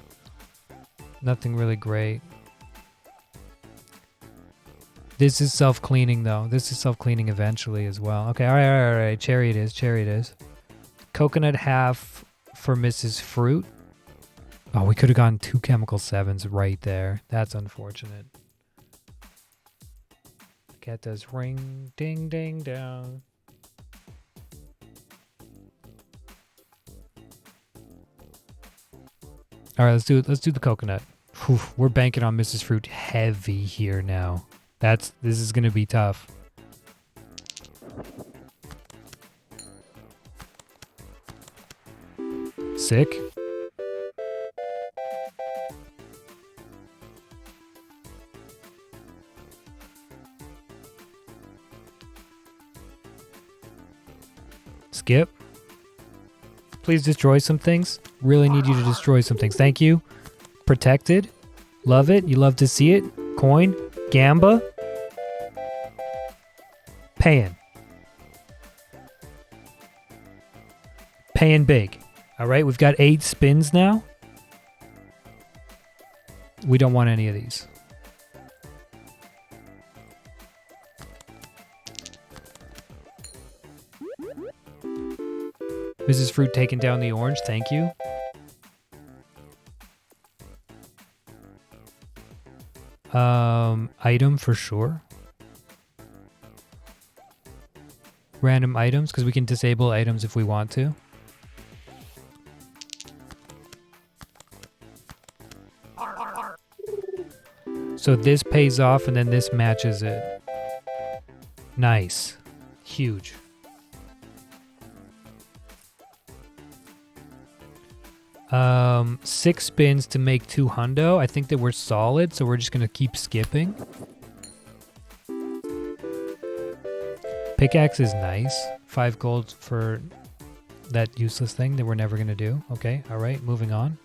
Nothing really great. This is self-cleaning though. This is self-cleaning eventually as well. Okay, alright. Cherry it is, cherry it is. Coconut half for Mrs. Fruit. Oh, we could have gone 2 chemical 7s right there. That's unfortunate. Cat does ring, ding, ding, down. All right, let's do it. Let's do the coconut. Whew, we're banking on Mrs. Fruit heavy here now. This is gonna be tough. Sick. Skip. Please destroy some things. Really need you to destroy some things. Thank you. Protected. Love it. You love to see it. Coin. Gamba. Paying. Paying big. All right, we've got 8 spins now. We don't want any of these. Mrs. Fruit taking down the orange, thank you. Item for sure. Random items, because we can disable items if we want to. So this pays off and then this matches it. Nice. Huge. Six spins to make 2 hundo. I think that we're solid, so we're just gonna keep skipping. Pickaxe is nice. 5 gold for that useless thing that we're never gonna do. Okay, alright, moving on.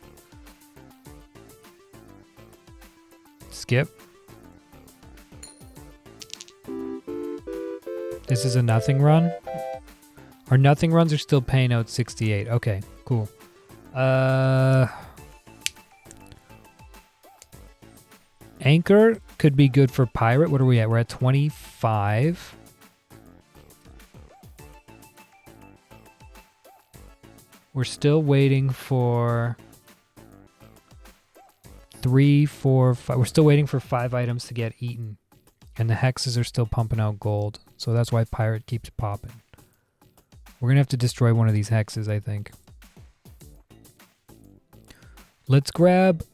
Skip. This is a nothing run. Our nothing runs are still paying out 68. Okay, cool. Anchor could be good for pirate. What are we at? We're at 25. We're still waiting for 3, 4, 5. We're still waiting for 5 items to get eaten. And the hexes are still pumping out gold. So that's why pirate keeps popping. We're going to have to destroy one of these hexes, I think. Let's grab...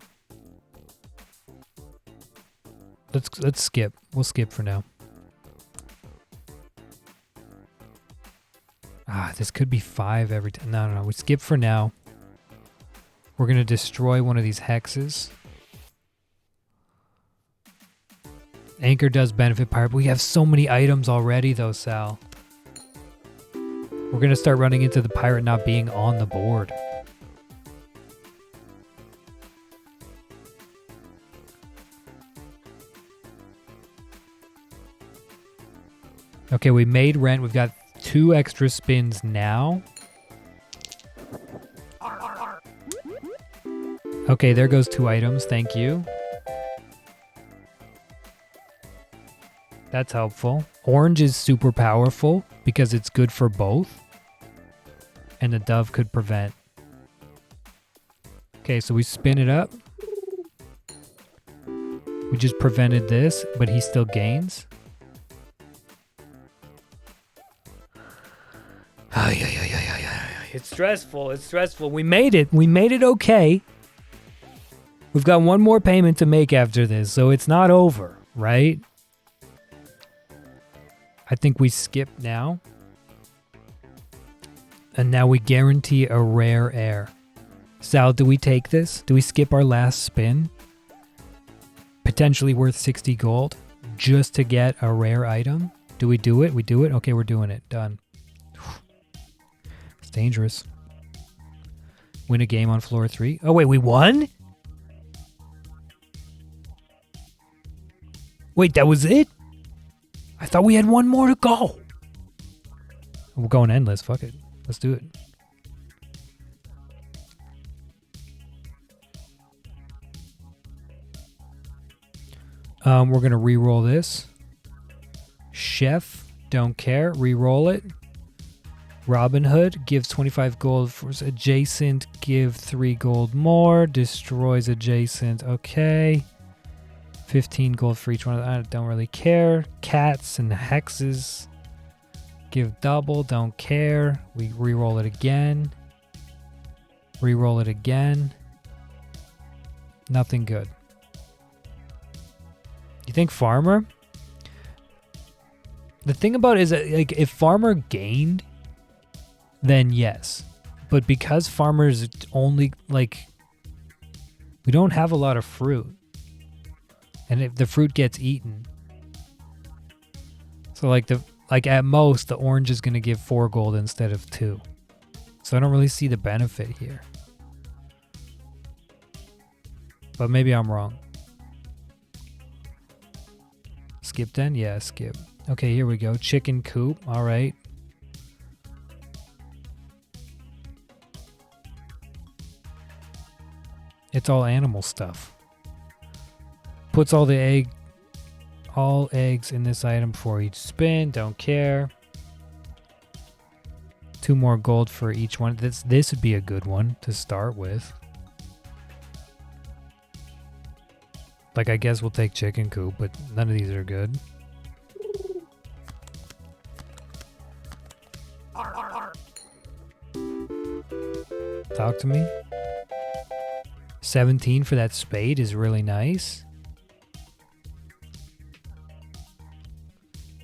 Let's skip. We'll skip for now. This could be 5 every time. No. We skip for now. We're going to destroy one of these hexes. Anchor does benefit pirate, but we have so many items already though, Sal. We're going to start running into the pirate not being on the board. Okay, we made rent. We've got 2 extra spins now. Okay, there goes 2 items. Thank you. That's helpful. Orange is super powerful because it's good for both. and the dove could prevent. Okay, so we spin it up. We just prevented this, but he still gains. It's stressful. It's stressful. We made it. We made it okay. We've got one more payment to make after this, so it's not over, right? I think we skip now. And now we guarantee a rare air. Sal, do we take this? Do we skip our last spin? Potentially worth 60 gold just to get a rare item? Do we do it? We do it? Okay, we're doing it. Done. It's dangerous. Win a game on floor 3. Oh, wait, we won? Wait, that was it? I thought we had one more to go. We're going endless. Fuck it. Let's do it. We're going to re-roll this. Chef, don't care. Re-roll it. Robin Hood gives 25 gold for adjacent. Give 3 gold more. Destroys adjacent. Okay. 15 gold for each one. I don't really care. Cats and hexes. Give double. Don't care. We re-roll it again. Re-roll it again. Nothing good. You think Farmer? The thing about it is that, like, if Farmer gained, then yes. But because Farmer's only, like, we don't have a lot of fruit. And if the fruit gets eaten. So like at most the orange is going to give 4 gold instead of 2. So I don't really see the benefit here. But maybe I'm wrong. Skip then? Yeah, skip. Okay, here we go. Chicken coop. All right. It's all animal stuff. Puts all eggs in this item for each spin. Don't care. 2 more gold for each one. This would be a good one to start with. Like, I guess we'll take chicken coop, but none of these are good. Talk to me. 17 for that spade is really nice.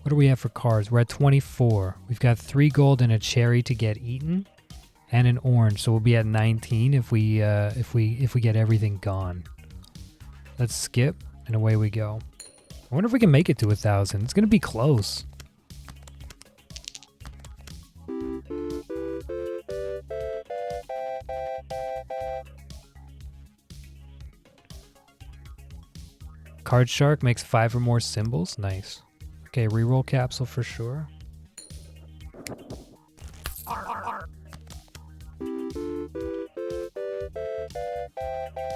What do we have for cards? We're at 24. We've got 3 gold and a cherry to get eaten, and an orange. So we'll be at 19 if we get everything gone. Let's skip, and away we go. I wonder if we can make it to 1,000. It's gonna be close. Card Shark makes 5 or more symbols. Nice. Okay, reroll capsule for sure.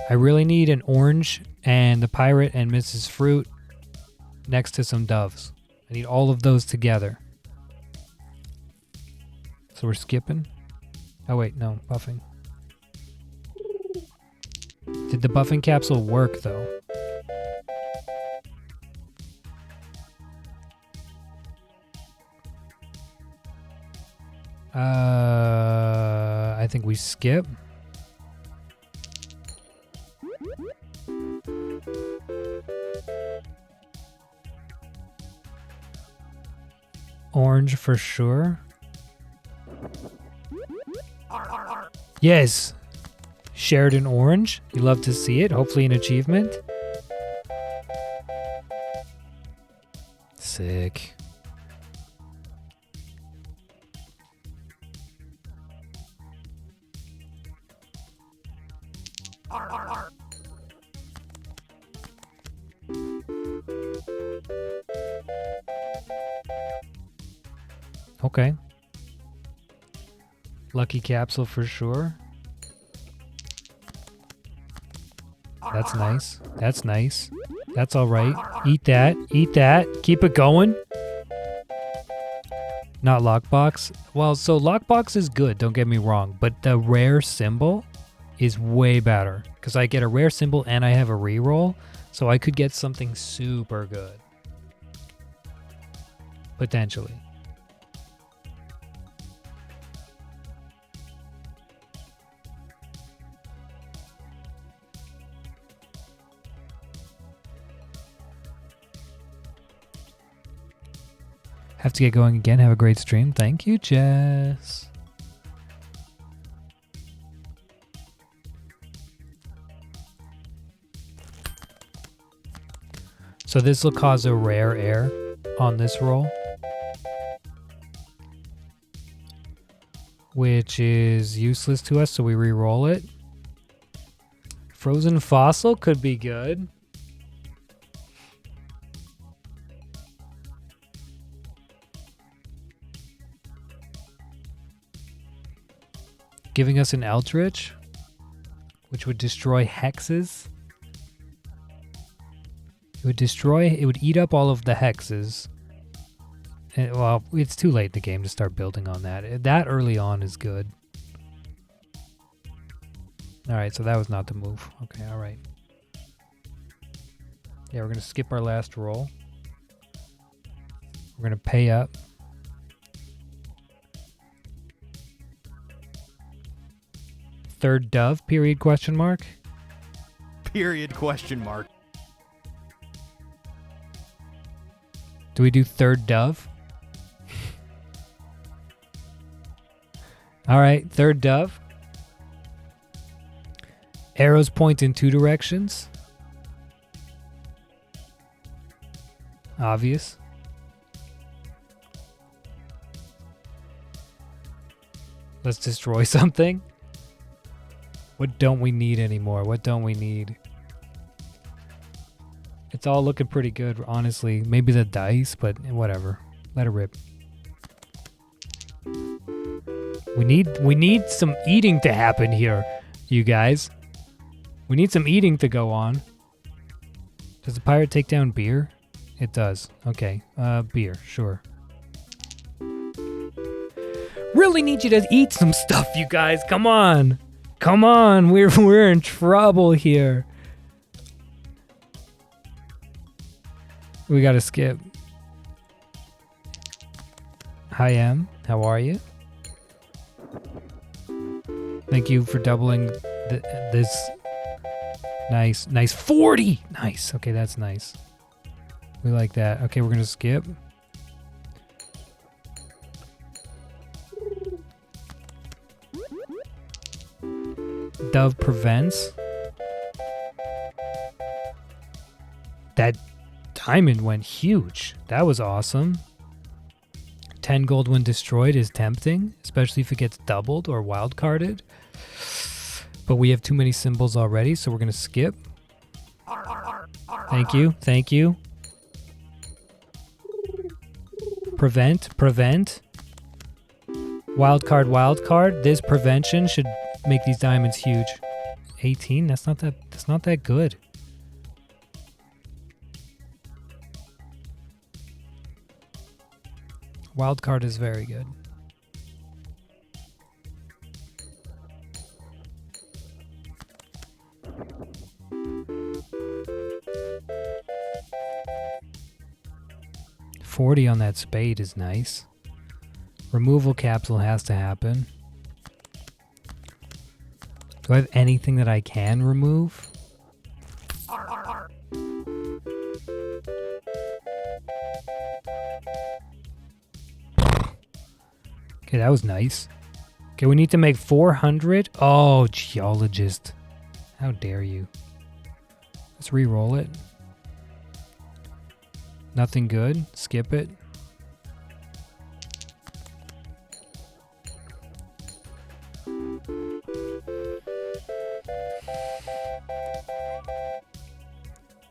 I really need an orange and the pirate and Mrs. Fruit next to some doves. I need all of those together. So we're skipping. Oh wait, no, buffing. Did the buffing capsule work though? I think we skip. Orange for sure. Yes. Shared an orange. You love to see it. Hopefully an achievement. Sick. Okay. Lucky capsule for sure. That's nice. That's nice. That's all right. Eat that. Eat that. Keep it going. Not lockbox. Well, so lockbox is good, don't get me wrong, but the rare symbol is way better because I get a rare symbol and I have a reroll, so I could get something super good. Potentially. Have to get going again. Have a great stream. Thank you, Jess. So this will cause a rare air on this roll, which is useless to us, so we re-roll it. Frozen fossil could be good. Giving us an Eldritch, which would destroy hexes. It would eat up all of the hexes. And, well, it's too late in the game to start building on that. That early on is good. Alright, so that was not the move. Okay, alright. Yeah, we're going to skip our last roll. We're going to pay up. Third dove, period, question mark? Period, question mark. Do we do third dove? All right, third dove. Arrows point in 2 directions. Obvious. Let's destroy something. What don't we need anymore? What don't we need? It's all looking pretty good, honestly. Maybe the dice, but whatever. Let it rip. We need some eating to happen here, you guys. We need some eating to go on. Does the pirate take down beer? It does. Okay. Beer, sure. Really need you to eat some stuff, you guys. Come on. Come on. We're in trouble here. We gotta skip. Hi, Em. How are you? Thank you for doubling this. Nice. Nice. 40! Nice. Okay, that's nice. We like that. Okay, we're gonna skip. Dove prevents. That diamond went huge. That was awesome. 10 gold when destroyed is tempting, especially if it gets doubled or wild carded. But we have too many symbols already, so we're going to skip. Thank you. Thank you. Prevent. Wild card. This prevention should make these diamonds huge. 18? That's not that good. Wild card is very good. $40 on that spade is nice. Removal capsule has to happen. Do I have anything that I can remove? Okay, that was nice. Okay, we need to make 400. Oh, geologist. How dare you. Let's re-roll it. Nothing good. Skip it.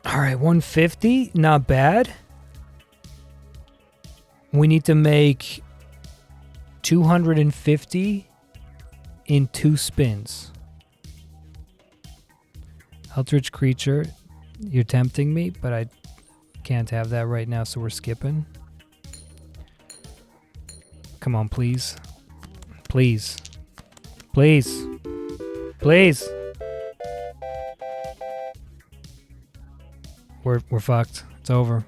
All right, 150. Not bad. We need to make 250 in 2 spins. Eldritch creature, you're tempting me, but I can't have that right now, so we're skipping. Come on, please. Please. Please. Please. We're fucked. It's over.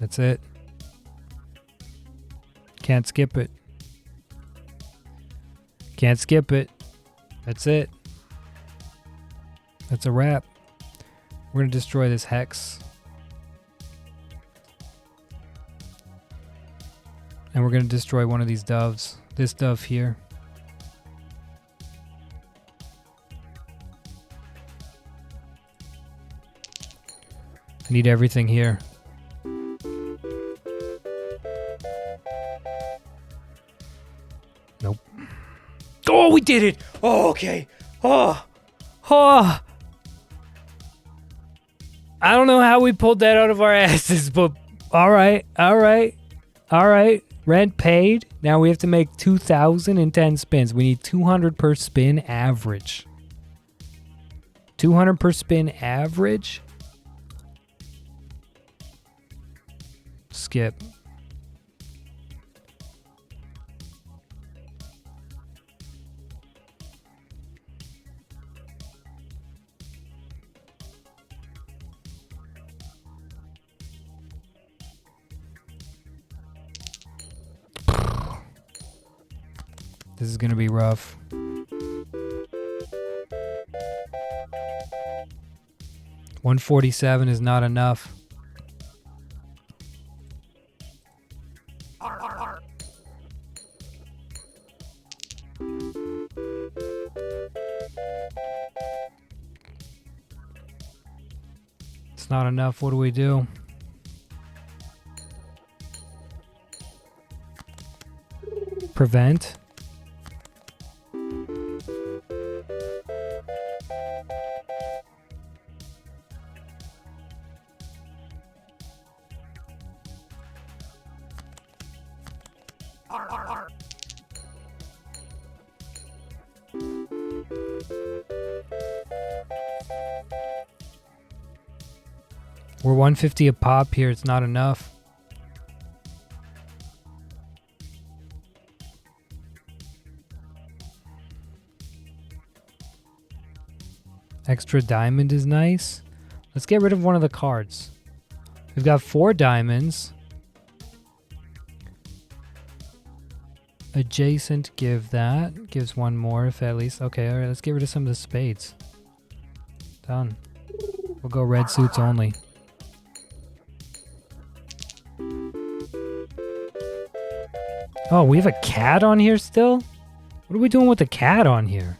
That's it. Can't skip it. Can't skip it. That's it. That's a wrap. We're gonna destroy this hex. And we're gonna destroy one of these doves. This dove here. I need everything here. Nope. Oh, we did it! Oh, okay. Oh. Oh. I don't know how we pulled that out of our asses, but alright, alright, alright. Rent paid. Now we have to make 2,010 spins. We need 200 per spin average. 200 per spin average? Skip. This is gonna be rough. $147 is not enough. It's not enough. What do we do? Prevent. We're 150 a pop here. It's not enough. Extra diamond is nice. Let's get rid of one of the cards. We've got 4 diamonds. Adjacent, give that. Gives one more if at least. Okay, alright, let's get rid of some of the spades. Done. We'll go red suits only. Oh, we have a cat on here still? What are we doing with the cat on here?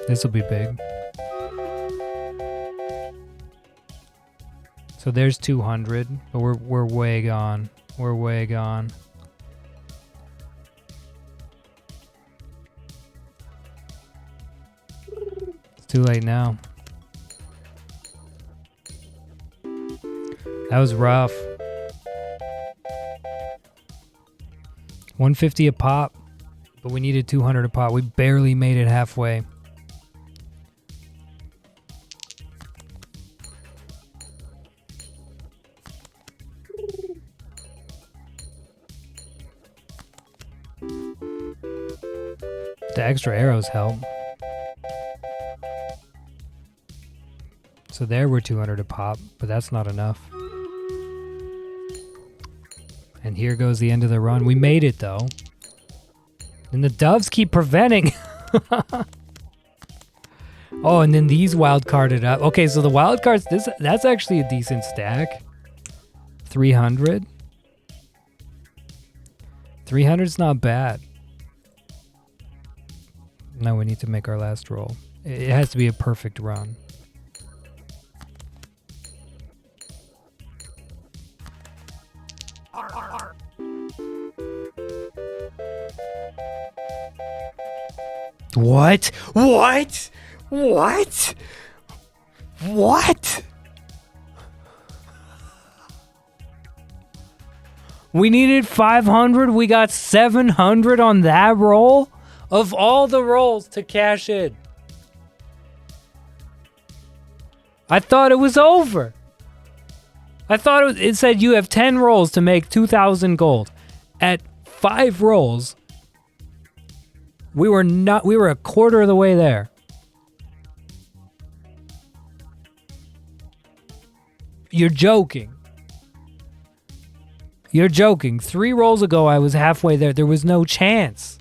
This will be big. So there's 200, but we're way gone. We're way gone. It's too late now. That was rough. 150 a pop, but we needed 200 a pop. We barely made it halfway. The extra arrows help. So there we're 200 a pop, but that's not enough. And here goes the end of the run. We made it though. And the doves keep preventing. Oh, and then these wild carded up. Okay, so the wild cards, that's actually a decent stack. 300. 300's not bad. Now we need to make our last roll. It has to be a perfect run. What? What? What? What? We needed 500. We got 700 on that roll. Of all the rolls to cash in. I thought it was over. I thought it said you have 10 rolls to make 2,000 gold. At 5 rolls, we were a quarter of the way there. You're joking. You're joking. 3 rolls ago, I was halfway there. There was no chance.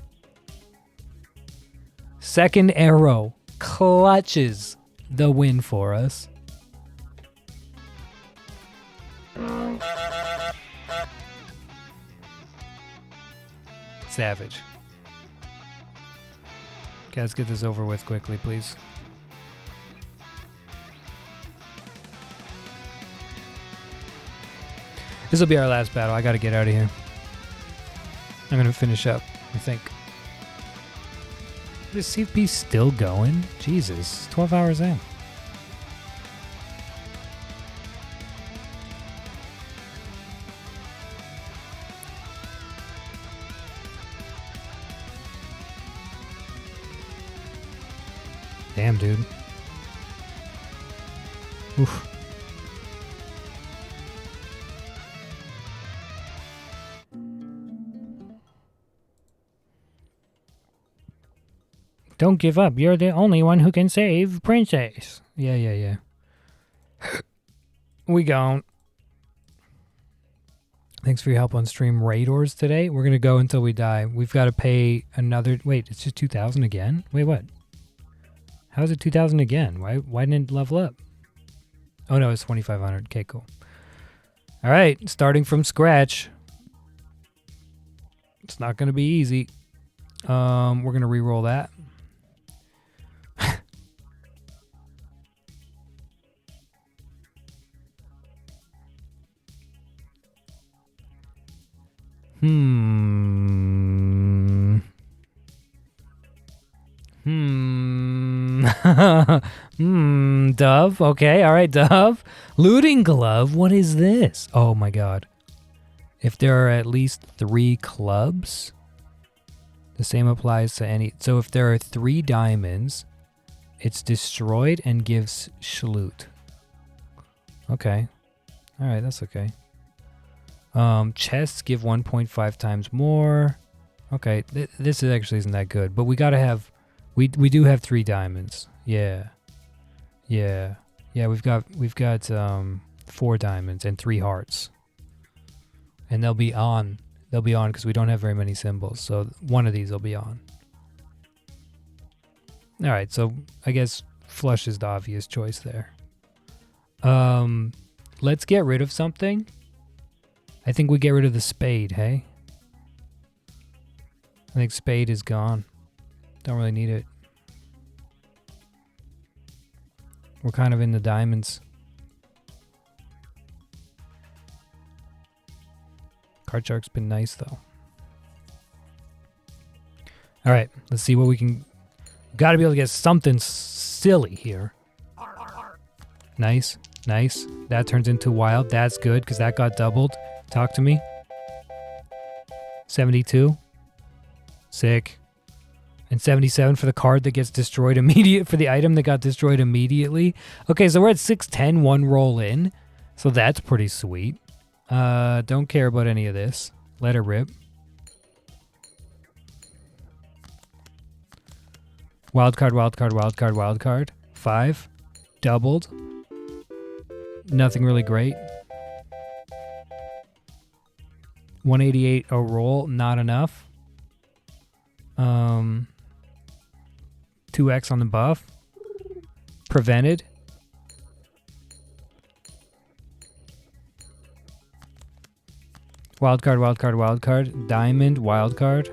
Second arrow clutches the win for us. Savage. Okay, let's get this over with quickly, please. This will be our last battle. I gotta get out of here. I'm gonna finish up, I think. Is CP still going? Jesus, 12 hours in. Damn, dude. Oof. Don't give up. You're the only one who can save Princess. Yeah. We gone. Thanks for your help on stream Raiders today. We're going to go until we die. We've got to pay another... Wait, it's just 2,000 again? Wait, what? How is it 2,000 again? Why didn't it level up? Oh, no, it's 2,500. Okay, cool. All right, starting from scratch. It's not going to be easy. We're going to re-roll that. Dove. Okay, all right, Dove. Looting glove. What is this? Oh my god. If there are at least 3 clubs, the same applies to any. So if there are 3 diamonds, it's destroyed and gives Schloot. Okay. All right, that's okay. Chests give 1.5 times more. Okay, this actually isn't that good, but we gotta have. We do have 3 diamonds. Yeah. We've got 4 diamonds and 3 hearts, and they'll be on because we don't have very many symbols. So one of these will be on. All right, so I guess flush is the obvious choice there. Let's get rid of something. I think we get rid of the spade. Hey, I think spade is gone. Don't really need it. We're kind of in the diamonds. Card Shark's been nice, though. All right, let's see what we can... Got to be able to get something silly here. Nice. That turns into wild. That's good, because that got doubled. Talk to me. 72. Sick. And 77 for the card that gets destroyed for the item that got destroyed immediately. Okay, so we're at 610, 1 roll in. So that's pretty sweet. Don't care about any of this. Let it rip. Wildcard. 5. Doubled. Nothing really great. 188 a roll, not enough. 2x on the buff. Prevented. Wildcard. Diamond, wildcard.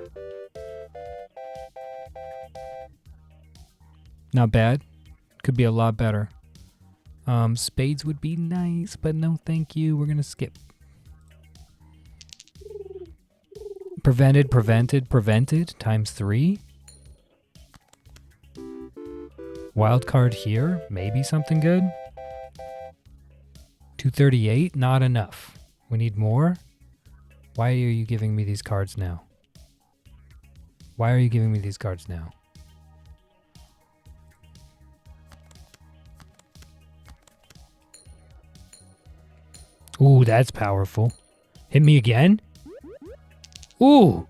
Not bad. Could be a lot better. Spades would be nice, but no thank you. We're gonna skip. Prevented, times 3. Wildcard here, maybe something good. 238, not enough. We need more. Why are you giving me these cards now? Ooh, that's powerful. Hit me again? Ooh!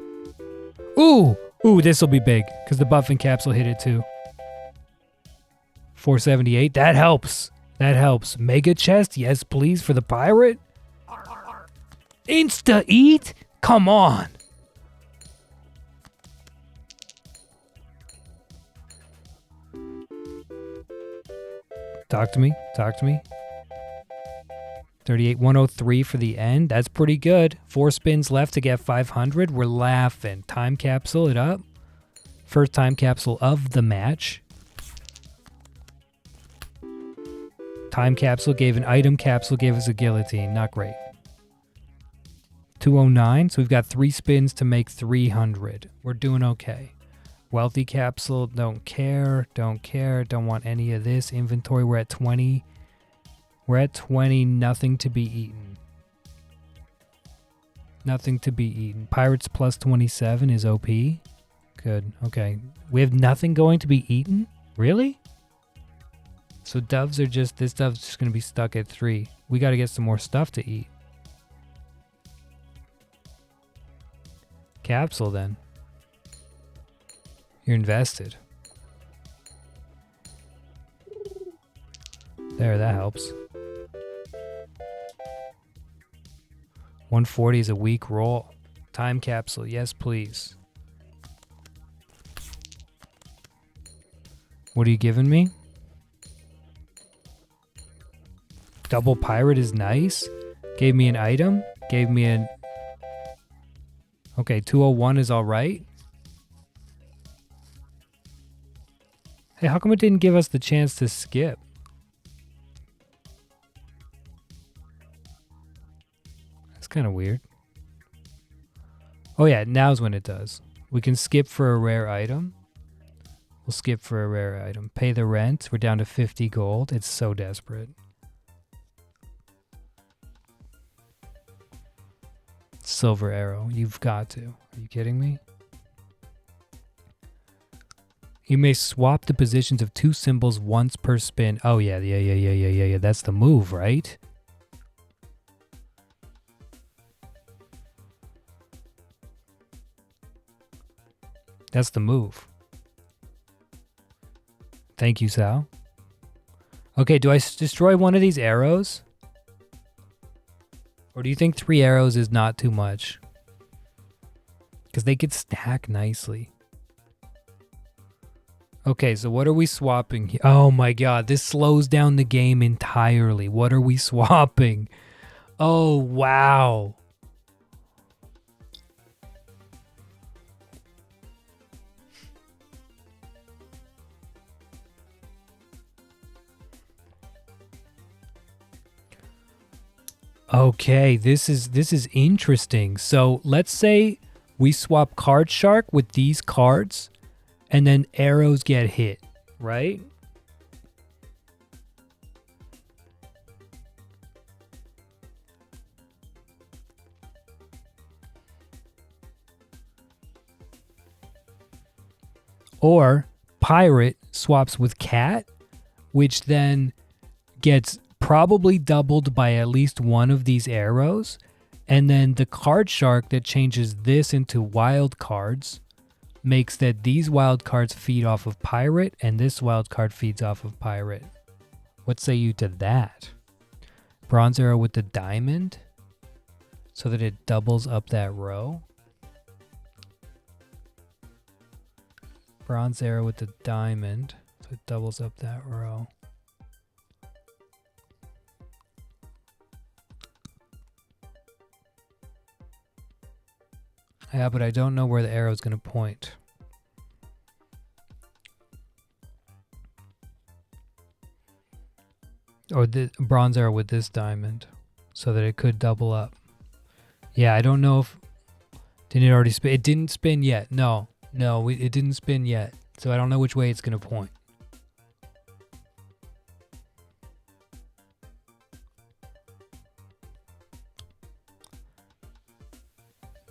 Ooh! Ooh, this'll be big, because the buffing capsule hit it too. 478, that helps. That helps. Mega chest, yes please, for the pirate. Insta eat? Come on. Talk to me. Talk to me. 38, 103 for the end. That's pretty good. 4 spins left to get 500. We're laughing. Time capsule it up. First time capsule of the match. Time capsule gave an item. Capsule gave us a guillotine. Not great. 209. So we've got 3 spins to make 300. We're doing okay. Wealthy capsule. Don't care. Don't care. Don't want any of this. Inventory. We're at 20. We're at 20. Nothing to be eaten. Nothing to be eaten. Pirates plus 27 is OP. Good. Okay. We have nothing going to be eaten? Really? So doves are just... This dove's just going to be stuck at 3. We got to get some more stuff to eat. Capsule then. You're invested. There, that helps. 140 is a weak roll. Time capsule, yes please. What are you giving me? Double pirate is nice. Gave me an item. Gave me an... Okay, 201 is alright. Hey, how come it didn't give us the chance to skip? That's kind of weird. Oh yeah, now's when it does. We can skip for a rare item. We'll skip for a rare item. Pay the rent. We're down to 50 gold. It's so desperate. Silver arrow. You've got to. Are you kidding me? You may swap the positions of 2 symbols once per spin. Oh yeah. That's the move, right? That's the move. Thank you, Sal. Okay, do I destroy one of these arrows? Or do you think 3 arrows is not too much? Because they could stack nicely. Okay, so what are we swapping here? Oh my god, this slows down the game entirely. What are we swapping? Oh, wow. Okay, this is interesting. So let's say we swap Card Shark with these cards, and then arrows get hit, right? Or Pirate swaps with Cat, which then gets probably doubled by at least one of these arrows, and then the Card Shark that changes this into wild cards makes that these wild cards feed off of Pirate and this wild card feeds off of Pirate. What say you to that? Bronze arrow with the diamond so that it doubles up that row. Bronze arrow with the diamond so it doubles up that row. Yeah, but I don't know where the arrow is going to point. Or the bronze arrow with this diamond so that it could double up. Yeah, I don't know if... Did it already spin? It didn't spin yet. No, it didn't spin yet. So I don't know which way it's going to point.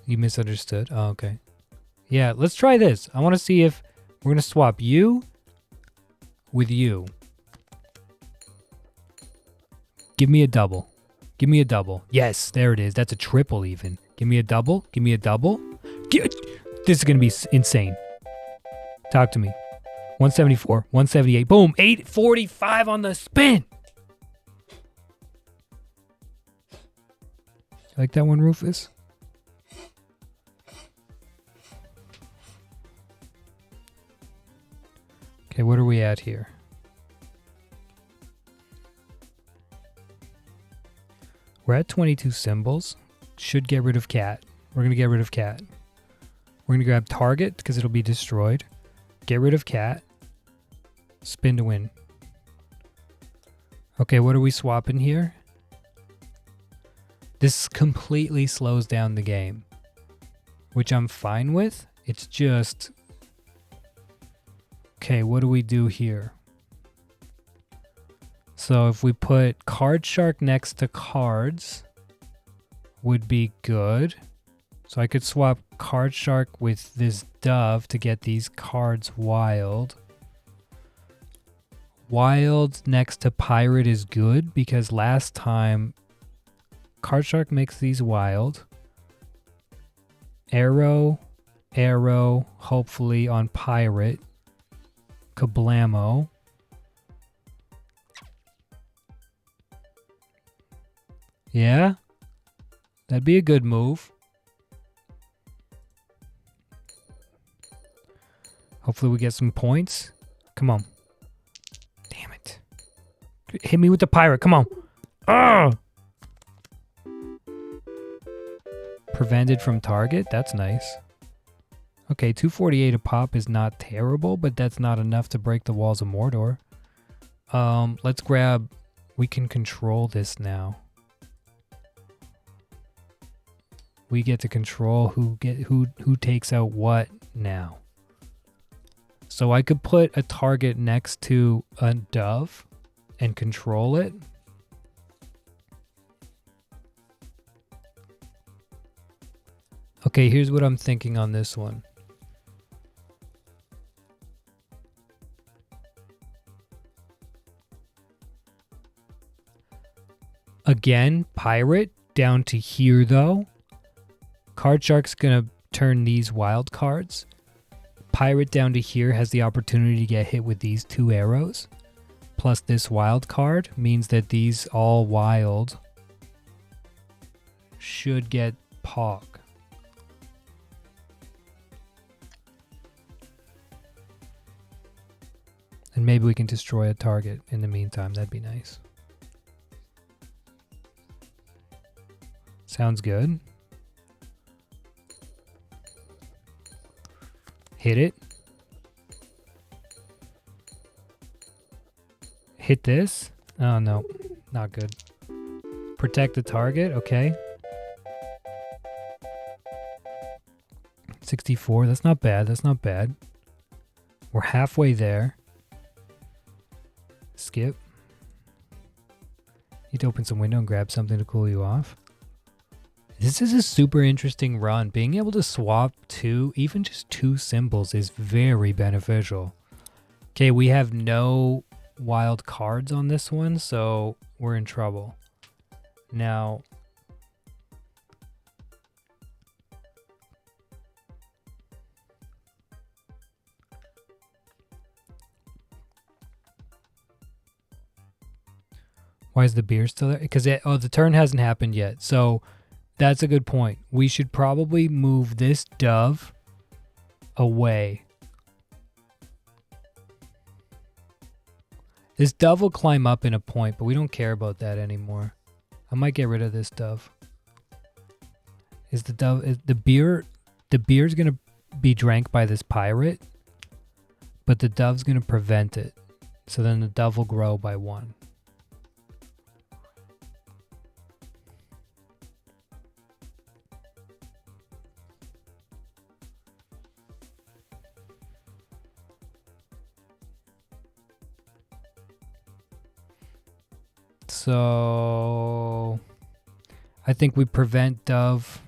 You misunderstood? Oh, okay. Yeah, let's try this. I want to see if we're going to swap you with you. Give me a double. Give me a double. Yes, there it is. That's a triple even. Give me a double. Give me a double. This is going to be insane. Talk to me. 174, 178. Boom. 845 on the spin. Like that one, Rufus? Okay, what are we at here? We're at 22 symbols. Should get rid of cat. We're going to get rid of cat. We're going to grab target because it'll be destroyed. Get rid of cat. Spin to win. Okay, what are we swapping here? This completely slows down the game, which I'm fine with. It's just... Okay, what do we do here? So if we put Card Shark next to cards, would be good. So I could swap Card Shark with this Dove to get these cards wild. Wild next to Pirate is good because last time Card Shark makes these wild. Arrow, arrow, hopefully on Pirate. Kablamo. Yeah? That'd be a good move. Hopefully we get some points. Come on. Damn it. Hit me with the pirate. Come on. Ugh! Prevented from target. That's nice. Okay, 248 a pop is not terrible, but that's not enough to break the walls of Mordor. Let's grab... We can control this now. We get to control who takes out what now. So I could put a target next to a Dove and control it. Okay, here's what I'm thinking on this one. Again, Pirate down to here though. Card Shark's gonna turn these wild cards. Pirate down to here has the opportunity to get hit with these 2 arrows. Plus this wild card means that these all wild should get Pog. And maybe we can destroy a target in the meantime. That'd be nice. Sounds good. Hit it. Hit this. Oh, no. Not good. Protect the target. Okay. 64. That's not bad. That's not bad. We're halfway there. Skip. Need to open some window and grab something to cool you off. This is a super interesting run. Being able to swap even just 2 symbols is very beneficial. Okay, we have no wild cards on this one, so we're in trouble. Now, why is the beer still there? Because the turn hasn't happened yet. So that's a good point. We should probably move this Dove away. This Dove will climb up in a point, but we don't care about that anymore. I might get rid of this Dove. Is the Dove... the beer's going to be drank by this pirate, but the Dove's going to prevent it. So then the Dove will grow by 1. So I think we prevent Dove.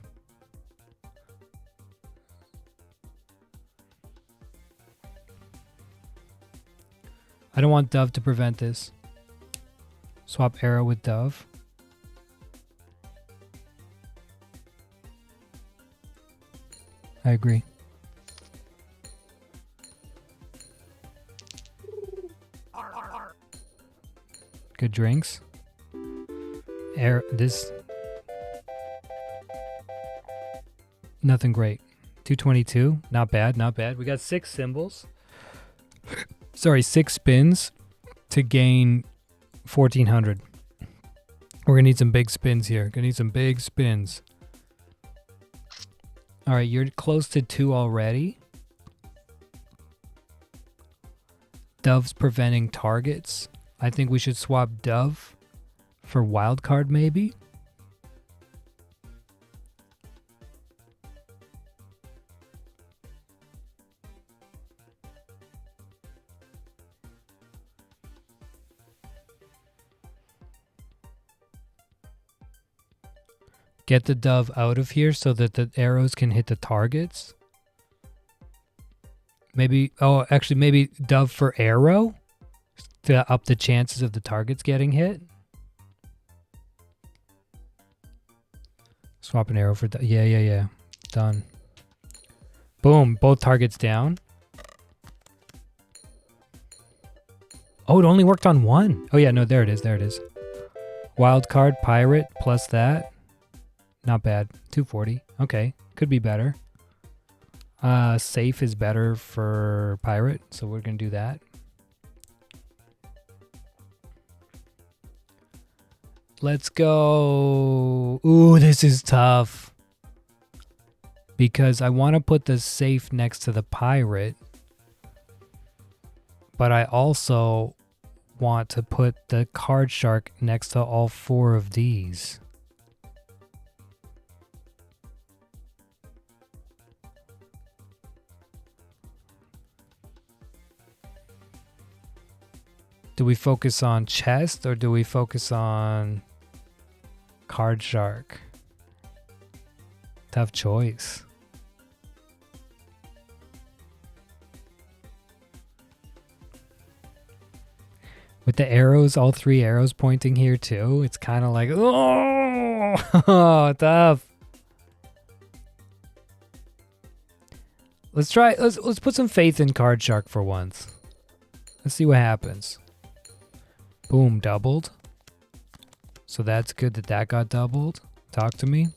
I don't want Dove to prevent this. Swap arrow with Dove. I agree. Good drinks. This. Nothing great. 222. Not bad, not bad. We got 6 symbols. Sorry, 6 spins to gain 1400. We're gonna need some big spins here. Gonna need some big spins. Alright, you're close to 2 already. Dove's preventing targets. I think we should swap Dove for wildcard maybe. Get the Dove out of here so that the arrows can hit the targets. Maybe, oh, actually maybe Dove for arrow to up the chances of the targets getting hit. Swap an arrow for, yeah. Done. Boom, both targets down. Oh, it only worked on one. Oh yeah, no, there it is. Wild card, pirate, plus that. Not bad. 240. Okay. Could be better. Safe is better for pirate, so we're going to do that. Let's go. Ooh, this is tough. Because I want to put the safe next to the pirate. But I also want to put the card shark next to all 4 of these. Do we focus on chest or do we focus on card shark? Tough choice. With the arrows, all 3 arrows pointing here too, it's kind of like, oh, tough. Let's put some faith in card shark for once. Let's see what happens. Boom, doubled. So that's good that that got doubled. Talk to me.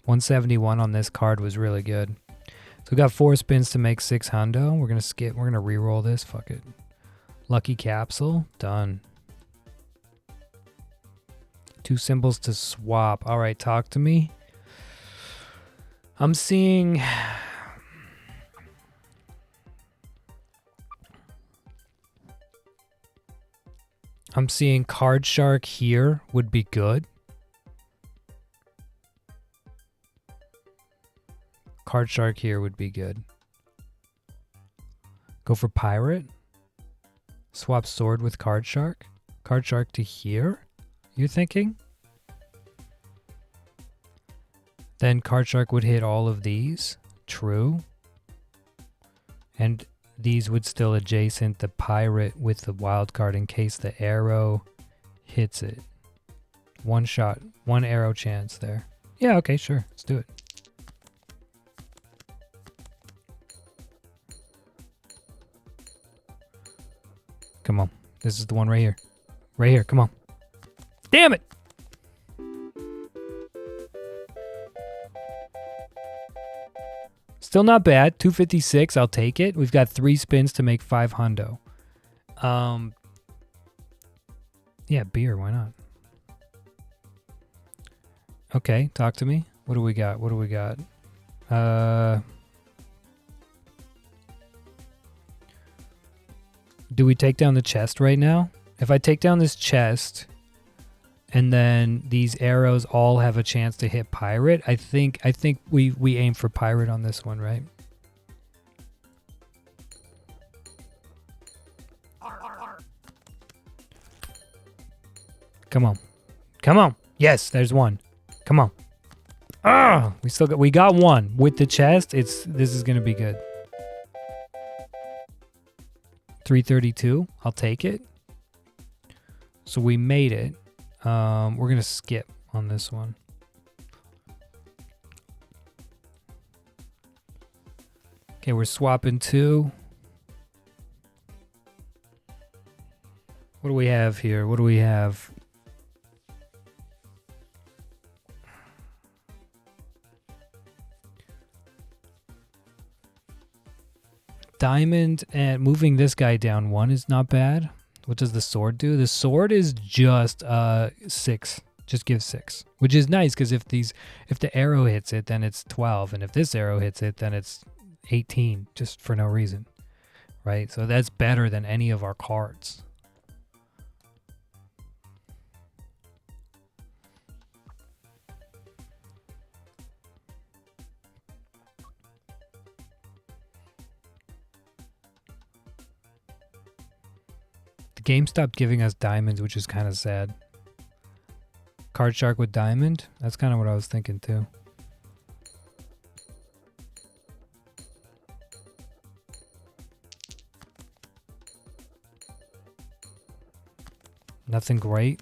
$171 on this card was really good. So we got 4 spins to make 6 hundo. We're gonna skip. We're gonna re-roll this. Fuck it. Lucky capsule. Done. 2 symbols to swap. All right, talk to me. I'm seeing card shark here would be good. Card shark here would be good. Go for pirate. Swap sword with card shark. Card shark to here, you're thinking? Then card shark would hit all of these. True. And these would still adjacent the pirate with the wild card in case the arrow hits it. 1 shot, 1 arrow chance there. Yeah, okay, sure. Let's do it. Come on. This is the one right here. Right here. Come on. Damn it! Still not bad. 256. I'll take it. We've got 3 spins to make 5 hundo. Yeah, beer. Why not? Okay, talk to me. What do we got? What do we got? Do we take down the chest right now? If I take down this chest and then these arrows all have a chance to hit pirate, I think we aim for pirate on this one, right? Come on. Come on. Yes, there's 1. Come on. Ah, we got 1 with the chest. This is going to be good. 332. I'll take it. So we made it. We're going to skip on this one. Okay, we're swapping 2. What do we have here? What do we have? Diamond and moving this guy down 1 is not bad. What does the sword do? The sword is just 6. Just give 6, which is nice because if the arrow hits it, then it's 12, and if this arrow hits it, then it's 18, just for no reason, right? So that's better than any of our cards. The game stopped giving us diamonds, which is kind of sad. Card shark with diamond? That's kind of what I was thinking too. Nothing great.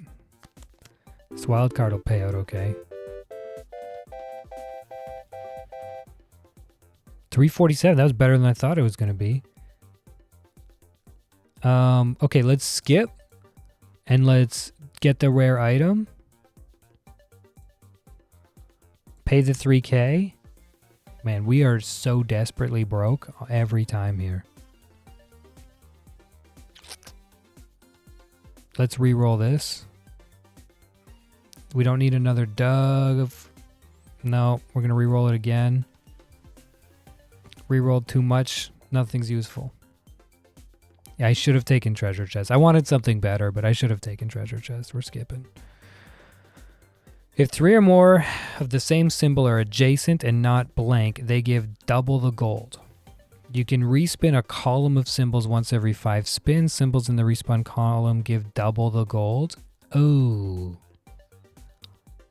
This wild card will pay out okay. 347, that was better than I thought it was going to be. Okay, let's skip. And let's get the rare item. Pay the 3K. Man, we are so desperately broke every time here. Let's re-roll this. We don't need another Doug of... No, we're going to re-roll it again. Re-rolled too much. Nothing's useful. Yeah, I should have taken treasure chest. I wanted something better, but I should have taken treasure chest. We're skipping. If 3 or more of the same symbol are adjacent and not blank, they give double the gold. You can respin a column of symbols once every 5 spins. Symbols in the respun column give double the gold. Oh.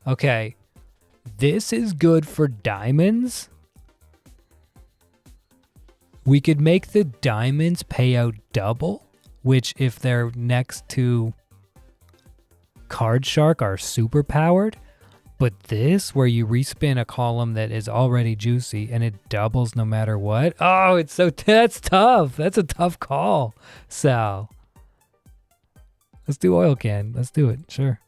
Okay. This is good for diamonds. We could make the diamonds pay out double, which if they're next to Card Shark are super powered. But this, where you respin a column that is already juicy and it doubles no matter what. Oh, it's so that's tough. That's a tough call, Sal. Let's do oil can. Let's do it. Sure.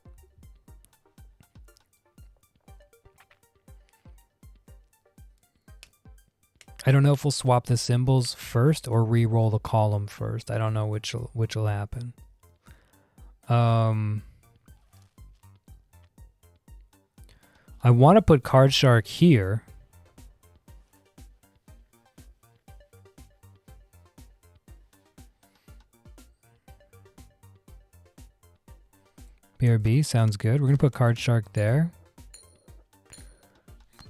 I don't know if we'll swap the symbols first or re-roll the column first. I don't know which will happen. I want to put Card Shark here. BRB sounds good. We're going to put Card Shark there.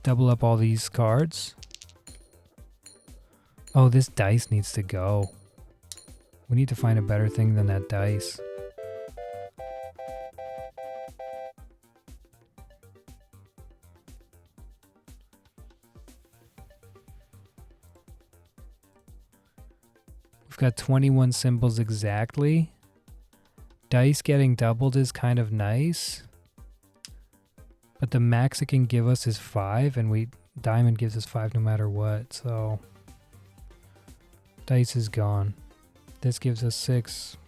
Double up all these cards. Oh, this dice needs to go. We need to find a better thing than that dice. We've got 21 symbols exactly. Dice getting doubled is kind of nice. But the max it can give us is 5, and diamond gives us 5 no matter what, so dice is gone. This gives us 6.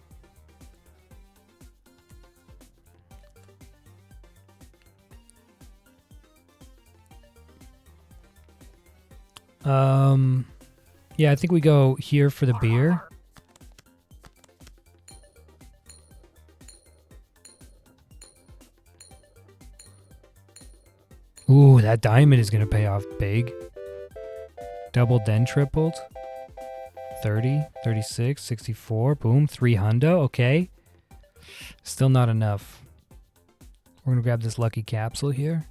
Yeah, I think we go here for the beer. Ooh, that diamond is going to pay off big. Doubled then tripled. 30, 36, 64. Boom, 300. Okay. Still not enough. We're going to grab this lucky capsule here.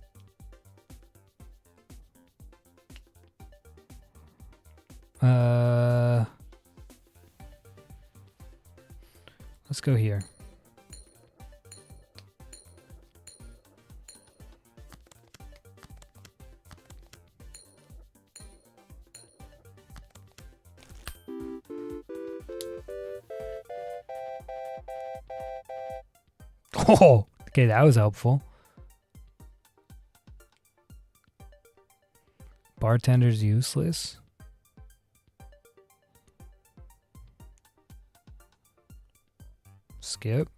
Let's go here. Oh, okay, that was helpful. Bartender's useless. Skip.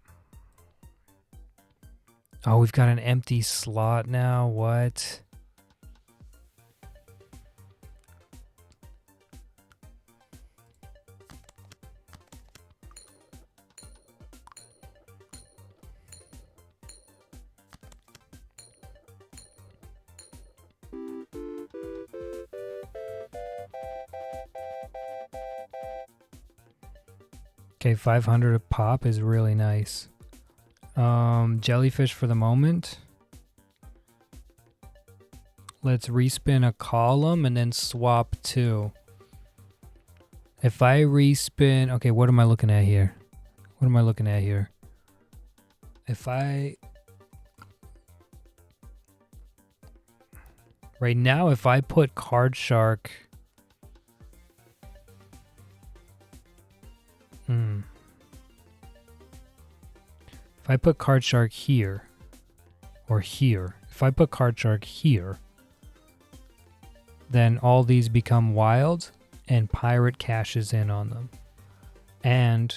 Oh, we've got an empty slot now. What? Okay, 500 a pop is really nice. Jellyfish for the moment. Let's respin a column and then swap 2. If I respin... Okay, what am I looking at here? What am I looking at here? If I... Right now, if I put Card Shark... If I put Card Shark here, or here, if I put Card Shark here, then all these become wild, and Pirate cashes in on them. And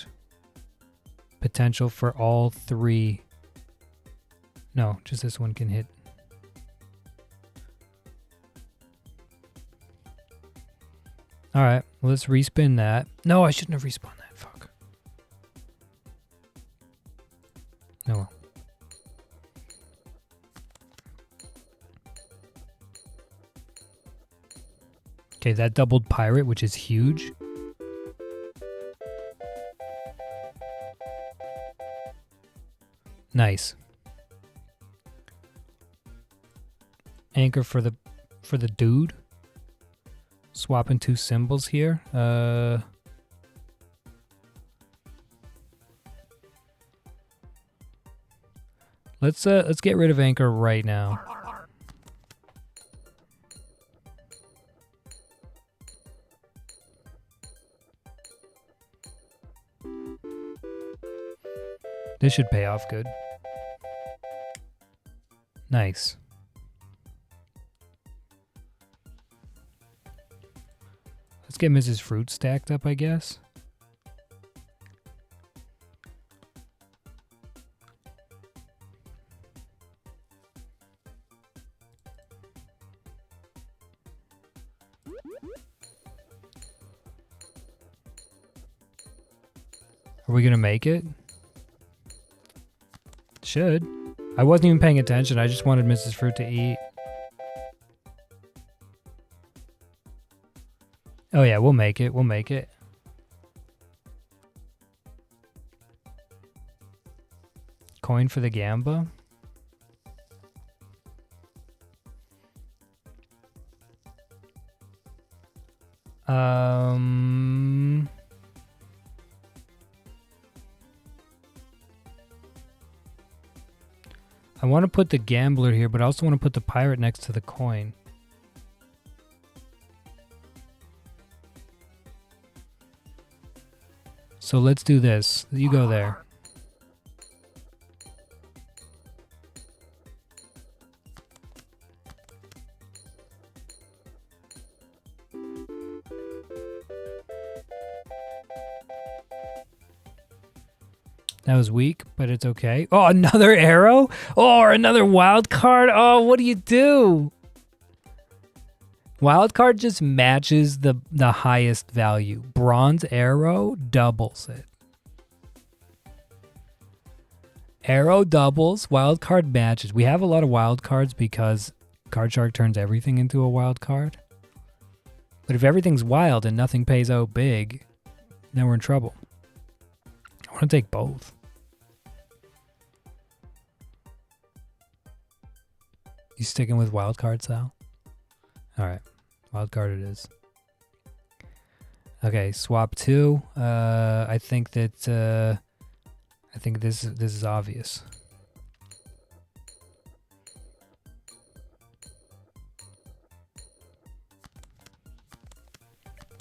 potential for all 3. No, just this one can hit. Alright, well, let's respin that. No, I shouldn't have respawned that. Fuck. Oh well. Okay, that doubled Pirate, which is huge. Nice. Anchor for the dude. Swapping 2 symbols here. Let's get rid of Anchor right now. This should pay off good. Nice. Let's get Mrs. Fruit stacked up, I guess. Are we gonna make it? Should. I wasn't even paying attention. I just wanted Mrs. Fruit to eat. Oh yeah, we'll make it. We'll make it. Coin for the Gamba. I want to put the Gambler here, but I also want to put the Pirate next to the coin. So let's do this. You go there. That was weak, but it's okay. Oh, another arrow? Oh, or another wild card? Oh, what do you do? Wild card just matches the highest value. Bronze arrow doubles it. Arrow doubles, wild card matches. We have a lot of wild cards because Card Shark turns everything into a wild card. But if everything's wild and nothing pays out big, then we're in trouble. I want to take both. You sticking with wild card, Sal? All right, wild card it is. Okay, swap 2. I think that I think this is obvious.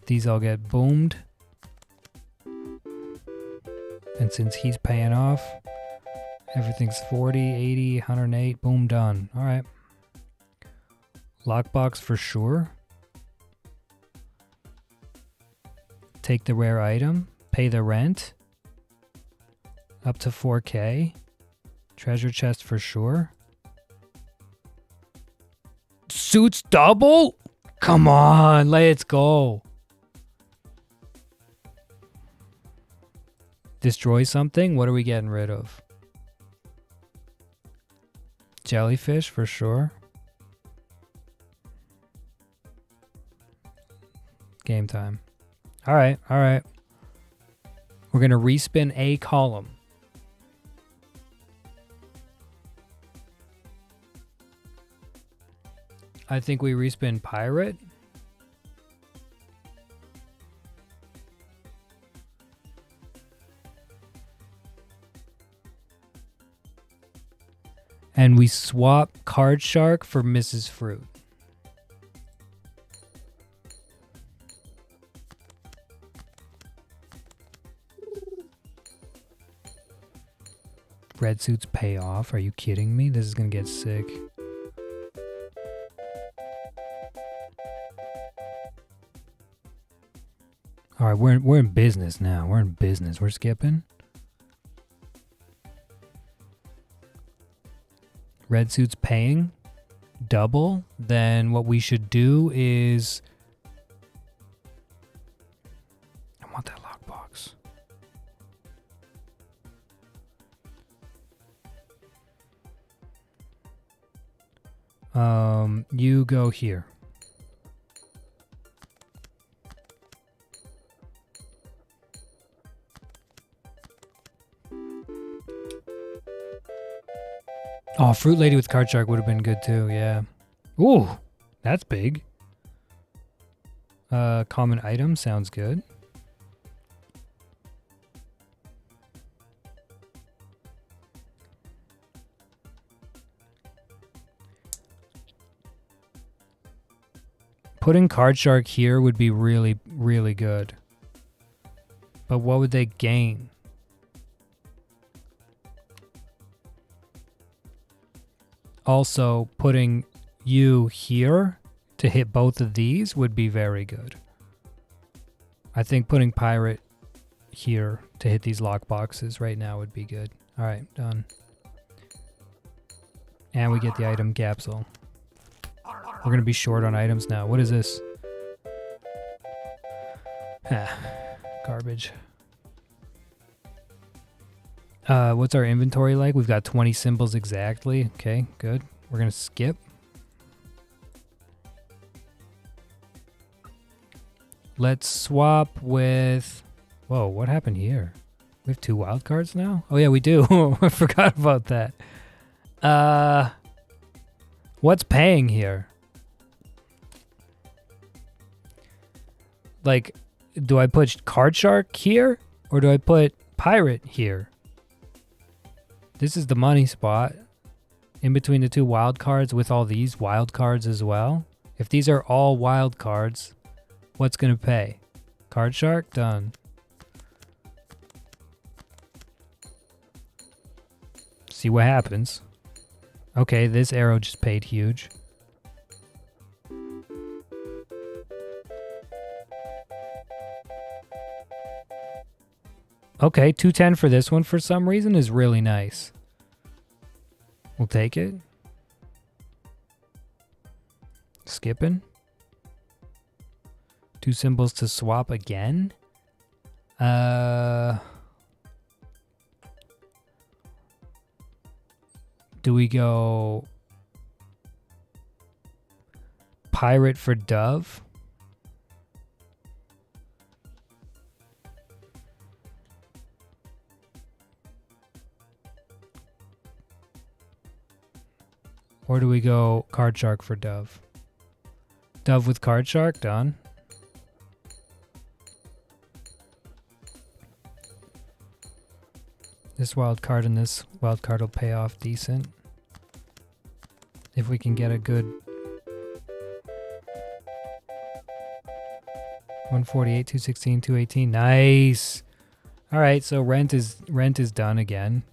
These all get boomed. And since he's paying off, Everything's 40, 80, 108. Boom, done. All right. Lockbox for sure. Take the rare item. Pay the rent. Up to 4K. Treasure chest for sure. Suits double? Come on, let's go. Destroy something? What are we getting rid of? Jellyfish for sure. Game time. Alright, alright. We're going to respin a column. I think we respin pirate. And we swap Card Shark for Mrs. Fruit. Red suits pay off. Are you kidding me? This is gonna get sick. All right, we're in business now. We're in business. We're skipping. Red suit's paying double. Then what we should do is I want that lockbox. You go here. Oh, Fruit Lady with Card Shark would have been good too, yeah. Ooh, that's big. Common item sounds good. Putting Card Shark here would be really, really good. But what would they gain? Also, putting you here to hit both of these would be very good. I think putting Pirate here to hit these lockboxes right now would be good. Alright, done. And we get the item capsule. We're going to be short on items now. What is this? Garbage. What's our inventory like? We've got 20 symbols exactly. Okay, good. We're going to skip. Let's swap with... Whoa, what happened here? We have 2 wild cards now? Oh yeah, we do. I forgot about that. What's paying here? Like, do I put Card Shark here? Or do I put Pirate here? This is the money spot. In between the 2 wild cards with all these wild cards as well. If these are all wild cards, what's going to pay? Card Shark? Done. See what happens. Okay, this arrow just paid huge. Okay, 210 for this one for some reason is really nice. We'll take it. Skipping. 2 symbols to swap again. Do we go Pirate for Dove? Or do we go Card Shark for Dove? Dove with Card Shark, done. This wild card and this wild card will pay off decent. If we can get a good 148, 216, 218. Nice. All right, so rent is done again.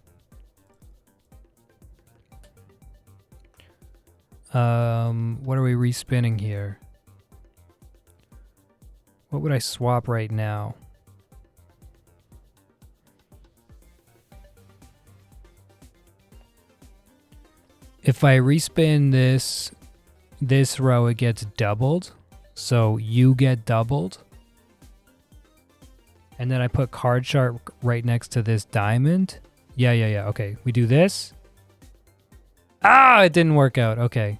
What are we respinning here? What would I swap right now? If I respin this row, it gets doubled. So you get doubled. And then I put card shark right next to this diamond. Yeah. Okay, we do this. Ah, it didn't work out. Okay.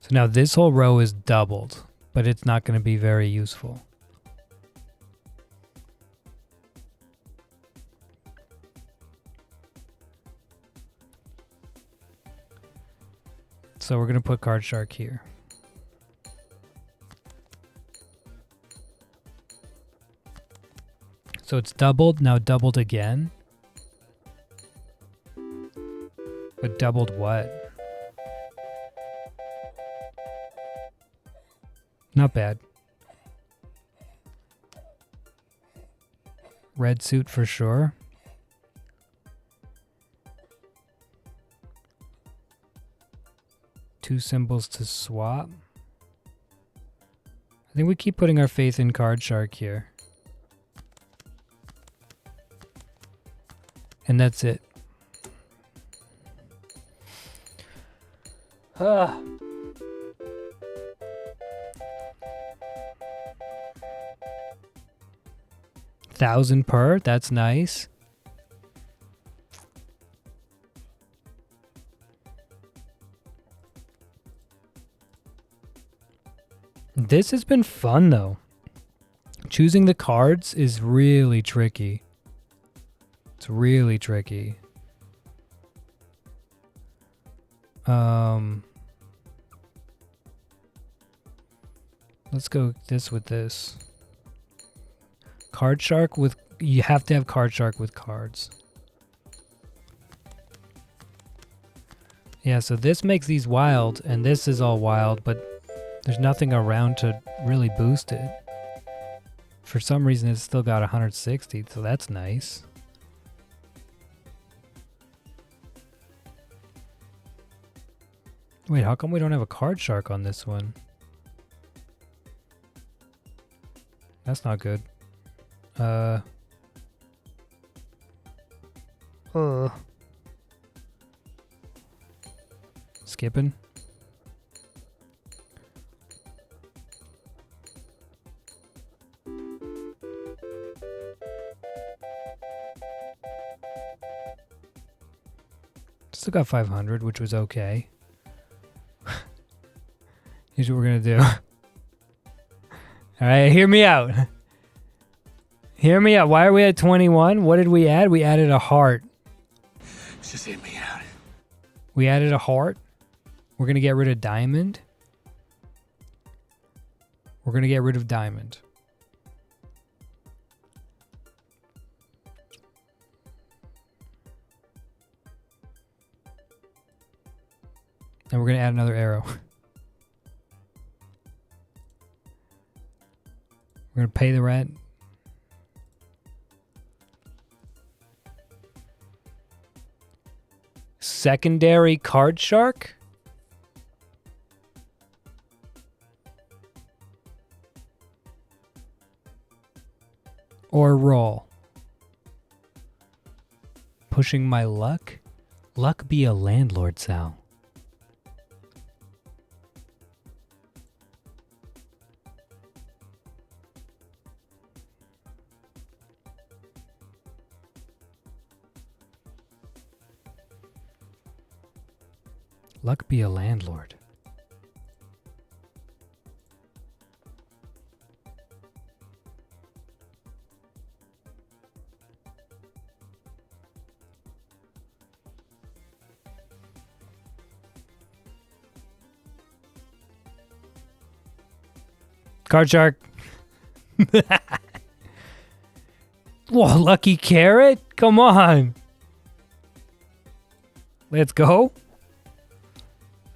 So now this whole row is doubled, but it's not going to be very useful. So we're going to put card shark here. So it's doubled, now doubled again. But doubled what? Not bad. Red suit for sure. Two symbols to swap. I think we keep putting our faith in card shark here. And that's it. Ah. $1,000 per, that's nice. This has been fun though. Choosing the cards is really tricky. It's really tricky. Let's go this with this. Card shark with, you have to have card shark with cards. Yeah, so this makes these wild and this is all wild, but there's nothing around to really boost it. For some reason it's still got 160, so that's nice. Wait, how come we don't have a card shark on this one? That's not good. Skipping. Still got 500, which was okay. Here's what we're gonna do. All right, hear me out. Hear me out. Why are we at 21? What did we add? We added a heart. Just hear me out. We added a heart. We're gonna get rid of diamond. We're gonna get rid of diamond. And we're gonna add another arrow. We're gonna pay the rent. Secondary card shark? Or roll? Pushing my luck? Luck be a landlord, Sal. Luck be a landlord. Card shark. Whoa, lucky carrot? Come on. Let's go.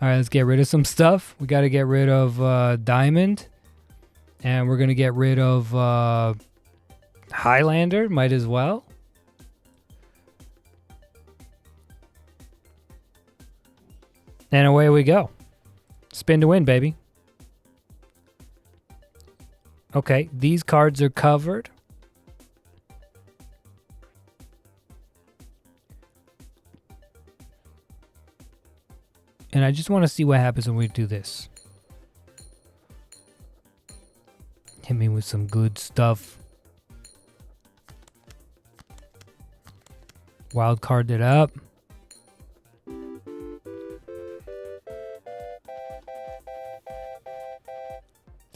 All right, let's get rid of some stuff. We got to get rid of Diamond. And we're going to get rid of Highlander. Might as well. And away we go. Spin to win, baby. Okay, these cards are covered. And I just want to see what happens when we do this. Hit me with some good stuff. Wild card it up.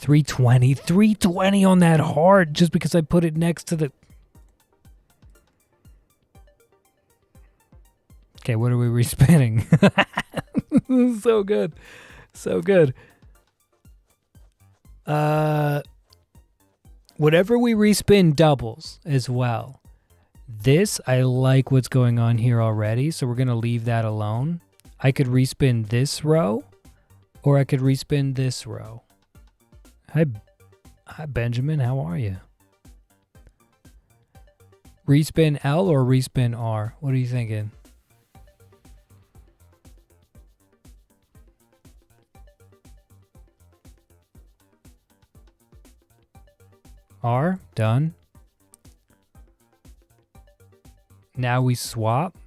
$320 on that heart just because I put it next to the... Okay, what are we respinning? So good. So good. Whatever we respin doubles as well. This, I like what's going on here already, so we're going to leave that alone. I could respin this row, or I could respin this row. Hi, Benjamin. How are you? Respin L or respin R? What are you thinking? R, done. Now we swap.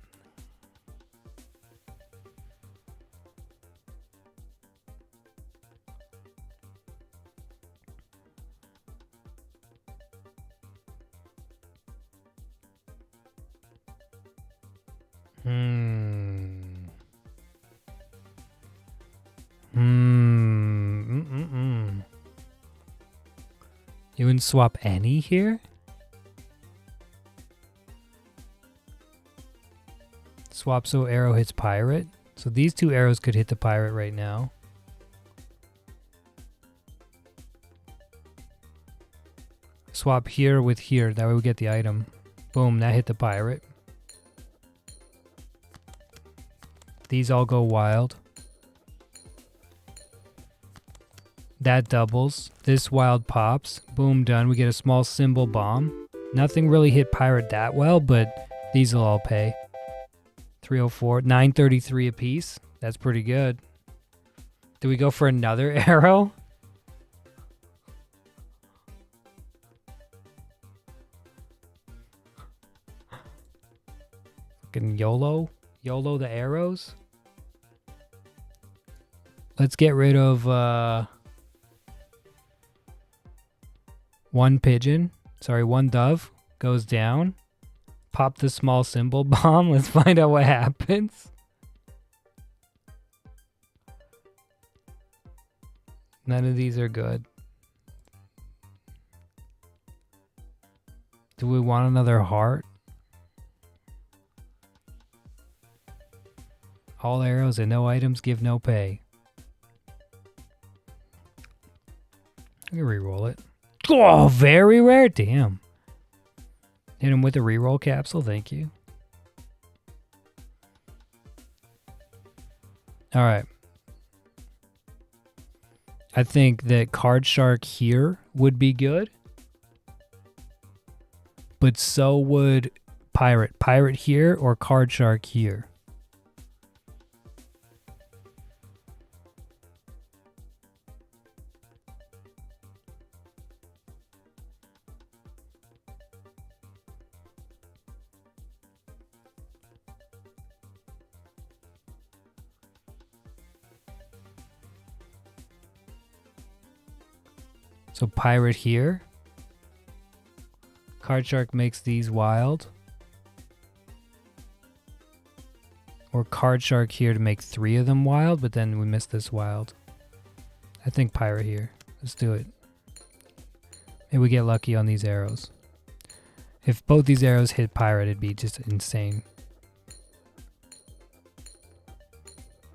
You wouldn't swap any here? Swap so arrow hits pirate. So these two arrows could hit the pirate right now. Swap here with here. That way we get the item. Boom, that hit the pirate. These all go wild. That doubles. This wild pops. Boom, done. We get a small symbol bomb. Nothing really hit pirate that well, but these will all pay. 304. 933 apiece. That's pretty good. Do we go for another arrow? Fucking YOLO. YOLO the arrows. Let's get rid of one pigeon. Sorry, one dove goes down. Pop the small symbol bomb. Let's find out what happens. None of these are good. Do we want another heart? All arrows and no items give no pay. I can re-roll it. Oh, very rare. Damn. Hit him with a reroll capsule. Thank you. All right. I think that Card Shark here would be good. But so would Pirate. Pirate here or Card Shark here. So Pirate here. Card Shark makes these wild. Or Card Shark here to make 3 of them wild, but then we miss this wild. I think Pirate here. Let's do it. Maybe we get lucky on these arrows. If both these arrows hit Pirate, it'd be just insane.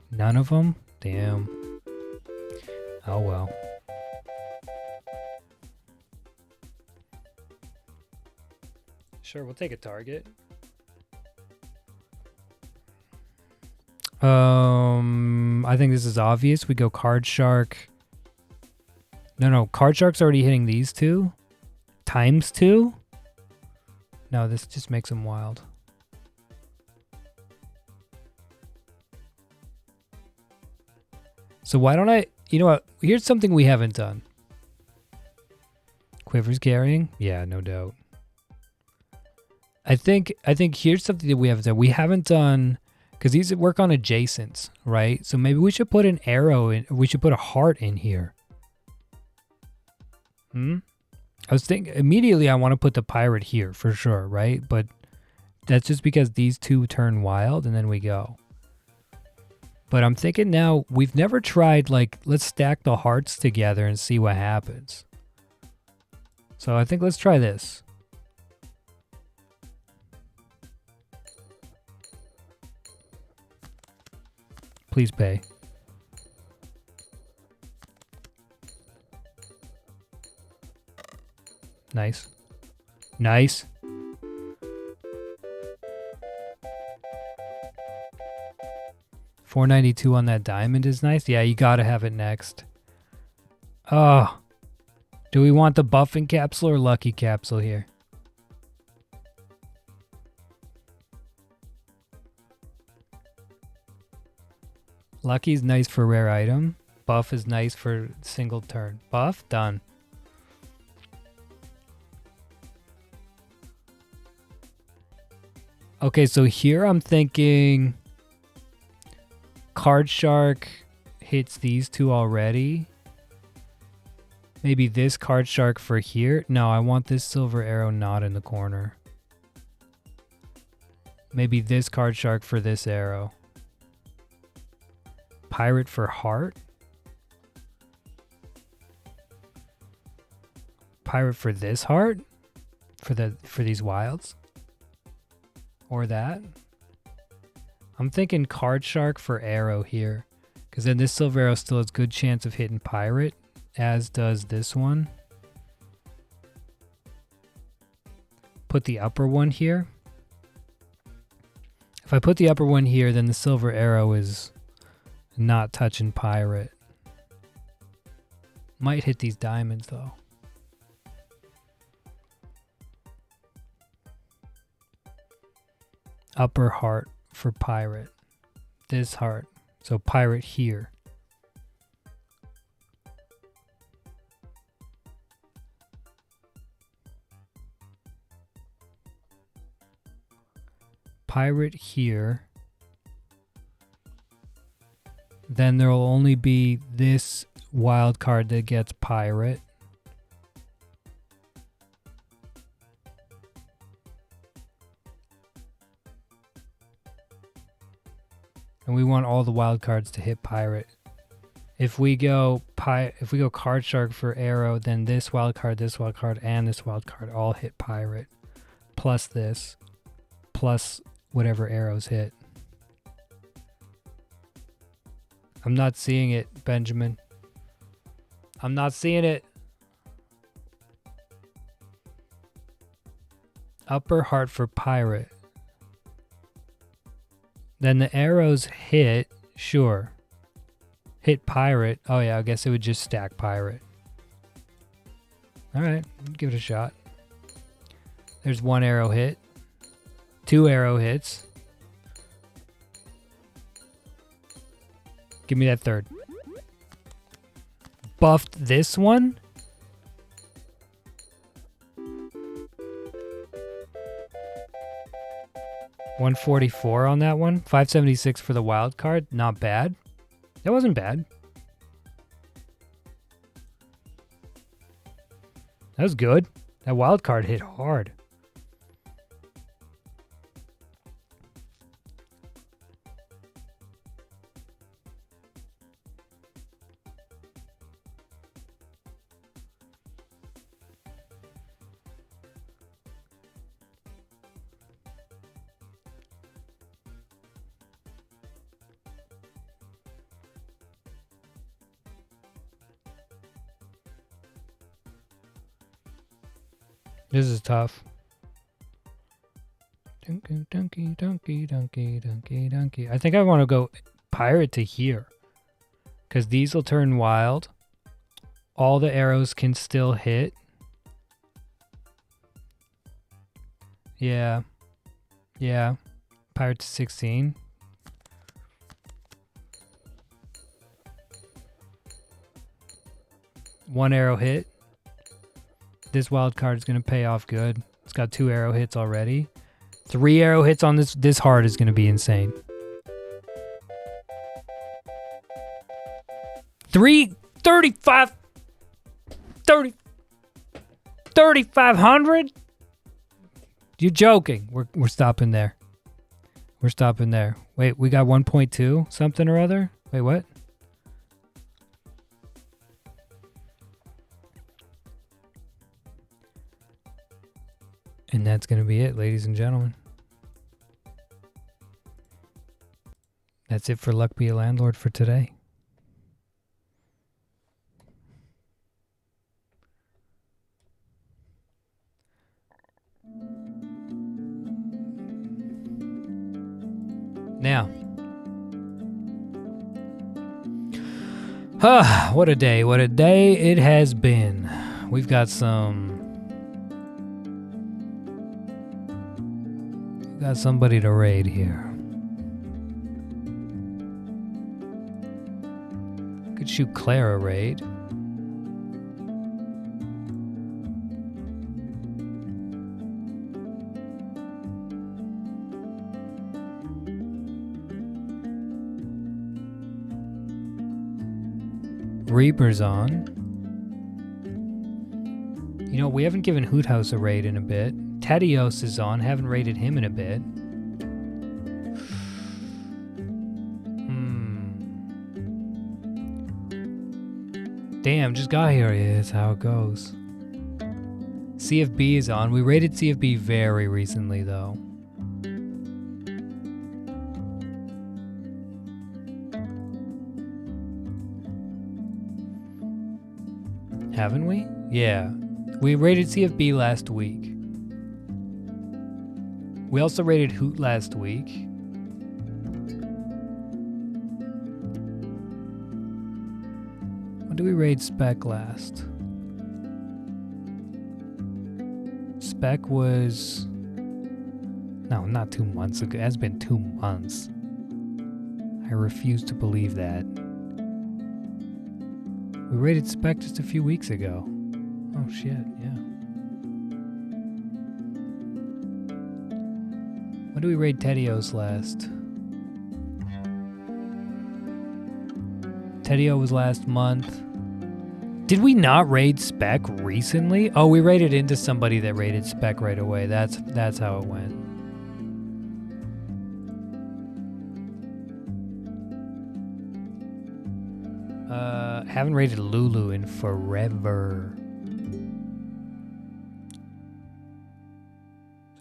None of them? Damn. Oh well. Sure, we'll take a target. I think this is obvious. We go Card Shark. No, Card Shark's already hitting these two. Times 2? No, this just makes them wild. So why don't I... You know what? Here's something we haven't done. Quivers carrying? Yeah, no doubt. I think here's something that we haven't done. We haven't done... Because these work on adjacents, right? So maybe we should put an arrow in... We should put a heart in here. I was thinking... Immediately I want to put the pirate here, for sure, right? But that's just because these two turn wild and then we go. But I'm thinking now, we've never tried, like, let's stack the hearts together and see what happens. So I think let's try this. Please pay. Nice. Nice. $4.92 on that diamond is nice. Yeah, you gotta have it next. Oh. Do we want the buffing capsule or lucky capsule here? Lucky's nice for rare item. Buff is nice for single turn. Buff? Done. Okay, so here I'm thinking Card Shark hits these two already. Maybe this Card Shark for here. No, I want this silver arrow not in the corner. Maybe this Card Shark for this arrow. Pirate for heart. Pirate for this heart. For these wilds. Or that. I'm thinking Card Shark for arrow here. Because then this silver arrow still has good chance of hitting pirate. As does this one. Put the upper one here. If I put the upper one here, then the silver arrow is not touching pirate. Might hit these diamonds though. Upper heart for pirate. This heart. So pirate here. Pirate here. Then there will only be this wild card that gets pirate. And we want all the wild cards to hit pirate. If we go Card Shark for arrow, then this wild card, and this wild card all hit pirate. Plus this. Plus whatever arrows hit. I'm not seeing it, Benjamin. I'm not seeing it. Upper heart for pirate. Then the arrows hit, sure. Hit pirate. Oh yeah, I guess it would just stack pirate. Alright, give it a shot. There's one arrow hit. 2 arrow hits. Give me that third. Buffed this one? $144 on that one. $576 for the wild card. Not bad. That wasn't bad. That was good. That wild card hit hard. This is tough. Dink. Donkey. I think I want to go pirate to here. Because these will turn wild. All the arrows can still hit. Yeah. Yeah. Pirate to 16. One arrow hit. This wild card is going to pay off good. It's got 2 arrow hits already. 3 arrow hits on this hard is going to be insane. 3,500? You joking? We're stopping there. We're stopping there. Wait, we got 1.2 something or other? Wait, what? And that's going to be it, ladies and gentlemen. That's it for Luck Be a Landlord for today. Now, what a day it has been. We've got somebody to raid here. Could shoot Claire a raid. Reaper's on. You know, we haven't given Hoot House a raid in a bit. Tedios is on. Haven't raided him in a bit. Damn, just got here. Yeah, that's how it goes. CFB is on. We raided CFB very recently, though. Haven't we? Yeah. We raided CFB last week. We also raided Hoot last week. When did we raid Spec last? Spec was... No, not 2 months ago. It has been 2 months. I refuse to believe that. We raided Spec just a few weeks ago. Oh shit, yeah. When did we raid Tedios last? Tedio was last month. Did we not raid Spec recently? Oh, we raided into somebody that raided Spec right away. That's how it went. Haven't raided Lulu in forever.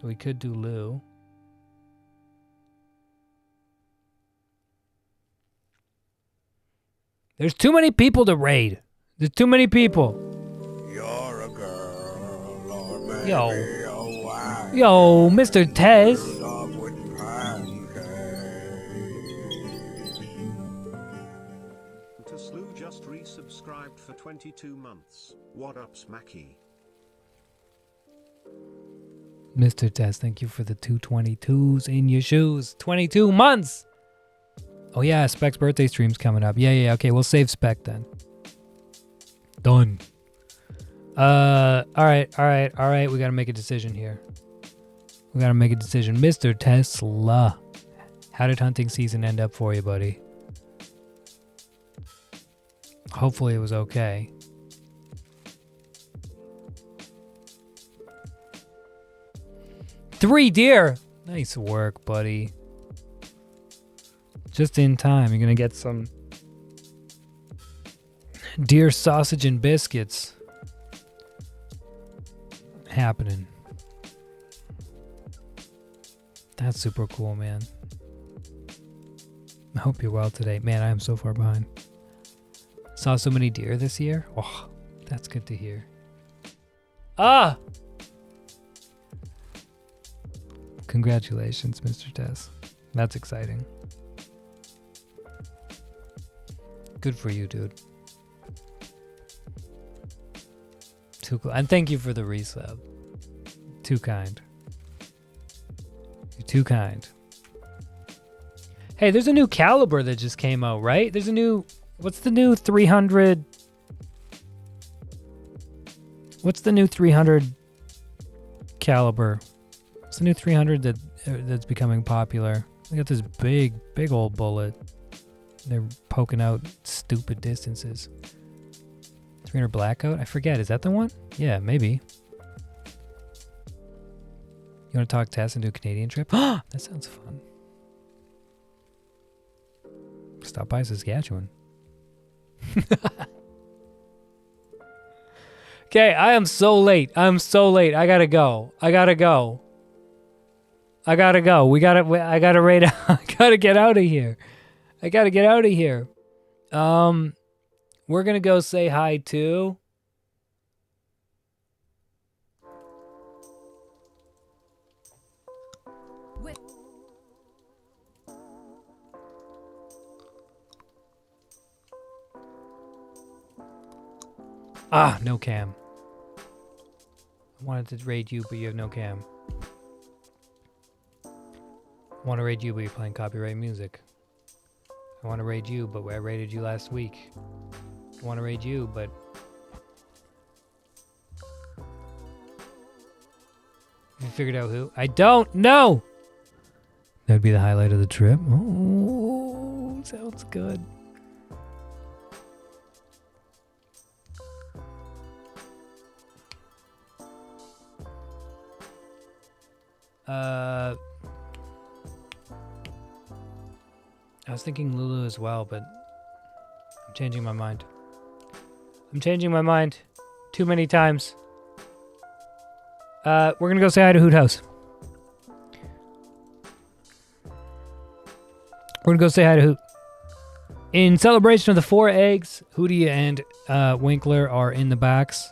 So we could do Lou. There's too many people to raid. There's too many people. You're a girl, or maybe Yo. a wife. Yo, Mr. Tez. Love with Teslu just resubscribed for 22 months. What up, Smacky? Mr. Tez, thank you for the 222s in your shoes. 22 months. Oh yeah, Spec's birthday stream's coming up. Yeah, okay, we'll save Spec then. Done. Alright, we gotta make a decision here. Mr. Tesla. How did hunting season end up for you, buddy? Hopefully it was okay. Three deer! Nice work, buddy. Just in time. You're gonna get some deer sausage and biscuits happening. That's super cool, man. I hope you're well today. Man, I am so far behind. Saw so many deer this year. Oh, that's good to hear. Congratulations, Mr. Tess. That's exciting. Good for you, dude. Too cool. And thank you for the resub. Too kind. You're too kind. Hey, there's a new caliber that just came out, right? There's a new... What's the new 300... What's the new 300 caliber? What's the new 300 that's becoming popular? They got this big old bullet. They're poking out stupid distances. 300 Blackout? I forget. Is that the one? Yeah, maybe. You want to talk Tess and do a Canadian trip? That sounds fun. Stop by Saskatchewan. Okay, I am so late. I'm so late. I gotta go. I gotta raid out. I gotta get out of here. We're gonna go say hi to... no cam. I wanted to raid you, but you have no cam. I want to raid you, but you're playing copyright music. I want to raid you, but I raided you last week. I want to raid you, but... You figured out who? I don't know! That'd be the highlight of the trip. Oh, sounds good. I was thinking Lulu as well, but I'm changing my mind. Too many times. We're gonna go say hi to Hoot House. We're gonna go say hi to Hoot. In celebration of the 4 eggs, Hootie and Winkler are in the backs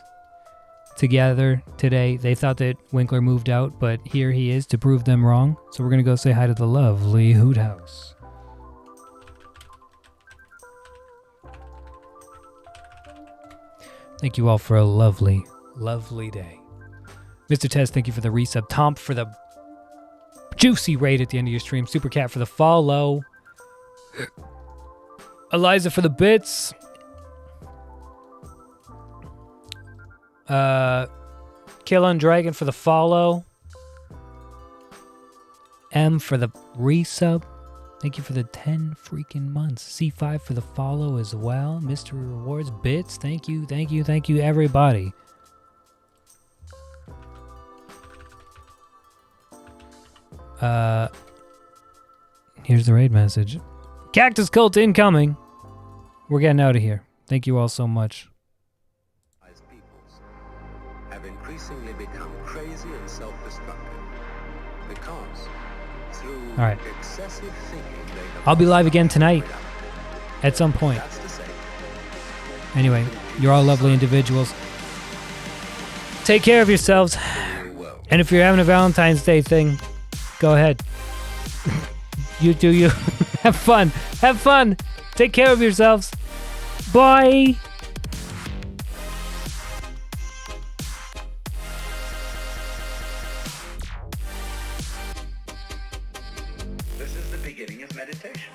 together today. They thought that Winkler moved out, but here he is to prove them wrong. So we're gonna go say hi to the lovely Hoot House. Thank you all for a lovely, lovely day. Mr. Tess, thank you for the resub. Tomp for the juicy raid at the end of your stream. Super Cat for the follow. Eliza for the bits. Killin Dragon for the follow. M for the resub. Thank you for the 10 freaking months. C5 for the follow as well. Mystery Rewards, bits. Thank you, everybody. Here's the raid message. Cactus Cult incoming. We're getting out of here. Thank you all so much. Peoples have increasingly become crazy and self-destructive because through excessive thinking they have... I'll be live again tonight at some point. Anyway, you're all lovely individuals. Take care of yourselves. And if you're having a Valentine's Day thing, go ahead. You do you. Have fun. Have fun. Take care of yourselves. Bye. This is the beginning of meditation.